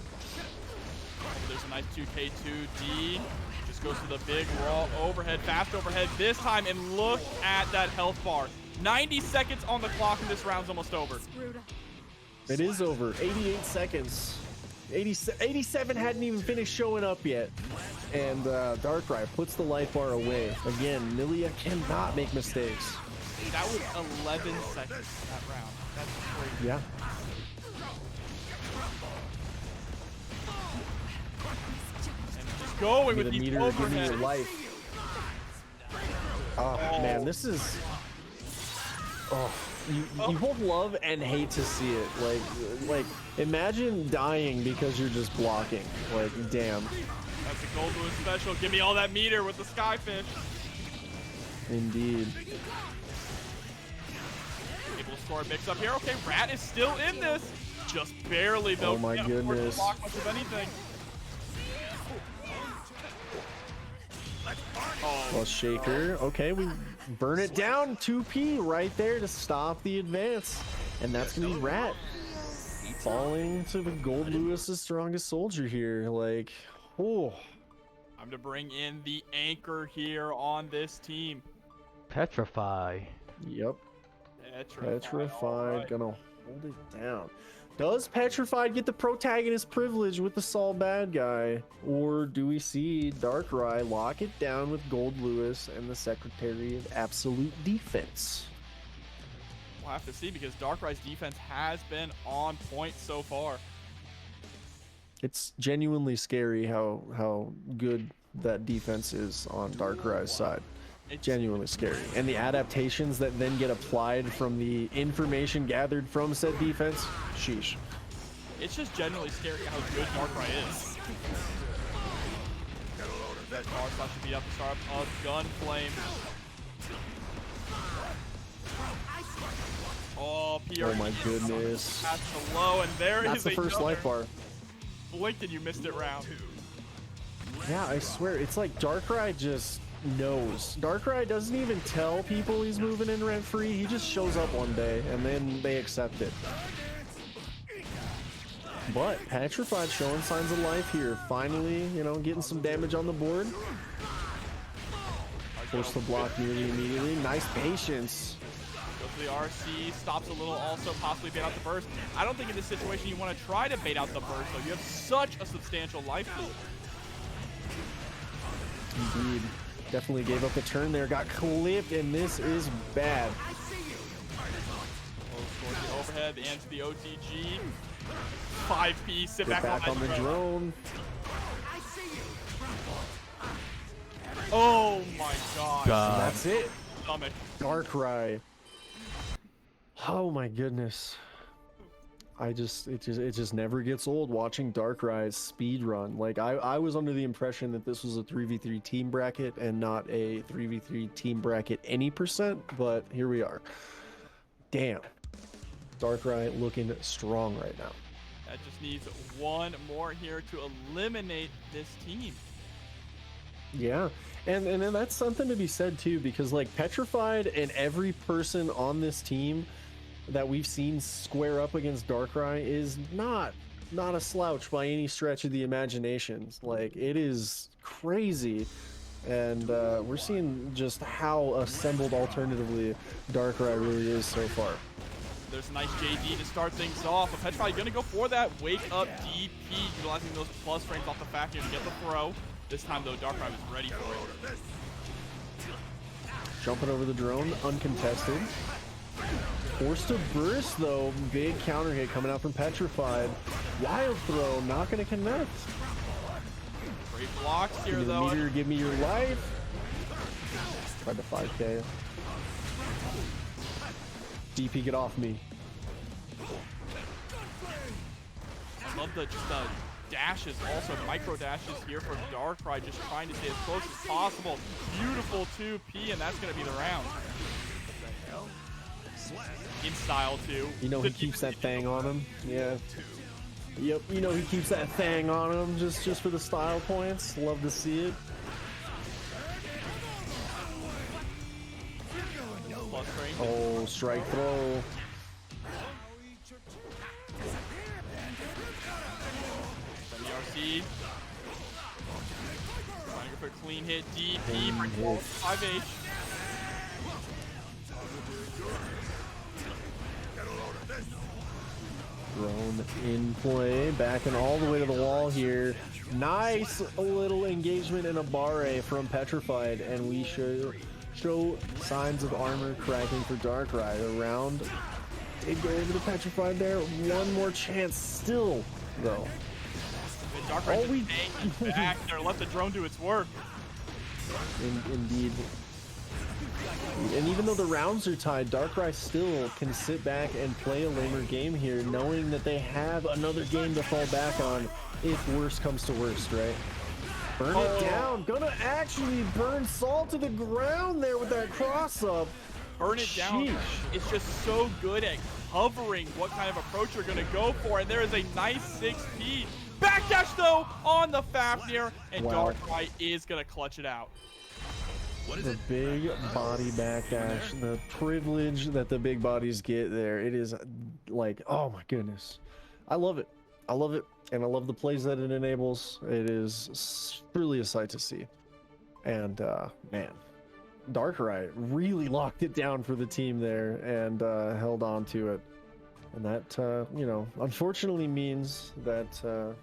there's a nice 2K2D. Just goes to the big raw overhead, fast overhead this time, and look at that health bar. 90 seconds on the clock, and this round's almost over. It is over. 88 seconds. 87 hadn't even finished showing up yet. And Darkrai puts the life bar away. Again, Milia cannot make mistakes. That was 11 seconds that round. That's crazy. Yeah. And just going with the overhead. Give me your life. Oh, man, this is... Oh, you both love and hate to see it. Like, imagine dying because you're just blocking. Like, damn. That's a Gold Lewis special. Give me all that meter with the Skyfish. Indeed. Able to score a mix up here. Okay, Rat is still in this. Just barely, though. Oh, my goodness. Block much of anything. Oh, Plus Shaker. Okay, we burn it down. 2P right there to stop the advance. And that's going to be Rat. Falling to the Gold Lewis's strongest soldier here. Like, oh. Time to bring in the anchor here on this team. Petrify. Yep. Petrified. Right. Gonna hold it down. Does Petrified get the protagonist privilege with the Sol bad guy? Or do we see Darkrai lock it down with Gold Lewis and the Secretary of Absolute Defense? We'll have to see, because Darkrai's defense has been on point so far. It's genuinely scary how good that defense is on Darkrai's side. It's genuinely scary. And the adaptations that then get applied from the information gathered from said defense, sheesh. It's just genuinely scary how good Darkrai is. Power Slash to beat up the start of Gunflame. Oh, PR. Oh my goodness. That's the low, and there That's is the first life bar. Blinked and you missed it round. Yeah, I swear, it's like Darkrai just knows. Darkrai doesn't even tell people he's moving in rent-free. He just shows up one day, and then they accept it. But Petrified showing signs of life here. Finally, you know, getting some damage on the board. Force the block nearly immediately. Nice patience. Goes to the RC, stops a little, also possibly bait out the burst. I don't think in this situation you want to try to bait out the burst, though. You have such a substantial life pool. Indeed. Definitely gave up the turn there. Got clipped, and this is bad. Towards the overhead and to the OTG. 5P, sit Get back on the drone. Oh my god. That's it. Stomach. Darkrai. Oh my goodness. It just never gets old watching Darkrai's speed run. Like I was under the impression that this was a 3v3 team bracket and not a 3v3 team bracket any percent, but here we are. Damn. Darkrai looking strong right now. That just needs one more here to eliminate this team. Yeah, and then that's something to be said too, because like Petrified and every person on this team that we've seen square up against Darkrai is not a slouch by any stretch of the imagination. Like, it is crazy, and we're seeing just how assembled alternatively Darkrai really is so far. There's a nice JD to start things off. But Petrified going to go for that wake up DP, utilizing those plus frames off the factory to get the throw. This time, though, Darkrai was ready for it. Jumping over the drone, uncontested. Forced to burst, though. Big counter hit coming out from Petrified. Wild throw, not going to connect. Great blocks here, Give me though. The meter, give me your life. Tried to 5K. DP, get off me. I love the dashes, also micro dashes here from Darkrai, just trying to stay as close as possible. Beautiful 2P, and that's going to be the round. In style, too. You know he keeps that thing on him. Yeah. Yep, you know he keeps that thing on him just for the style points. Love to see it. Plus range. Oh, strike throw. WRC. looking for a clean hit. DP for 5H. Drone in play, backing all the way to the wall here. Nice little engagement in a barre from Petrified, and we show signs of armor cracking for Darkrai. Around did go over to Petrified there. One more chance still, though. Darkrai just back there. Let the drone do its work. Indeed. And even though the rounds are tied, Darkrai still can sit back and play a lamer game here, knowing that they have another game to fall back on if worse comes to worst, right? Burn it down. Gonna actually burn Salt to the ground there with that cross-up. Burn it down. It's just so good at covering what kind of approach you're going to go for. And there is a nice 6P. Backdash, though, on the Fafnir. And Darkrai is going to clutch it out. The big body backdash, the privilege that the big bodies get there. It is like, oh my goodness. I love it. I love it. And I love the plays that it enables. It is truly a sight to see. And man, Darkrai really locked it down for the team there and held on to it. And that, you know, unfortunately means that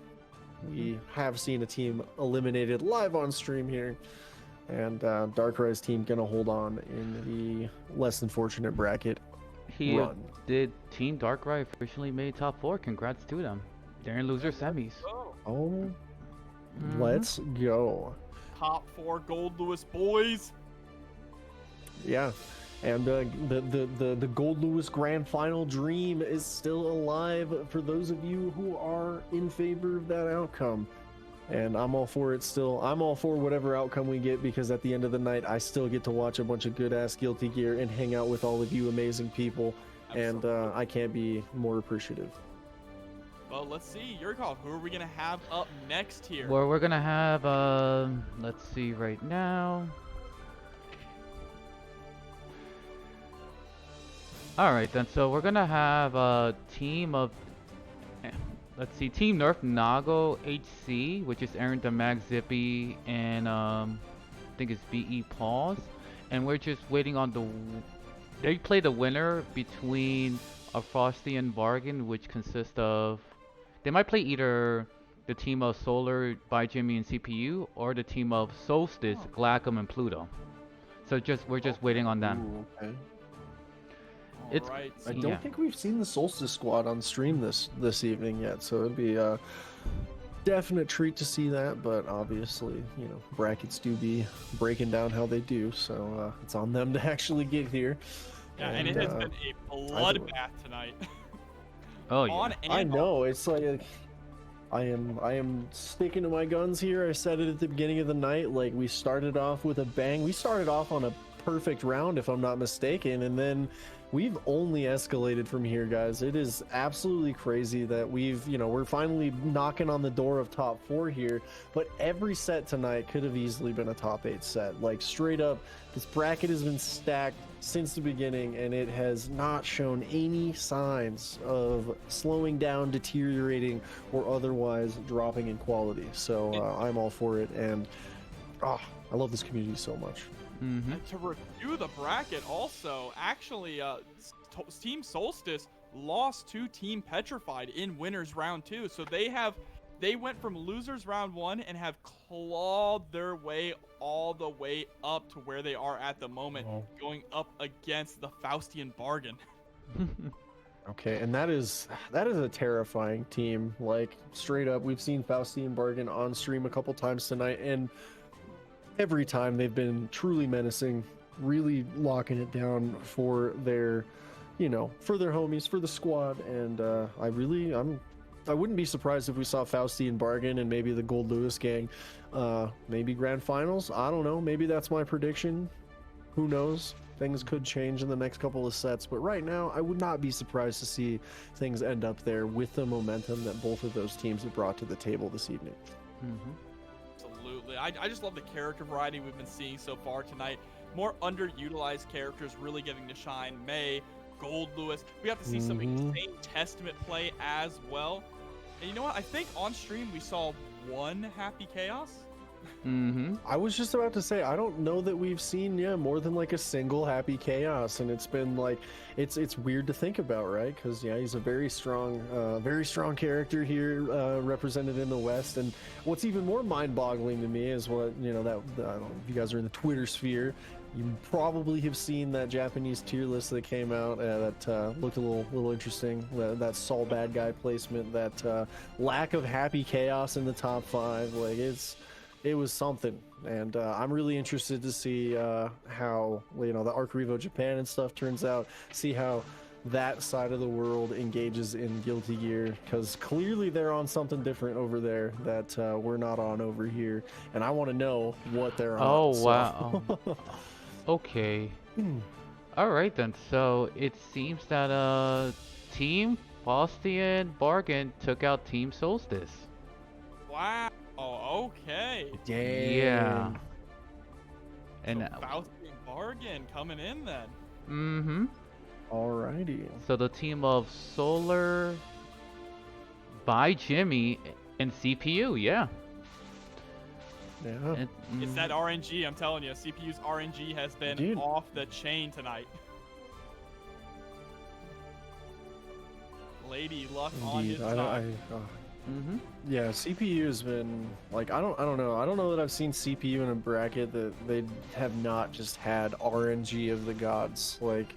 we have seen a team eliminated live on stream here. And Darkrai's team gonna hold on in the less than fortunate bracket run. Did Team Darkrai officially made top 4? Congrats to them. They're in loser semis. Oh, let's go. Top 4 Gold Lewis boys. Yeah, and the Gold Lewis Grand Final dream is still alive for those of you who are in favor of that outcome. And I'm all for it still. I'm all for whatever outcome we get, because at the end of the night, I still get to watch a bunch of good-ass Guilty Gear and hang out with all of you amazing people. Absolutely. And I can't be more appreciative. Well, let's see. Yurikov, who are we going to have up next here? Well, we're going to have, let's see right now. Alright then, so we're going to have a team of... Let's see, Team Nerf Nago HC, which is Aaron Damag Zippy and I think it's BE Paws. And we're just waiting on the... They play the winner between a Frosty and Bargain, which consists of... They might play either the team of Solar by Jimmy and CPU, or the team of Solstice, Glacom and Pluto. So we're just waiting on them. Ooh, okay. It's, right. I don't think we've seen the Solstice squad on stream this evening yet, so it'd be a definite treat to see that. But obviously, you know, brackets do be breaking down how they do, so it's on them to actually get here. Yeah, and it has been a bloodbath tonight. Oh yeah. I know. It's like I am sticking to my guns here. I said it at the beginning of the night. Like, we started off with a bang. We started off on a perfect round, if I'm not mistaken, and then we've only escalated from here, guys. It is absolutely crazy that we're finally knocking on the door of top 4 here, but every set tonight could have easily been a top 8 set. Like, straight up, this bracket has been stacked since the beginning, and it has not shown any signs of slowing down, deteriorating, or otherwise dropping in quality. So I'm all for it, and I love this community so much. Mm-hmm. And to review the bracket also, actually, Team Solstice lost to Team Petrified in winners round 2. So they went from losers round 1 and have clawed their way all the way up to where they are at the moment, going up against the Faustian Bargain. Okay, and that is a terrifying team. Like, straight up, we've seen Faustian Bargain on stream a couple times tonight, and every time they've been truly menacing, really locking it down for their, for their homies, for the squad. And I wouldn't be surprised if we saw Faustian Bargain and maybe the Gold Lewis gang, maybe grand finals. I don't know. Maybe that's my prediction. Who knows? Things could change in the next couple of sets, but right now I would not be surprised to see things end up there with the momentum that both of those teams have brought to the table this evening. Mm-hmm. Absolutely. I just love the character variety we've been seeing so far tonight. More underutilized characters really getting to shine. May, Gold Lewis. We got to see some insane Testament play as well. And you know what? I think on stream we saw one Happy Chaos. I was just about to say, I don't know that we've seen more than like a single Happy Chaos, and it's been like it's weird to think about, right? Because he's a very strong character here, represented in the West. And what's even more mind-boggling to me is what that I don't know if you guys are in the Twitter sphere. You probably have seen that Japanese tier list that came out that looked a little interesting. That Saul bad guy placement, that lack of Happy Chaos in the top 5, like it was something. And I'm really interested to see how the Arc Revo Japan and stuff turns out. See how that side of the world engages in Guilty Gear, because clearly they're on something different over there that we're not on over here, and I want to know what they're on. Oh wow. Okay. Alright then, so it seems that Team Faustian Bargain took out Team Solstice. Wow. Oh, okay. Dang. Yeah. And so Faustian Bargain coming in then. Mm-hmm. Alrighty. So the team of Solar by Jimmy and CPU, yeah. Yeah. It's that RNG, I'm telling you. CPU's RNG has been off the chain tonight. Lady Luck on his side. Yeah, CPU has been like I don't know that I've seen CPU in a bracket that they have not just had RNG of the gods. Like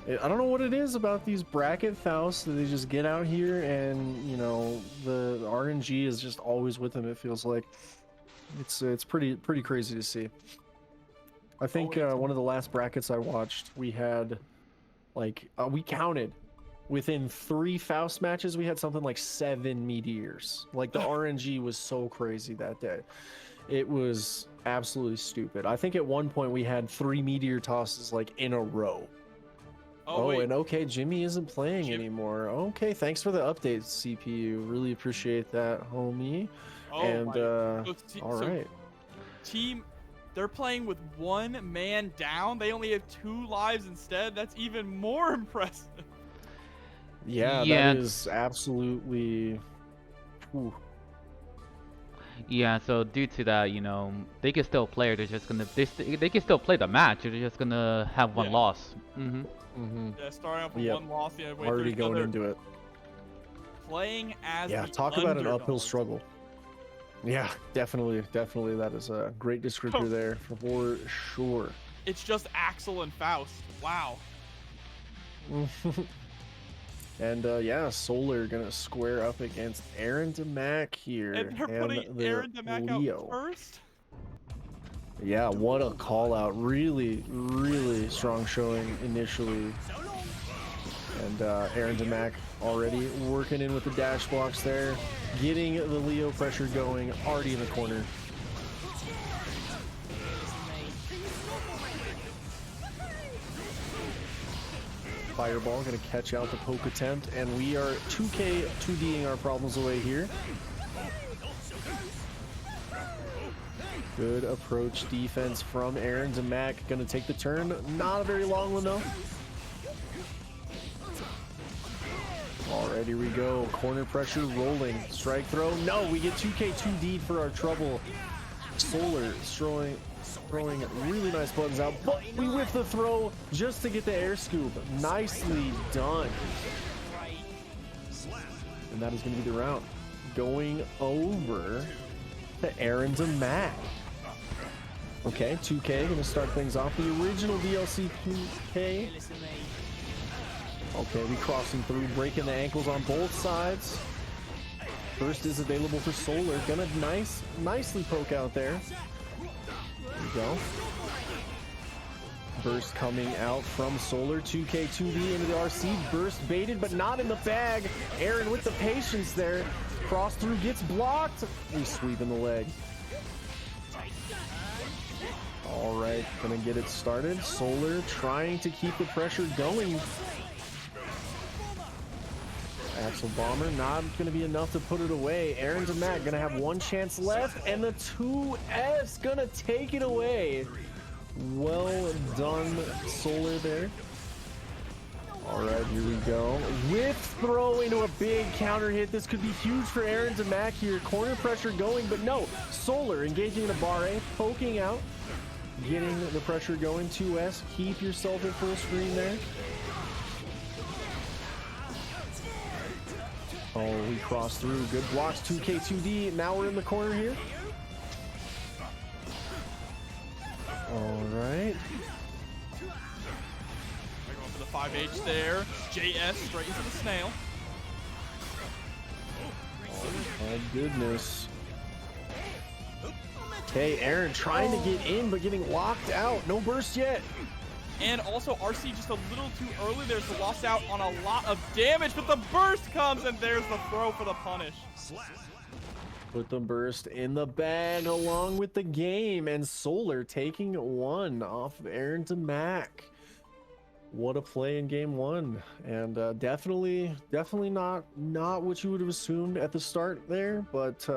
I don't know what it is about these bracket Faust that they just get out here and the RNG is just always with them. It feels like it's pretty crazy to see. I think one of the last brackets I watched, we had like we counted within 3 Faust matches, we had something like 7 meteors. Like the RNG was so crazy that day. It was absolutely stupid. I think at one point we had 3 meteor tosses like in a row. Oh, and okay, Jimmy isn't playing anymore. Okay, thanks for the update, CPU. Really appreciate that, homie. Oh, and all right. Team, they're playing with 1 man down. They only have 2 lives instead. That's even more impressive. Yeah, that is absolutely. Ooh. Yeah, so due to that, they can still play. They're just gonna they can still play the match. They're just gonna have 1 loss. Yeah, starting off with 1 loss. Yeah, already going into it. Playing as talk about an uphill struggle. Yeah, definitely. That is a great descriptor there for sure. It's just Axel and Faust. Wow. And Solar gonna square up against Aaron DeMac here. And they're putting Aaron DeMac out first? Yeah, what a call out. Really strong showing initially. And Aaron DeMac already working in with the dash blocks there. Getting the Leo pressure going, already in the corner. Fireball gonna catch out the poke attempt, and we are 2K 2D'ing our problems away here. Good approach defense from Aaron DeMac. Gonna take the turn. Not a very long one though. Alright, here we go. Corner pressure rolling. Strike throw. No, we get 2K 2D'd for our trouble. Solar throwing really nice buttons out, but we whiff the throw just to get the air scoop. Nicely done. And that is going to be the round. Going over to Aaron DeMac. Okay, 2K going to start things off. The original DLC 2K. Okay, we crossing through, breaking the ankles on both sides. Burst is available for Solar. Gonna nicely poke out there. There we go. Burst coming out from Solar. 2K 2D into the RC. Burst baited, but not in the bag. Aaron with the patience there. Cross through, gets blocked. We sweep in the leg. All right, gonna get it started. Solar trying to keep the pressure going. Axel Bomber not going to be enough to put it away. Aaron DeMac going to have 1 chance left, and the 2S going to take it away. Well done, Solar there. All right, here we go. Whip throw into a big counter hit. This could be huge for Aaron Demac here. Corner pressure going, but no. Solar engaging the Barre, poking out, getting the pressure going. 2S, keep yourself at full screen there. Oh, we crossed through. Good blocks. 2K2D. Now we're in the corner here. All right. Going for the 5H there. JS straight into the snail. Oh, goodness. Okay, Aaron trying to get in, but getting locked out. No burst yet. And also RC just a little too early there, so lost out on a lot of damage, but the burst comes, and there's the throw for the punish. Put the burst in the bag along with the game, and Solar taking one off of Aaron Demac. What a play in game one, and definitely not what you would have assumed at the start there, but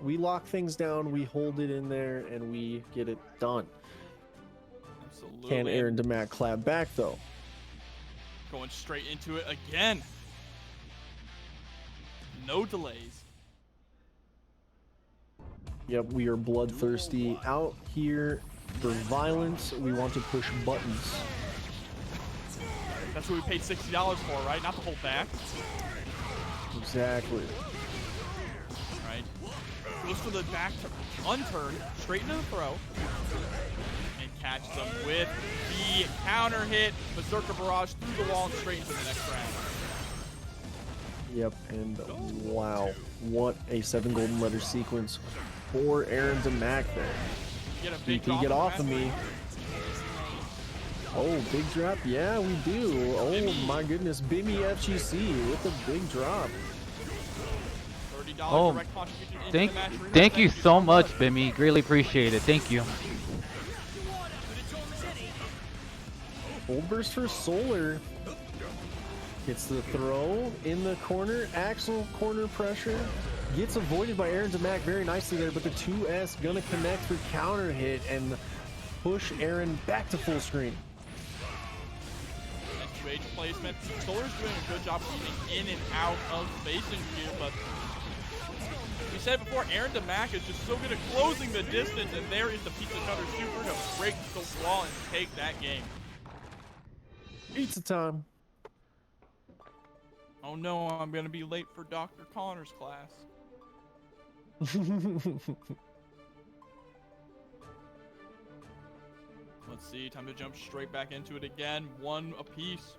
we lock things down, we hold it in there, and we get it done. Absolutely. Can Aaron Demac clap back though? Going straight into it again. No delays. Yep, we are bloodthirsty out here for violence. We want to push buttons. That's what we paid $60 for, right? Not to hold back. Exactly. Right. Goes for the back unturn, straight into the throw. And catches them with the counter hit. Berserker Barrage through the wall and straight into the next round. Yep, and wow, what a 7 golden letter sequence for Aaron Demac there. He get off of me. Oh, big drop. Yeah, we do. Oh Bimmy. My goodness. Bimmy FGC with a big drop. $30 Oh, direct contribution into the match. thank you so much, Bimmy. Greatly appreciate it. Thank you. Old burst for Solar. Gets the throw in the corner. Axel corner pressure. Gets avoided by Aaron Demac very nicely there, but the 2S gonna connect for counter hit and push Aaron back to full screen. And 2H placement. Solar's doing a good job keeping in and out of spacing here, but we said before, Aaron Demac is just so good at closing the distance, and there is the Pizza Cutter Super to break the wall and take that game. Pizza time. Oh no, I'm gonna be late for Dr. Connor's class. Let's see, time to jump straight back into it again. One apiece.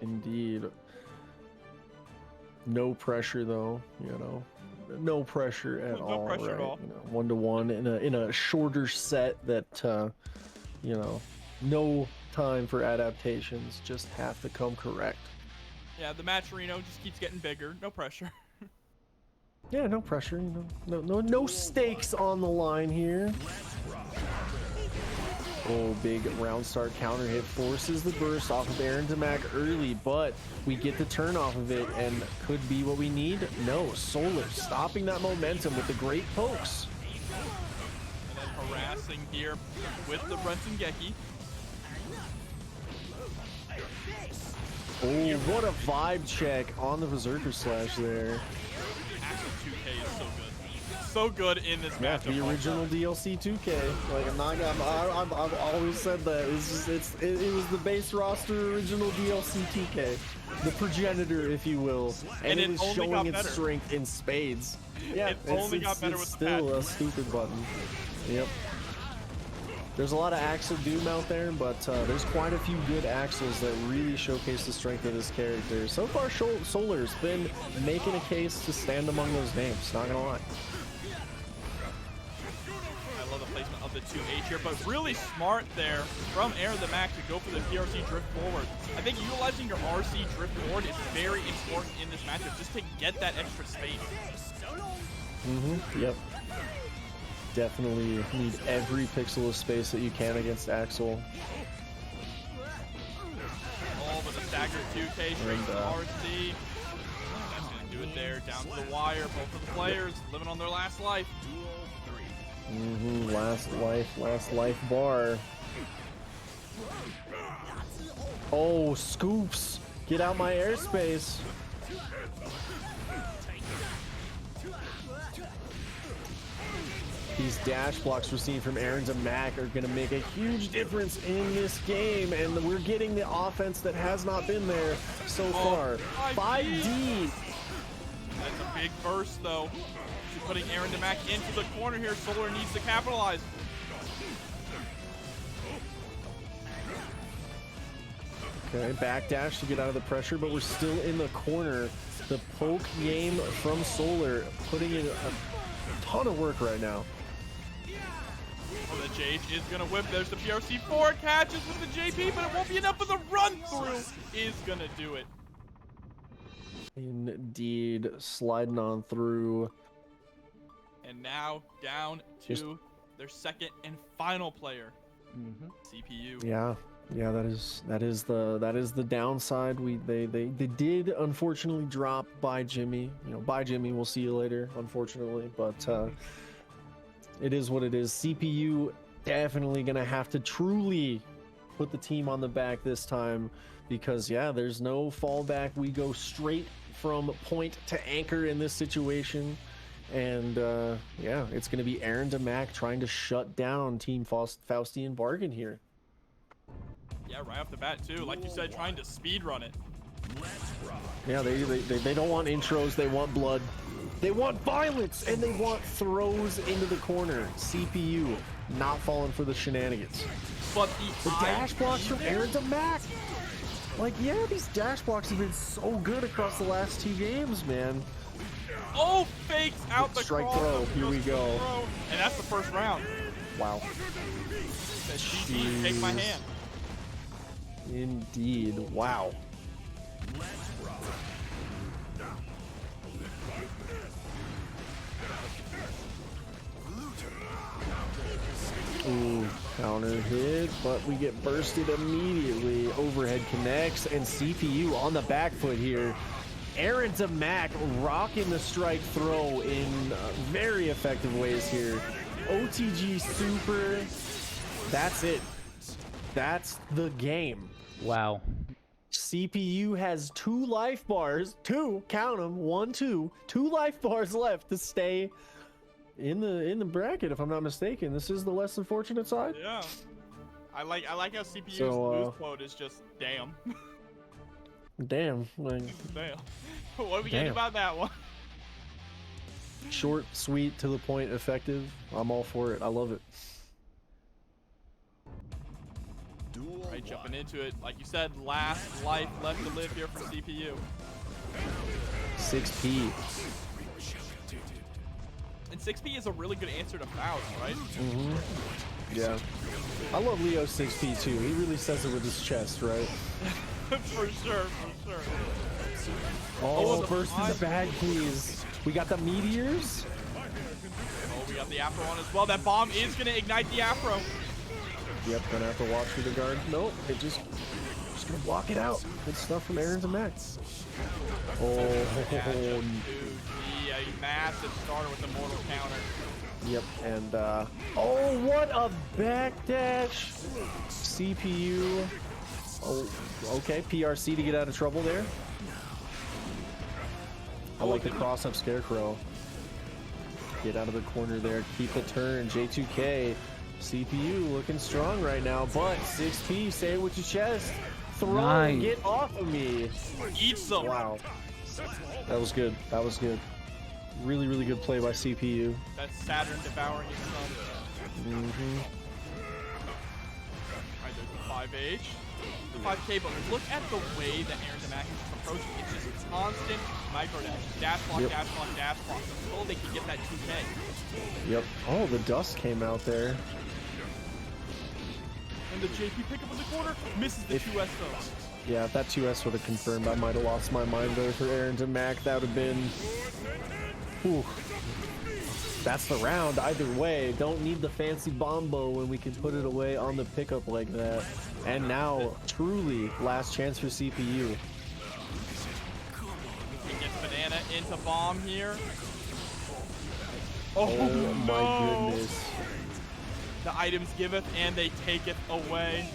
Indeed. No pressure though, you know. No pressure at No all. pressure right? at all. You know, 1-to-1 in a shorter set that you know, no time for adaptations, just have to come correct. Yeah, the match Reno just keeps getting bigger. No pressure. Yeah, no pressure, you know. No stakes on the line here. Oh, big round start counter hit forces the burst off of Aaron Demac early, but we get the turn off of it and could be what we need. No, Solar stopping that momentum with the great pokes. And then harassing here with the Brenton Geki. Oh, what a vibe check on the Berserker Slash there. Axel 2K is so good. So good in this Yeah, matchup. the original DLC 2K. Like I've always said that. It was the base roster original DLC 2K, the progenitor, if you will, and it is showing its strength in spades. Yeah, it only got better with the still patch. a stupid button. Yep. There's a lot of Axel Doom out there, but there's quite a few good Axels that really showcase the strength of this character. So far, Solar's been making a case to stand among those names, not gonna lie. I love the placement of the 2H here, but really smart there from Aaron Demac to go for the PRC drift forward. I think utilizing your RC drift forward is very important in this matchup, just to get that extra space. Yep. Definitely need every pixel of space that you can against Axel. Oh, but the staggered 2K straight to RC. That's gonna do it there, down to the wire. Both of the players living on their last life. Last life bar. Oh, scoops. Get out my airspace. These dash blocks we're seeing from Aaron to Mac are going to make a huge difference in this game, and we're getting the offense that has not been there so far. 5D. That's a big burst, though. She's putting Aaron to Mac into the corner here. Solar needs to capitalize. Okay, backdash to get out of the pressure, but we're still in the corner. The poke game from Solar putting in a ton of work right now. Oh, the JH is going to whip. There's the PRC4. Catches with the JP, but it won't be enough for the run-through. Is going to do it. Indeed, sliding on through. And now down to their second and final player, CPU. Yeah, that is the downside. They did unfortunately drop by Jimmy. You know, by Jimmy, we'll see you later, unfortunately, but it is what it is. CPU definitely gonna have to truly put the team on the back this time, because yeah, there's no fallback. We go straight from point to anchor in this situation, and yeah, it's gonna be Aaron to Mac trying to shut down Team Faustian Bargain here. Yeah, right off the bat too. Like you said, trying to speed run it. Yeah, they don't want intros. They want blood. They want violence, and they want throws into the corner. CPU not falling for the shenanigans. But the dash blocks from Aaron to Mac. Like, yeah, these dash blocks have been so good across the last 2 games, man. Oh, fakes out the strike cross. Throw. Here we go. And that's the first round. Wow. Says, GG, take my hand. Indeed. Wow. Ooh, counter hit, but we get bursted immediately. Overhead connects, and CPU on the back foot here. Aaron to Mac rocking the strike throw in very effective ways here. OTG super. That's it. That's the game. Wow. CPU has 2 life bars. 2, count them. 1, 2. 2 life bars left to stay in the bracket, if I'm not mistaken. This is the less than fortunate side. Yeah. I like how CPU's boost quote is just damn. Damn. Like, damn. What are we getting about that one? Short, sweet, to the point, effective. I'm all for it. I love it. Right, jumping into it. Like you said, last life left to live here for CPU. 6P. And 6P is a really good answer to Faust, right? Yeah. I love Leo 6P too. He really says it with his chest, right? For sure, for sure. Oh, burst in the bag, please. We got the meteors. Oh, we got the Afro on as well. That bomb is going to ignite the Afro. Yep, gonna have to watch for the guard. Nope, it just gonna block it out. Good stuff from Aaron to Max. Oh, yeah, a massive starter with the mortal counter. Yep, and oh, what a backdash. CPU. Oh, okay, PRC to get out of trouble there. I like the cross-up Scarecrow. Get out of the corner there, keep the turn. J2K. CPU looking strong right now, but 6P, say it with your chest. Throw, nice. Get off of me. Eat some. Wow. That was good. That was good. Really, really good play by CPU. That's Saturn devouring his son. Alright, there's the 5H. The 5K, but look at the way that Aaron Demac is approaching. It's just constant micro dash. Dash block, dash block, dash block. Until they can get that 2K. Yep. Oh, the dust came out there. And the JP pickup in the corner misses the 2S though. Yeah, if that 2S would have confirmed, I might have lost my mind there for Aaron to Mac. That would have been... Whew. That's the round. Either way, don't need the fancy bombo when we can put it away on the pickup like that. And now, truly, last chance for CPU. He gets banana into bomb here. Oh my goodness. The items giveth and they taketh away.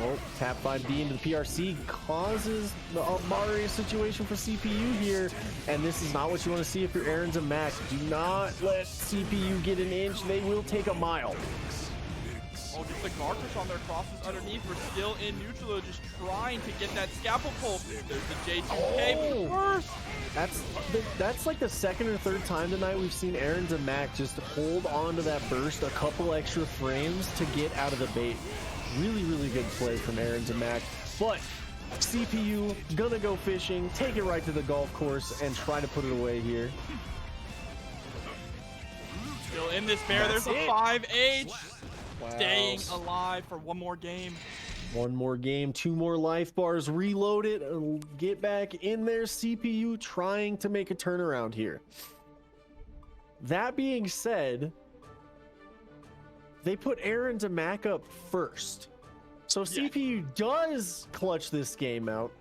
Oh, tap 5D into the PRC causes the Mario situation for CPU here. And this is not what you want to see if you're Aaron's and Max. Do not let CPU get an inch. They will take a mile. Oh, just the guard push on their crosses underneath. We're still in neutral, just trying to get that scalpel pull. There's the J2K first. That's like the second or third time tonight we've seen Aaron's and Mac just hold on to that burst a couple extra frames to get out of the bait. Really, really good play from Aaron's and Mac. But CPU gonna go fishing, take it right to the golf course, and try to put it away here. Still in this bear. There's a 5H. Wow. Staying alive for one more game. One more game, 2 more life bars, reload it, and get back in there. CPU trying to make a turnaround here. That being said, they put Aaron to Mac up first. So CPU does clutch this game out.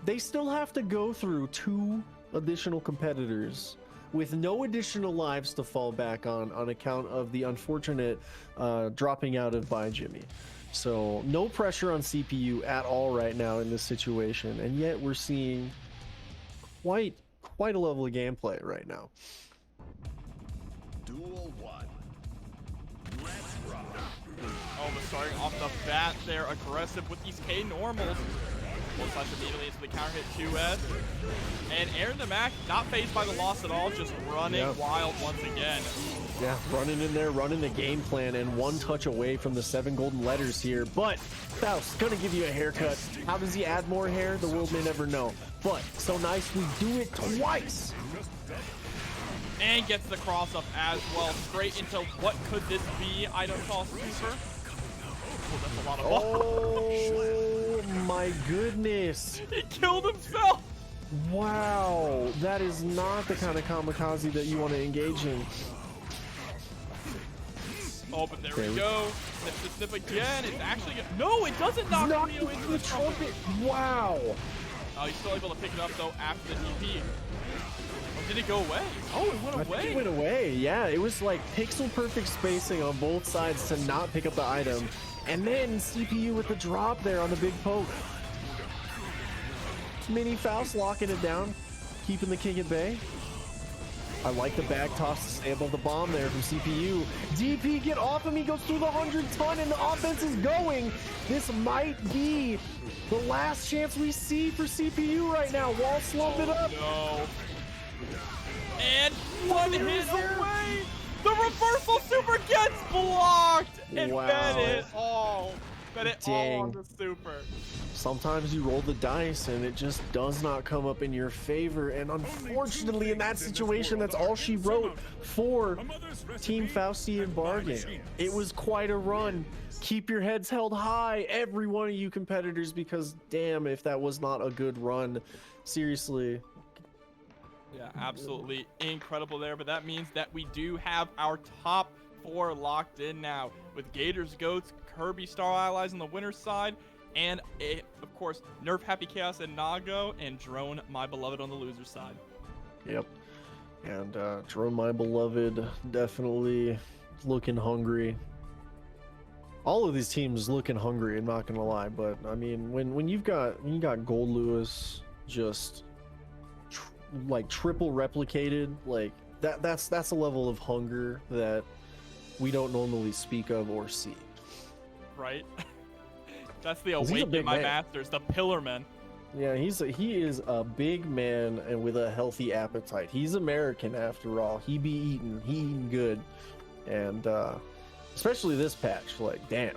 They still have to go through 2 additional competitors with no additional lives to fall back on account of the unfortunate dropping out of by Jimmy. So no pressure on CPU at all right now in this situation, and yet we're seeing quite a level of gameplay right now. Duel 1. Let's rock. Oh, but starting off the bat, they're aggressive with these K normals. One slash immediately into the counter hit 2S. And Aaron the Mac not phased by the loss at all, just running wild once again. Yeah, running in there, running the game plan, and 1 touch away from the 7 golden letters here. But Faust gonna give you a haircut. How does he add more hair? The world may never know. But so nice, we do it twice. And gets the cross up as well, straight into what could this be? Item toss super. Oh, that's a lot of Oh my goodness. He killed himself. Wow, that is not the kind of kamikaze that you want to engage in. Oh, but there we go. Snip again. It's actually no, it doesn't knock Rio into the trumpet. Wow. He's still able to pick it up though after the DP. Oh, did it go away? Oh, it went away. It went away. Yeah, it was like pixel perfect spacing on both sides to not pick up the item, and then CPU with the drop there on the big poke. Mini Faust locking it down, keeping the king at bay. I like the back toss to stay above the bomb there from CPU. DP, get off him. He goes through the 100-ton, and the offense is going. This might be the last chance we see for CPU right now. Wall slump it up. No. And 1 hit away. The reversal super gets blocked. And bet it all. Bet it all on the super. Sometimes you roll the dice and it just does not come up in your favor, and unfortunately in that situation that's all she wrote for Team Faustian Bargain. It was quite a run. Keep your heads held high, every one of you competitors, because damn if that was not a good run. Seriously. Yeah, absolutely incredible there, but that means that we do have our top 4 locked in now with Gators, Goats, Kirby Star Allies on the winner's side, and of course Nerf Happy Chaos and Nago, and Drone My Beloved on the loser side. Yep. And Drone My Beloved definitely looking hungry. All of these teams looking hungry, I'm not gonna lie, but I mean when you got Gold Lewis just like triple replicated, like that's a level of hunger that we don't normally speak of or see. Right? That's the Awaken My Masters, the Pillar Men. Yeah, he is a big man and with a healthy appetite. He's American after all. He eating good, and especially this patch, like damn.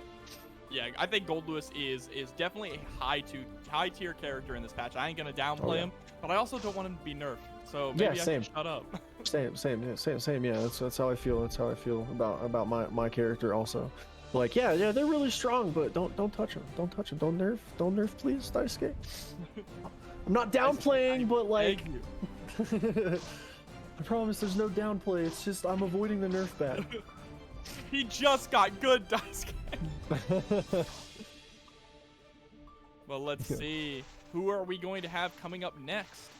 Yeah, I think Gold Lewis is definitely a high tier character in this patch. I ain't gonna downplay him, but I also don't want him to be nerfed. So maybe I should shut up. Same. Yeah, that's how I feel. That's how I feel about my character also. Like, yeah, they're really strong, but don't touch them. Don't touch them. Don't nerf, please, Daisuke. I'm not downplaying, but like, I promise there's no downplay. It's just I'm avoiding the nerf bat. He just got good, Daisuke. Well, let's see. Who are we going to have coming up next?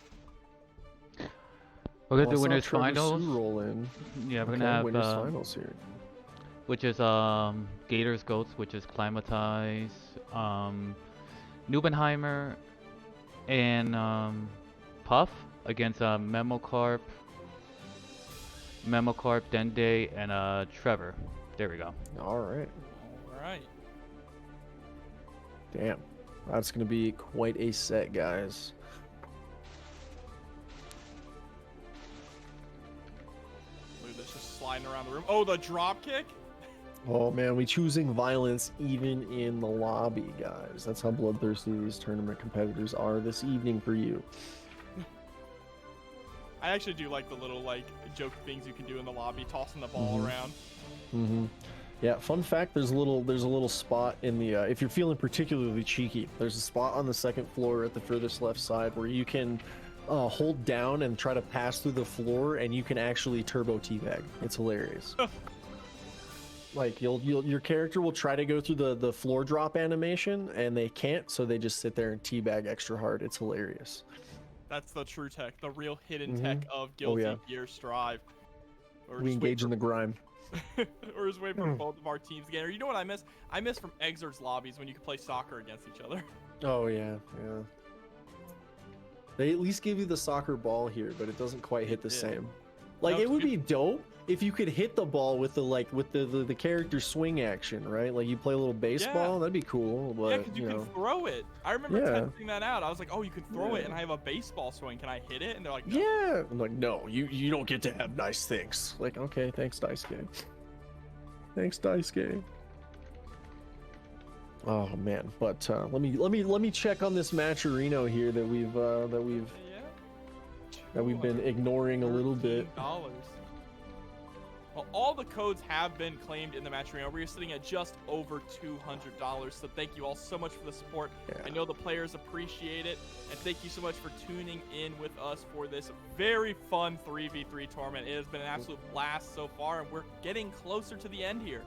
We're gonna do winners finals. Roll in. Yeah, we're gonna have winners finals here. which is Gators Goats, which is Climatize, Nubenheimer, and Puff against Memocarp, Dende, and Trevor. There we go. All right. All right. Damn. That's going to be quite a set, guys. Look at this, just sliding around the room. Oh, the drop kick? Oh man, we choosing violence even in the lobby, guys. That's how bloodthirsty these tournament competitors are this evening for you. I actually do like the little joke things you can do in the lobby, tossing the ball around. Mm-hmm. Yeah, fun fact, there's a little spot in the if you're feeling particularly cheeky, there's a spot on the second floor at the furthest left side where you can hold down and try to pass through the floor, and you can actually turbo teabag. It's hilarious. Like your character will try to go through the floor drop animation, and they can't, so they just sit there and teabag extra hard. It's hilarious. That's the true tech, the real hidden tech of Guilty Gear Strive. We engage in the grime. Or just wait for both of our teams again. Or you know what I miss? I miss from Exer's lobbies when you could play soccer against each other. Oh yeah. They at least give you the soccer ball here, but it doesn't quite hit the same. Like, it would be dope if you could hit the ball with the character swing action, right? Like you play a little baseball, that'd be cool. But, yeah, because you can throw it. I remember testing that out. I was like, oh, you can throw it, and I have a baseball swing. Can I hit it? And they're like, no. Yeah. I'm like, no, you don't get to have nice things. Like, okay, thanks, Dice Game. Thanks, Dice Game. Oh man, but let me check on this Matcherino here that we've been ignoring a little bit. Well, all the codes have been claimed in the match arena. We're sitting at just over $200. So thank you all so much for the support. I know the players appreciate it. And thank you so much for tuning in with us for this very fun 3v3 tournament. It has been an absolute blast so far, and we're getting closer to the end here.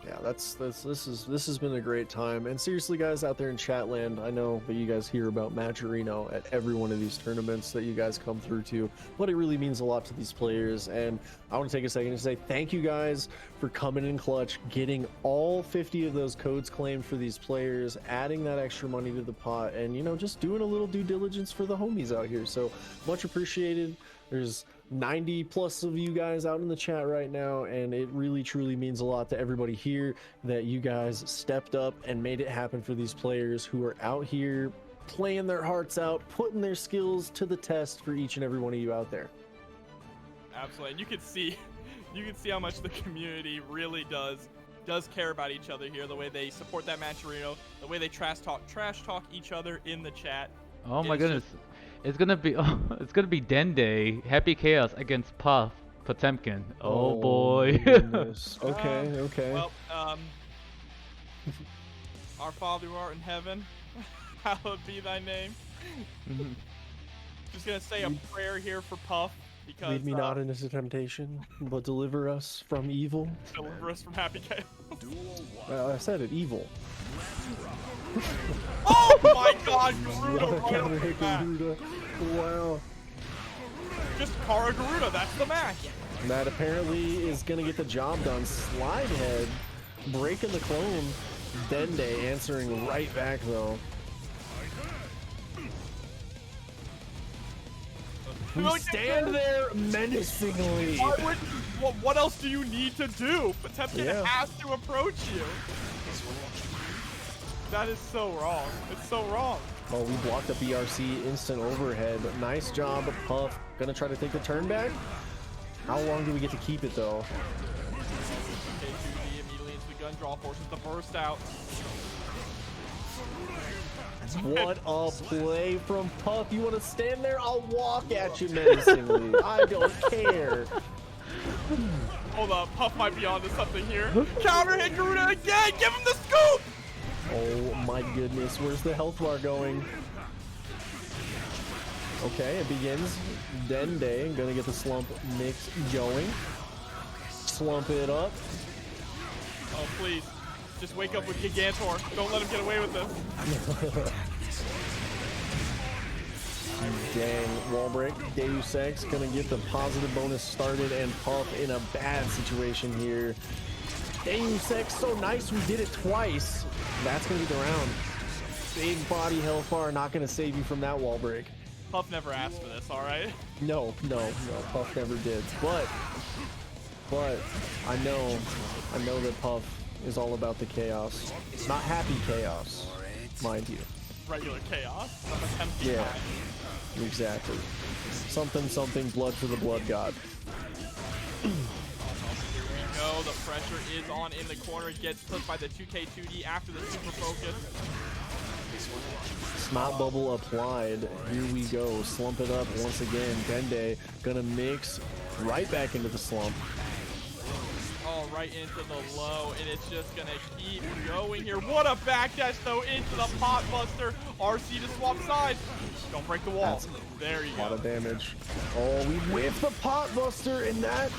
Yeah, this has been a great time. And seriously, guys out there in Chatland, I know that you guys hear about Matcherino at every one of these tournaments that you guys come through to, but it really means a lot to these players. And I want to take a second to say thank you guys for coming in clutch, getting all 50 of those codes claimed for these players, adding that extra money to the pot, and just doing a little due diligence for the homies out here. So much appreciated. There's 90 plus of you guys out in the chat right now, and it really truly means a lot to everybody here that you guys stepped up and made it happen for these players who are out here playing their hearts out, putting their skills to the test for each and every one of you out there. Absolutely. And you can see how much the community really does care about each other here, the way they support that Matcherino, the way they trash talk each other in the chat. Oh my goodness. It's gonna be Dende, Happy Chaos against Puff Potemkin. Oh boy. Okay. Well, our Father who art in heaven, hallowed be thy name. Just gonna say a prayer here for Puff, because lead me not into temptation, but deliver us from evil. Deliver us from Happy Chaos. I said it, evil. Oh my God, Garuda right off the bat. Wow. Just Kara Garuda, that's the match. That apparently is gonna get the job done. Slide head, breaking the clone. Dende answering right back though. We stand there menacingly. What else do you need to do? Potemkin has to approach you. That is so wrong. It's so wrong. Oh, we blocked the BRC instant overhead. Nice job, Puff. Gonna try to take the turn back. How long do we get to keep it though? Okay, 2D immediately into the gun draw, forces the burst out. What a play from Puff. You want to stand there? I'll walk at you menacingly. I don't care. Hold up, Puff might be onto something here. Counter hit Garuda again. Give him the scoop. Oh my goodness, where's the health bar going? Okay, it begins. Dende gonna get the slump mix going. Slump it up. Oh please, just wake up with Gigantor. Don't let him get away with this. Dang, wall break. Deus Ex gonna get the positive bonus started, and Puff in a bad situation here. Dang, Sex, so nice. We did it twice. That's going to be the round. Big body Hellfire, not going to save you from that wall break. Puff never asked for this, all right? No, Puff never did. But I know that Puff is all about the chaos. Not happy chaos, mind you. Regular chaos. Yeah, exactly. Something, blood for the blood god. Here we go. The pressure is on in the corner. It gets pushed by the 2K2D after the super focus. Snot bubble applied. Here we go. Slump it up once again. Dende gonna mix right back into the slump. Oh, right into the low, and it's just gonna keep going here. What a backdash though into the pot buster. RC to swap sides. Don't break the wall. There you go. A lot of damage. Oh, we whiffed the pot buster, and that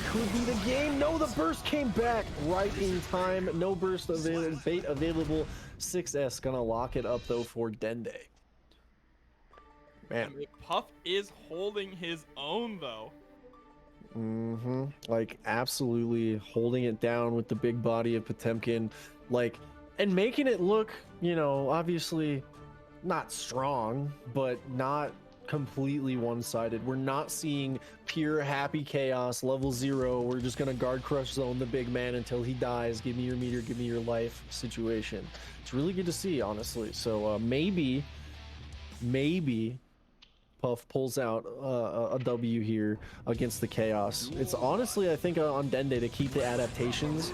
could be the game. No, the burst came back right in time. No burst bait available. 6S gonna lock it up though for Dende. Man. Puff is holding his own though. Like absolutely holding it down with the big body of Potemkin, like, and making it look, you know, obviously not strong, but not completely one-sided. We're not seeing pure happy chaos level 0. We're just gonna guard crush zone the big man until he dies. Give me your meter, give me your life situation. It's really good to see, honestly. So maybe Puff pulls out a W here against the chaos. It's honestly, I think, on Dende to keep the adaptations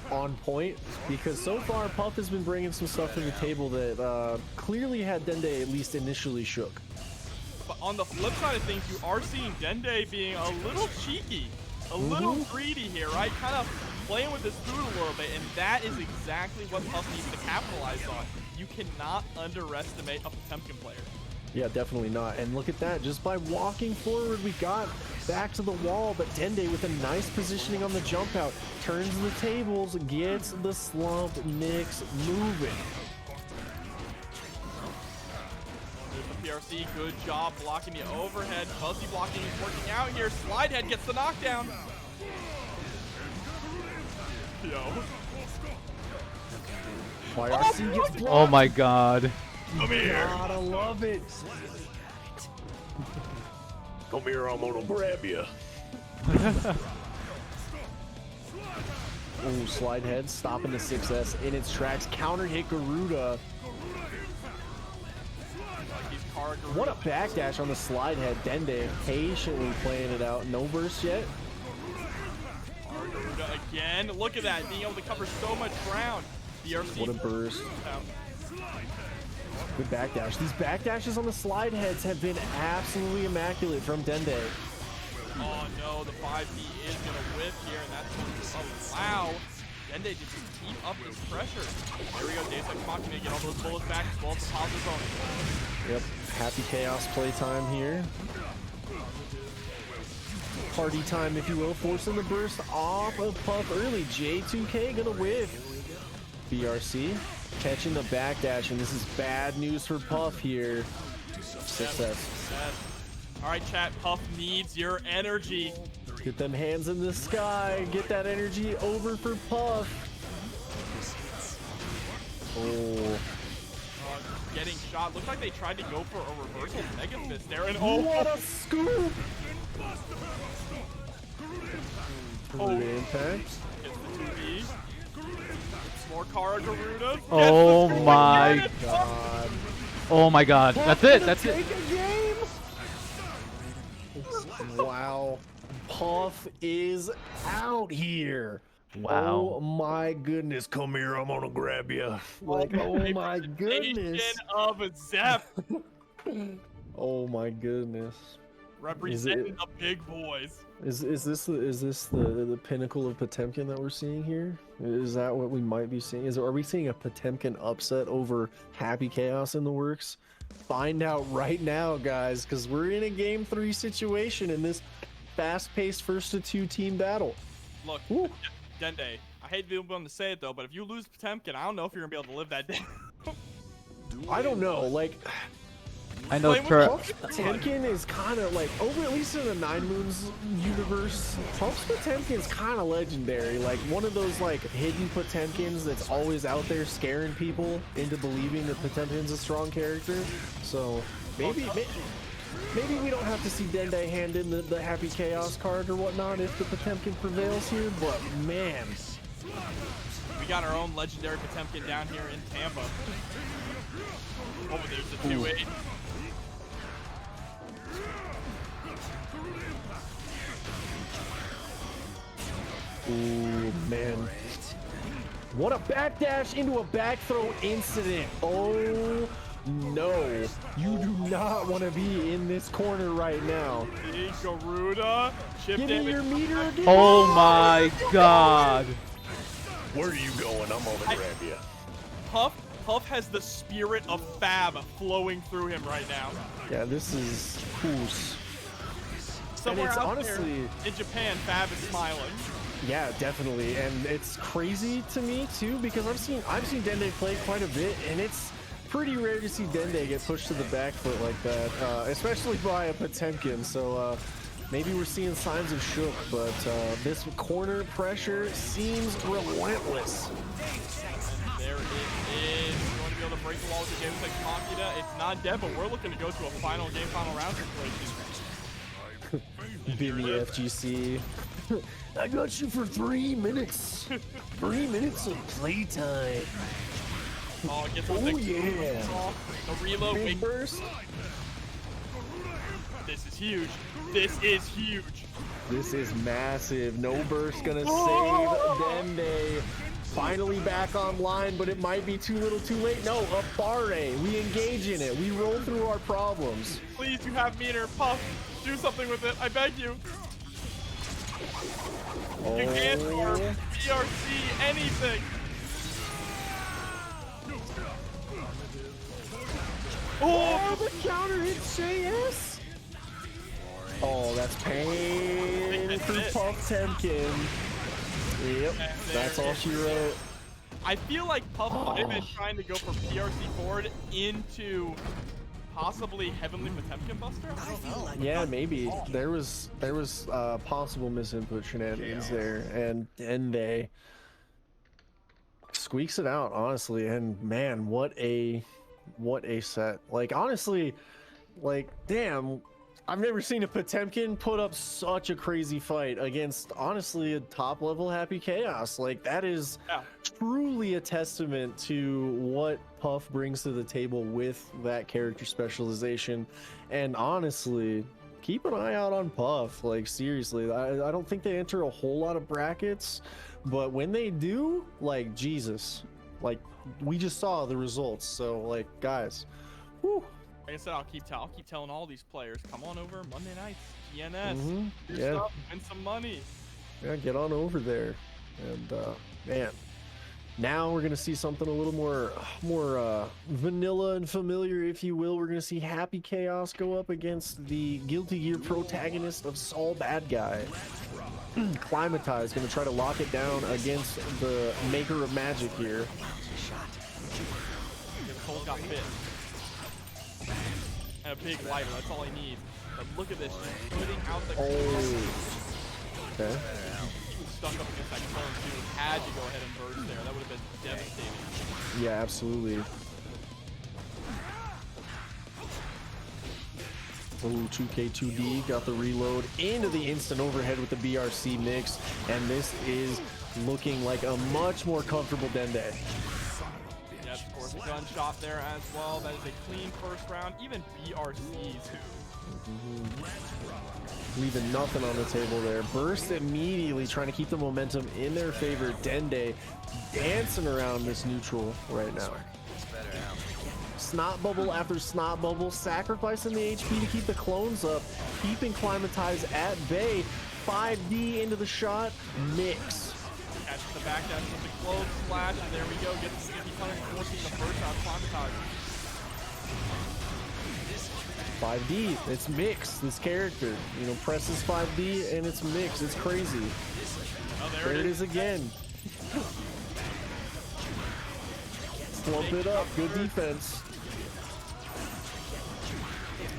on point, because so far Puff has been bringing some stuff to the table that clearly had Dende at least initially shook. But on the flip side of things, you are seeing Dende being a little cheeky, a little greedy here, right? Kind of playing with his food a little bit, and that is exactly what Puff needs to capitalize on. You cannot underestimate a Potemkin player. Yeah, definitely not. And look at that. Just by walking forward, we got back to the wall. But Dende with a nice positioning on the jump out. Turns the tables, gets the slump mix moving. There's the PRC. Good job blocking the overhead. Fuzzy blocking is working out here. Slidehead gets the knockdown. Yo. YRC gets blocked. Oh my god. Come here. Gotta love it. Come here, I'm gonna grab you. Oh, slide head stopping the 6S in its tracks. Counter hit Garuda. What a backdash on the slide head. Dende patiently playing it out. No burst yet. Garuda again. Look at that. Being able to cover so much ground. BRC. What a burst. Good backdash. These backdashes on the slide heads have been absolutely immaculate from Dende. Oh no, the 5D is going to whip here, and that's going to allow Dende to just keep up this pressure. There we go, Deus Ex Machina, get all those bullets back, as well as the positive bonus. Yep, happy chaos playtime here. Party time, if you will, forcing the burst off of Puff early. J2K gonna whiff. BRC catching the backdash, and this is bad news for Puff here. Success. All right, chat, Puff needs your energy. Get them hands in the sky. Get that energy over for Puff. Oh. Getting shot. Looks like they tried to go for a reversal Mega Fist there. And what a scoop! Oh, impact. Gets the 2B. More Kara Garuda. Oh my god. Oh my god. That's it. That's it. Wow. Puff is out here. Wow. Oh my goodness. Come here, I'm gonna grab you. Like, oh my goodness. Of Zep. Oh my goodness. Representing the big boys. Is this the pinnacle of Potemkin that we're seeing here? Is that what we might be seeing? Are we seeing a Potemkin upset over Happy Chaos in the works? Find out right now, guys, because we're in a game 3 situation in this fast-paced first to 2 team battle. Look, Dende, I hate to be able to say it though, but if you lose Potemkin, I don't know if you're gonna be able to live that day. I don't know, like, I know Playing with for Puff's Potemkin is kind of like, over at least in the Nine Moons universe, Puff's Potemkin is kind of legendary. Like one of those like hidden Potemkins that's always out there scaring people into believing that Potemkin's a strong character. So maybe we don't have to see Dende hand in the Happy Chaos card or whatnot if the Potemkin prevails here, but man. We got our own legendary Potemkin down here in Tampa. Oh, there's a 2-8. Ooh, man. What a backdash into a back throw incident. Oh, no. You do not want to be in this corner right now. Big Garuda. Chip Give me damage. your meter again. oh my god. Where are you going? I'm gonna grab you. Puff has the spirit of Fab flowing through him right now. Yeah, this is coos. Somewhere it's out honestly- there in Japan, Fab is smiling. Yeah, definitely. And it's crazy to me too because I've seen Dende play quite a bit, and it's pretty rare to see Dende get pushed to the back foot like that, especially by a Potemkin. So maybe we're seeing signs of shook, but this corner pressure seems relentless. There it is. We're going to be able to break the wall with the games like Makita. It's not dead, but we're looking to go to a final round situation. Bimmy FGC. I got you for 3 minutes. 3 minutes of playtime. Oh, it gets Oh, the yeah. The reload. Big Wait, burst. this is huge. This is huge. This is massive. No burst gonna save Dende. Finally back online, but it might be too little too late. No, a Barre. We engage in it. We roll through our problems. Please, you have meter. Puff, do something with it. I beg you. You can't or PRC anything. Oh, the counter hit JS. Oh, that's pain for Puff Temkin. Yep, that's all she wrote. I feel like Puff might have been trying to go for PRC forward into possibly Heavenly Potemkin Buster. I don't know. Yeah, maybe there was possible misinput shenanigans there, and Dende squeaks it out honestly. And man, what a set! Like honestly, like damn. I've never seen a Potemkin put up such a crazy fight against, honestly, a top-level Happy Chaos. Like, that is truly a testament to what Puff brings to the table with that character specialization. And honestly, keep an eye out on Puff. Like, seriously, I don't think they enter a whole lot of brackets, but when they do, like, Jesus. Like, we just saw the results. So, like, guys, whew. Like I said, I'll keep telling all these players, come on over Monday nights, TNS, do Yeah. stuff, win some money. Yeah, get on over there. And man, now we're gonna see something a little more vanilla and familiar, if you will. We're gonna see Happy Chaos go up against the Guilty Gear protagonist of Saul Bad Guy. Climatize gonna try to lock it down against the maker of magic here. Cole got bit. And a big lighter, that's all I need. But look at this, just putting out the Okay. He was stuck up against that clone too. Had to go ahead and burst there. That would have been devastating. Yeah, absolutely. Oh, 2K2D got the reload into the instant overhead with the BRC mix, and this is looking like a much more comfortable Dende. Yes, of course, a gunshot there as well. That is a clean first round. Even BRCs. Leaving nothing on the table there. Burst immediately trying to keep the momentum in their favor. Dende dancing around this neutral right now. Snot bubble after snot bubble, sacrificing the HP to keep the clones up, keeping Climatize at bay. 5D into the shot, mix. Catches the back dash with the clone slash, and there we go. Gets the sticky punish, forcing the first out Climatize. 5D, it's mix. This character, you know, presses 5D and it's mix. It's crazy. Oh, There it is again. Slump it up. Good defense.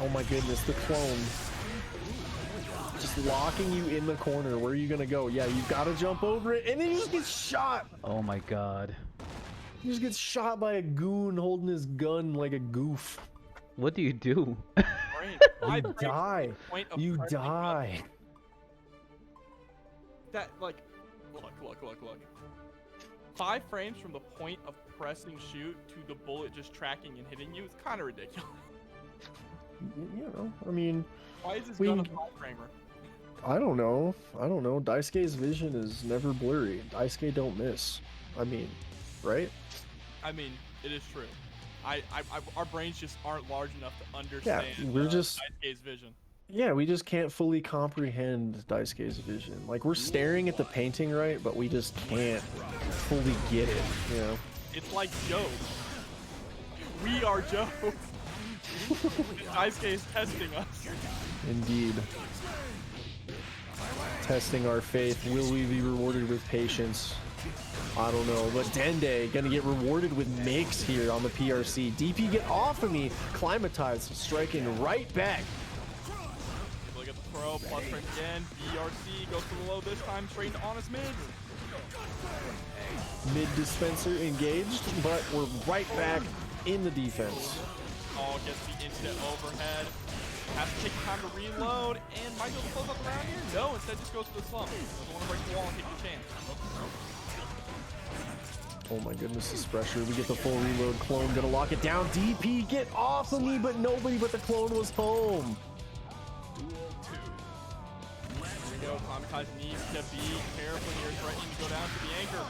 Oh my goodness, the clone. Just locking you in the corner. Where are you gonna go? Yeah, you gotta jump over it, and then you just get shot. Oh my god. He just gets shot by a goon holding his gun like a goof. What do you do? You die. You die. That, like, look. 5 frames from the point of pressing shoot to the bullet just tracking and hitting you is kind of ridiculous. You know, I mean... Why is this gun a 5-framer? I don't know. Daisuke's vision is never blurry. Daisuke don't miss. I mean, right? I mean, it is true. Our brains just aren't large enough to understand Daisuke's vision. Yeah, we just can't fully comprehend Daisuke's vision. Like, we're staring at the painting, right? But we just can't fully get it, you know? It's like Job. We are Job. Daisuke is testing us. Indeed. Testing our faith. Will we be rewarded with patience? I don't know, but Dende gonna get rewarded with mix here on the PRC. DP, get off of me. Climatized, striking right back. Look at the throw, plus frame again. BRC goes to the low this time, straight into honest mid. Mid dispenser engaged, but we're right back in the defense. Oh, gets the instant overhead. Has to take time to reload, and might be able to close up around here. No, instead just goes to the slump. Doesn't want to break the wall and take the chance. Oh my goodness, this pressure. We get the full reload. Clone gonna lock it down. DP, get off of me, but nobody but the clone was home. Here we go. Kamikaze needs to be careful here, threatening to go down to the anchor.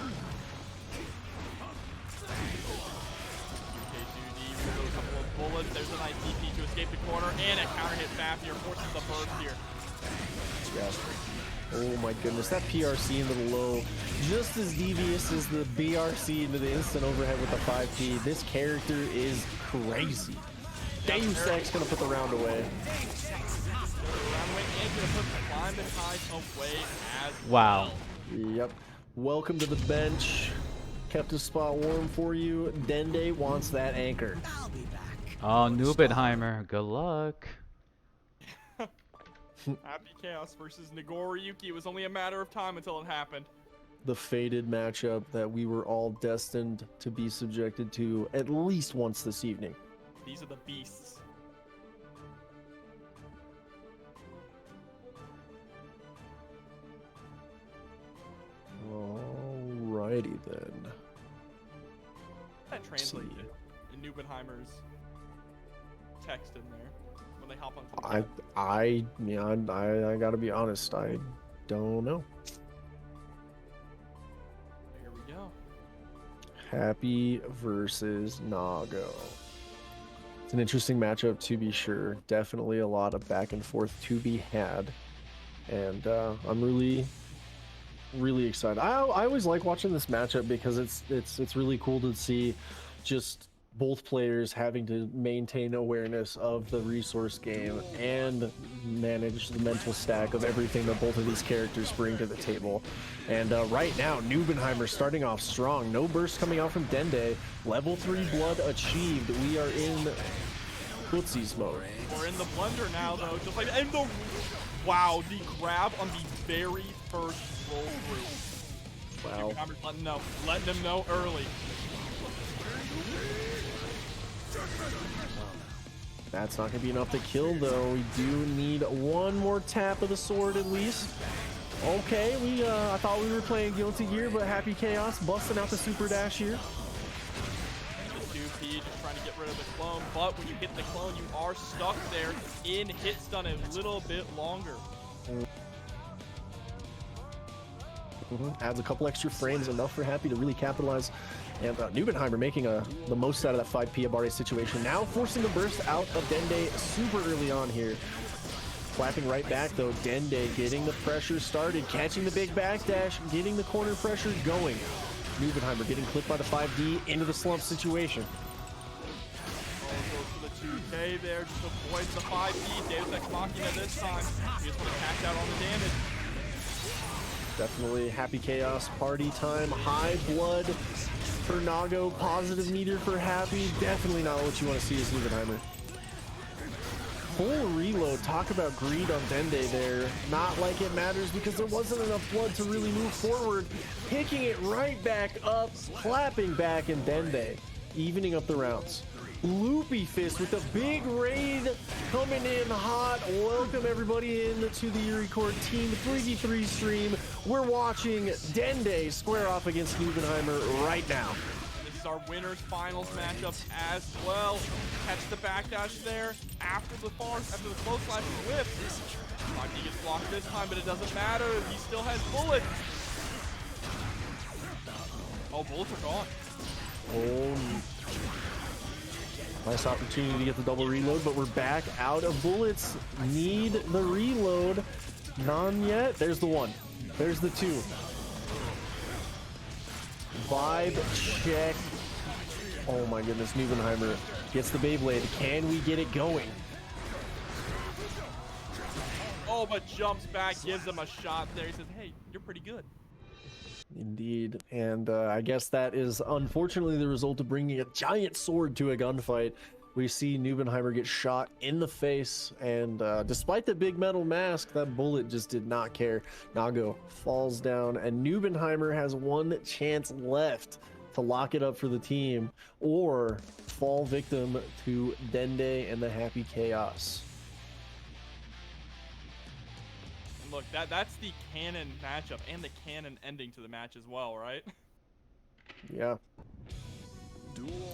A couple of bullets. There's a nice DP to escape the corner, and a counter hit fast here, forces the burst here. Yeah. Oh my goodness, that PRC into the low, just as devious as the BRC into the instant overhead with the 5P. This character is crazy. Deus Ex gonna put the round away. Wow. Yep. Welcome to the bench. Kept his spot warm for you. Dende wants that anchor. Oh, Nubenheimer, good luck. Happy Chaos versus Nagoriyuki. It was only a matter of time until it happened. The fated matchup that we were all destined to be subjected to at least once this evening. These are the beasts. Alrighty then. That translated in Nubenheimer's text in there when they hop onto the I gotta be honest, I don't know. Here we go. Happy versus Nago. It's an interesting matchup to be sure. Definitely a lot of back and forth to be had, and I'm really excited. I always like watching this matchup because it's really cool to see just both players having to maintain awareness of the resource game and manage the mental stack of everything that both of these characters bring to the table. And right now, Nubenheimer starting off strong. No burst coming out from Dende. Level 3 blood achieved. We are in Footsies mode. We're in the blender now, though. Just like, and the wow, the grab on the very first roll through. Wow. Letting them know early. That's not going to be enough to kill, though. We do need one more tap of the sword at least. Okay, I thought we were playing Guilty Gear, but Happy Chaos busting out the super dash here. The 2P just trying to get rid of the clone, but when you hit the clone, you are stuck there in hit stun a little bit longer. Adds a couple extra frames, enough for Happy to really capitalize. And Nubenheimer making the most out of that 5P Abare situation. Now forcing the burst out of Dende super early on here. Clapping right back though. Dende getting the pressure started, catching the big backdash, getting the corner pressure going. Nubenheimer getting clipped by the 5D into the slump situation. Goes for the 2K there, just avoids the 5D. Deus Ex Machina this time. He just want to cash out on the damage. Definitely Happy Chaos party time. High blood for Nago, positive meter for Happy. Definitely not what you want to see as Nubenheimer. full reload. Talk about greed on Dende there. Not like it matters because there wasn't enough blood to really move forward. Picking it right back up, clapping back, and Dende evening up the rounds. Loopy Fist with a big raid coming in hot. Welcome everybody in to the Yurikord Team 3v3 stream. We're watching Dende square off against Nubenheimer right now. This is our winners finals matchup as well. Catch the backdash there after the close slash whip. He gets blocked this time, but it doesn't matter. He still has bullets. Oh, bullets are gone. Oh, nice opportunity to get the double reload, but we're back out of bullets. Need the reload. None yet. There's the one. There's the two. Vibe check. Oh my goodness, Nubenheimer gets the Beyblade. Can we get it going? Oh, but jumps back, gives him a shot there. He says, hey, you're pretty good. Indeed, and I guess that is unfortunately the result of bringing a giant sword to a gunfight. We see Nubenheimer get shot in the face, and despite the big metal mask, that bullet just did not care. Nago falls down, and Nubenheimer has one chance left to lock it up for the team, or fall victim to Dende and the Happy Chaos. Look, that's the canon matchup and the canon ending to the match as well, right? Yeah.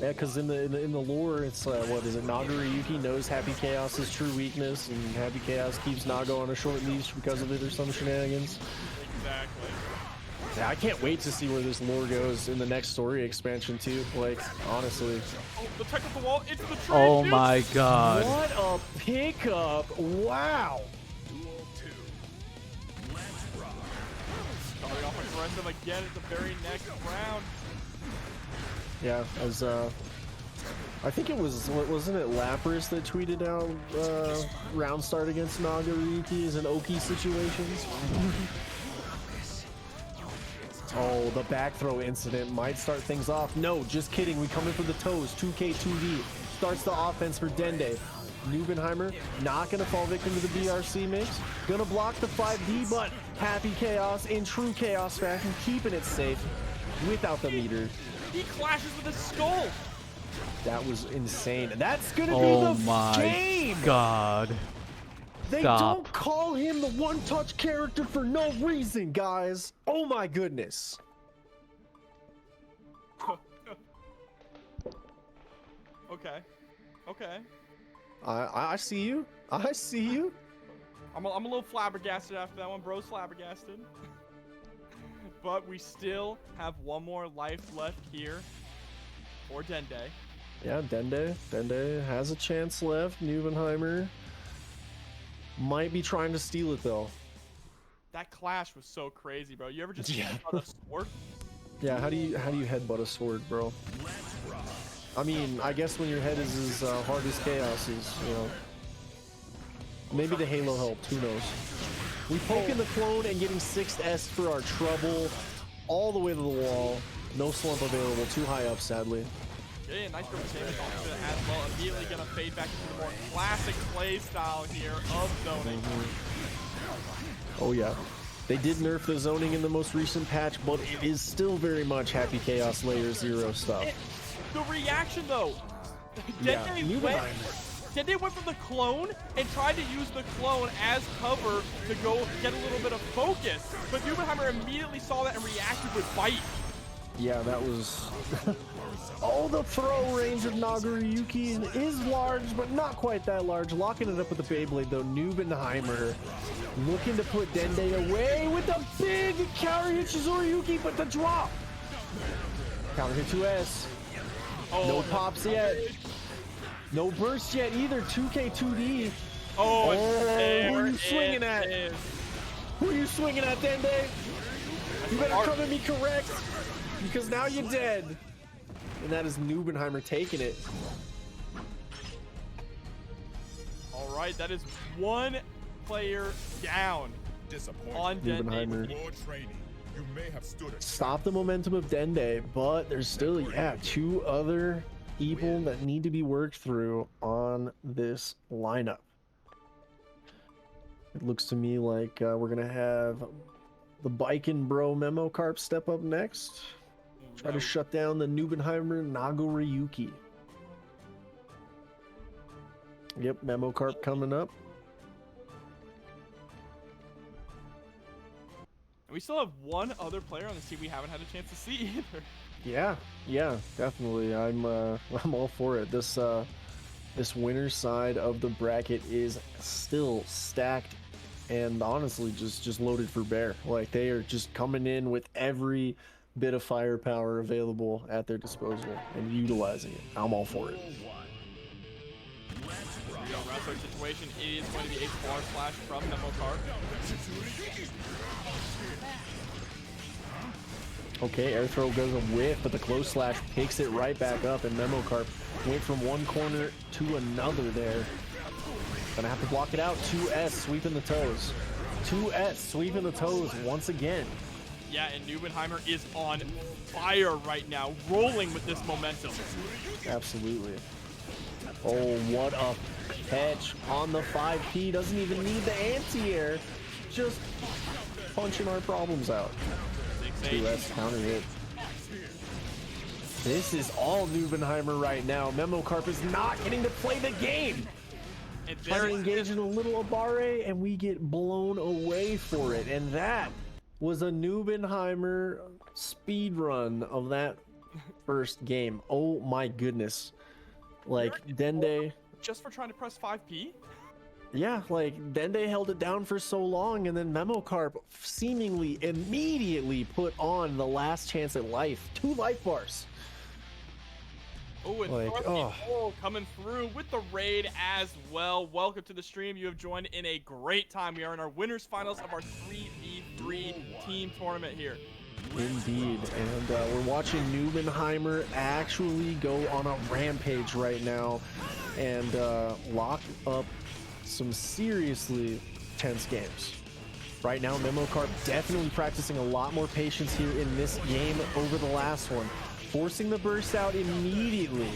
Yeah, because in the lore, it's what is it? Nagaruyuki knows Happy Chaos's true weakness, and Happy Chaos keeps Nago on a short leash because of it or some shenanigans. Exactly. Yeah, I can't wait to see where this lore goes in the next story expansion too. Like, honestly. Oh, the technical wall. It's the trade. Oh my god. What a pickup! Wow. Starting off aggressive again at the very next round. Yeah, as I think it was, wasn't it Lapras that tweeted out round start against Nagaruyuki is an Oki situations? Oh, the back throw incident might start things off. No, just kidding. We come in for the toes. 2K 2D starts the offense for Dende. Nubenheimer not gonna fall victim to the BRC mix. Gonna block the 5D, but Happy Chaos in true Chaos fashion, keeping it safe without the meter. He clashes with his skull. That was insane. That's gonna Oh be the my game. god. They Stop. don't call him the one-touch character for no reason, guys. Oh my goodness. Okay. Okay. I see you. I see you. I'm a little flabbergasted after that one. Bro's flabbergasted. But we still have one more life left here for Dende. Yeah, Dende has a chance left. Nubenheimer might be trying to steal it though. That clash was so crazy, bro. You ever just Yeah. headbutt a sword? Yeah, how do you headbutt a sword, bro? I mean, I guess when your head is as hard as Chaos's, you know. Maybe the Halo helped, who knows. We poke in the clone and getting 6th S for our trouble. All the way to the wall. No slump available, too high up, sadly. Yeah, nice rotation as well. Immediately gonna fade back into the more classic play style here of zoning. Oh yeah. They did nerf the zoning in the most recent patch, but it is still very much Happy Chaos Layer 0 stuff. The reaction though, Yeah, Dende went for the clone and tried to use the clone as cover to go get a little bit of focus, but Nubenheimer immediately saw that and reacted with bite. Yeah, that was... Oh, the throw range of Nagaruyuki is large, but not quite that large. Locking it up with the Beyblade, though. Nubenheimer looking to put Dende away with a big counter hit Shizoriyuki, but the drop. Counter hit 2S. Oh, No pops yet. No burst yet either. 2K 2D. Oh, who are you swinging at? Who are you swinging at, Dende? You better come at me correct, because now you're dead. And that is Nubenheimer taking it. All right, that is one player down on Nubenheimer. Stop the momentum of Dende, but there's still, yeah, 2 other people that need to be worked through on this lineup. It looks to me like we're gonna have the Bikin Bro Memo Carp step up next. Try to shut down the Nubenheimer Nagoriyuki. Yep, Memo Carp coming up. And we still have one other player on the team we haven't had a chance to see either. Yeah, definitely. I'm all for it. This winner's side of the bracket is still stacked and honestly just loaded for bear. Like, they are just coming in with every bit of firepower available at their disposal and utilizing it. I'm all for it. Wrestler situation is going to be a bar slash from Memo Carp. Okay, air throw goes a whiff, but the close slash picks it right back up, and Memo Carp went from one corner to another there. Gonna have to block it out. 2S sweeping the toes. 2S sweeping the toes once again. Yeah, and Nubenheimer is on fire right now, rolling with this momentum. Absolutely. Oh, what a catch on the 5P. Doesn't even need the anti-air. Just punching our problems out. 2S counter hit. This is all Nubenheimer right now. Memo Carp is not getting to play the game. Trying to engage in a little Abare, and we get blown away for it. And that was a Nubenheimer speed run of that first game. Oh my goodness. Like, Dende... Just for trying to press 5P? Yeah, like, Dende held it down for so long, and then Memo Carp seemingly immediately put on the last chance at life. 2 life bars. Oh, and like, coming through with the raid as well. Welcome to the stream. You have joined in a great time. We are in our winners finals of our 3v3 team tournament here. Indeed, and we're watching Nubenheimer actually go on a rampage right now and lock up some seriously tense games. Right now, Memo Carp definitely practicing a lot more patience here in this game over the last one, forcing the burst out immediately.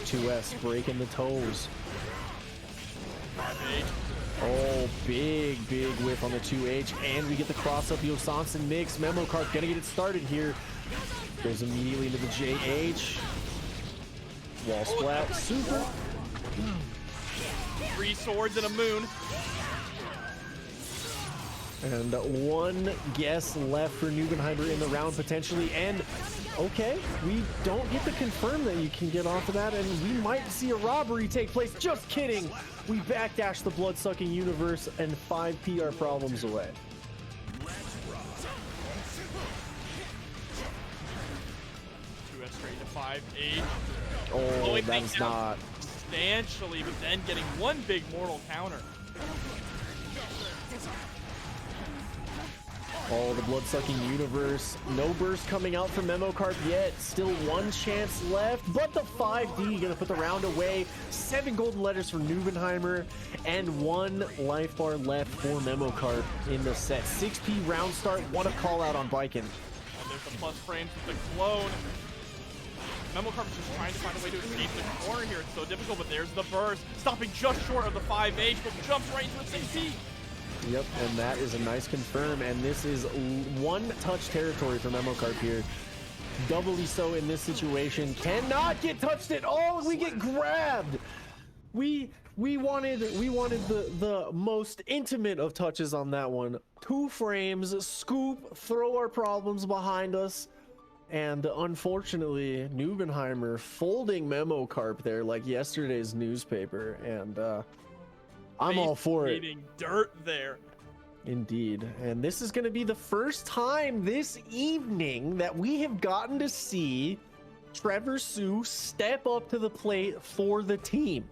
2S breaking the toes. Oh, big whiff on the 2H, and we get the cross-up Yosanson mix. Memo Carp gonna get it started here. Goes immediately into the JH. Wall splat, super. 3 swords and a moon. And one guess left for Nubenheimer in the round potentially, and okay, we don't get to confirm that you can get off of that, and we might see a robbery take place. Just kidding! We backdash the blood-sucking universe and 5P our problems away. 2S straight to 5-8. Oh, that's not... substantially, but then getting one big mortal counter. Oh, the blood-sucking universe. No burst coming out from Memo Carp yet. Still one chance left, but the 5D gonna put the round away. 7 golden letters for Nubenheimer, and 1 life bar left for Memo Carp in the set. 6P round start. What a call out on Bikin. And there's the plus frames with the clone. Memo Carp is just trying to find a way to escape the corner here. It's so difficult, but there's the burst. Stopping just short of the 5H, but jumps right into the 6P. Yep, and that is a nice confirm, and this is 1 touch territory for Memo Carp here. Doubly so in this situation. Cannot get touched at all. We get grabbed. We wanted the most intimate of touches on that one. 2 frames, scoop, throw our problems behind us, and unfortunately, Nubenheimer folding Memo Carp there like yesterday's newspaper, and I'm all for it. Eating dirt there. Indeed. And this is going to be the first time this evening that we have gotten to see Trevor Sue step up to the plate for the team.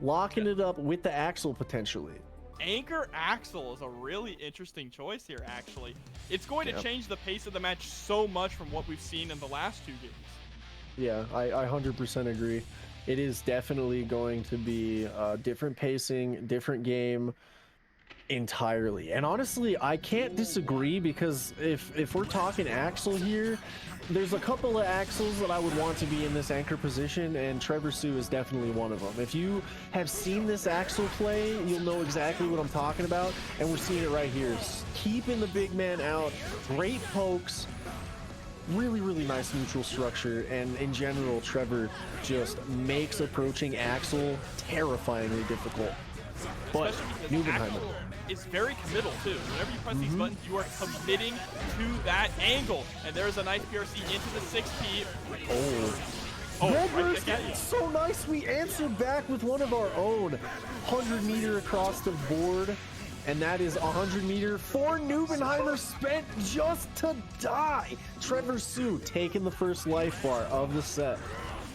Locking it up with the Axel potentially. Anchor Axel is a really interesting choice here, actually. It's going to change the pace of the match so much from what we've seen in the last 2 games. Yeah, I 100% agree. It is definitely going to be different pacing, different game. Entirely. And honestly, I can't disagree, because if we're talking Axel here, there's a couple of Axels that I would want to be in this anchor position, and Trevor Sue is definitely one of them. If you have seen this Axel play, you'll know exactly what I'm talking about, and we're seeing it right here. Keeping the big man out, great pokes, really, really nice neutral structure, and in general, Trevor just makes approaching Axel terrifyingly difficult. But Nubenheimer is very committal too. Whenever you press these buttons, you are committing to that angle. And there's a nice PRC into the 6P. Right, it's so nice. We answered back with one of our own. 100 meter across the board. And that is 100 meter for Nubenheimer, spent just to die. Trevor Sue taking the first life bar of the set.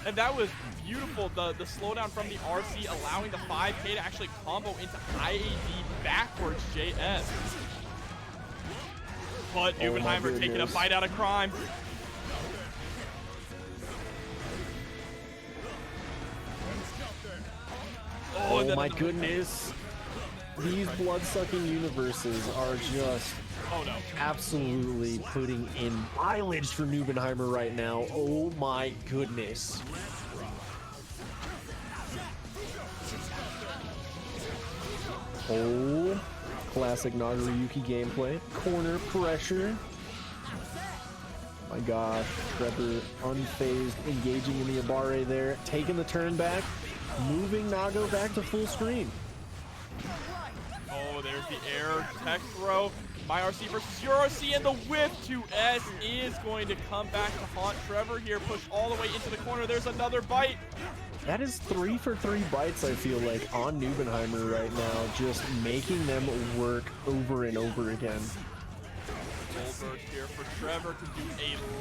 And that was beautiful, the slowdown from the RC, allowing the 5K to actually combo into IAD backwards JS. But Nubenheimer taking a bite out of crime. Oh my goodness. These blood-sucking universes are just absolutely putting in mileage for Nubenheimer right now. Oh my goodness. Oh, classic Nagaruyuki gameplay. Corner pressure. My gosh, Trevor unfazed, engaging in the Abare there, taking the turn back, moving Nago back to full screen. Oh, there's the air tech throw. My RC versus your RC, and the whip to S is going to come back to haunt Trevor here. Push all the way into the corner. There's another bite. That is 3 for 3 bites, I feel like, on Nubenheimer right now, just making them work over and over again. Full burst here for Trevor to do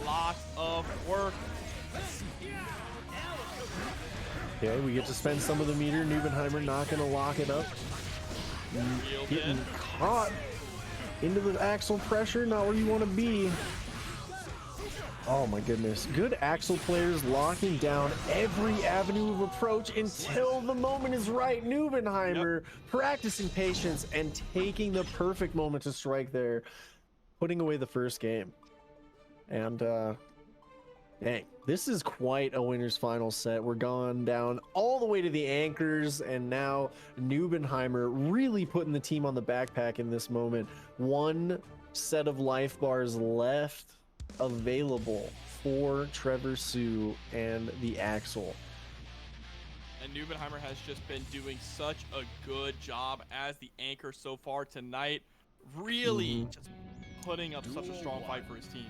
a lot of work. Okay, we get to spend some of the meter. Nubenheimer not going to lock it up. Getting caught into the axle pressure, not where you want to be. Oh my goodness. Good Axel players locking down every avenue of approach until the moment is right. Nubenheimer practicing patience and taking the perfect moment to strike there, putting away the first game. And dang, this is quite a winner's final set. We're gone down all the way to the anchors, and now Nubenheimer really putting the team on the backpack in this moment. One set of life bars left available for Trevor Sue and the Axel. And Nubenheimer has just been doing such a good job as the anchor so far tonight. Really just putting up such a strong fight for his team.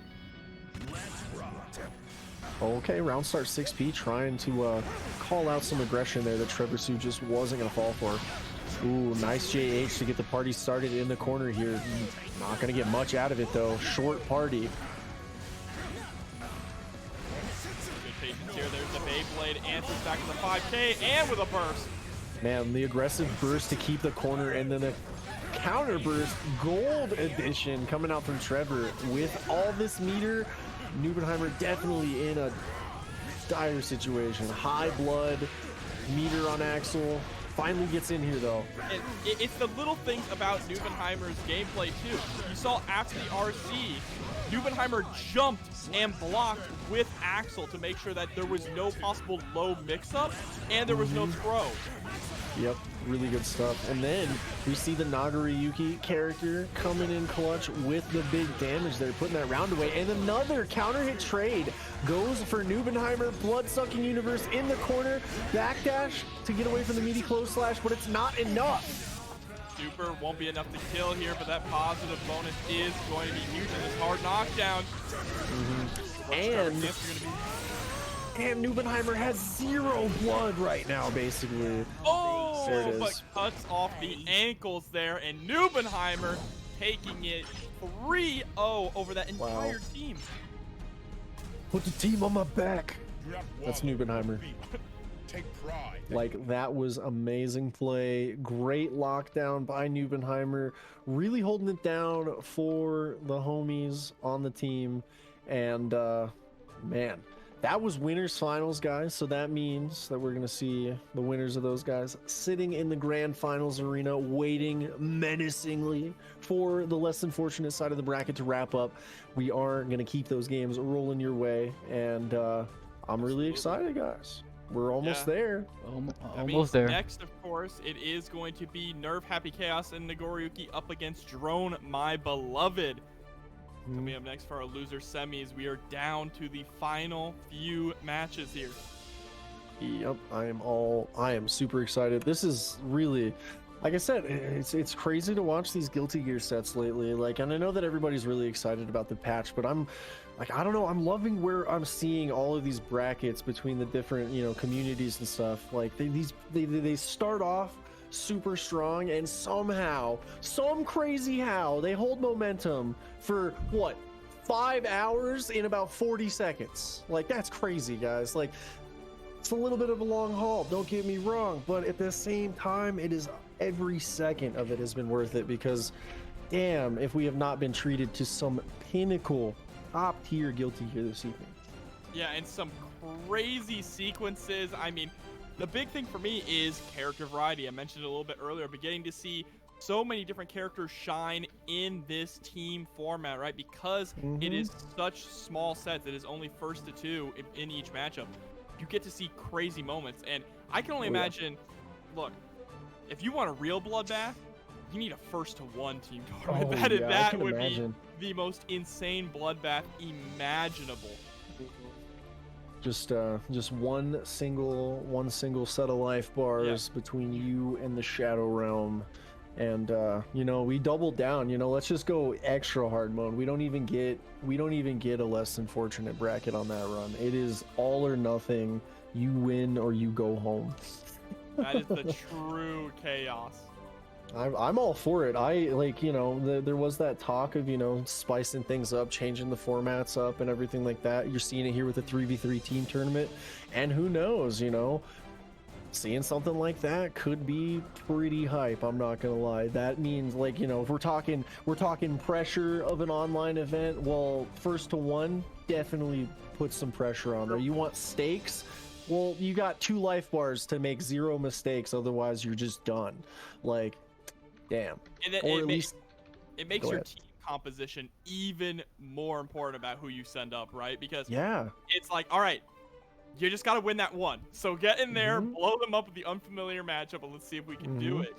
Okay, round start 6P trying to call out some aggression there that Trevor Sue just wasn't going to fall for. Ooh, nice JH to get the party started in the corner here. Not going to get much out of it though. Short party. Good patience here. There's the Beyblade, answers back to the 5K, and with a burst. Man, the aggressive burst to keep the corner, and then the counter burst gold edition coming out from Trevor. With all this meter, Nubenheimer definitely in a dire situation. High blood, meter on Axel. Finally gets in here though. And it's the little things about Nubenheimer's gameplay too. You saw after the RC, Nubenheimer jumped and blocked with Axel to make sure that there was no possible low mix-up and there was no throw. Yep, really good stuff. And then we see the Nagaruyuki character coming in clutch with the big damage there, putting that round away. And another counter hit trade goes for Nubenheimer. Blood-sucking universe in the corner. Backdash to get away from the meaty close slash, but it's not enough. Super won't be enough to kill here, but that positive bonus is going to be huge in this hard knockdown. And Nubenheimer has 0 blood right now, basically. Oh, there it is. But cuts off the ankles there, and Nubenheimer taking it 3-0 over that entire team. Put the team on my back. That's Nubenheimer. Take pride. Like, that was amazing play. Great lockdown by Nubenheimer. Really holding it down for the homies on the team. And, man, that was winners finals, guys. So that means that we're going to see the winners of those guys sitting in the grand finals arena, waiting menacingly for the less than fortunate side of the bracket to wrap up. We are going to keep those games rolling your way. And I'm really excited, guys. We're almost there. Almost there. Next, of course, it is going to be Nerve, Happy Chaos, and Nagoriyuki up against Drone, My Beloved. Coming up next for our loser semis, we are down to the final few matches here. Yep, I am super excited. This is really, like I said, it's crazy to watch these Guilty Gear sets lately. Like, and I know that everybody's really excited about the patch, but I'm like, I don't know, I'm loving where I'm seeing all of these brackets between the different, you know, communities and stuff. Like they start off super strong, and somehow, some crazy how, they hold momentum for what, 5 hours in about 40 seconds. Like, that's crazy, guys. Like, it's a little bit of a long haul, don't get me wrong, but at the same time, it is, every second of it has been worth it, because damn if we have not been treated to some pinnacle top tier Guilty Gear this evening. Yeah, and some crazy sequences. I mean, the big thing for me is character variety. I mentioned it a little bit earlier, but getting to see so many different characters shine in this team format, right? Because it is such small sets. It is only first to 2 in each matchup. You get to see crazy moments. And I can only imagine, look, if you want a real bloodbath, you need a first to 1 team tournament. That would be the most insane bloodbath imaginable. Just one single set of life bars between you and the Shadow Realm, and you know, we doubled down. You know, let's just go extra hard mode. We don't even get a less than fortunate bracket on that run. It is all or nothing. You win or you go home. That is the true chaos. I'm all for it. I like, you know, there was that talk of, you know, spicing things up, changing the formats up and everything like that. You're seeing it here with the 3v3 team tournament, and who knows, you know, seeing something like that could be pretty hype. I'm not gonna lie. That means, like, you know, if we're talking pressure of an online event, well, first to 1 definitely puts some pressure on there. You want stakes? Well, you got 2 life bars to make 0 mistakes, otherwise you're just done. Like, damn. And or at least it makes your team composition even more important about who you send up, right? Because it's like, all right, you just got to win that 1. So get in there, blow them up with the unfamiliar matchup, and let's see if we can do it.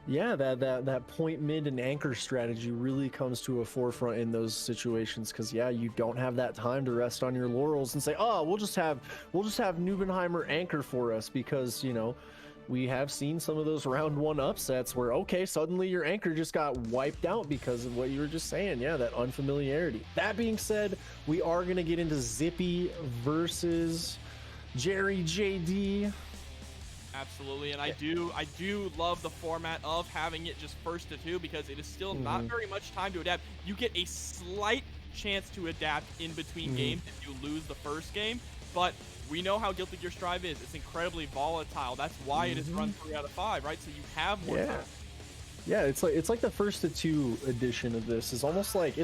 Yeah, that point, mid, and anchor strategy really comes to a forefront in those situations, because you don't have that time to rest on your laurels and say, oh, we'll just have Nubenheimer anchor for us, because, you know, we have seen some of those round 1 upsets where, okay, suddenly your anchor just got wiped out because of what you were just saying. Yeah, that unfamiliarity. That being said, we are going to get into Zippy versus Jerry JD. Absolutely, and I do love the format of having it just first to 2, because it is still not very much time to adapt. You get a slight chance to adapt in between games if you lose the first game, but we know how Guilty Gear Strive is. It's incredibly volatile. That's why it is run 3 out of 5, right? So you have more time. Yeah, it's like the first to 2 edition of this is almost like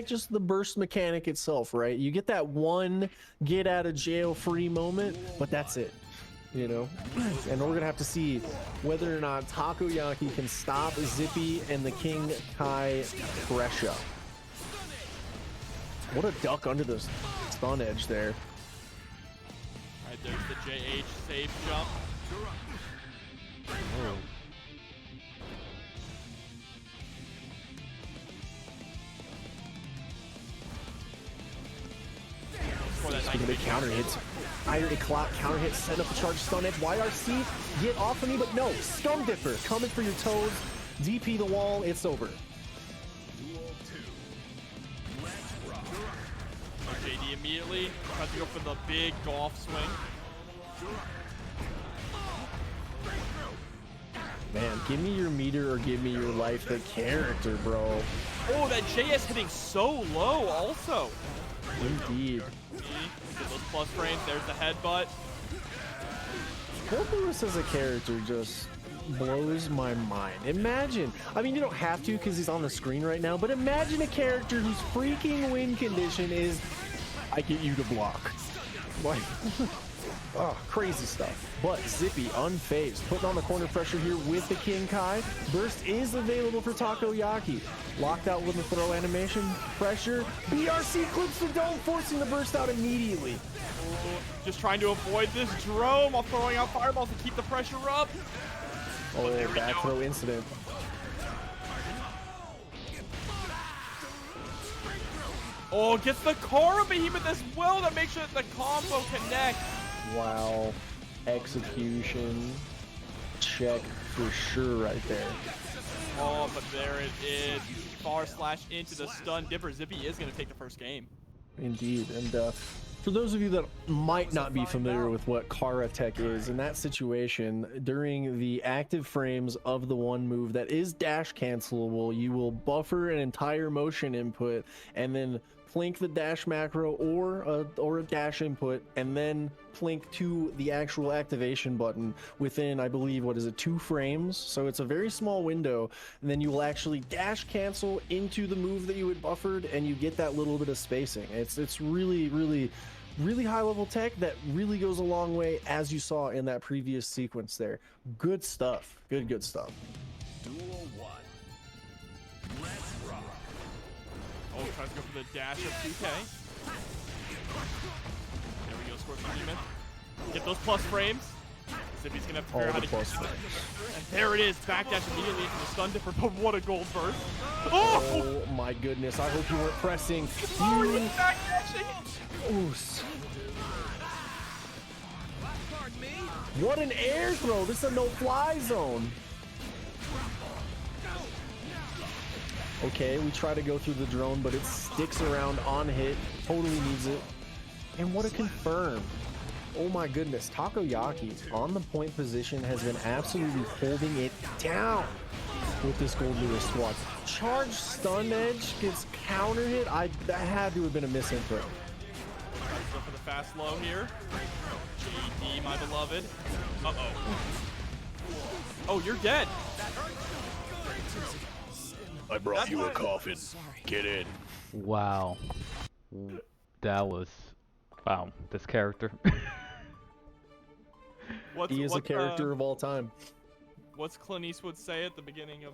just the burst mechanic itself, right? You get that 1 get out of jail free moment, but that's it. You know, and we're gonna have to see whether or not Takoyaki can stop Zippy and the King Kai pressure. What a duck under the stun edge there. All right, there's the JH safe jump. Oh. Speaking of the counter hits, Iron Clock counter hit, set up the charge stun edge. YRC, get off of me, but no. Scum Dipper coming for your toes. DP the wall, it's over. JD immediately tries to go for the big golf swing. Man, give me your meter or give me your life. The character, bro. Oh, that JS hitting so low also. Indeed. Get those plus frames. There's the headbutt. Lewis as a character just blows my mind. Imagine, I mean, you don't have to because he's on the screen right now, but imagine a character whose freaking win condition is, I get you to block. Like, oh, crazy stuff. But Zippy unfazed, putting on the corner pressure here with the King Kai. Burst is available for Takoyaki. Locked out with the throw animation. Pressure. BRC clips the dome, forcing the burst out immediately. Just trying to avoid this drone while throwing out fireballs to keep the pressure up. Oh, back throw incident. Oh, gets the Kora Behemoth as well to make sure that the combo connects. Wow. Execution. Check for sure right there. Oh, but there it is. Far slash into the stun dipper. Zippy is going to take the first game. Indeed. And for those of you that might not be familiar with what Kara Tech is, in that situation, during the active frames of the one move that is dash cancelable, you will buffer an entire motion input and then plink the dash macro or a dash input, and then plink to the actual activation button within, I believe, what is it, 2 frames? So it's a very small window, and then you will actually dash cancel into the move that you had buffered, and you get that little bit of spacing. It's really, really, really high level tech that really goes a long way, as you saw in that previous sequence there. Good stuff. Good stuff. Duel 1. Let's rock. Oh, tries to go for the dash of 2K. There we go, scores the demon. Get those plus frames. Zippy's gonna have to figure out how to plus frames. And there it is, backdash immediately into the stun dipper, but what a gold burst. Oh my goodness, I hope you weren't pressing. Oh, he's backdashing. Oos. What an air throw! This is a no-fly zone. Okay, we try to go through the drone, but it sticks around on hit. Totally needs it. And what a confirm. Oh my goodness, Takoyaki on the point position has been absolutely holding it down with this Gold Lewis squad. Charge stun edge gets counter hit. That had to have been a miss intro. Go for the fast low here. GD, my beloved. Uh-oh. Oh, you're dead. I brought you a coffin. Get in. Wow. That was... Wow, this character. He is a character of all time. What's Clint Eastwood say at the beginning of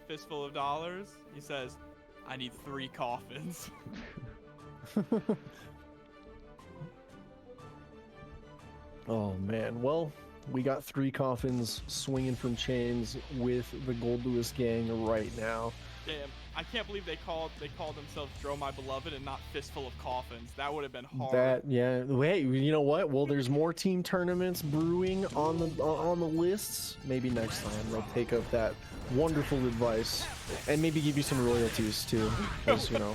Fistful of Dollars? He says, I need 3 coffins. Oh man, well, we got 3 coffins swinging from chains with the Gold Lewis gang right now. Damn, I can't believe they called themselves Dro My Beloved and not Fistful of Coffins. That would have been hard. Yeah. Hey, you know what? Well, there's more team tournaments brewing on the lists. Maybe next time they'll take up that wonderful advice and maybe give you some royalties too. Because, you know,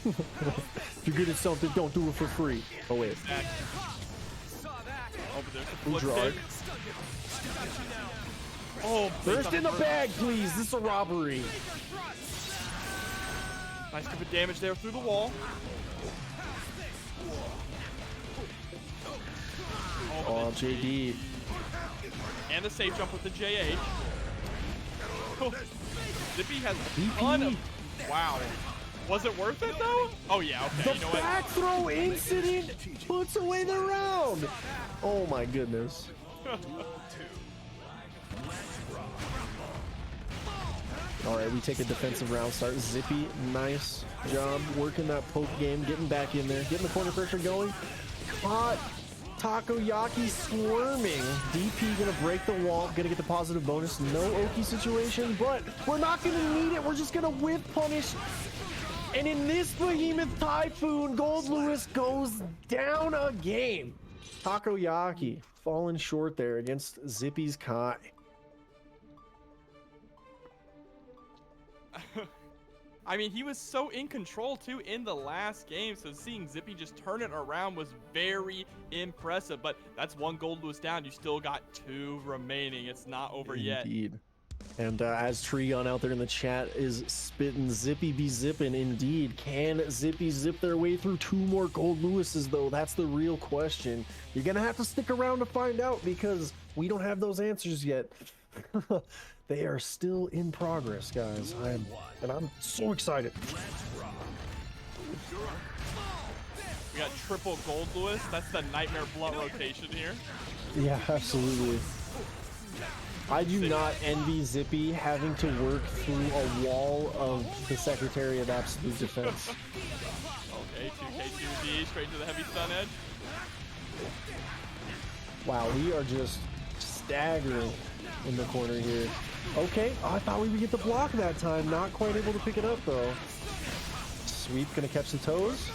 if you're good at something, don't do it for free. Oh wait. Exactly. Oh, but there's a Udrark. Oh, Burst in the bag, please. This is a robbery. Nice bit of damage there through the wall. Oh, JD. And the safe jump with the JH. Oh, Zippy has a ton of... Wow. Was it worth it, though? Oh, yeah, okay. The You know what? back throw incident puts away the round. Oh, my goodness. All right, we take a defensive round start. Zippy, nice job working that poke game, getting back in there, getting the corner pressure going. Caught Takoyaki squirming. DP gonna break the wall, gonna get the positive bonus. No Oki situation, but we're not gonna need it. We're just gonna whip punish. And in this Behemoth Typhoon, Gold Lewis goes down a game. Takoyaki falling short there against Zippy's Kai. I mean, he was so in control, too, in the last game, so seeing Zippy just turn it around was very impressive. But that's 1 Gold Lewis down. You still got 2 remaining. It's not over yet. Indeed. And as Trigon out there in the chat is spitting, Zippy be zipping indeed. Can Zippy zip their way through 2 more Gold Lewises, though? That's the real question. You're going to have to stick around to find out, because we don't have those answers yet. They are still in progress, guys. I'm so excited. We got triple Gold Lewis. That's the Nightmare Blunt rotation here. Yeah, absolutely. I do not envy Zippy having to work through a wall of the Secretary of Absolute Defense. Okay, 2K2D straight to the heavy stun edge. Wow, we are just staggering in the corner here. Okay, I thought we would get the block that time. Not quite able to pick it up though. Sweep gonna catch the toes.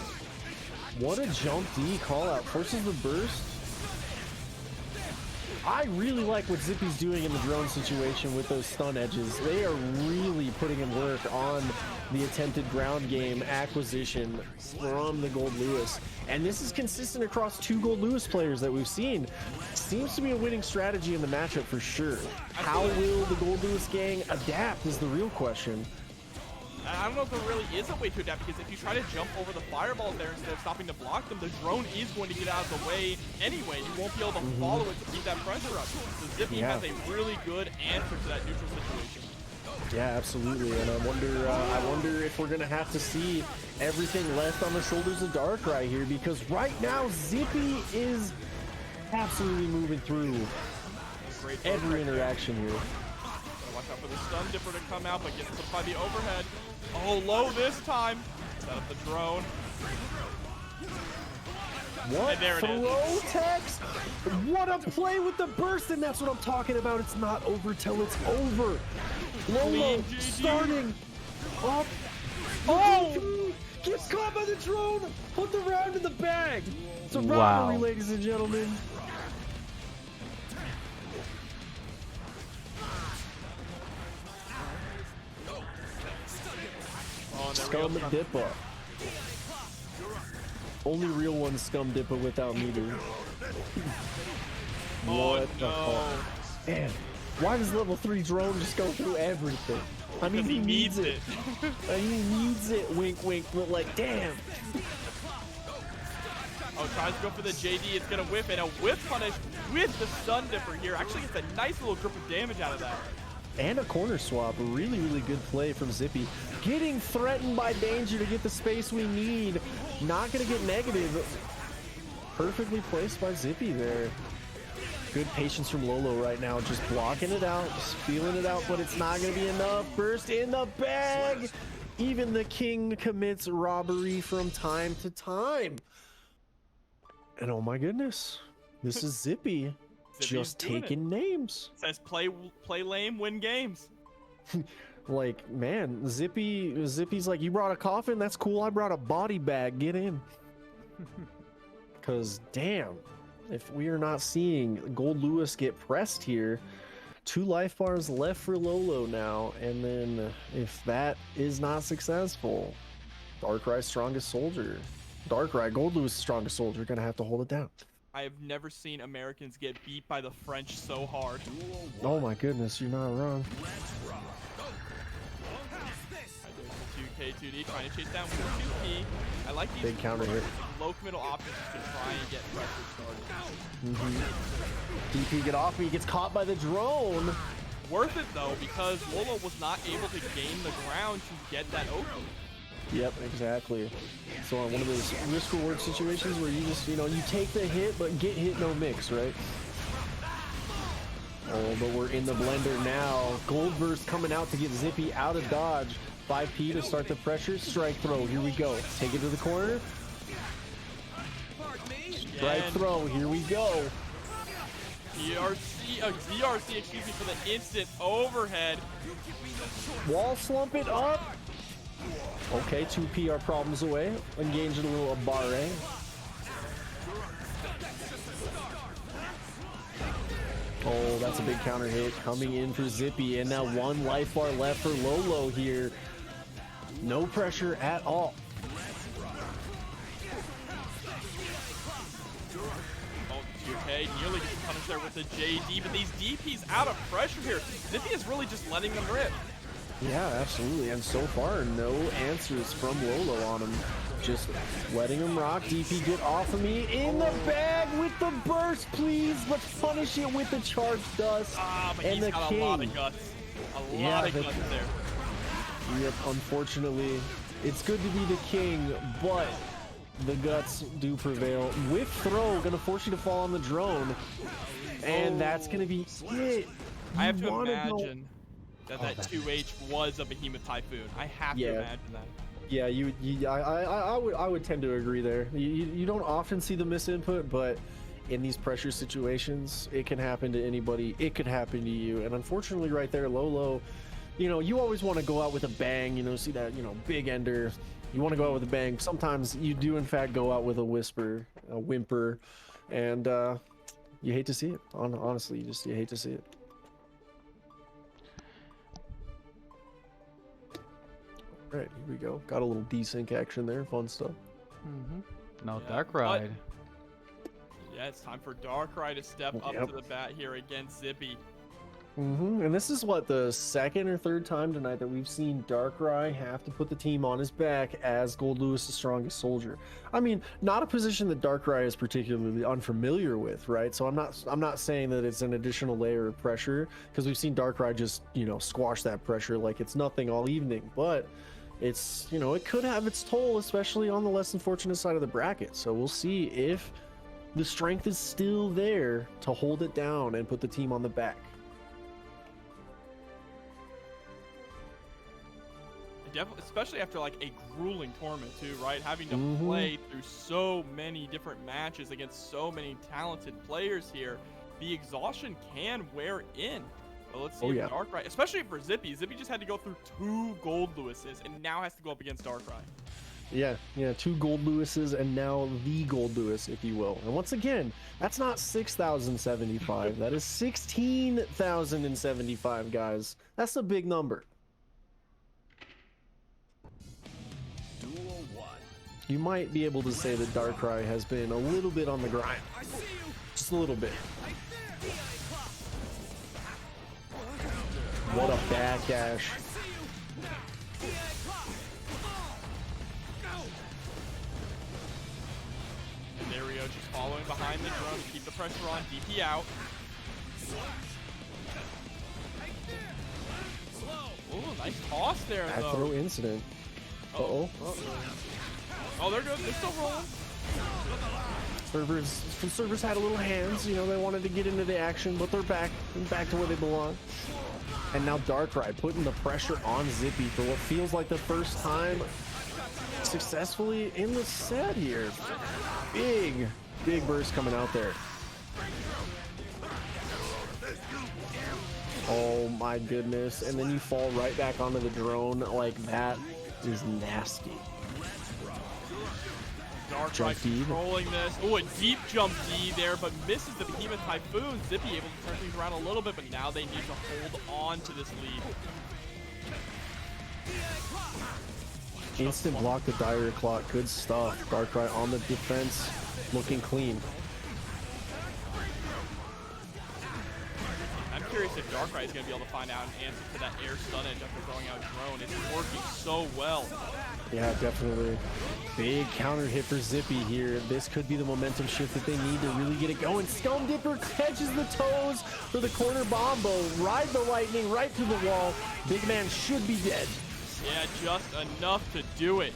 What a jump D call out. Forces the burst. I really like what Zippy's doing in the drone situation with those stun edges. They are really putting in work on the attempted ground game acquisition from the Gold Lewis. And this is consistent across 2 Gold Lewis players that we've seen. Seems to be a winning strategy in the matchup for sure. How will the Gold Lewis gang adapt is the real question. I don't know if there really is a way to adapt, because if you try to jump over the fireball there instead of stopping to block them, the drone is going to get out of the way anyway. You won't be able to follow it to keep that pressure up. So Zippy has a really good answer to that neutral situation. Yeah, absolutely. And I wonder if we're gonna have to see everything left on the shoulders of Darkrai here, because right now Zippy is absolutely moving through every interaction here. Watch out for the stun dipper to come out, but gets put by the overhead. Oh, low this time. Set up the drone. What? And there it is. Throw text? What a play with the burst, and that's what I'm talking about. It's not over till it's over. Lolo starting up. Oh! Gets caught by the drone. Put the round in the bag. It's a rivalry, ladies and gentlemen. Scum Dippa. Only real one Scum Dippa without meter. What the fuck? Man, why does level 3 drone just go through everything? I mean, he needs it. He needs it. Wink, wink. But like, damn. Oh, tries to go for the JD. It's gonna whiff, and a whiff punish with the stun dipper here. Actually gets a nice little grip of damage out of that. And a corner swap. A really, really good play from Zippy. Getting threatened by danger to get the space we need. Not going to get negative. Perfectly placed by Zippy there. Good patience from Lolo right now. Just blocking it out. Just feeling it out, but it's not going to be enough. Burst in the bag. Even the king commits robbery from time to time. And oh my goodness. This is Zippy. Just taking names. Says play lame, win games. Like, man, Zippy's like, you brought a coffin? That's cool. I brought a body bag. Get in. Because, damn, if we are not seeing Gold Lewis get pressed here, 2 life bars left for Lolo now. And then if that is not successful, Darkrai's strongest soldier. Darkrai, Gold Lewis' strongest soldier, gonna have to hold it down. I have never seen Americans get beat by the French so hard. Oh my goodness, you're not wrong. 2K2D trying to chase down with 2P. I like these big counter here. Low committal options to try and get pressure started. DP get off me, he gets caught by the drone. Worth it though, because Lolo was not able to gain the ground to get that open. Yep, exactly. So on one of those risk reward situations where you just, you take the hit, but get hit no mix, right? Oh, but we're in the blender now. Gold Burst coming out to get Zippy out of dodge. 5P to start the pressure. Strike throw, here we go. Take it to the corner. Strike throw, here we go. DRC, excuse me, for the instant overhead. Wall slump it up. Okay, 2 PR problems away. Engaging a little barre. Oh, that's a big counter hit coming in for Zippy, and now 1 life bar left for Lolo here. No pressure at all. Okay, nearly gets punished there with the JD, but these DPs out of pressure here. Zippy is really just letting them rip. Yeah, absolutely. And so far, no answers from Lolo on him. Just letting him rock. DP, get off of me. In the bag with the burst, please. Let's punish it with the charge dust. But and he's the got king. a lot of guts. A lot of guts there. Yep, unfortunately, it's good to be the king, but the guts do prevail. Whiff throw, gonna force you to fall on the drone. And that's gonna be it. I have to imagine that 2H was a Behemoth Typhoon. I have to imagine that. Yeah, I would tend to agree there. You don't often see the misinput, but in these pressure situations, it can happen to anybody. It could happen to you. And unfortunately right there, Lolo, you know, you always want to go out with a bang, you know, see that, you know, big ender. You want to go out with a bang. Sometimes you do, in fact, go out with a whimper, and you hate to see it. Honestly, you hate to see it. All right, here we go. Got a little desync action there. Fun stuff. No Darkrai. Yeah, it's time for Darkrai to step up to the bat here against Zippy. And this is what, the second or third time tonight that we've seen Darkrai have to put the team on his back as Gold Lewis' strongest soldier. I mean, not a position that Darkrai is particularly unfamiliar with, right? So I'm not saying that it's an additional layer of pressure, because we've seen Darkrai just, you know, squash that pressure like it's nothing all evening. But it's, you know, it could have its toll, especially on the less than fortunate side of the bracket. So we'll see if the strength is still there to hold it down and put the team on the back. Especially after like a grueling tournament too, right? Having to play through so many different matches against so many talented players here, the exhaustion can wear in. But let's see if Darkrai, especially for Zippy. Zippy just had to go through 2 Gold Lewises and now has to go up against Darkrai. Yeah, 2 Gold Lewises and now the Gold Lewis, if you will. And once again, that's not 6,075. That is 16,075, guys. That's a big number. You might be able to say that Darkrai has been a little bit on the grind. Just a little bit. What a backdash. And there we go, just following behind the drone to keep the pressure on. DP out. Oh, nice toss there, though. Back throw incident. Uh-oh. Oh, they're good. They're still rolling. Servers had a little hands. You know, they wanted to get into the action, but they're back to where they belong. And now Darkrai putting the pressure on Zippy for what feels like the first time successfully in the set here. Big burst coming out there. Oh my goodness. And then you fall right back onto the drone. Like, that is nasty. Darkrai controlling this. Oh, a deep jump D there, but misses the Behemoth Typhoon. Zippy able to turn things around a little bit, but now they need to hold on to this lead. Instant block the Dire Clock. Good stuff. Darkrai on the defense, looking clean. I'm curious if Darkrai is going to be able to find out an answer to that air stun edge after throwing out Drone. It's working so well. Yeah, definitely. Big counter hit for Zippy here. This could be the momentum shift that they need to really get it going. Scum Dipper catches the toes for the corner bombo. Ride the lightning right through the wall. Big man should be dead. Yeah, just enough to do it.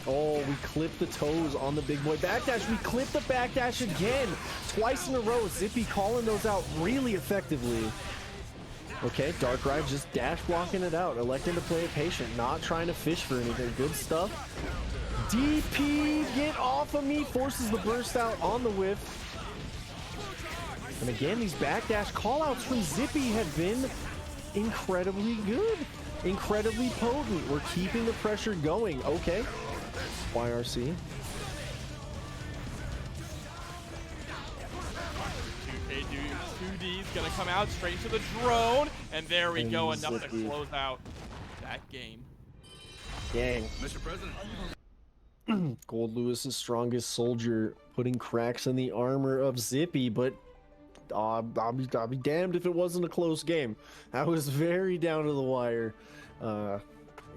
Oh, we clipped the toes on the big boy backdash. We clipped the backdash again. Twice in a row. Zippy calling those out really effectively. Okay, Darkrai just dash blocking it out. Electing to play it patient. Not trying to fish for anything. Good stuff. DP, get off of me. Forces the burst out on the whiff. And again, these backdash callouts from Zippy have been incredibly good. Incredibly potent. We're keeping the pressure going. Okay. YRC. 2D's gonna come out straight to the drone, and there we go, enough to close out that game. Dang. Mr. President. Gold Lewis's strongest soldier putting cracks in the armor of Zippy, but I'll be damned if it wasn't a close game. That was very down to the wire.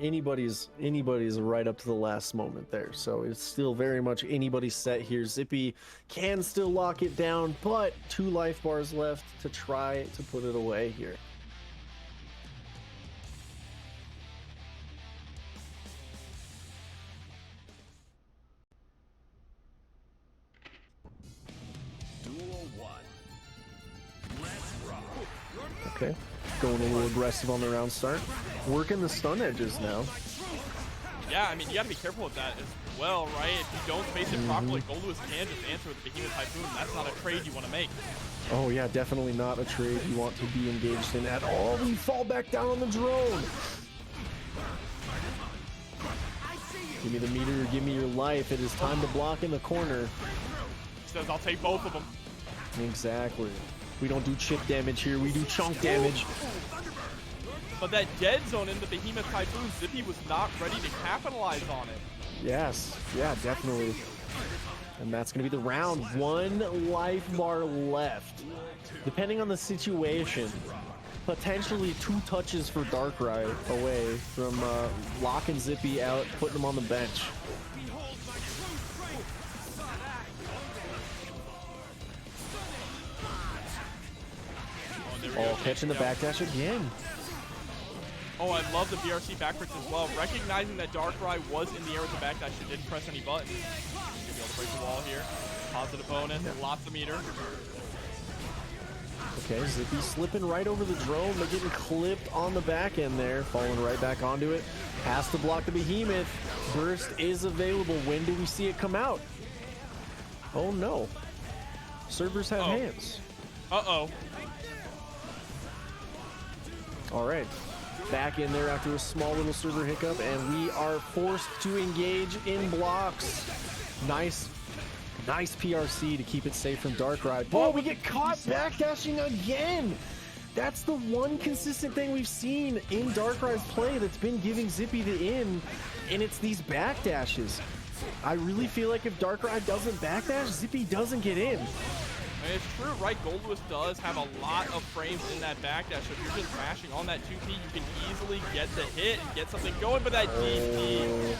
Anybody's right up to the last moment there. So it's still very much anybody's set here. Zippy can still lock it down, but 2 life bars left to try to put it away here. Okay, going a little aggressive on the round start. Working the stun edges now. Yeah, I mean, you got to be careful with that as well, right? If you don't space it properly, Goldlewis can just answer with the Behemoth Typhoon. That's not a trade you want to make. Oh yeah, definitely not a trade you want to be engaged in at all. We fall back down on the drone. Give me the meter, give me your life. It is time to block in the corner. He says, I'll take both of them. Exactly. We don't do chip damage here, we do chunk damage. But that dead zone in the Behemoth Typhoon, Zippy was not ready to capitalize on it. Yes, yeah, definitely. And that's going to be the round. 1 life bar left. Depending on the situation, potentially 2 touches for Darkrai away from locking Zippy out, putting him on the bench. Oh, catching the backdash again. Oh, I love the BRC backwards as well. Recognizing that Darkrai was in the air with the backdash, it didn't press any buttons. Should be able to break the wall here. Positive bonus, lots of meter. Okay, Zippy slipping right over the drone, but getting clipped on the back end there. Falling right back onto it. Has to block the Behemoth. Burst is available. When do we see it come out? Oh no. Servers have hands. Uh-oh. All right. Back in there after a small little server hiccup, and we are forced to engage in blocks. Nice PRC to keep it safe from Darkrai. Oh, we get caught backdashing again. That's the one consistent thing we've seen in Darkrai's play that's been giving Zippy the in, and it's these backdashes. I really feel like if Darkrai doesn't backdash, Zippy doesn't get in. I mean, it's true, right? Goldlewis does have a lot of frames in that backdash, so if you're just mashing on that 2P, you can easily get the hit and get something going, but that DP,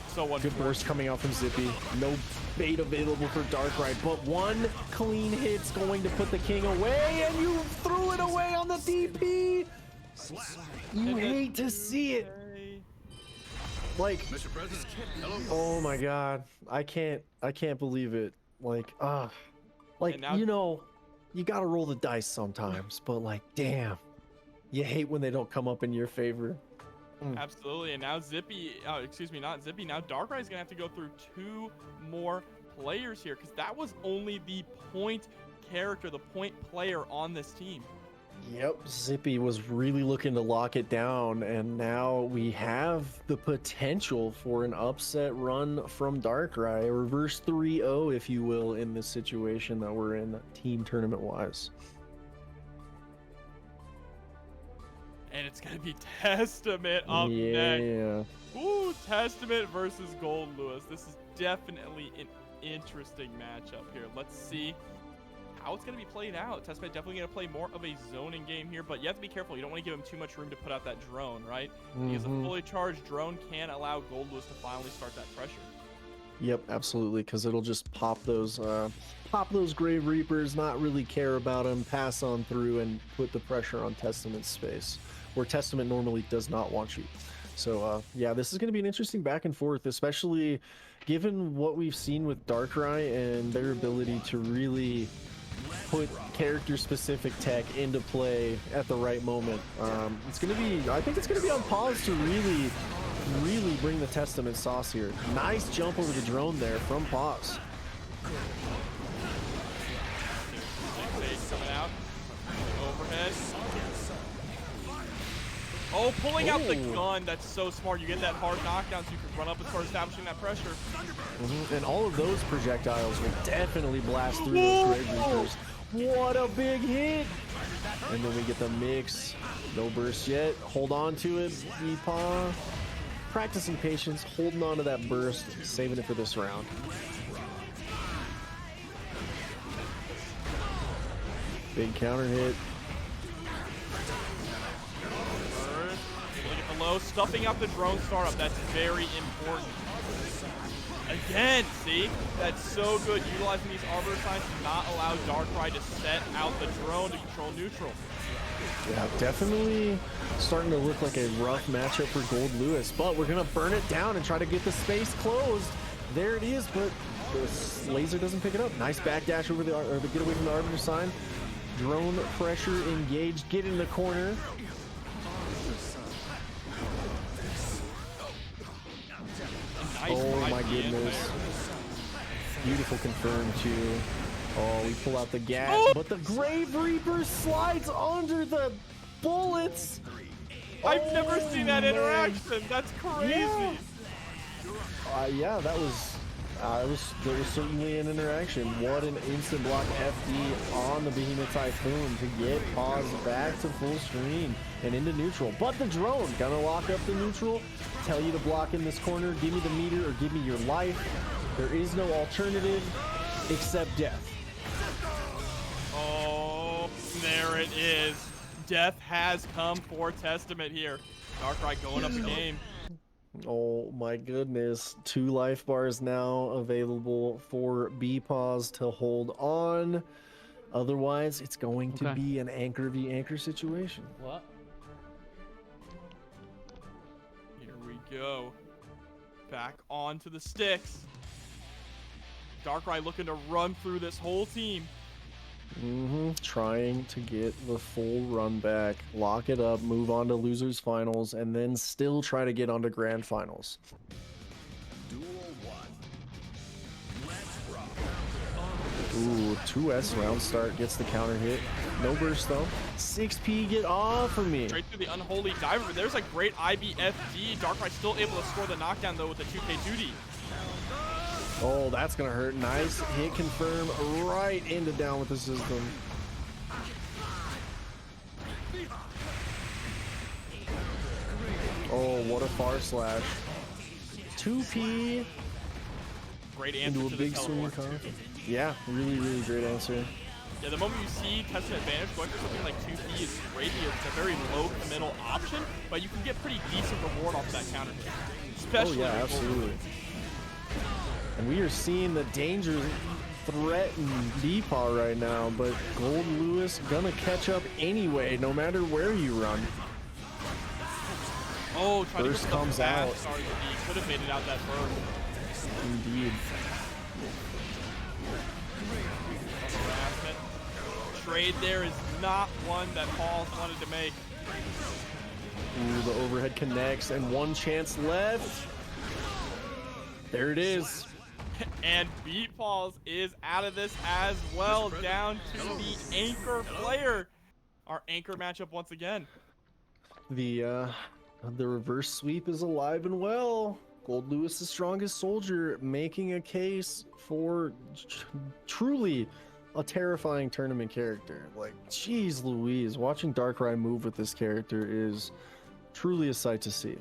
so unfortunate. Good burst coming out from Zippy. No bait available for Darkrai, but 1 clean hit's going to put the king away, and you threw it away on the DP! You hate to see it. Like, Mr. President, hello. oh my god. I can't believe it. Like, now, you know, you gotta roll the dice sometimes, but like, damn, you hate when they don't come up in your favor. Absolutely, and now Zippy, not Zippy, now Darkrai's gonna have to go through 2 more players here, because that was only the point character, the point player on this team. Yep, Zippy was really looking to lock it down, and now we have the potential for an upset run from Darkrai, a reverse 3-0, if you will, in this situation that we're in, team tournament-wise. And it's going to be Testament up next. Yeah. Ooh, Testament versus Goldlewis. This is definitely an interesting matchup here. Let's see how it's going to be played out. Testament definitely going to play more of a zoning game here, but you have to be careful. You don't want to give him too much room to put out that drone, right? Because a fully charged drone can allow Goldlewis to finally start that pressure. Yep, absolutely, because it'll just pop those Grave Reapers, not really care about them, pass on through, and put the pressure on Testament's space, where Testament normally does not want you. So, yeah, this is going to be an interesting back and forth, especially given what we've seen with Darkrai and their ability to really put character-specific tech into play at the right moment. It's going to be, I think it's going to be on pause to really bring the Testament sauce here. Nice jump over the drone there from pause. Coming out. Overhead. Oh, pulling out the gun. That's so smart. You get that hard knockdown so you can run up and start establishing that pressure. And all of those projectiles will definitely blast through those Grave Reapers. What a big hit! And then we get the mix. No burst yet. Hold on to it, Epaw. Practicing patience, holding on to that burst, saving it for this round. Big counter hit. Low, stuffing out the drone startup. That's very important. Again, see? That's so good. Utilizing these arbor signs to not allow Darkrai to set out the drone to control neutral. Yeah, definitely starting to look like a rough matchup for Goldlewis, but we're going to burn it down and try to get the space closed. There it is, but the laser doesn't pick it up. Nice backdash over the get away from the arbiter sign. Drone pressure engaged. Get in the corner. Oh my goodness. Beautiful confirm too. Oh, we pull out the gas, but the Grave Reaper slides under the bullets. I've never seen that interaction. That's crazy. Yeah, that was certainly an interaction. What an instant block FD on the Behemoth Typhoon to get Pause back to full screen and into neutral. But the drone gonna lock up the neutral, tell you to block in this corner, give me the meter or give me your life. There is no alternative except death. Oh, there it is. Death has come for Testament here. Darkrai going up the game. Oh my goodness. 2 life bars now available for B-Pause to hold on. Otherwise, it's going to be an anchor v anchor situation. What? Here we go. Back onto the sticks. Darkrai looking to run through this whole team. Trying to get the full run back, lock it up, move on to losers finals, and then still try to get onto grand finals. Duel 1. Let's rock. Ooh, 2S round start gets the counter hit. No burst though. 6P, get off of me. Straight through the unholy diver, but there's a great IBFD. Darkrai still able to score the knockdown though with the 2K duty. Oh, that's gonna hurt. Nice hit confirm right into down with the system. Oh, what a far slash. 2P. Great answer into a to big the swing teleport. Yeah, really, really great answer. Yeah, the moment you see Testament Advantage going for something like 2P is great because it's a very low committal option, but you can get pretty decent reward off of that counter hit. Especially absolutely. And we are seeing the danger threaten Deepaw right now, but Gold Lewis gonna catch up anyway, no matter where you run. Oh, trying burst to comes out. Sorry, he could have made it out that burst. Indeed. Harassment. Trade there is not one that Paul wanted to make. Ooh, the overhead connects, and one chance left. There it is. And Beatballs is out of this as well, down to the anchor player. Our anchor matchup once again. The reverse sweep is alive and well. Gold Lewis, the strongest soldier, making a case for truly a terrifying tournament character. Like, geez Louise, watching Darkrai move with this character is truly a sight to see.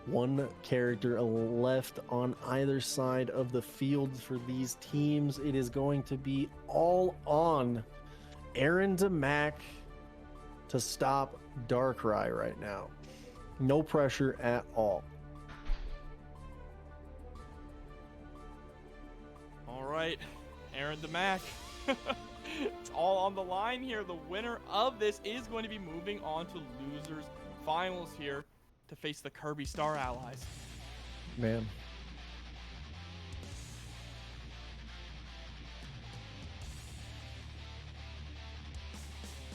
One character left on either side of the field for these teams. It is going to be all on Aaron DeMack to stop Darkrai right now. No pressure at all. All right, Aaron DeMack. It's all on the line here. The winner of this is going to be moving on to losers finals here to face the Kirby Star Allies. Man.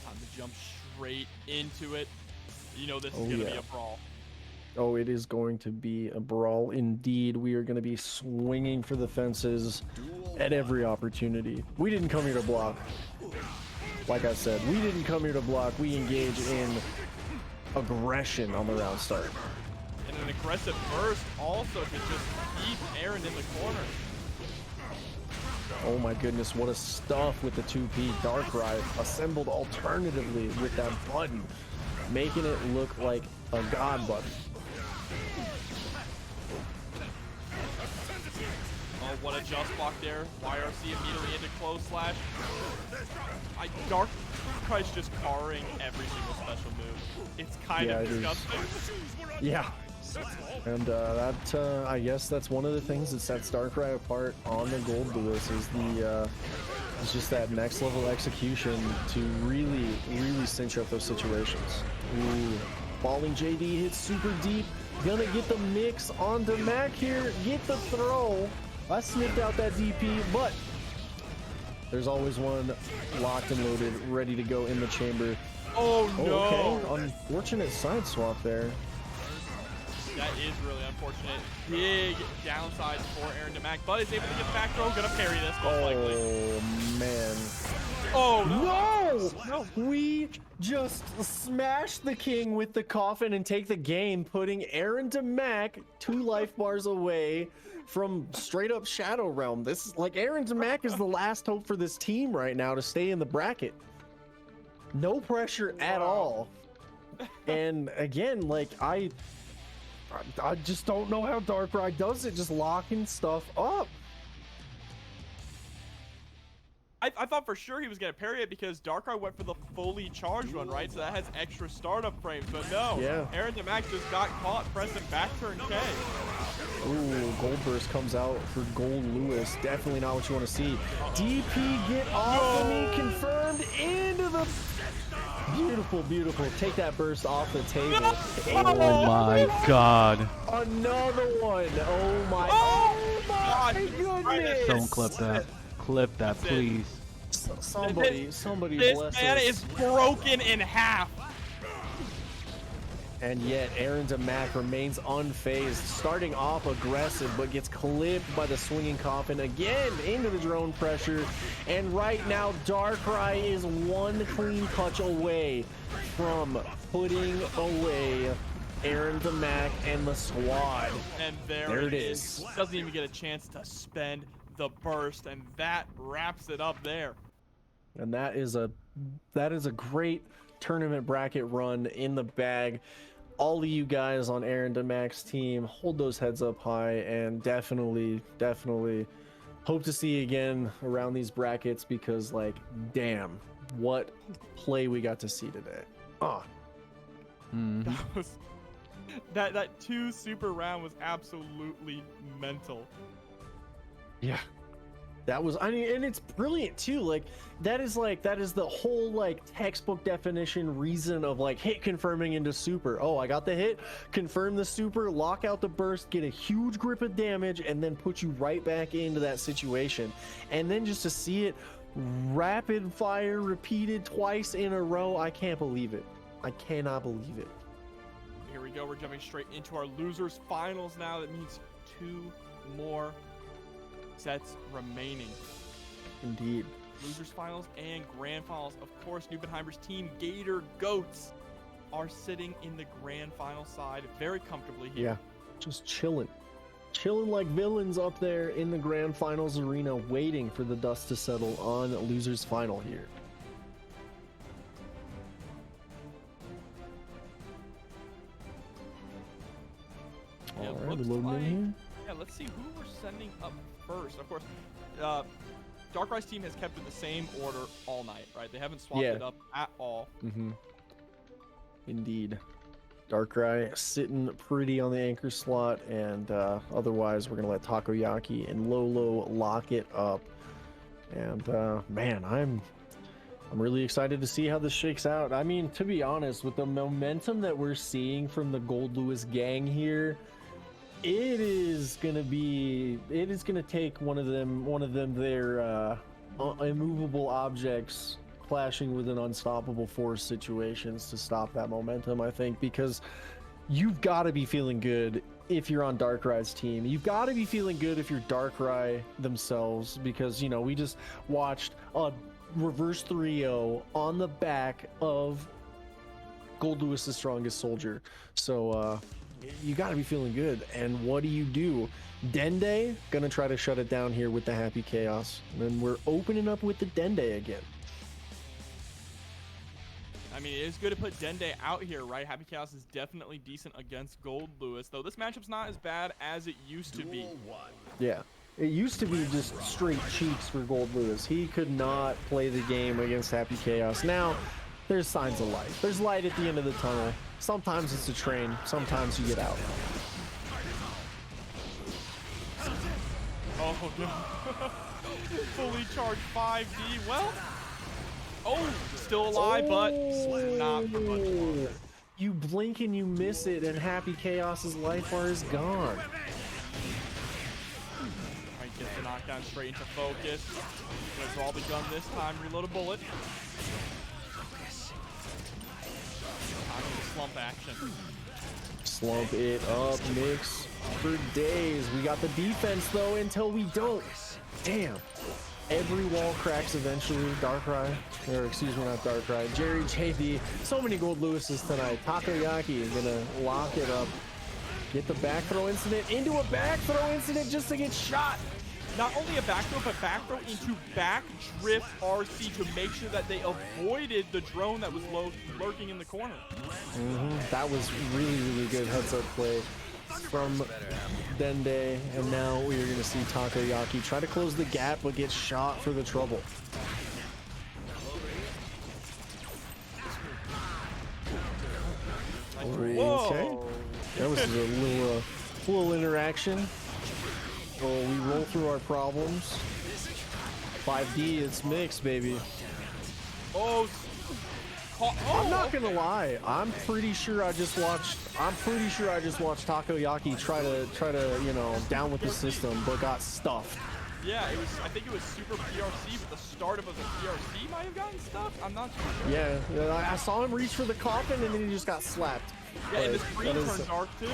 Time to jump straight into it. You know this is going to be a brawl. Oh, it is going to be a brawl indeed. We are going to be swinging for the fences at every opportunity. We didn't come here to block. Like I said, we didn't come here to block. We engage in aggression on the round start. And an aggressive burst also to just keep Aaron in the corner. Oh my goodness, what a stuff with the 2P Darkrai assembled alternatively with that button, making it look like a god button. Oh, what a just block there. YRC immediately into close slash. Darkrai's just carring every single special move. It's kind of disgusting. Yeah. And I guess that's one of the things that sets Darkrai apart on the Gold Lewis is it's just that next level execution to really, really cinch up those situations. Ooh, falling JD hits super deep. Gonna get the mix onto Mac here. Get the throw. I sniffed out that DP, but There's always one locked and loaded, ready to go in the chamber. Oh no! Okay, unfortunate side swap there. That is really unfortunate. Big downside for Aaron DeMac, but is able to get the back throw. Gonna parry this most likely. Oh man. Oh no! We just smashed the king with the coffin and take the game, putting Aaron DeMac 2 life bars away from straight up Shadow Realm. This is like Aaron DeMac is the last hope for this team right now to stay in the bracket. No pressure at all. And again, like I just don't know how Darkrai does it, just locking stuff up. I thought for sure he was going to parry it because Darkrai went for the fully charged one, right? So that has extra startup frames, but no. Yeah. Aaron DeMac just got caught pressing back turn K. Ooh, Gold Burst comes out for Gold Lewis. Definitely not what you want to see. DP, get off of me, confirmed into the... Beautiful, beautiful. Take that burst off the table. Oh my god. Another one. Oh my, goodness. Don't clip that. Clip that, please. Somebody this bless man us. is broken in half. And yet Aaron DeMac remains unfazed, starting off aggressive, but gets clipped by the swinging coffin again into the drone pressure. And right now Darkrai is one clean clutch away from putting away Aaron DeMac and the squad. And there it is. Doesn't even get a chance to spend the burst, and that wraps it up there. And that is a great tournament bracket run in the bag. All of you guys on Aaron DeMac's team, hold those heads up high, and definitely hope to see you again around these brackets, because like, damn, what play we got to see today. That 2 super round was absolutely mental. Yeah, that was, I mean, and it's brilliant too. Like that is the whole like textbook definition reason of like hit confirming into super. Oh, I got the hit, confirm the super, lock out the burst, get a huge grip of damage, and then put you right back into that situation. And then just to see it rapid fire repeated twice in a row, I can't believe it. I cannot believe it. Here we go. We're jumping straight into our losers finals now. That means 2 more sets remaining. Indeed. Losers finals and grand finals. Of course, Nubenheimer's team Gator Goats are sitting in the grand final side very comfortably here. Yeah, just chilling like villains up there in the grand finals arena, waiting for the dust to settle on losers final here. Yeah, All right, looks we're loading like, in here. yeah, let's see who we're sending up first. Of course, Darkrai's team has kept it the same order all night, right? They haven't swapped it up at all. Indeed. Darkrai sitting pretty on the anchor slot, and otherwise we're gonna let Takoyaki and Lolo lock it up. And man, I'm really excited to see how this shakes out. I mean, to be honest, with the momentum that we're seeing from the Gold Lewis gang here, it is gonna take one of them their immovable objects clashing with an unstoppable force situations to stop that momentum, I think, because you've got to be feeling good if you're on Darkrai's team. You've got to be feeling good if you're Darkrai themselves, because, you know, we just watched a reverse 3-0 on the back of Gold Lewis's strongest soldier. So you got to be feeling good. And what do? Dende gonna try to shut it down here with the Happy Chaos, and then we're opening up with the Dende again. I mean, it is good to put Dende out here, right? Happy Chaos is definitely decent against Gold Lewis, though this matchup's not as bad as it used to be. Yeah, it used to be just straight cheeks for Gold Lewis. He could not play the game against Happy Chaos. Now, there's signs of light. There's light at the end of the tunnel. Sometimes it's a train, sometimes you get out. Oh, no. Fully charged 5D. Well, oh, still alive, but not for much longer. You blink and you miss it, and Happy Chaos's life bar is gone. Right, gets the knockdown. down straight into focus. Gonna draw the gun this time, reload a bullet. Time for the slump action. Slump it up, Mix, for days. We got the defense, though, until we don't. Damn. Every wall cracks eventually. Darkrai, or excuse me, not Darkrai. Jerry, JB, so many gold Lewises tonight. Takoyaki is gonna lock it up. Get the back throw incident into a back throw incident just to get shot. Not only a back throw, but back throw into back drift RC to make sure that they avoided the drone that was lurking in the corner. That was really, really good heads-up play from Dende, and now we are going to see Takoyaki try to close the gap but get shot for the trouble. Okay, that was a little interaction. Well, we roll through our problems. 5D, it's mixed, baby. I'm not gonna lie. I'm pretty sure I just watched Takoyaki try to, you know, down with the system, but got stuffed. Yeah, I think it was super PRC, but the start of a PRC might have gotten stuffed. I'm not sure. Yeah, I saw him reach for the coffin and then he just got slapped. Yeah, and the screen turned dark too.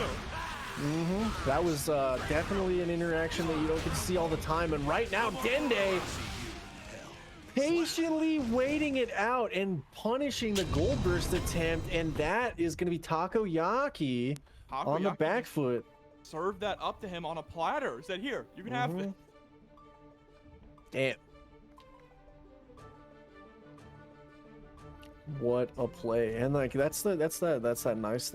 That was definitely an interaction that you don't get to see all the time. And right now, Dende patiently waiting it out and punishing the gold burst attempt, and that is going to be Takoyaki on the back foot. Served that up to him on a platter. Said, "Here, you can have it." Damn. What a play. And like that's that nice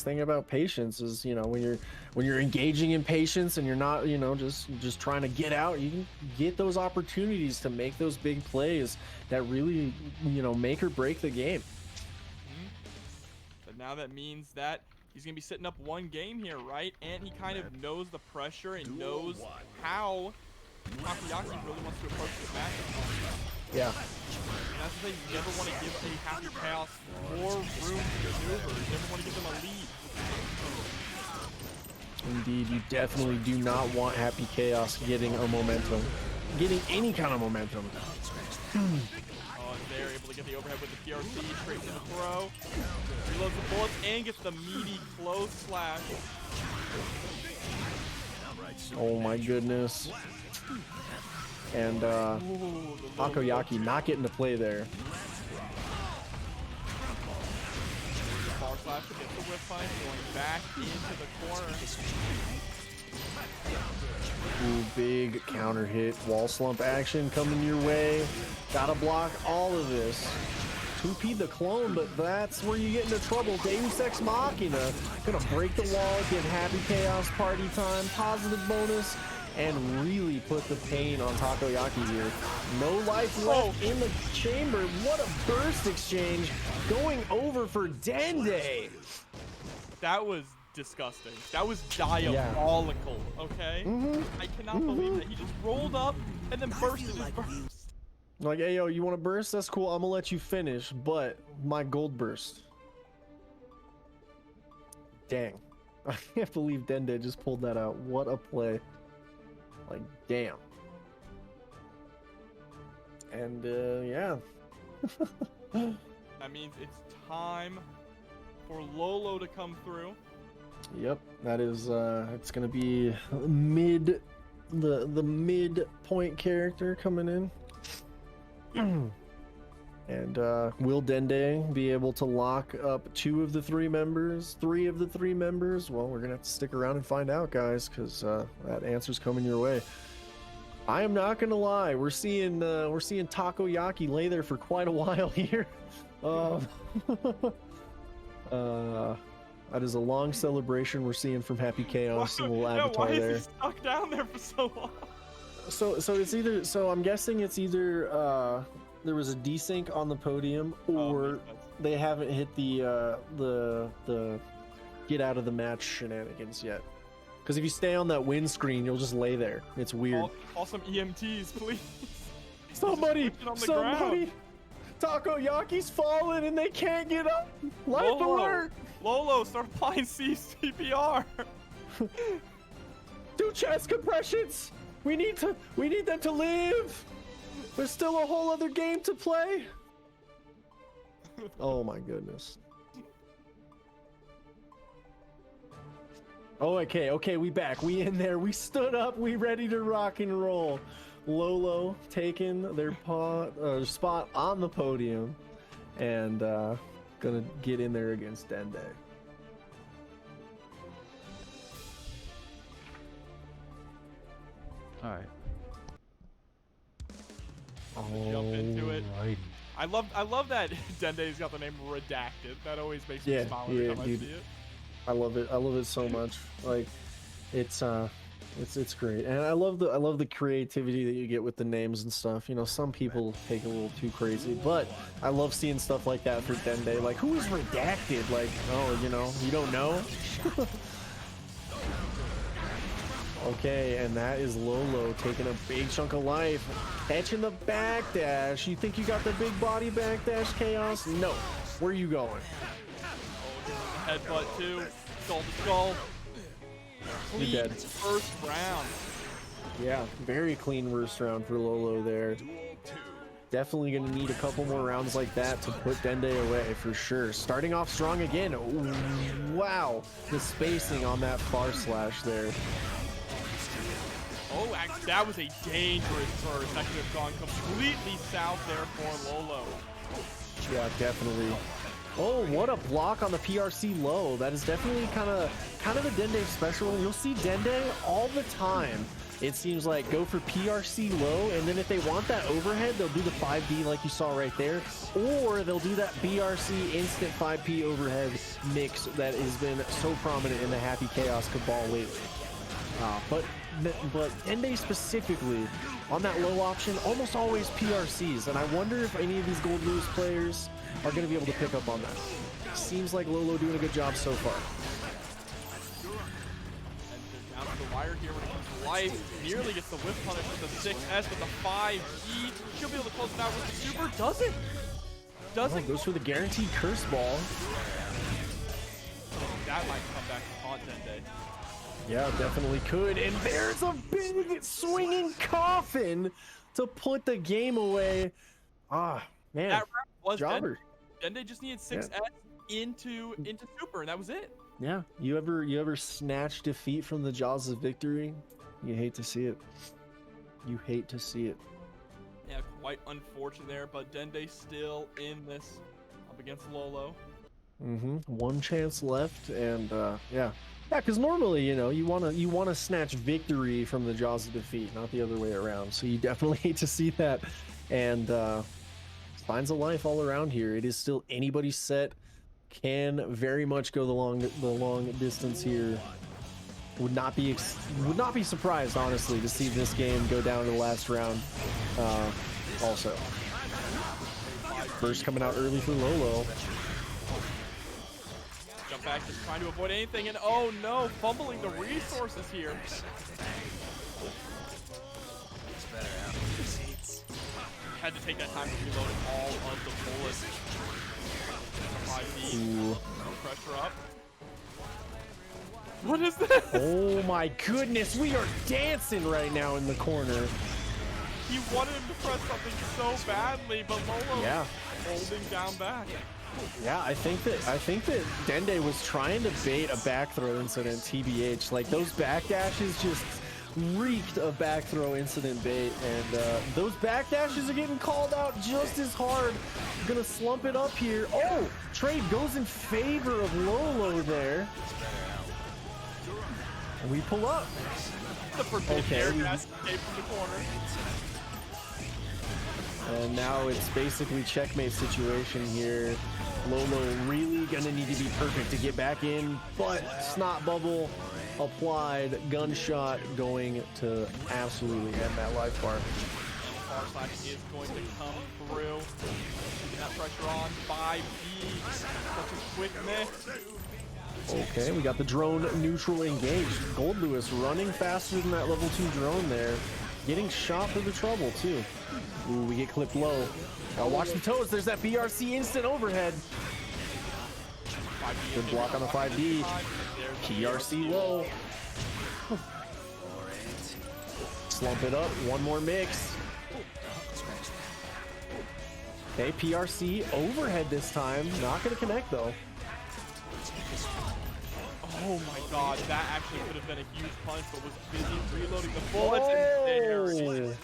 thing about patience is, you know, when you're engaging in patience and you're not, you know, just trying to get out, you can get those opportunities to make those big plays that really, you know, make or break the game. But now that means that he's gonna be sitting up one game here, right? And he kind of knows the pressure and knows how Takoyaki really wants to approach this match. Yeah. And that's the thing, you never want to give a Happy Chaos more room to maneuver. You never want to give them a lead. Indeed, you definitely do not want Happy Chaos getting any kind of momentum. Oh, and they're able to get the overhead with the PRC, straight to the throw. Reloads the bullets and gets the meaty close slash. Oh my goodness. And Takoyaki not getting to play there. Far slash to get the whip fight, going back into the corner. Ooh, big counter hit. Wall slump action coming your way. Gotta block all of this. 2P the clone, but that's where you get into trouble. Deus Ex Machina. Gonna break the wall, get Happy Chaos party time, positive bonus, and really put the pain on Takoyaki here. No life left in the chamber. What a burst exchange going over for Dende. That was disgusting. That was diabolical, okay? I cannot believe that he just rolled up and then bursted his burst. Like, hey, yo, you want to burst? That's cool. I'm going to let you finish, but my gold burst. Dang. I can't believe Dende just pulled that out. What a play. Like, damn. And, yeah. That means it's time for Lolo to come through. Yep, that is, it's gonna be the mid-point character coming in. And, will Dende be able to lock up three of the three members? Well, we're gonna have to stick around and find out, guys, because that answer's coming your way. I am not gonna lie, we're seeing Takoyaki lay there for quite a while here. That is a long celebration we're seeing from Happy Chaos and little avatar why there. is he stuck down there for so long? So it's either, so I'm guessing it's either there was a desync on the podium, or they haven't hit the get out of the match shenanigans yet. Because if you stay on that win screen, you'll just lay there. It's weird. Call some EMTs, please. Somebody! Takoyaki's falling and they can't get up. Life alert! Lolo, start applying CPR. Do chest compressions. We need them to live. There's still a whole other game to play. Oh my goodness. Oh, okay, we back. We in there. We stood up. We ready to rock and roll. Lolo taking their spot on the podium and gonna get in there against Dende. All right. Jump into it. I love that Dende's got the name Redacted. That always makes me smile every time I see it. I love it. I love it so much. Like, it's great, and I love the creativity that you get with the names and stuff. You know, some people take it a little too crazy, but I love seeing stuff like that for Dende. Like, who is Redacted? Like, oh, you know, you don't know. Okay, and that is Lolo taking a big chunk of life, catching the backdash. You think you got the big body backdash, Chaos? No. Where are you going? Headbutt too. Skull to skull. Clean You're dead. First round. Yeah, very clean first round for Lolo there. Definitely going to need a couple more rounds like that to put Dende away for sure. Starting off strong again. Ooh, wow, the spacing on that far slash there. Oh, that was a dangerous burst. That could have gone completely south there for Lolo. Yeah, definitely. Oh, what a block on the PRC low. That is definitely kind of the Dende special. You'll see Dende all the time. It seems like go for PRC low, and then if they want that overhead, they'll do the 5D like you saw right there, or they'll do that BRC instant 5P overhead mix that has been so prominent in the Happy Chaos Cabal lately. But Dende specifically, on that low option, almost always PRCs, and I wonder if any of these Gold Lewis players are going to be able to pick up on that. Seems like Lolo doing a good job so far. And down to the wire here when it comes to life. Nearly gets the whiff punish with the 6S, with the 5E. She'll be able to close it out with the super. Doesn't. Goes for the guaranteed curse ball. That might come back to haunt Dende. Yeah, definitely could. And there's a big swinging coffin to put the game away. Ah, man. That round was jobber. Dende just needed 6S into super, and that was it. Yeah. You ever snatch defeat from the jaws of victory? You hate to see it. You hate to see it. Yeah, quite unfortunate there, but Dende still in this up against Lolo. One chance left, and yeah, because normally, you know, you wanna snatch victory from the jaws of defeat, not the other way around. So you definitely hate to see that, and finds a life all around here. It is still anybody's set. Can very much go the long distance here. Would not be surprised, honestly, to see this game go down to the last round. Also, first coming out early for Lolo. Jump back, just trying to avoid anything, and oh no, fumbling the resources here. Had to take that time to reload all of the bullets. 5D. Pressure up. What is this? Oh my goodness, we are dancing right now in the corner. He wanted him to press something so badly, but Lolo holding down back. Yeah, I think that Dende was trying to bait a back throw incident, TBH. Like, those backdashes just reeked of back throw incident bait, and those backdashes are getting called out just as hard. Gonna slump it up here. Oh, trade goes in favor of Lolo there. And we pull up. Okay. From the corner. And now it's basically checkmate situation here. Lolo really gonna need to be perfect to get back in, but snot bubble applied, gunshot going to absolutely end that life bar. Far slash is going to come through. Keeping that pressure on. 5D. Such a quick miss. Okay, we got the drone neutral engaged. Gold Lewis running faster than that level 2 drone there. Getting shot for the trouble too. Ooh, we get clipped low. Now watch the toes. There's that BRC instant overhead. Good block on the 5D. PRC low. slump it up. One more mix. Okay, PRC overhead this time. Not going to connect, though. Oh my god, that actually could have been a huge punch, but was busy reloading the bullets in there.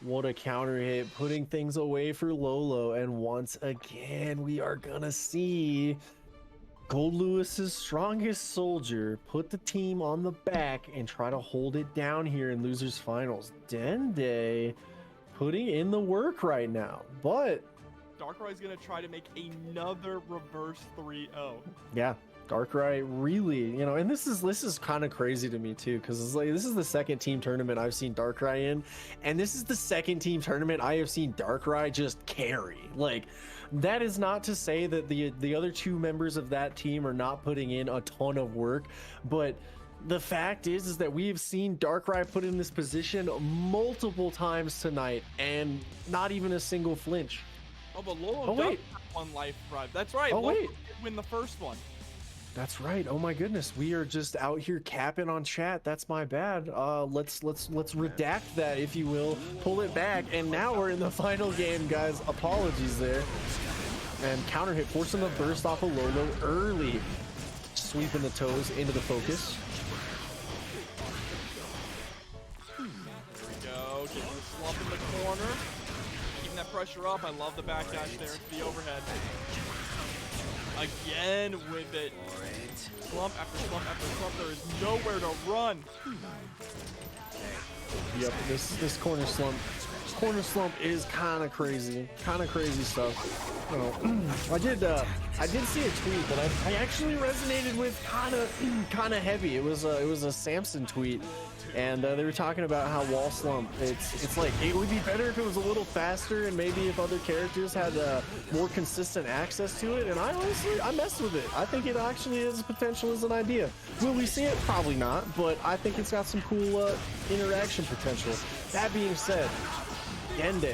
What a counter hit, putting things away for Lolo. And once again, we are going to see Gold Lewis's strongest soldier put the team on the back and try to hold it down here in losers finals. Dende putting in the work right now, but Darkrai's gonna try to make another reverse 3-0. Yeah, Darkrai really, you know, and this is kind of crazy to me too, because it's like this is the second team tournament I've seen Darkrai in, and this is the second team tournament I have seen Darkrai just carry. Like, that is not to say that the other two members of that team are not putting in a ton of work, but the fact is that we have seen Darkrai put in this position multiple times tonight and not even a single flinch. Oh, but Lolo does have one life drive. That's right. Oh, Lolo wait. did win the first one. That's right. Oh my goodness, we are just out here capping on chat. That's my bad. Let's redact that, if you will, pull it back, and now we're in the final game, guys. Apologies there. And counter hit, forcing the burst off of Lolo early, sweeping the toes into the focus. There we go. Getting the slump in the corner. Keeping that pressure up. I love the backdash there into the overhead. Again with it. Slump after slump after slump. There is nowhere to run. Yep, this corner slump. Corner slump is kind of crazy stuff. You know, I did see a tweet that I actually resonated with kind of heavy. It was a Samson tweet, and they were talking about how wall slump. It's like it would be better if it was a little faster, and maybe if other characters had more consistent access to it. And I messed with it. I think it actually has potential as an idea. Will we see it? Probably not, but I think it's got some cool interaction potential. That being said, Dende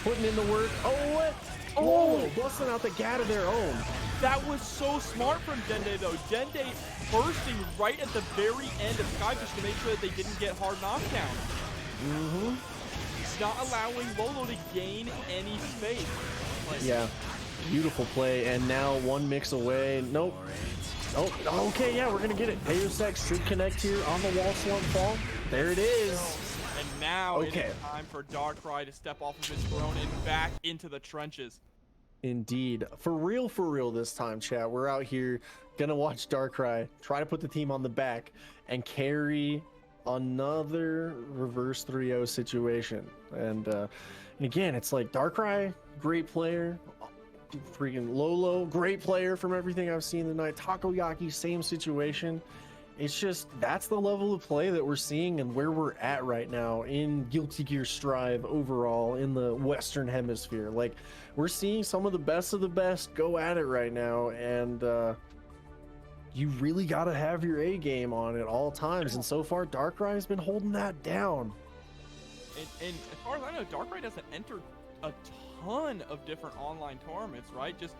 putting in the work. Oh, what? Oh, busting out the gat of their own. That was so smart from Dende, though. Dende bursting right at the very end of Skyfish to make sure that they didn't get hard knockdown. Not allowing Lolo to gain any space. Yeah, beautiful play. And now one mix away. Nope. Oh, okay, yeah, we're going to get it. Deus Ex should connect here on the wall slump fall. There it is. And now it is time for Darkrai to step off of his throne and back into the trenches. Indeed. For real this time, chat. We're out here gonna watch Darkrai try to put the team on the back and carry another reverse 3-0 situation. And again, it's like Darkrai, great player. Freaking Lolo, great player from everything I've seen tonight. Takoyaki, same situation. It's just, that's the level of play that we're seeing and where we're at right now in Guilty Gear Strive overall in the Western Hemisphere. Like, we're seeing some of the best go at it right now, and you really got to have your A game on at all times. And so far, Darkrai has been holding that down. And as far as I know, Darkrai doesn't enter a ton of different online tournaments, right? Just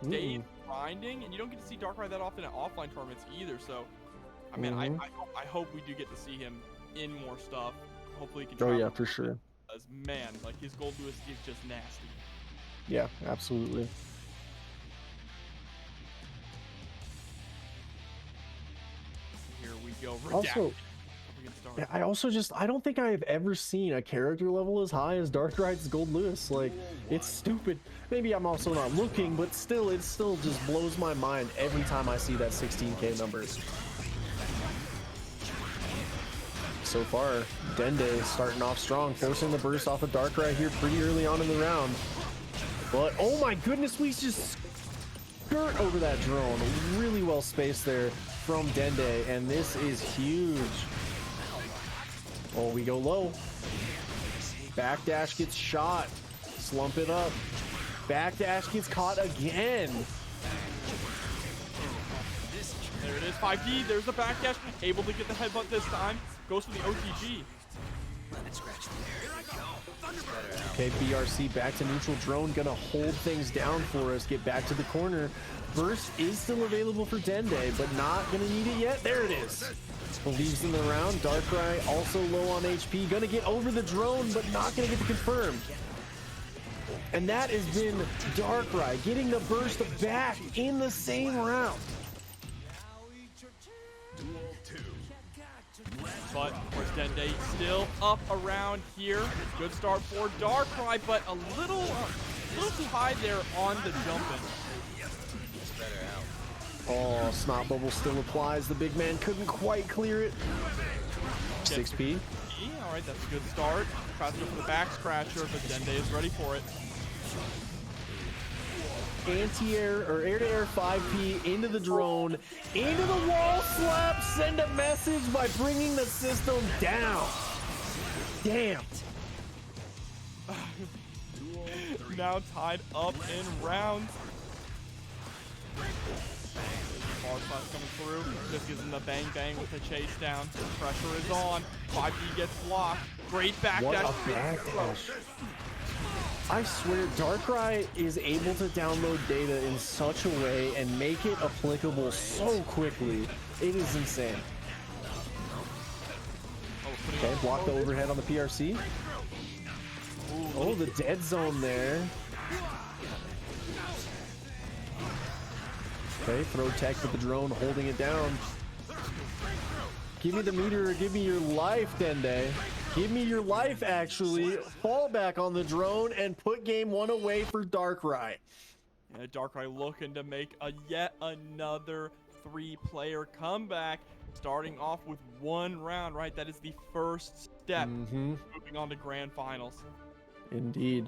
days grinding, and you don't get to see Darkrai that often at offline tournaments either. So, I mean, I hope we do get to see him in more stuff. Hopefully, he can. Oh yeah, for sure. Because man, like his Gold Lewis is just nasty. Yeah, absolutely. Here we go. Also, yeah, I don't think I've ever seen a character level as high as Darkrai's Gold Lewis. Like, it's stupid. Maybe I'm also not looking, but still, it still just blows my mind every time I see that 16K number. So far, Dende starting off strong, forcing the burst off of Darkrai here pretty early on in the round. But, oh my goodness, we just skirt over that drone. Really well spaced there from Dende, and this is huge. Oh, we go low. Backdash gets shot. Slump it up. Backdash gets caught again. There it is, 5D. There's the backdash. Able to get the headbutt this time. Goes for the OTG. Okay, BRC back to neutral. Drone gonna hold things down for us. Get back to the corner. Burst is still available for Dende, but not gonna need it yet. There it is. believes in the round. Darkrai also low on HP. Gonna get over the drone, but not gonna get the confirm. And that has been Darkrai getting the burst back in the same round. But of course Dende still up around here. Good start for Darkrai, but a little too high there on the jumping. Oh, Snot Bubble still applies. The big man couldn't quite clear it. 6P. All right, that's a good start. Tries to go for the back scratcher, but Dende is ready for it. Anti-air or air-to-air 5P into the drone, into the wall slap, send a message by bringing the system down. Damn. Now tied up in rounds. Bar slash coming through. Just gives him the bang bang with the chase down. Pressure is on. 5D gets blocked. Great backdash. What a backdash. I swear, Darkrai is able to download data in such a way and make it applicable so quickly. It is insane. Okay, block the overhead on the PRC. Oh, the dead zone there. Okay, throw tech with the drone, holding it down. Give me the meter or give me your life, Dende. Give me your life, actually. Fall back on the drone and put game one away for Darkrai. Yeah, Darkrai looking to make yet another 3-player comeback. Starting off with one round, right? That is the first step. Moving on to grand finals. Indeed.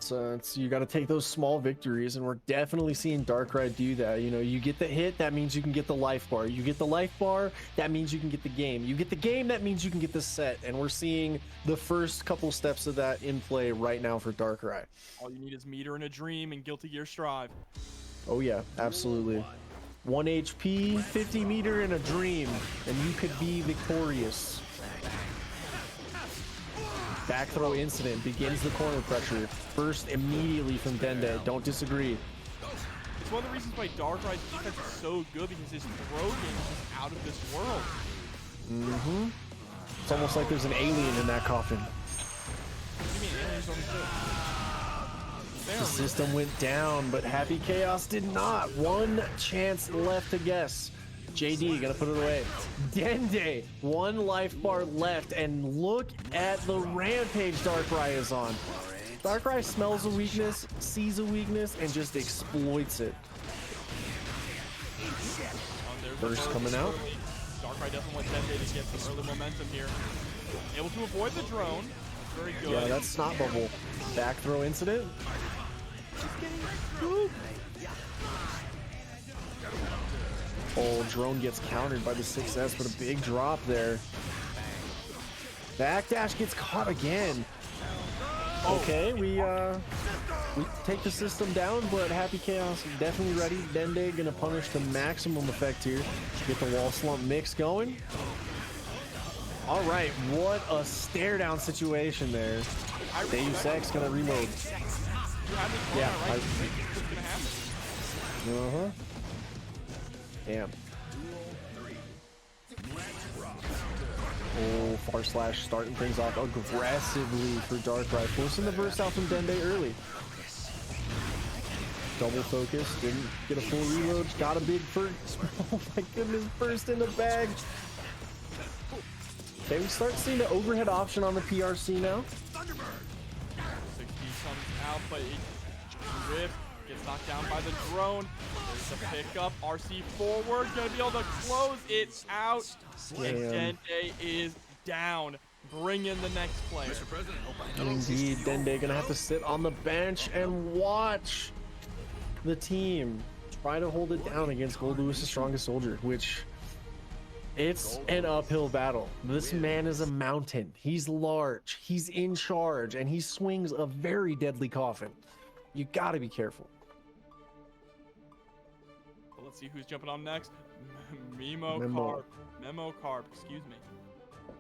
So you got to take those small victories, and we're definitely seeing Darkrai do that. You know, you get the hit, that means you can get the life bar. You get the life bar, that means you can get the game. You get the game, that means you can get the set. And we're seeing the first couple steps of that in play right now for Darkrai. All you need is meter and a dream and Guilty Gear Strive. Oh yeah, absolutely. 1 HP, 50 meter, and a dream, and you could be victorious. Back throw incident begins the corner pressure. First immediately from Dende. Don't disagree. It's one of the reasons why Darkrai's defense is so good, because his throw game is just out of this world. It's almost like there's an alien in that coffin. What do you mean? Aliens on the The system went down, but Happy Chaos did not. One chance left to guess. JD gonna put it away. Dende, 1 life bar left, and look at the rampage Darkrai is on. Darkrai smells a weakness, sees a weakness, and just exploits it. Burst coming out. Darkrai doesn't want Dende to get some early momentum here. Able to avoid the drone. That's very good. Yeah, that's Snot Bubble. Back throw incident. Just getting scooped. Oh, drone gets countered by the 6S, but a big drop there. Backdash gets caught again. Okay, we take the system down, but Happy Chaos is definitely ready. Dende gonna punish the maximum effect here. Get the wall slump mix going. All right, what a stare down situation there. Deus Ex gonna reload. Yeah. Damn. Oh, far slash starting things off aggressively for Darkrai, forcing the burst out from Dende early. Double focus, didn't get a full reload, got a big burst. Oh my goodness, burst in the bag. Okay, we start seeing the overhead option on the PRC now. 6D comes out, but it rip gets knocked down by the drone. There's the pickup. RC forward, gonna be able to close it out. And Dende is down. Bring in the next player. Mr. President, indeed, Dende gonna have to sit on the bench and watch the team try to hold it down against Gold Lewis' strongest soldier, which it's an uphill battle. This man is a mountain. He's large, he's in charge, and he swings a very deadly coffin. You gotta be careful. Let's see who's jumping on next. Memo Carb, excuse me.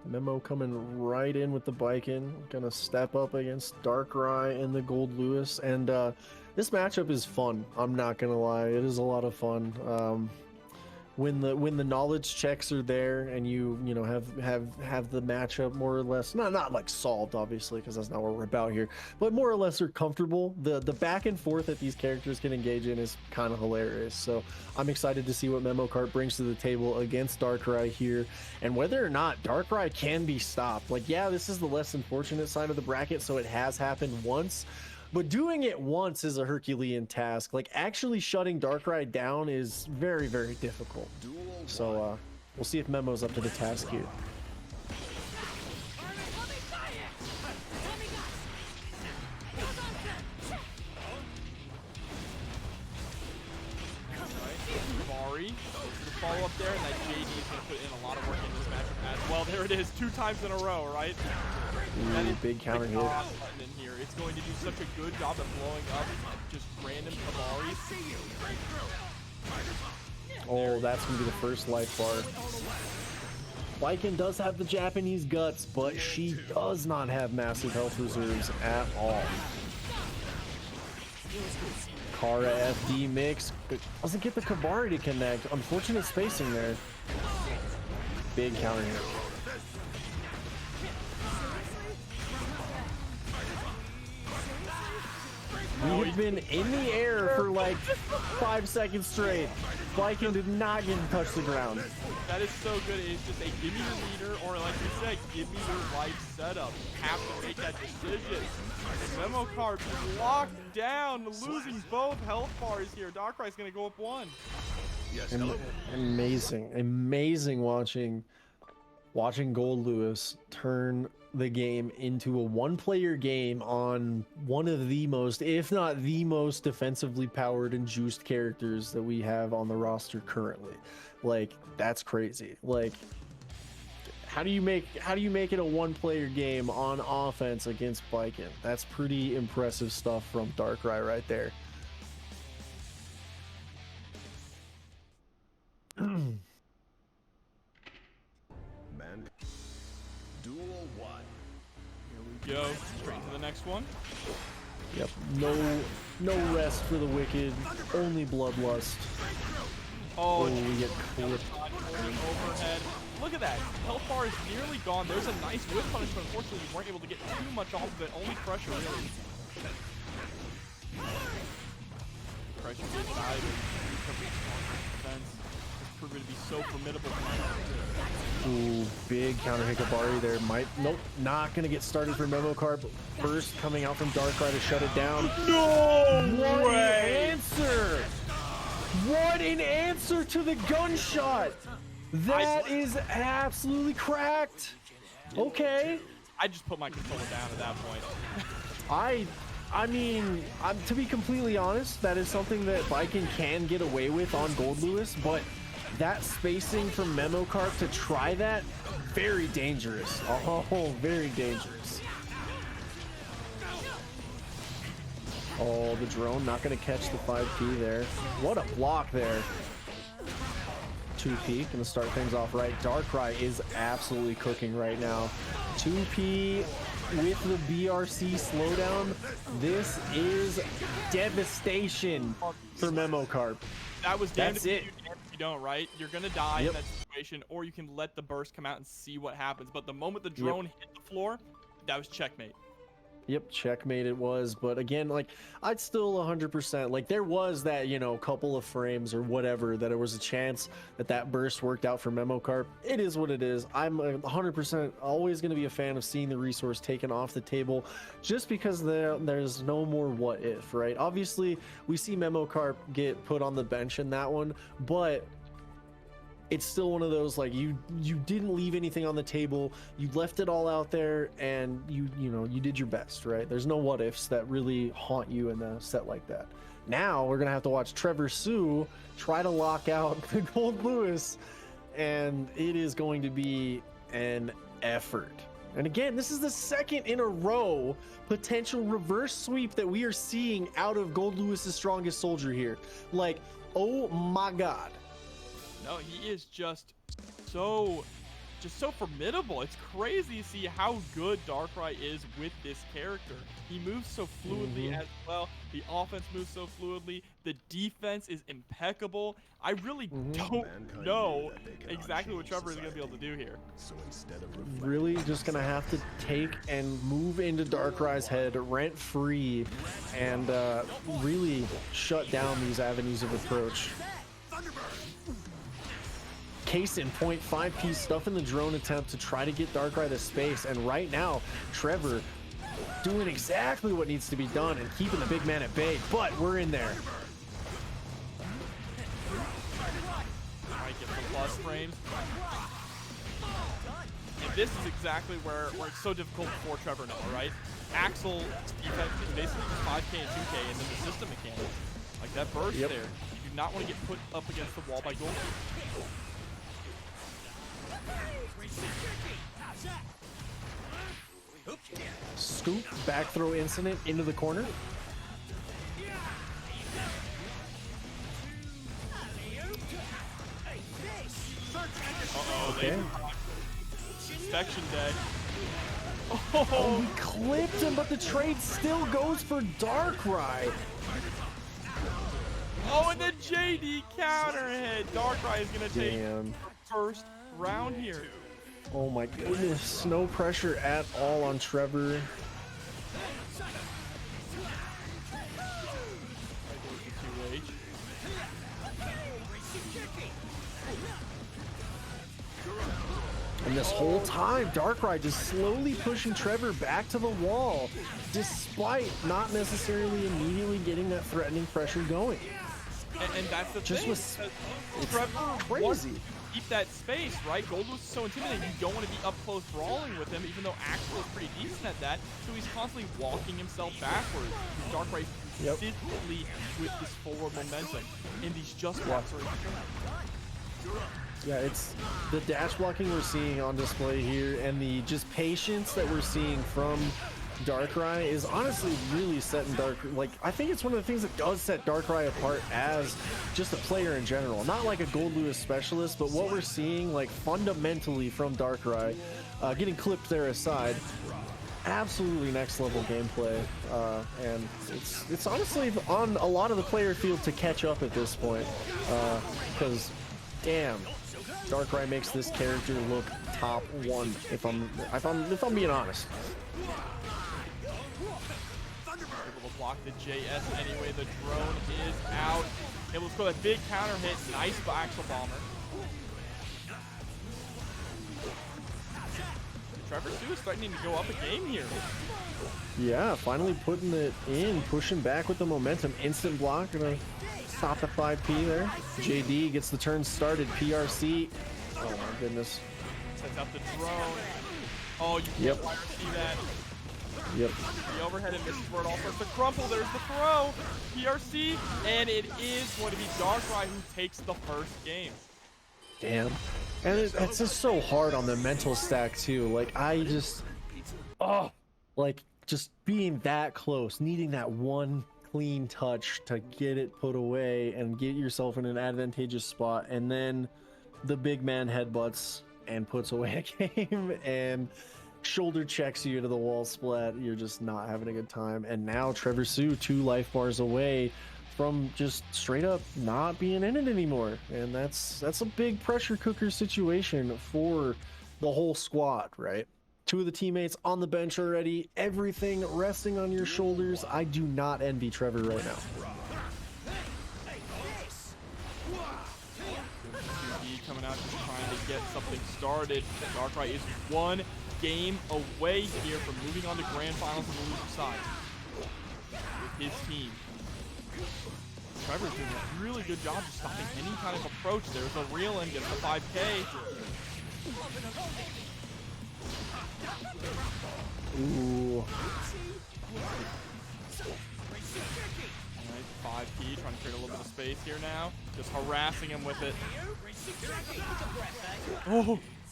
Memo coming right in with the bike in. Gonna step up against Darkrai and the Gold Lewis. And this matchup is fun. I'm not gonna lie. It is a lot of fun. when the knowledge checks are there and you know have the matchup more or less not like solved, obviously, because that's not what we're about here, but more or less are comfortable, the back and forth that these characters can engage in is kind of hilarious. So I'm excited to see what Memokart brings to the table against Darkrai here, and whether or not Darkrai can be stopped. Like, yeah, this is the less unfortunate side of the bracket, so it has happened once. But doing it once is a Herculean task. Like, actually shutting Darkrai down is very, very difficult. So we'll see if Memo's up to the task here. Follow up there, and that JD is going to put in a lot of work into this matchup as well. There it is, 2 times in a row, right? That is big counter hit. In here. It's going to do such a good job of blowing up just random Kabari. Oh, that's going to be the first life bar. Lycan does have the Japanese guts, but she does not have massive health reserves at all. Kara FD mix doesn't get the Kabari to connect. Unfortunate spacing there. Big counter hit. We have been in the air for like 5 seconds straight. Lycan did not get to touch the ground. That is so good. It's just a give me your leader, or like you said, give me your life setup. You have to make that decision. Memokart locked down, losing both health bars here. Darkrai's going to go up 1. Yes, amazing watching Gold Lewis turn the game into a one-player game on one of the most, if not the most, defensively powered and juiced characters that we have on the roster currently. Like, that's crazy. Like, how do you make it a one-player game on offense against Lycan? That's pretty impressive stuff from Darkrai right there. Man. Duel 1. Here we go. Straight to the next one. Yep. No rest for the wicked. Only bloodlust. Oh, we get clipped. Overhead. Look at that. Health bar is nearly gone. There's a nice whip punish, but unfortunately you weren't able to get too much off of it. Only pressure, really. Pressure gets died. Defense has proven to be so formidable. Ooh, big counter Hikabari there. Nope, not gonna get started for Memokart. Burst coming out from Darkrai to shut it down. No what way! An answer! What an answer to the gunshot! That is absolutely cracked. Okay. I just put my controller down at that point. I mean, to be completely honest, that is something that Lycan can get away with on Gold Lewis, but that spacing from Memokart to try that, very dangerous. Oh, very dangerous. Oh, the drone not going to catch the 5P there. What a block there. 2P going to start things off right. Darkrai is absolutely cooking right now. 2P with the BRC slowdown. This is devastation for Memokart. That was That's it. If you don't, right? You're gonna die in that situation, or you can let the burst come out and see what happens. But the moment the drone hit the floor, that was checkmate. Yep, checkmate it was. But again, like, I'd still 100%, like, there was that, you know, couple of frames or whatever that there was a chance that that burst worked out for Memokart. It is what it is. I'm 100% always going to be a fan of seeing the resource taken off the table, just because there's no more what if, right? Obviously, we see Memokart get put on the bench in that one, but it's still one of those, like, you didn't leave anything on the table, you left it all out there, and you did your best, right? There's no what ifs that really haunt you in a set like that. Now we're gonna have to watch Trevor Sue try to lock out the Gold Lewis, and it is going to be an effort. And again, this is the second in a row potential reverse sweep that we are seeing out of Gold Lewis's strongest soldier here. Like, oh my god. No, he is just so just so formidable. It's crazy to see how good Darkrai is with this character. He moves so fluidly as well. The offense moves so fluidly. The defense is impeccable. I really don't know exactly what Trevor is going to be able to do here. So instead of Really just gonna have to take and move into Darkrai's head rent free and really shut down these avenues of approach. Case in point, 5P stuff in the drone attempt to try to get Darkrai to space, and right now Trevor doing exactly what needs to be done and keeping the big man at bay, but we're in there. Might get some plus frames. And this is exactly where it's so difficult for Trevor now, right? Axel's defense is basically just 5K and 2K, and then the system mechanics, like that burst there. You do not want to get put up against the wall by Gold. Scoop, back throw incident into the corner. Uh-oh, Okay. Inspection day. Oh, he clipped him, but the trade still goes for Darkrai. Oh, and the JD counter hit. Darkrai is going to take Damn. the first round here. Oh my goodness, no pressure at all on Trevor. And this whole time, Darkrai just slowly pushing Trevor back to the wall, despite not necessarily immediately getting that threatening pressure going. And that's the Just thing. was Trevor crazy. wants to keep that space, right? Gold was so intimidating. You don't want to be up close brawling with him, even though Axel is pretty decent at that. So he's constantly walking himself backwards. Darkrai consistently with this forward momentum. And these just walks are Yeah, it's the dash blocking we're seeing on display here, and the just patience that we're seeing from Darkrai is honestly really setting I think it's one of the things that does set Darkrai apart as just a player in general. Not like a Gold Lewis specialist, but what we're seeing like fundamentally from Darkrai, getting clipped there aside, absolutely next level gameplay, and it's honestly on a lot of the player field to catch up at this point, because damn, Darkrai makes this character look top one if I'm being honest. able to block the JS anyway. The drone is out. Able to score that big counter hit. Nice Axel Bomber. Trevor Sue is threatening to go up a game here. Yeah, finally putting it in, pushing back with the momentum. Instant block, gonna stop the 5P there. JD gets the turn started. PRC. Oh my goodness. Sets up the drone. Oh, you can't see that. Yep. The overhead and misses where it all starts to crumple. There's the throw. PRC, and it is going to be Darkrai who takes the first game. Damn. And it's just so hard on the mental stack too. Like I just, just being that close, needing that one clean touch to get it put away and get yourself in an advantageous spot, and then the big man headbutts and puts away a game and shoulder checks you to the wall splat. You're just not having a good time. And now Trevor Sue 2 life bars away from just straight up not being in it anymore, and that's a big pressure cooker situation for the whole squad, right? 2 of the teammates on the bench already, everything resting on your shoulders. I do not envy Trevor right now. Coming out just trying to get something started. Darkrai is 1 game away here from moving on to grand finals on the loser side with his team. Trevor's doing a really good job of stopping any kind of approach. There's a reel in, gets the 5K. Ooh. Alright, 5P trying to create a little bit of space here now. Just harassing him with it.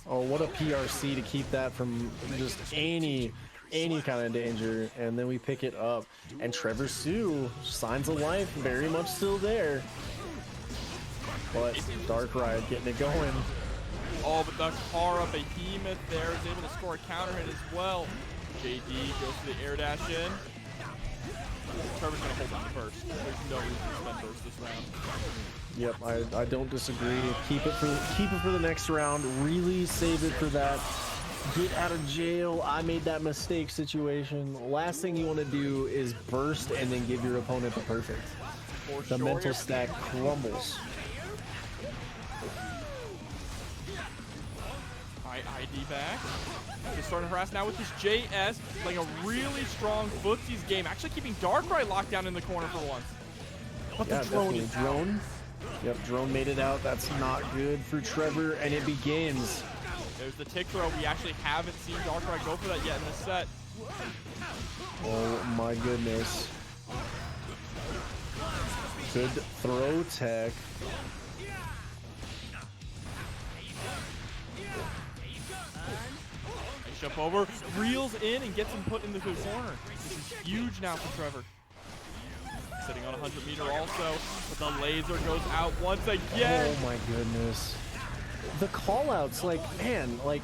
Oh, what a PRC to keep that from just any kind of danger. And then we pick it up, and Trevor Sue, signs of life very much still there, but Darkrai getting it going. Oh, but the Kara Behemoth there is able to score a counter hit as well. JD goes for the air dash in. Trevor's going to hold on to burst. There's no reason to spend burst this round. Yep, I don't disagree. Keep it for the next round. Really save it for that get out of jail, I made that mistake situation. Last thing you want to do is burst and then give your opponent the perfect. The mental stack crumbles. Alright, ID back. Just starting to harass now with this JS, playing a really strong footsies game, actually keeping Darkrai locked down in the corner for once. But the drone is drone. Yep, drone made it out. That's not good for Trevor, and it begins. There's the tick throw. We actually haven't seen Darkrai go for that yet in this set. Oh my goodness. Good throw tech. Nice jump over, reels in and gets him put into the corner. This is huge now for Trevor. Sitting on 100-meter also, but the laser goes out once again. Oh my goodness. The callouts, like, man, like,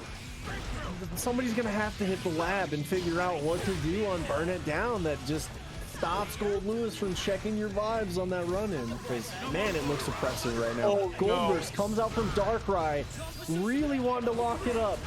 somebody's gonna have to hit the lab and figure out what to do on Burn It Down that just stops Gold Lewis from checking your vibes on that run-in. Because, man, it looks oppressive right now. Oh, Gold Burst comes out from Darkrai, really wanting to lock it up.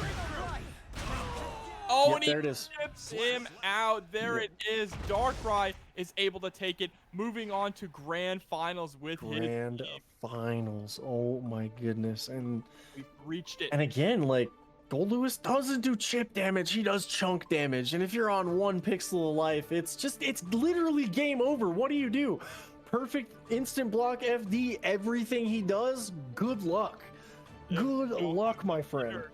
Oh, yep, and he there it is. chips him out. There it is. Darkrai is able to take it. Moving on to grand finals with Grand finals. Oh my goodness. And we've reached it. And again, like, Gold Lewis doesn't do chip damage. He does chunk damage. And if you're on 1 pixel of life, it's literally game over. What do you do? Perfect instant block FD. Everything he does. Good luck. Good luck, my friend.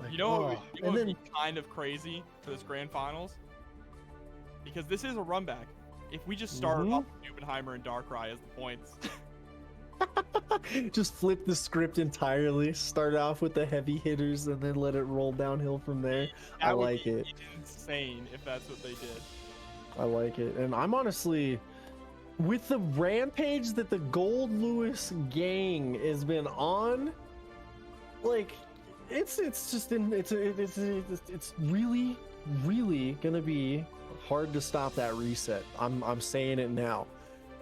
You know what would be kind of crazy for this grand finals? Because this is a run back. If we just start off with Nubenheimer and Darkrai as the points. Just flip the script entirely. Start off with the heavy hitters and then let it roll downhill from there. I like it. Insane if that's what they did. I like it. And I'm honestly, with the rampage that the Gold Lewis gang has been on, like, it's really gonna be hard to stop that reset. I'm saying it now.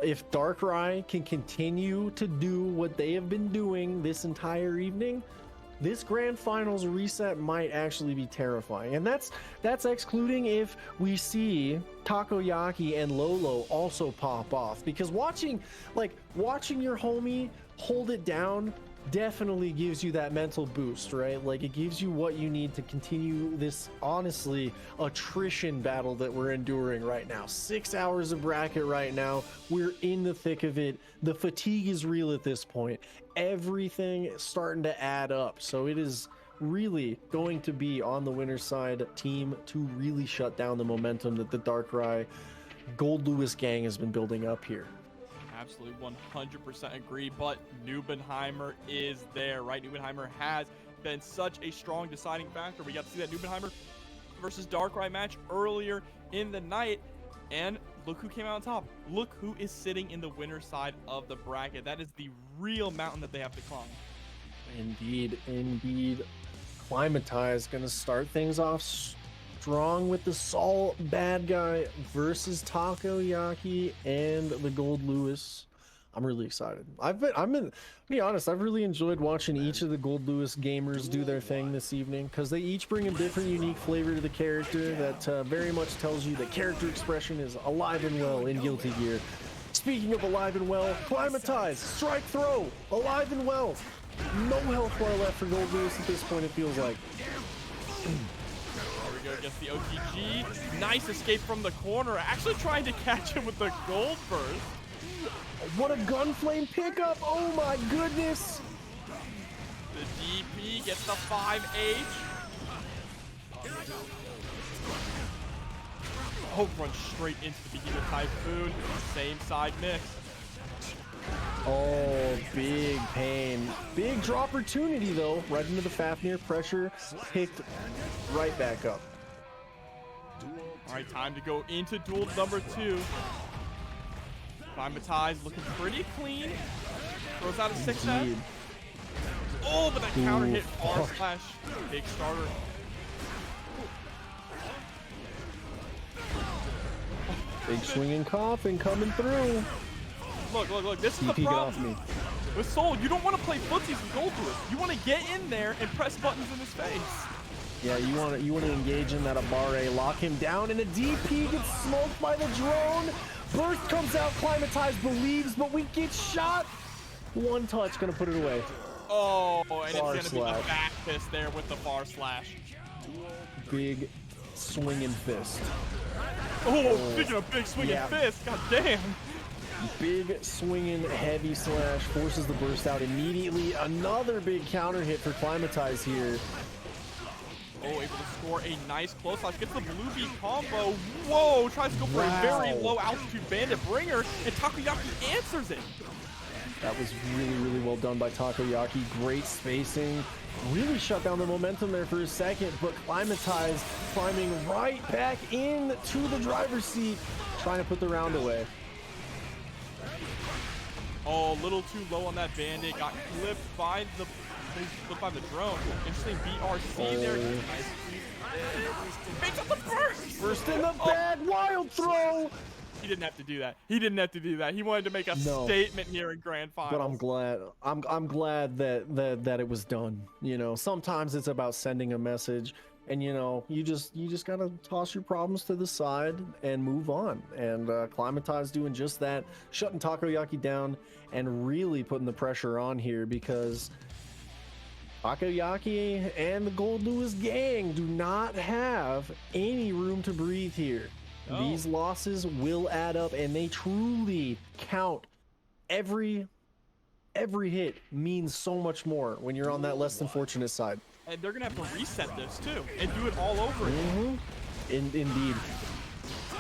If Darkrai can continue to do what they have been doing this entire evening, this grand finals reset might actually be terrifying. And that's excluding if we see Takoyaki and Lolo also pop off, because watching your homie hold it down definitely gives you that mental boost, right? Like, it gives you what you need to continue this, honestly, attrition battle that we're enduring right now. 6 hours of bracket right now. We're in the thick of it. The fatigue is real at this point. Everything is starting to add up. So it is really going to be on the winner's side team to really shut down the momentum that the Darkrai Gold Lewis gang has been building up here. Absolutely 100% agree, but Nubenheimer is there, right? Nubenheimer has been such a strong deciding factor. We got to see that Nubenheimer versus Darkrai match earlier in the night, and look who came out on top. Look who is sitting in the winner's side of the bracket. That is the real mountain that they have to climb. Indeed. Climatize gonna start things off strong with the Sol bad guy versus Takoyaki and the Gold Lewis. I'm really excited. To be honest, I've really enjoyed watching each of the Gold Lewis gamers do their thing this evening, because they each bring a different unique flavor to the character that very much tells you that character expression is alive and well in Guilty Gear. Speaking of alive and well, Climatize, strike throw, alive and well. No health bar left for Gold Lewis at this point, it feels like. Against the OTG. Nice escape from the corner. Actually trying to catch him with the Gold Burst. What a Gunflame pickup. Oh my goodness. The DP gets the 5H. Oh, runs straight into the Behemoth Typhoon. Same side mix. Oh, big pain. Big draw opportunity, though. Right into the Fafnir. Pressure picked right back up. All right, time to go into duel number 2. Climatize looking pretty clean. Throws out a 6S. Oh, but that counter hit R slash big starter. Big swinging coffin coming through. Look. This is the problem. With Soul, you don't want to play footsies with Goldblue. You want to get in there and press buttons in his face. Yeah, you want to engage in that Abare, lock him down, and a DP gets smoked by the drone. Burst comes out, Climatize believes, but we get shot. One touch, gonna put it away. Oh, and it's gonna be the back fist there with the far slash. Big swinging fist. Oh, speaking of big swinging fist, god damn. Big swinging heavy slash forces the burst out immediately. Another big counter hit for Climatize here. Oh, able to score a nice close slash. Gets the blue beat combo. Whoa, tries to go for a very low altitude bandit bringer, and Takoyaki answers it. That was really well done by Takoyaki. Great spacing. Really shut down the momentum there for a second, but Climatize climbing right back into the driver's seat, trying to put the round away. Oh, a little too low on that bandit. Got clipped by the drone. Interesting BRC there. Makes up the burst. Burst in the bag. Wild throw. He didn't have to do that. He wanted to make a statement here in grand finals. But I'm glad. I'm glad that it was done. You know, sometimes it's about sending a message, and you know, you just gotta toss your problems to the side and move on. And Climatize doing just that, shutting Takoyaki down and really putting the pressure on here, because Takoyaki and the Gold Lewis gang do not have any room to breathe here. No. These losses will add up, and they truly count. Every hit means so much more when you're on that less than fortunate side. And they're gonna have to reset this too and do it all over again. Indeed.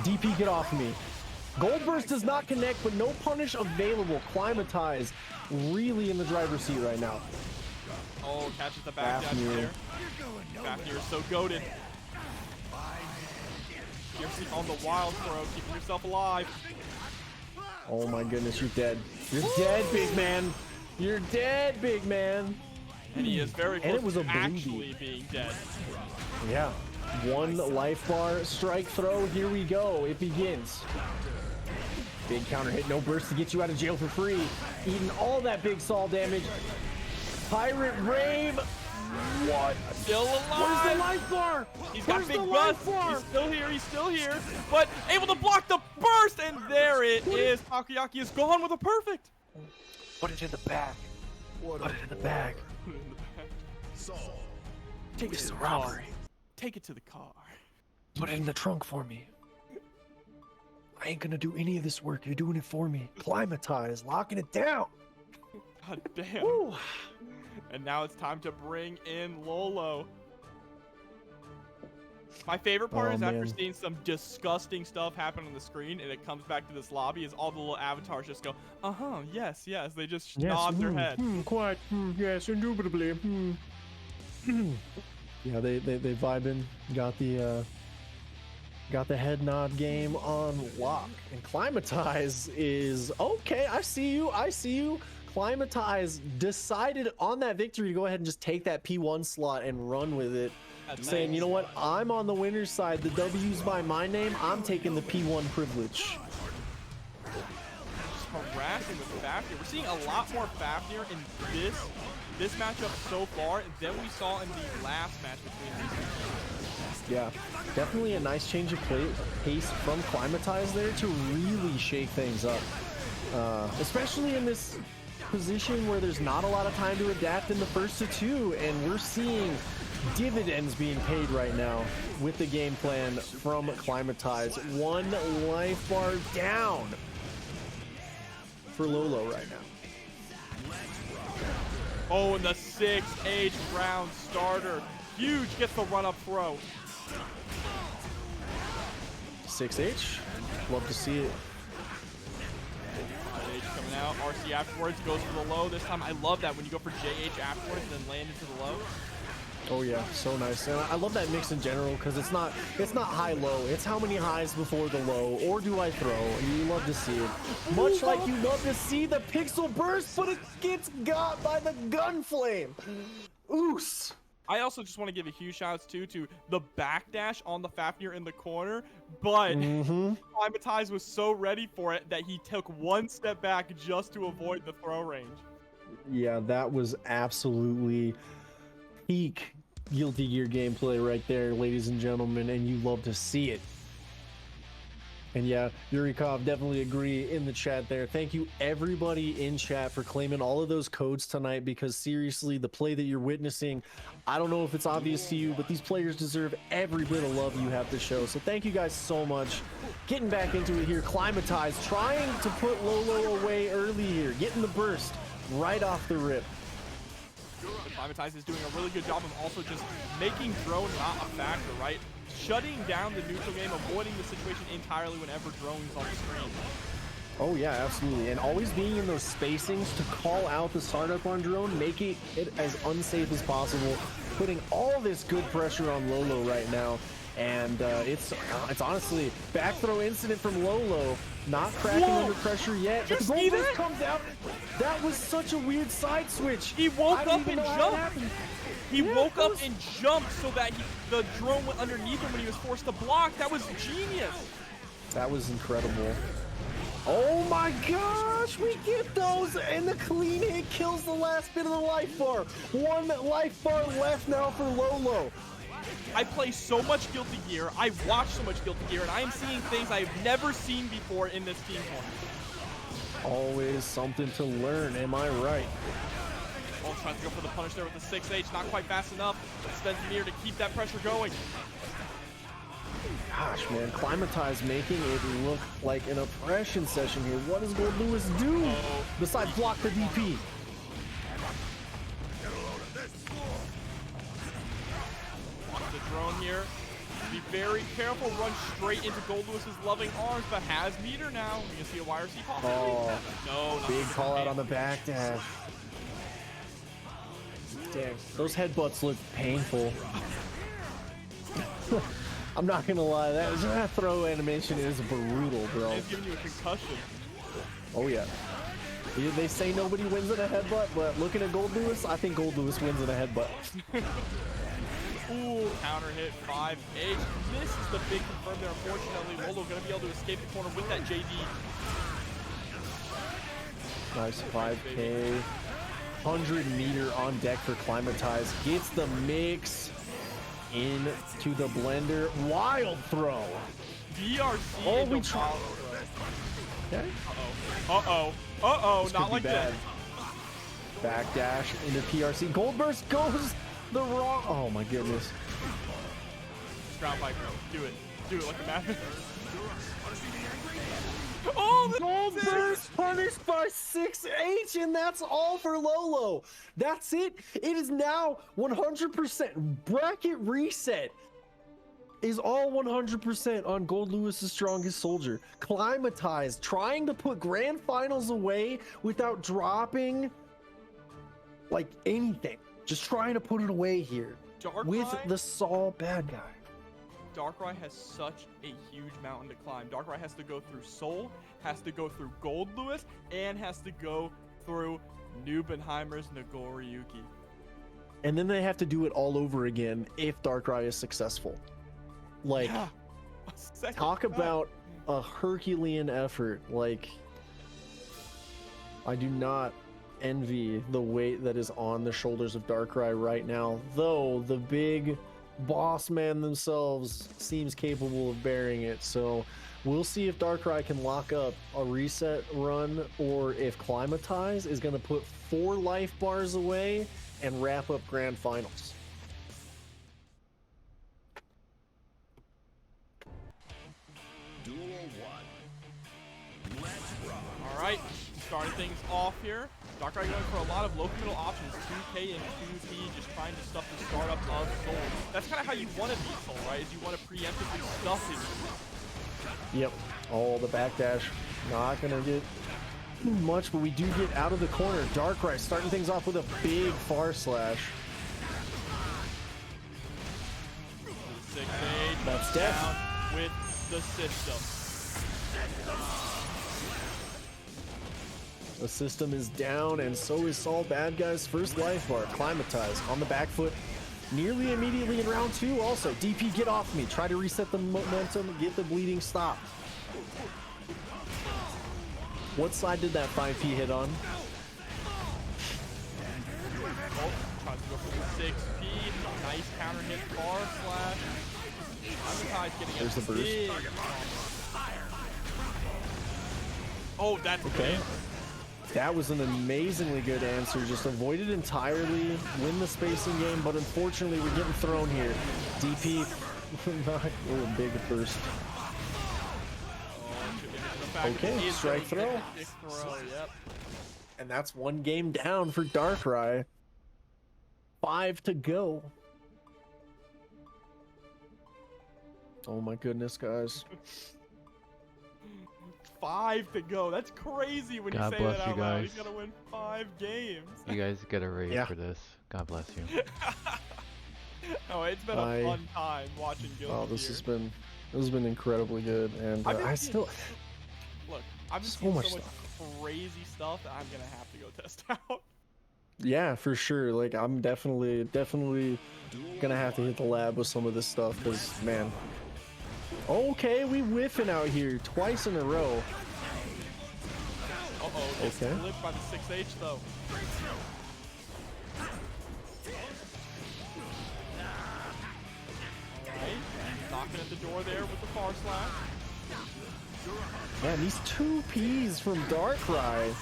DP, get off me. Gold Burst does not connect, but no punish available. Climatize really in the driver's seat right now. Oh, catches the back dash there. Fafnir is so goated. You're on the wild throw, keeping yourself alive. Oh my goodness, you're dead. You're dead, big man. You're dead, big man. And he is very close to actually being dead. Yeah. One life bar strike throw. Here we go. It begins. Big counter hit. No burst to get you out of jail for free. Eating all that big Saul damage. Pirate Rave. What? Still alive. Where's the life bar? He's got big bust. He's still here. But able to block the burst, and there it is. Takoyaki is gone with a perfect. Put it in the bag. Put it in the bag. Take it to the robbery. Take it to the car. Put it in the trunk for me. I ain't gonna do any of this work. You're doing it for me. Climatize, locking it down. God damn. Woo. And now it's time to bring in Lolo. My favorite part is after seeing some disgusting stuff happen on the screen and it comes back to this lobby, is all the little avatars just go, yes. They just nod their head. Quite. Yes, indubitably. Yeah, they vibing. Got the head nod game on lock. And Climatize is okay. I see you. Climatize decided on that victory to go ahead and just take that P1 slot and run with it. That's saying, nice. You know what? I'm on the winner's side. The W's by my name. I'm taking the P1 privilege. Just harassing with Fafnir. We're seeing a lot more Fafnir in this matchup so far than we saw in the last match between these two. Yeah, definitely a nice change of pace from Climatize there to really shake things up. Especially in this position where there's not a lot of time to adapt in the first to two, and we're seeing dividends being paid right now with the game plan from Climatize. One life bar down for Lolo right now. Oh, and the 6H round starter. Huge gets the run-up throw. 6H, love to see it. Coming out, RC afterwards goes for the low. This time I love that when you go for JH afterwards and then land into the low. Oh yeah, so nice. And I love that mix in general because it's not high low. It's how many highs before the low, or do I throw? And you love to see it. Much like you love to see the pixel burst, but it gets got by the gun flame. Oos. I also just want to give a huge shout out to the backdash on the Fafnir in the corner, but Climatize was so ready for it that he took one step back just to avoid the throw range. Yeah, that was absolutely peak Guilty Gear gameplay right there, ladies and gentlemen, and you love to see it. And yeah, Yurikov, definitely agree in the chat there. Thank you everybody in chat for claiming all of those codes tonight, because seriously, the play that you're witnessing, I don't know if it's obvious to you, but these players deserve every bit of love you have to show. So thank you guys so much. Getting back into it here, Climatize trying to put Lolo away early here, getting the burst right off the rip. Climatize is doing a really good job of also just making drone not a factor, right? Shutting down the neutral game, avoiding the situation entirely whenever drone is on the screen. Oh yeah, absolutely. And always being in those spacings to call out the startup on drone, making it as unsafe as possible, putting all this good pressure on Lolo right now. And it's honestly back throw incident from Lolo, not cracking under pressure yet. Did you see that? Comes out. That was such a weird side switch. He woke up and jumped. He woke up and jumped so that the drone went underneath him when he was forced to block. That was genius. That was incredible. Oh my gosh, we get those, and the clean hit kills the last bit of the life bar. One life bar left now for Lolo. I play so much Guilty Gear, I watch so much Guilty Gear, and I am seeing things I've never seen before in this team tournament. Always something to learn, am I right? Oh, trying to go for the punish there with the 6H, not quite fast enough. Spencer to keep that pressure going. Gosh, man, Climatize making it look like an oppression session here. What does Gold Lewis do besides block the DP? Watch the drone here. Be very careful, run straight into Gold Lewis's loving arms, but has meter now. You can see a YRC pop. Oh, no, big call out on the back dash. Dang, those headbutts look painful. I'm not gonna lie, that throw animation is brutal, bro. It's giving you a concussion. Oh yeah. They say nobody wins in a headbutt, but looking at Gold Lewis, I think Gold Lewis wins in a headbutt. Ooh, counter hit 5H. This is the big confirm there. Unfortunately, Lolo gonna be able to escape the corner with that JD. Nice 5K. 100 meter on deck for Climatize. Gets the mix into the blender. Wild throw. DRC. Oh, we try. Okay. Uh-oh. Not like that. Backdash into PRC. Gold burst goes the wrong. Oh my goodness. Ground bike. Do it like a maverick. Oh, the Gold burst punished by 6H, and that's all for Lolo. That's it. It is now 100%. Bracket reset is all 100% on Gold Lewis's strongest soldier. Climatize, trying to put grand finals away without dropping like anything. Just trying to put it away here with the Saul bad guy. Darkrai has such a huge mountain to climb. Darkrai has to go through Soul, has to go through Gold Lewis, and has to go through Nubenheimer's Nagoriyuki. And then they have to do it all over again if Darkrai is successful. Like, yeah. talk about a Herculean effort. Like, I do not envy the weight that is on the shoulders of Darkrai right now, though the big boss man themselves seems capable of bearing it. So we'll see if Darkrai can lock up a reset run, or if Climatize is going to put 4 life bars away and wrap up grand finals. Duel 1. Let's rock. All right, starting things off here. Darkrai going for a lot of low middle options, 2K and 2P, just trying to stuff the startup of Soul. That's kind of how you want to beat Soul, right? Is you want to preemptively stuff it. Yep. Oh, the backdash. Not going to get much, but we do get out of the corner. Darkrai starting things off with a big far slash. That's death. Down with the system. The system is down, and so is Saul. Bad Guy's first life bar. Climatize on the back foot. Nearly immediately in round 2 also. DP, get off me. Try to reset the momentum. Get the bleeding stopped. What side did that 5P hit on? Oh, tries to go for the 6P. Nice counter hit bar slash. There's the burst. Big. Oh, that's okay. Big. That was an amazingly good answer. Just avoid it entirely, win the spacing game, but unfortunately we're getting thrown here. DP, oh, big burst. Okay, strike throw. Yep. And that's one game down for Darkrai. 5 to go. Oh my goodness, guys. 5 to go. That's crazy when God you say bless that you out loud. guys. He's gonna win 5 games. You guys get a raise for this. God bless you. Oh, it's been a fun time watching Gilbert. Oh, this has been incredibly good, and I still look. I've been so seeing much so much stuff. crazy stuff that I'm gonna have to go test out. Yeah, for sure. Like, I'm definitely gonna have to hit the lab with some of this stuff, because man. Okay, we whiffing out here twice in a row. Uh-oh, gets flipped by the 6H though. Alright, knocking at the door there with the far slash. Man, these 2 Ps from Darkrai.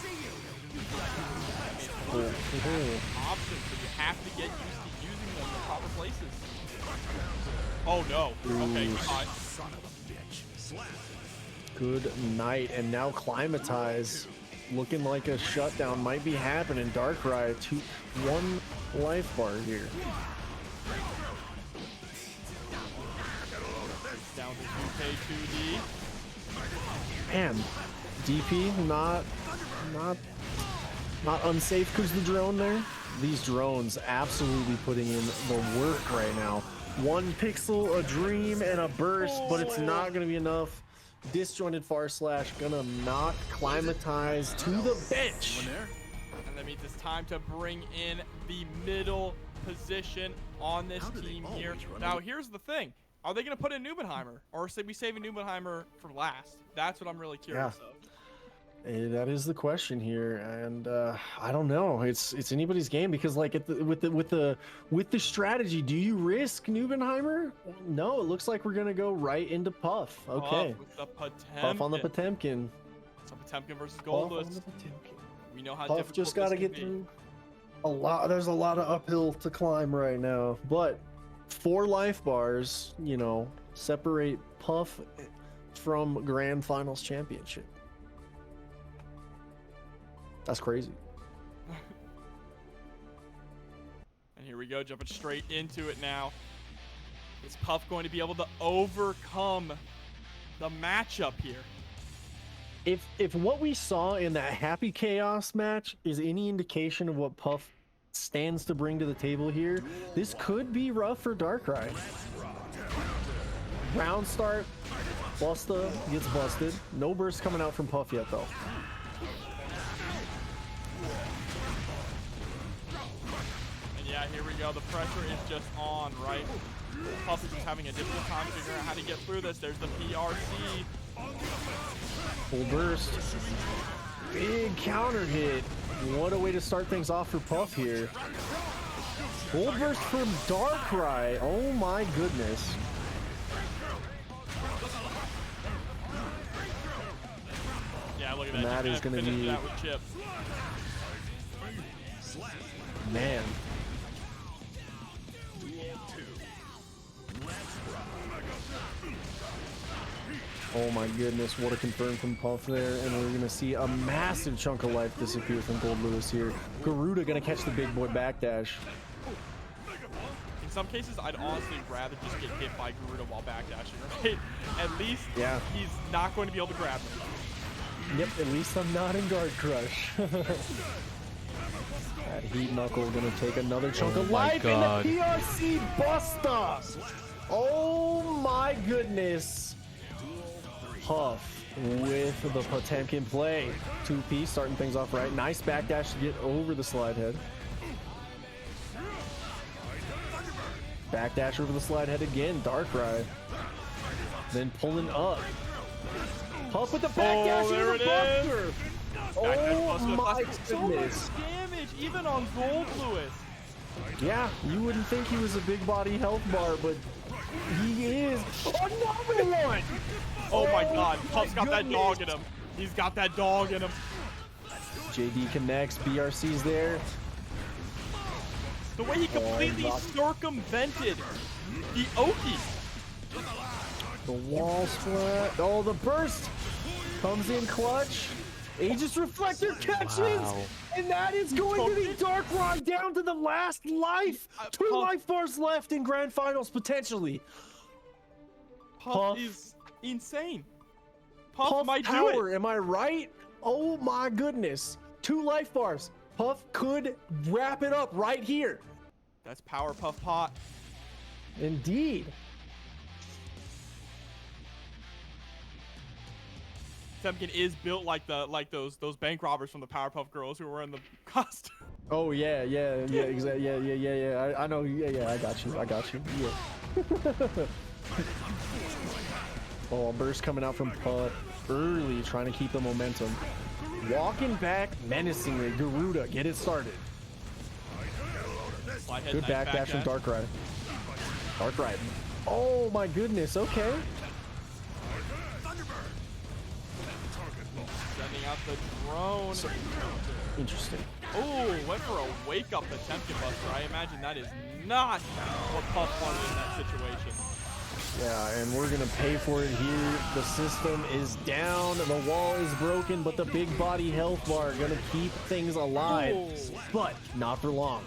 Options, but you have to get used to using them in the proper places. Oh no. Okay, goodbye. Good night, and now Climatize. Looking like a shutdown might be happening. Darkrai, 1 life bar here. Down to 2K2D. Man, DP not unsafe because the drone there. These drones absolutely putting in the work right now. 1 pixel, a dream, and a burst, but it's not going to be enough. Disjointed far slash gonna knock Climatize to the bench. And that means it's time to bring in the middle position on this team here. Now, here's the thing. Are they going to put in Nubenheimer? Or are we saving Nubenheimer for last? That's what I'm really curious of. That is the question here, and I don't know. It's anybody's game, because like with the strategy, do you risk Nubenheimer? No, it looks like we're gonna go right into Puff. Okay, Puff on the Potemkin. So Potemkin versus Goldless. We know how Puff just got to get through a lot. There's a lot of uphill to climb right now, but 4 life bars, you know, separate Puff from Grand Finals championship. That's crazy. And here we go, jumping straight into it now. Is Puff going to be able to overcome the matchup here? If what we saw in that Happy Chaos match is any indication of what Puff stands to bring to the table here, this could be rough for Darkrai. Round start, Busta gets busted. No burst coming out from Puff yet though. Yeah, here we go. The pressure is just on, right? Puff is just having a difficult time figuring out how to get through this. There's the PRC. Full burst. Big counter hit. What a way to start things off for Puff here. Full burst from Darkrai. Oh my goodness. Yeah, look at that. And that is going to be... that with Chip. Man. Oh my goodness, what a confirm from Puff there, and we're gonna see a massive chunk of life disappear from Gold Lewis here. Garuda gonna catch the big boy backdash. In some cases, I'd honestly rather just get hit by Garuda while backdashing, right? At least he's not going to be able to grab me. Yep, at least I'm not in Guard Crush. That Heat Knuckle gonna take another chunk of life, and the PRC Busta! Oh my goodness. Puff with the Potemkin play. 2P starting things off right. Nice backdash to get over the slide head. Backdash over the slide head again. Darkrai. Then pulling up. Puff with the backdash there into the it buster. is. Oh my So much goodness. damage, even on Gold Lewis. Yeah, you wouldn't think he was a big body health bar, but he is. Another one! Oh my god, my Puff's got that goodness. dog in him. He's got that dog in him. JD connects, BRC's there. The way he completely circumvented the Oki. The wall splat. Oh, the burst comes in clutch. Aegis Reflector catches, and that is going to be Darkrai down to the last life. 2 life bars left in grand finals potentially. Puff is insane. Puff might do power, it. am I right? Oh my goodness. 2 life bars. Puff could wrap it up right here. That's power Puff Pot. Indeed. Temkin is built like those bank robbers from the Powerpuff Girls who were in the costume. Oh yeah, exactly. Yeah. I know. Yeah. I got you. Yeah. Oh, burst coming out from Puff early, trying to keep the momentum. Walking back menacingly. Garuda, get it started. Good backdash from Darkrai. Darkrai. Oh my goodness. Okay. Sending out the drone. Interesting. Oh, went for a wake-up Potemkin Buster. I imagine that is not what Puff wanted in that situation. Yeah, and we're gonna pay for it here. The system is down, the wall is broken, but the big body health bar gonna keep things alive. But not for long.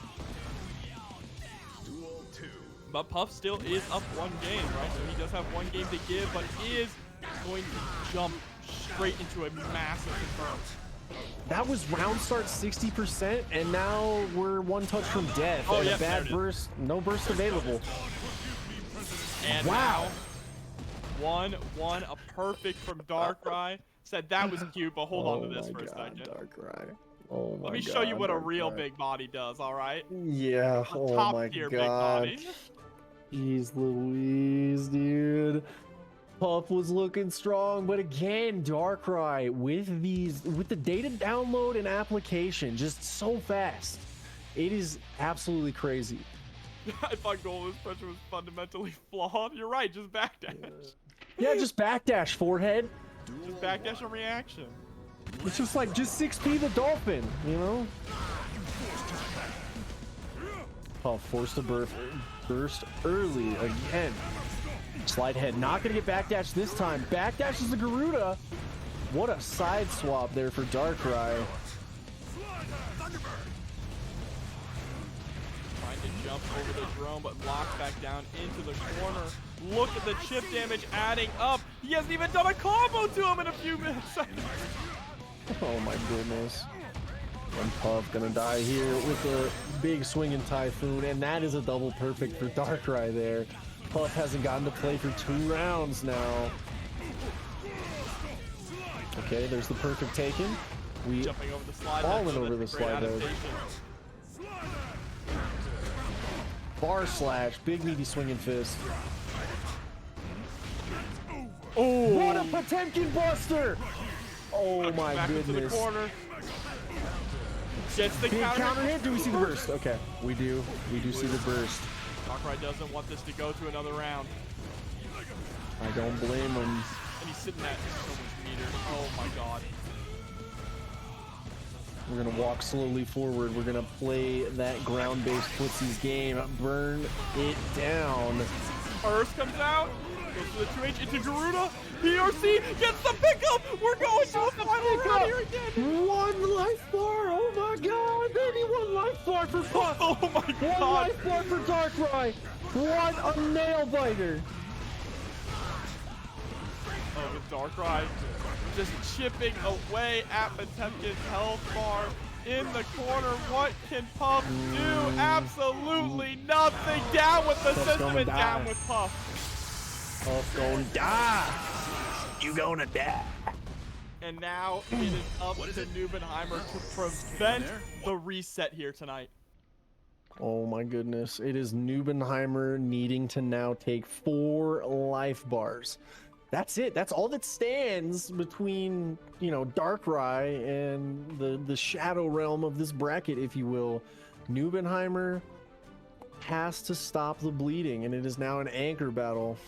But Puff still is up 1 game, right? So he does have 1 game to give, but is going to jump straight into a massive confirm. That was round start 60%, and now we're 1 touch from death. Oh, and yeah, a bad burst, no burst available. And wow. Now, 1-1, a perfect from Darkrai. Said that was cute, but hold on to this for a second. Darkrai. Oh my God. Let me show you what a real big body does, all right? Yeah, oh my Top-tier God. big body. Jeez Louise, dude. Puff was looking strong, but again, Darkrai with the data download and application just so fast. It is absolutely crazy. I thought Golden's pressure was fundamentally flawed. You're right, just backdash. Yeah, just backdash forehead. Just backdash and reaction. It's just like, just 6P the dolphin, you know? Puff forced to burst early again. Slide head, not gonna get backdash this time. Backdash is the Garuda. What a side swap there for Darkrai. Trying to jump over the drone, but locked back down into the corner. Look at the chip damage adding up. He hasn't even done a combo to him in a few minutes. Oh my goodness. And Puff gonna die here with a big swinging typhoon, and that is a double perfect for Darkrai there. Puff hasn't gotten to play for 2 rounds now. Okay, there's the perfect taken. We Jumping over the slide. falling over the slide head. Bar slash, big meaty swinging fist. Oh, What a Potemkin buster! Oh my back into the goodness. corner. Gets the Big counter. counter hit. Do we see the burst? Okay, we do. We do see the burst. Darkrai doesn't want this to go to another round. I don't blame him. And he's sitting at so much meter. Oh my god. We're gonna walk slowly forward. We're gonna play that ground-based footsies game. Burn it down. First comes out. Goes to the 2H into Garuda. PRC gets the pickup. We're going to the final round here again. 1 life bar. Oh my god, baby. 1 life bar for Puff. Oh my 1 god. life bar for Darkrai. What a nail biter. Oh, with Darkrai just chipping away at Potemkin's health bar. in the corner. What can Puff do? Absolutely nothing. Down with the system and down with Puff. Puff's gonna die. You gonna die. And now it is up to Nubenheimer to prevent the reset here tonight. Oh my goodness. It is Nubenheimer needing to now take 4 life bars. That's it. That's all that stands between, you know, Darkrai and the shadow realm of this bracket, if you will. Nubenheimer has to stop the bleeding, and it is now an anchor battle.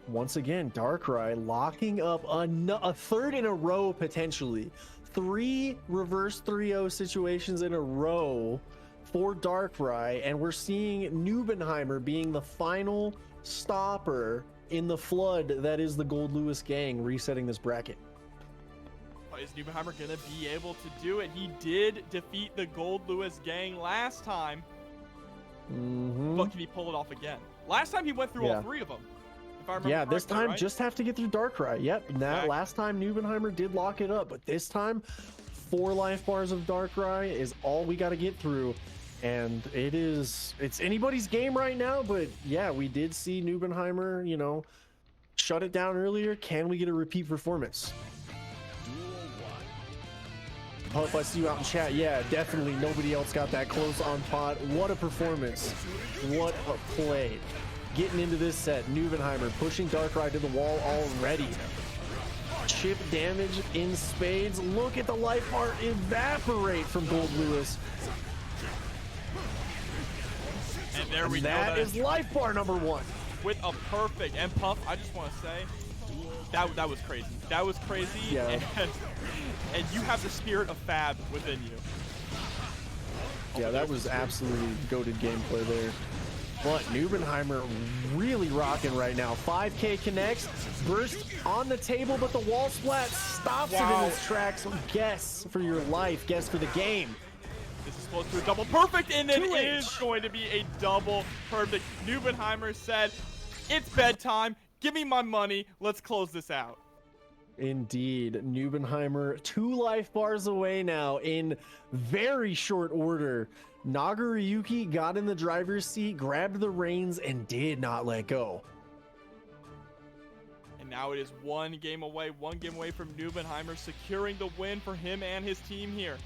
Once again, Darkrai locking up a third in a row, potentially. 3 reverse 3-0 situations in a row for Darkrai, and we're seeing Nubenheimer being the final stopper in the flood that is the Gold Lewis gang resetting this bracket. Is Nubenheimer gonna be able to do it? He did defeat the Gold Lewis gang last time, but can he pull it off again? Last time he went through all 3 of them, if I remember correctly, this time right? just have to get through Darkrai. Yep, that last time Nubenheimer did lock it up, but this time 4 life bars of Darkrai is all we got to get through. And it's anybody's game right now, but yeah, we did see Nubenheimer, you know, shut it down earlier. Can we get a repeat performance? Puff, I see you out in chat. Yeah, definitely nobody else got that close on pot. What a performance. What a play. Getting into this set, Nubenheimer pushing Darkrai to the wall already. Chip damage in spades. Look at the life bar evaporate from Gold Lewis. And there we go. That is life bar number 1. With a perfect. And Puff, I just want to say, that was crazy. That was crazy. Yeah. And you have the spirit of Fab within you. Yeah, that was absolutely goated gameplay there. But Nubenheimer really rocking right now. 5K connects, burst on the table, but the wall splat stops it in its tracks. Guess for your life, guess for the game. This is supposed to be a double perfect, and it 2H. is going to be a double perfect. Nubenheimer said, it's bedtime. Give me my money. Let's close this out. Indeed. Nubenheimer 2 life bars away now in very short order. Nagoriyuki got in the driver's seat, grabbed the reins, and did not let go. And now it is one game away from Nubenheimer securing the win for him and his team here.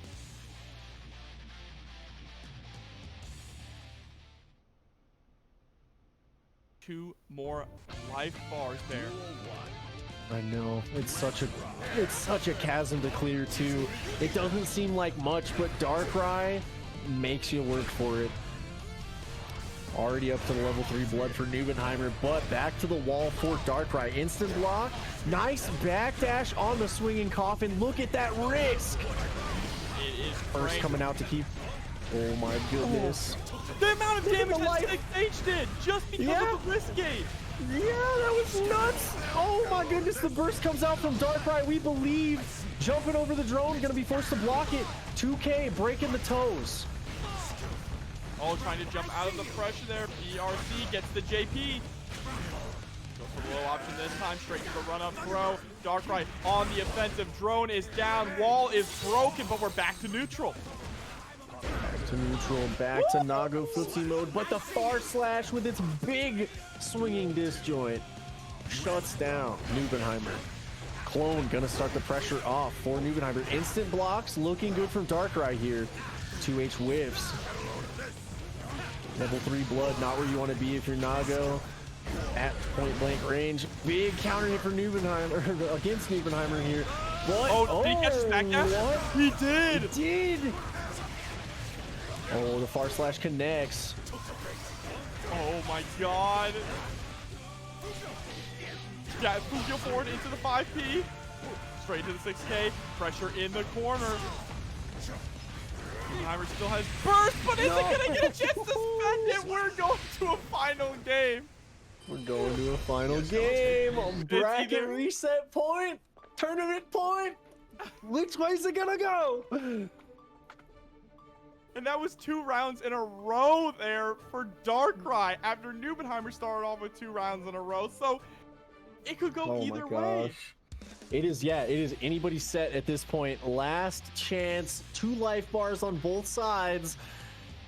Two more life bars there. I know, it's such a chasm to clear too. It doesn't seem like much, but Darkrai makes you work for it. Already up to level 3 blood for Nubenheimer, but back to the wall for Darkrai. Instant block, nice backdash on the swinging coffin. Look at that risk. It is First coming out to keep. Oh my goodness. The amount of damage that 6H did just because of the risk gate. Yeah, that was nuts. Oh my goodness, the burst comes out from Darkrai. We believe jumping over the drone, gonna be forced to block it. 2K breaking the toes. Oh, trying to jump out of the pressure there. BRC gets the JP. Goes for the low option this time, straight to the run-up throw. Darkrai on the offensive. Drone is down. Wall is broken, but we're back to neutral. Back to neutral, back to Nago footsie mode, but the far slash with its big swinging disjoint shuts down Nubenheimer. Clone gonna start the pressure off for Nubenheimer. Instant blocks looking good from Darkrai here. 2H whiffs. Level 3 blood, not where you want to be if you're Nago. At point blank range. Big counter hit for Nubenheimer, against Nubenheimer here. What? Oh, did he catch his back dash? What? He did! He did! Oh, the far slash connects. Oh my god. Yeah, Fugio forward into the 5P. Straight to the 6K. Pressure in the corner. Nubenheimer still has burst, but isn't gonna get a chance to spend it. We're going to a final game. We're going to a final game. Bracket reset point. Tournament point. Which way is it gonna go? And that was 2 rounds in a row there for Darkrai after Nubenheimer started off with 2 rounds in a row. So it could go either way. It is, yeah, it is anybody's set at this point. Last chance, 2 life bars on both sides,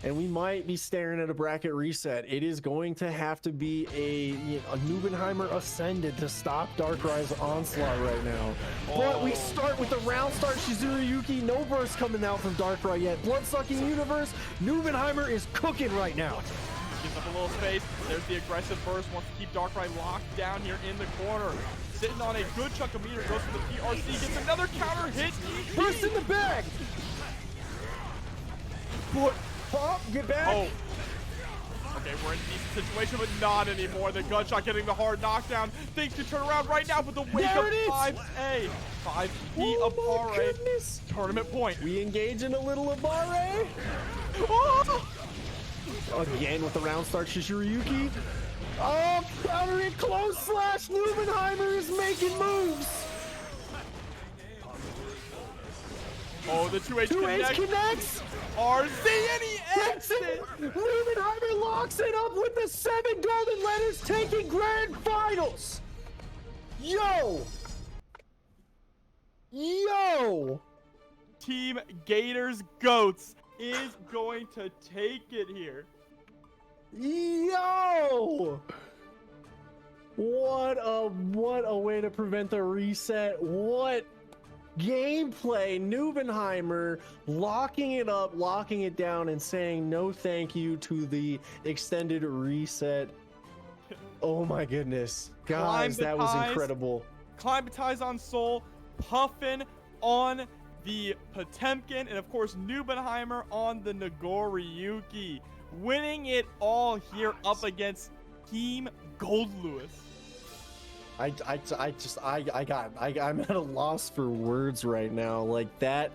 and we might be staring at a bracket reset. It is going to have to be a Nubenheimer Ascended to stop Darkrai's onslaught right now. But we start with the round start. Shizuriyuki, no burst coming out from Darkrai yet. Blood-sucking universe, Nubenheimer is cooking right now. Gives up a little space. There's the aggressive burst. Wants to keep Darkrai locked down here in the corner. Sitting on a good chunk of meter. Goes for the PRC. Gets another counter hit. Burst in the bag. But pop, get back. Oh. Okay, we're in a decent situation, but not anymore. The gunshot getting the hard knockdown. Things can turn around right now with the wake There up it is. 5A. 5E Oh Abare. my goodness. Tournament point. We engage in a little Abare. Oh! Again with the round start, Shizuriyuki. Oh, counter it close slash. Nubenheimer is making moves. Oh, the 2H 2H connects. connects. RZ and he That's ends it. it. Nubenheimer locks it up with the 7 golden letters, taking grand finals. Yo. Yo. Team Gators Goats is going to take it here. Yo. What a way to prevent the reset. What gameplay. Nubenheimer locking it up, locking it down, and saying no thank you to the extended reset. Oh my goodness. Guys, that was incredible. Climatize on Soul, Puffin on the Potemkin, and of course Nubenheimer on the Nagoriyuki. Winning it all here up against Team Gold Lewis. I'm at a loss for words right now. Like, that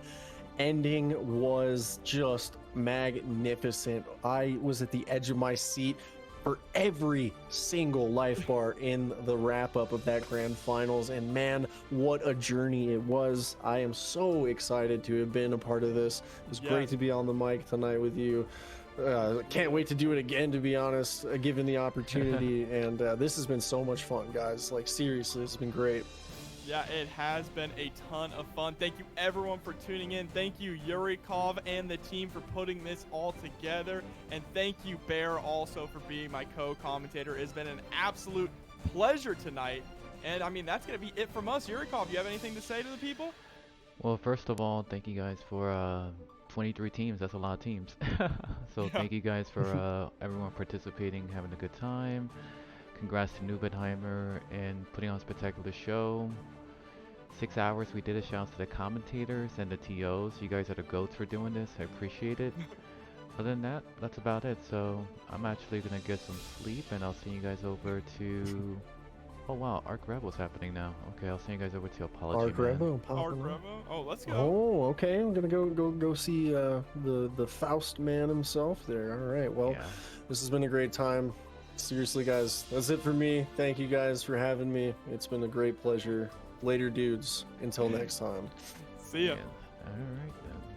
ending was just magnificent. I was at the edge of my seat for every single life bar in the wrap up of that grand finals, and man, what a journey it was. I am so excited to have been a part of this. It was great to be on the mic tonight with you. Can't wait to do it again, to be honest, given the opportunity. And this has been so much fun, guys. Like, seriously, it's been great. Yeah, it has been a ton of fun. Thank you everyone for tuning in. Thank you Yurikov and the team for putting this all together. And thank you Bear also for being my co-commentator. It's been an absolute pleasure tonight. And I mean, that's going to be it from us. Yurikov, you have anything to say to the people? Well, first of all, thank you guys for 23 teams. That's a lot of teams. So thank you guys for everyone participating, having a good time. Congrats to Nubenheimer and putting on a spectacular show. 6 hours. We did a shout out to the commentators and the TOs. You guys are the goats for doing this. I appreciate it. Other than that, that's about it. So I'm actually gonna get some sleep, and I'll send you guys over to. Oh wow, Arc Rebel's happening now. Okay, I'll send you guys over to Apology Arc Man. Rebel. Arc Revo? Oh, let's go. Oh, okay. I'm gonna go see the Faust man himself there. All right. Well, Yeah. this has been a great time. Seriously, guys, that's it for me. Thank you guys for having me. It's been a great pleasure. Later, dudes. Until next time. See ya. All right then.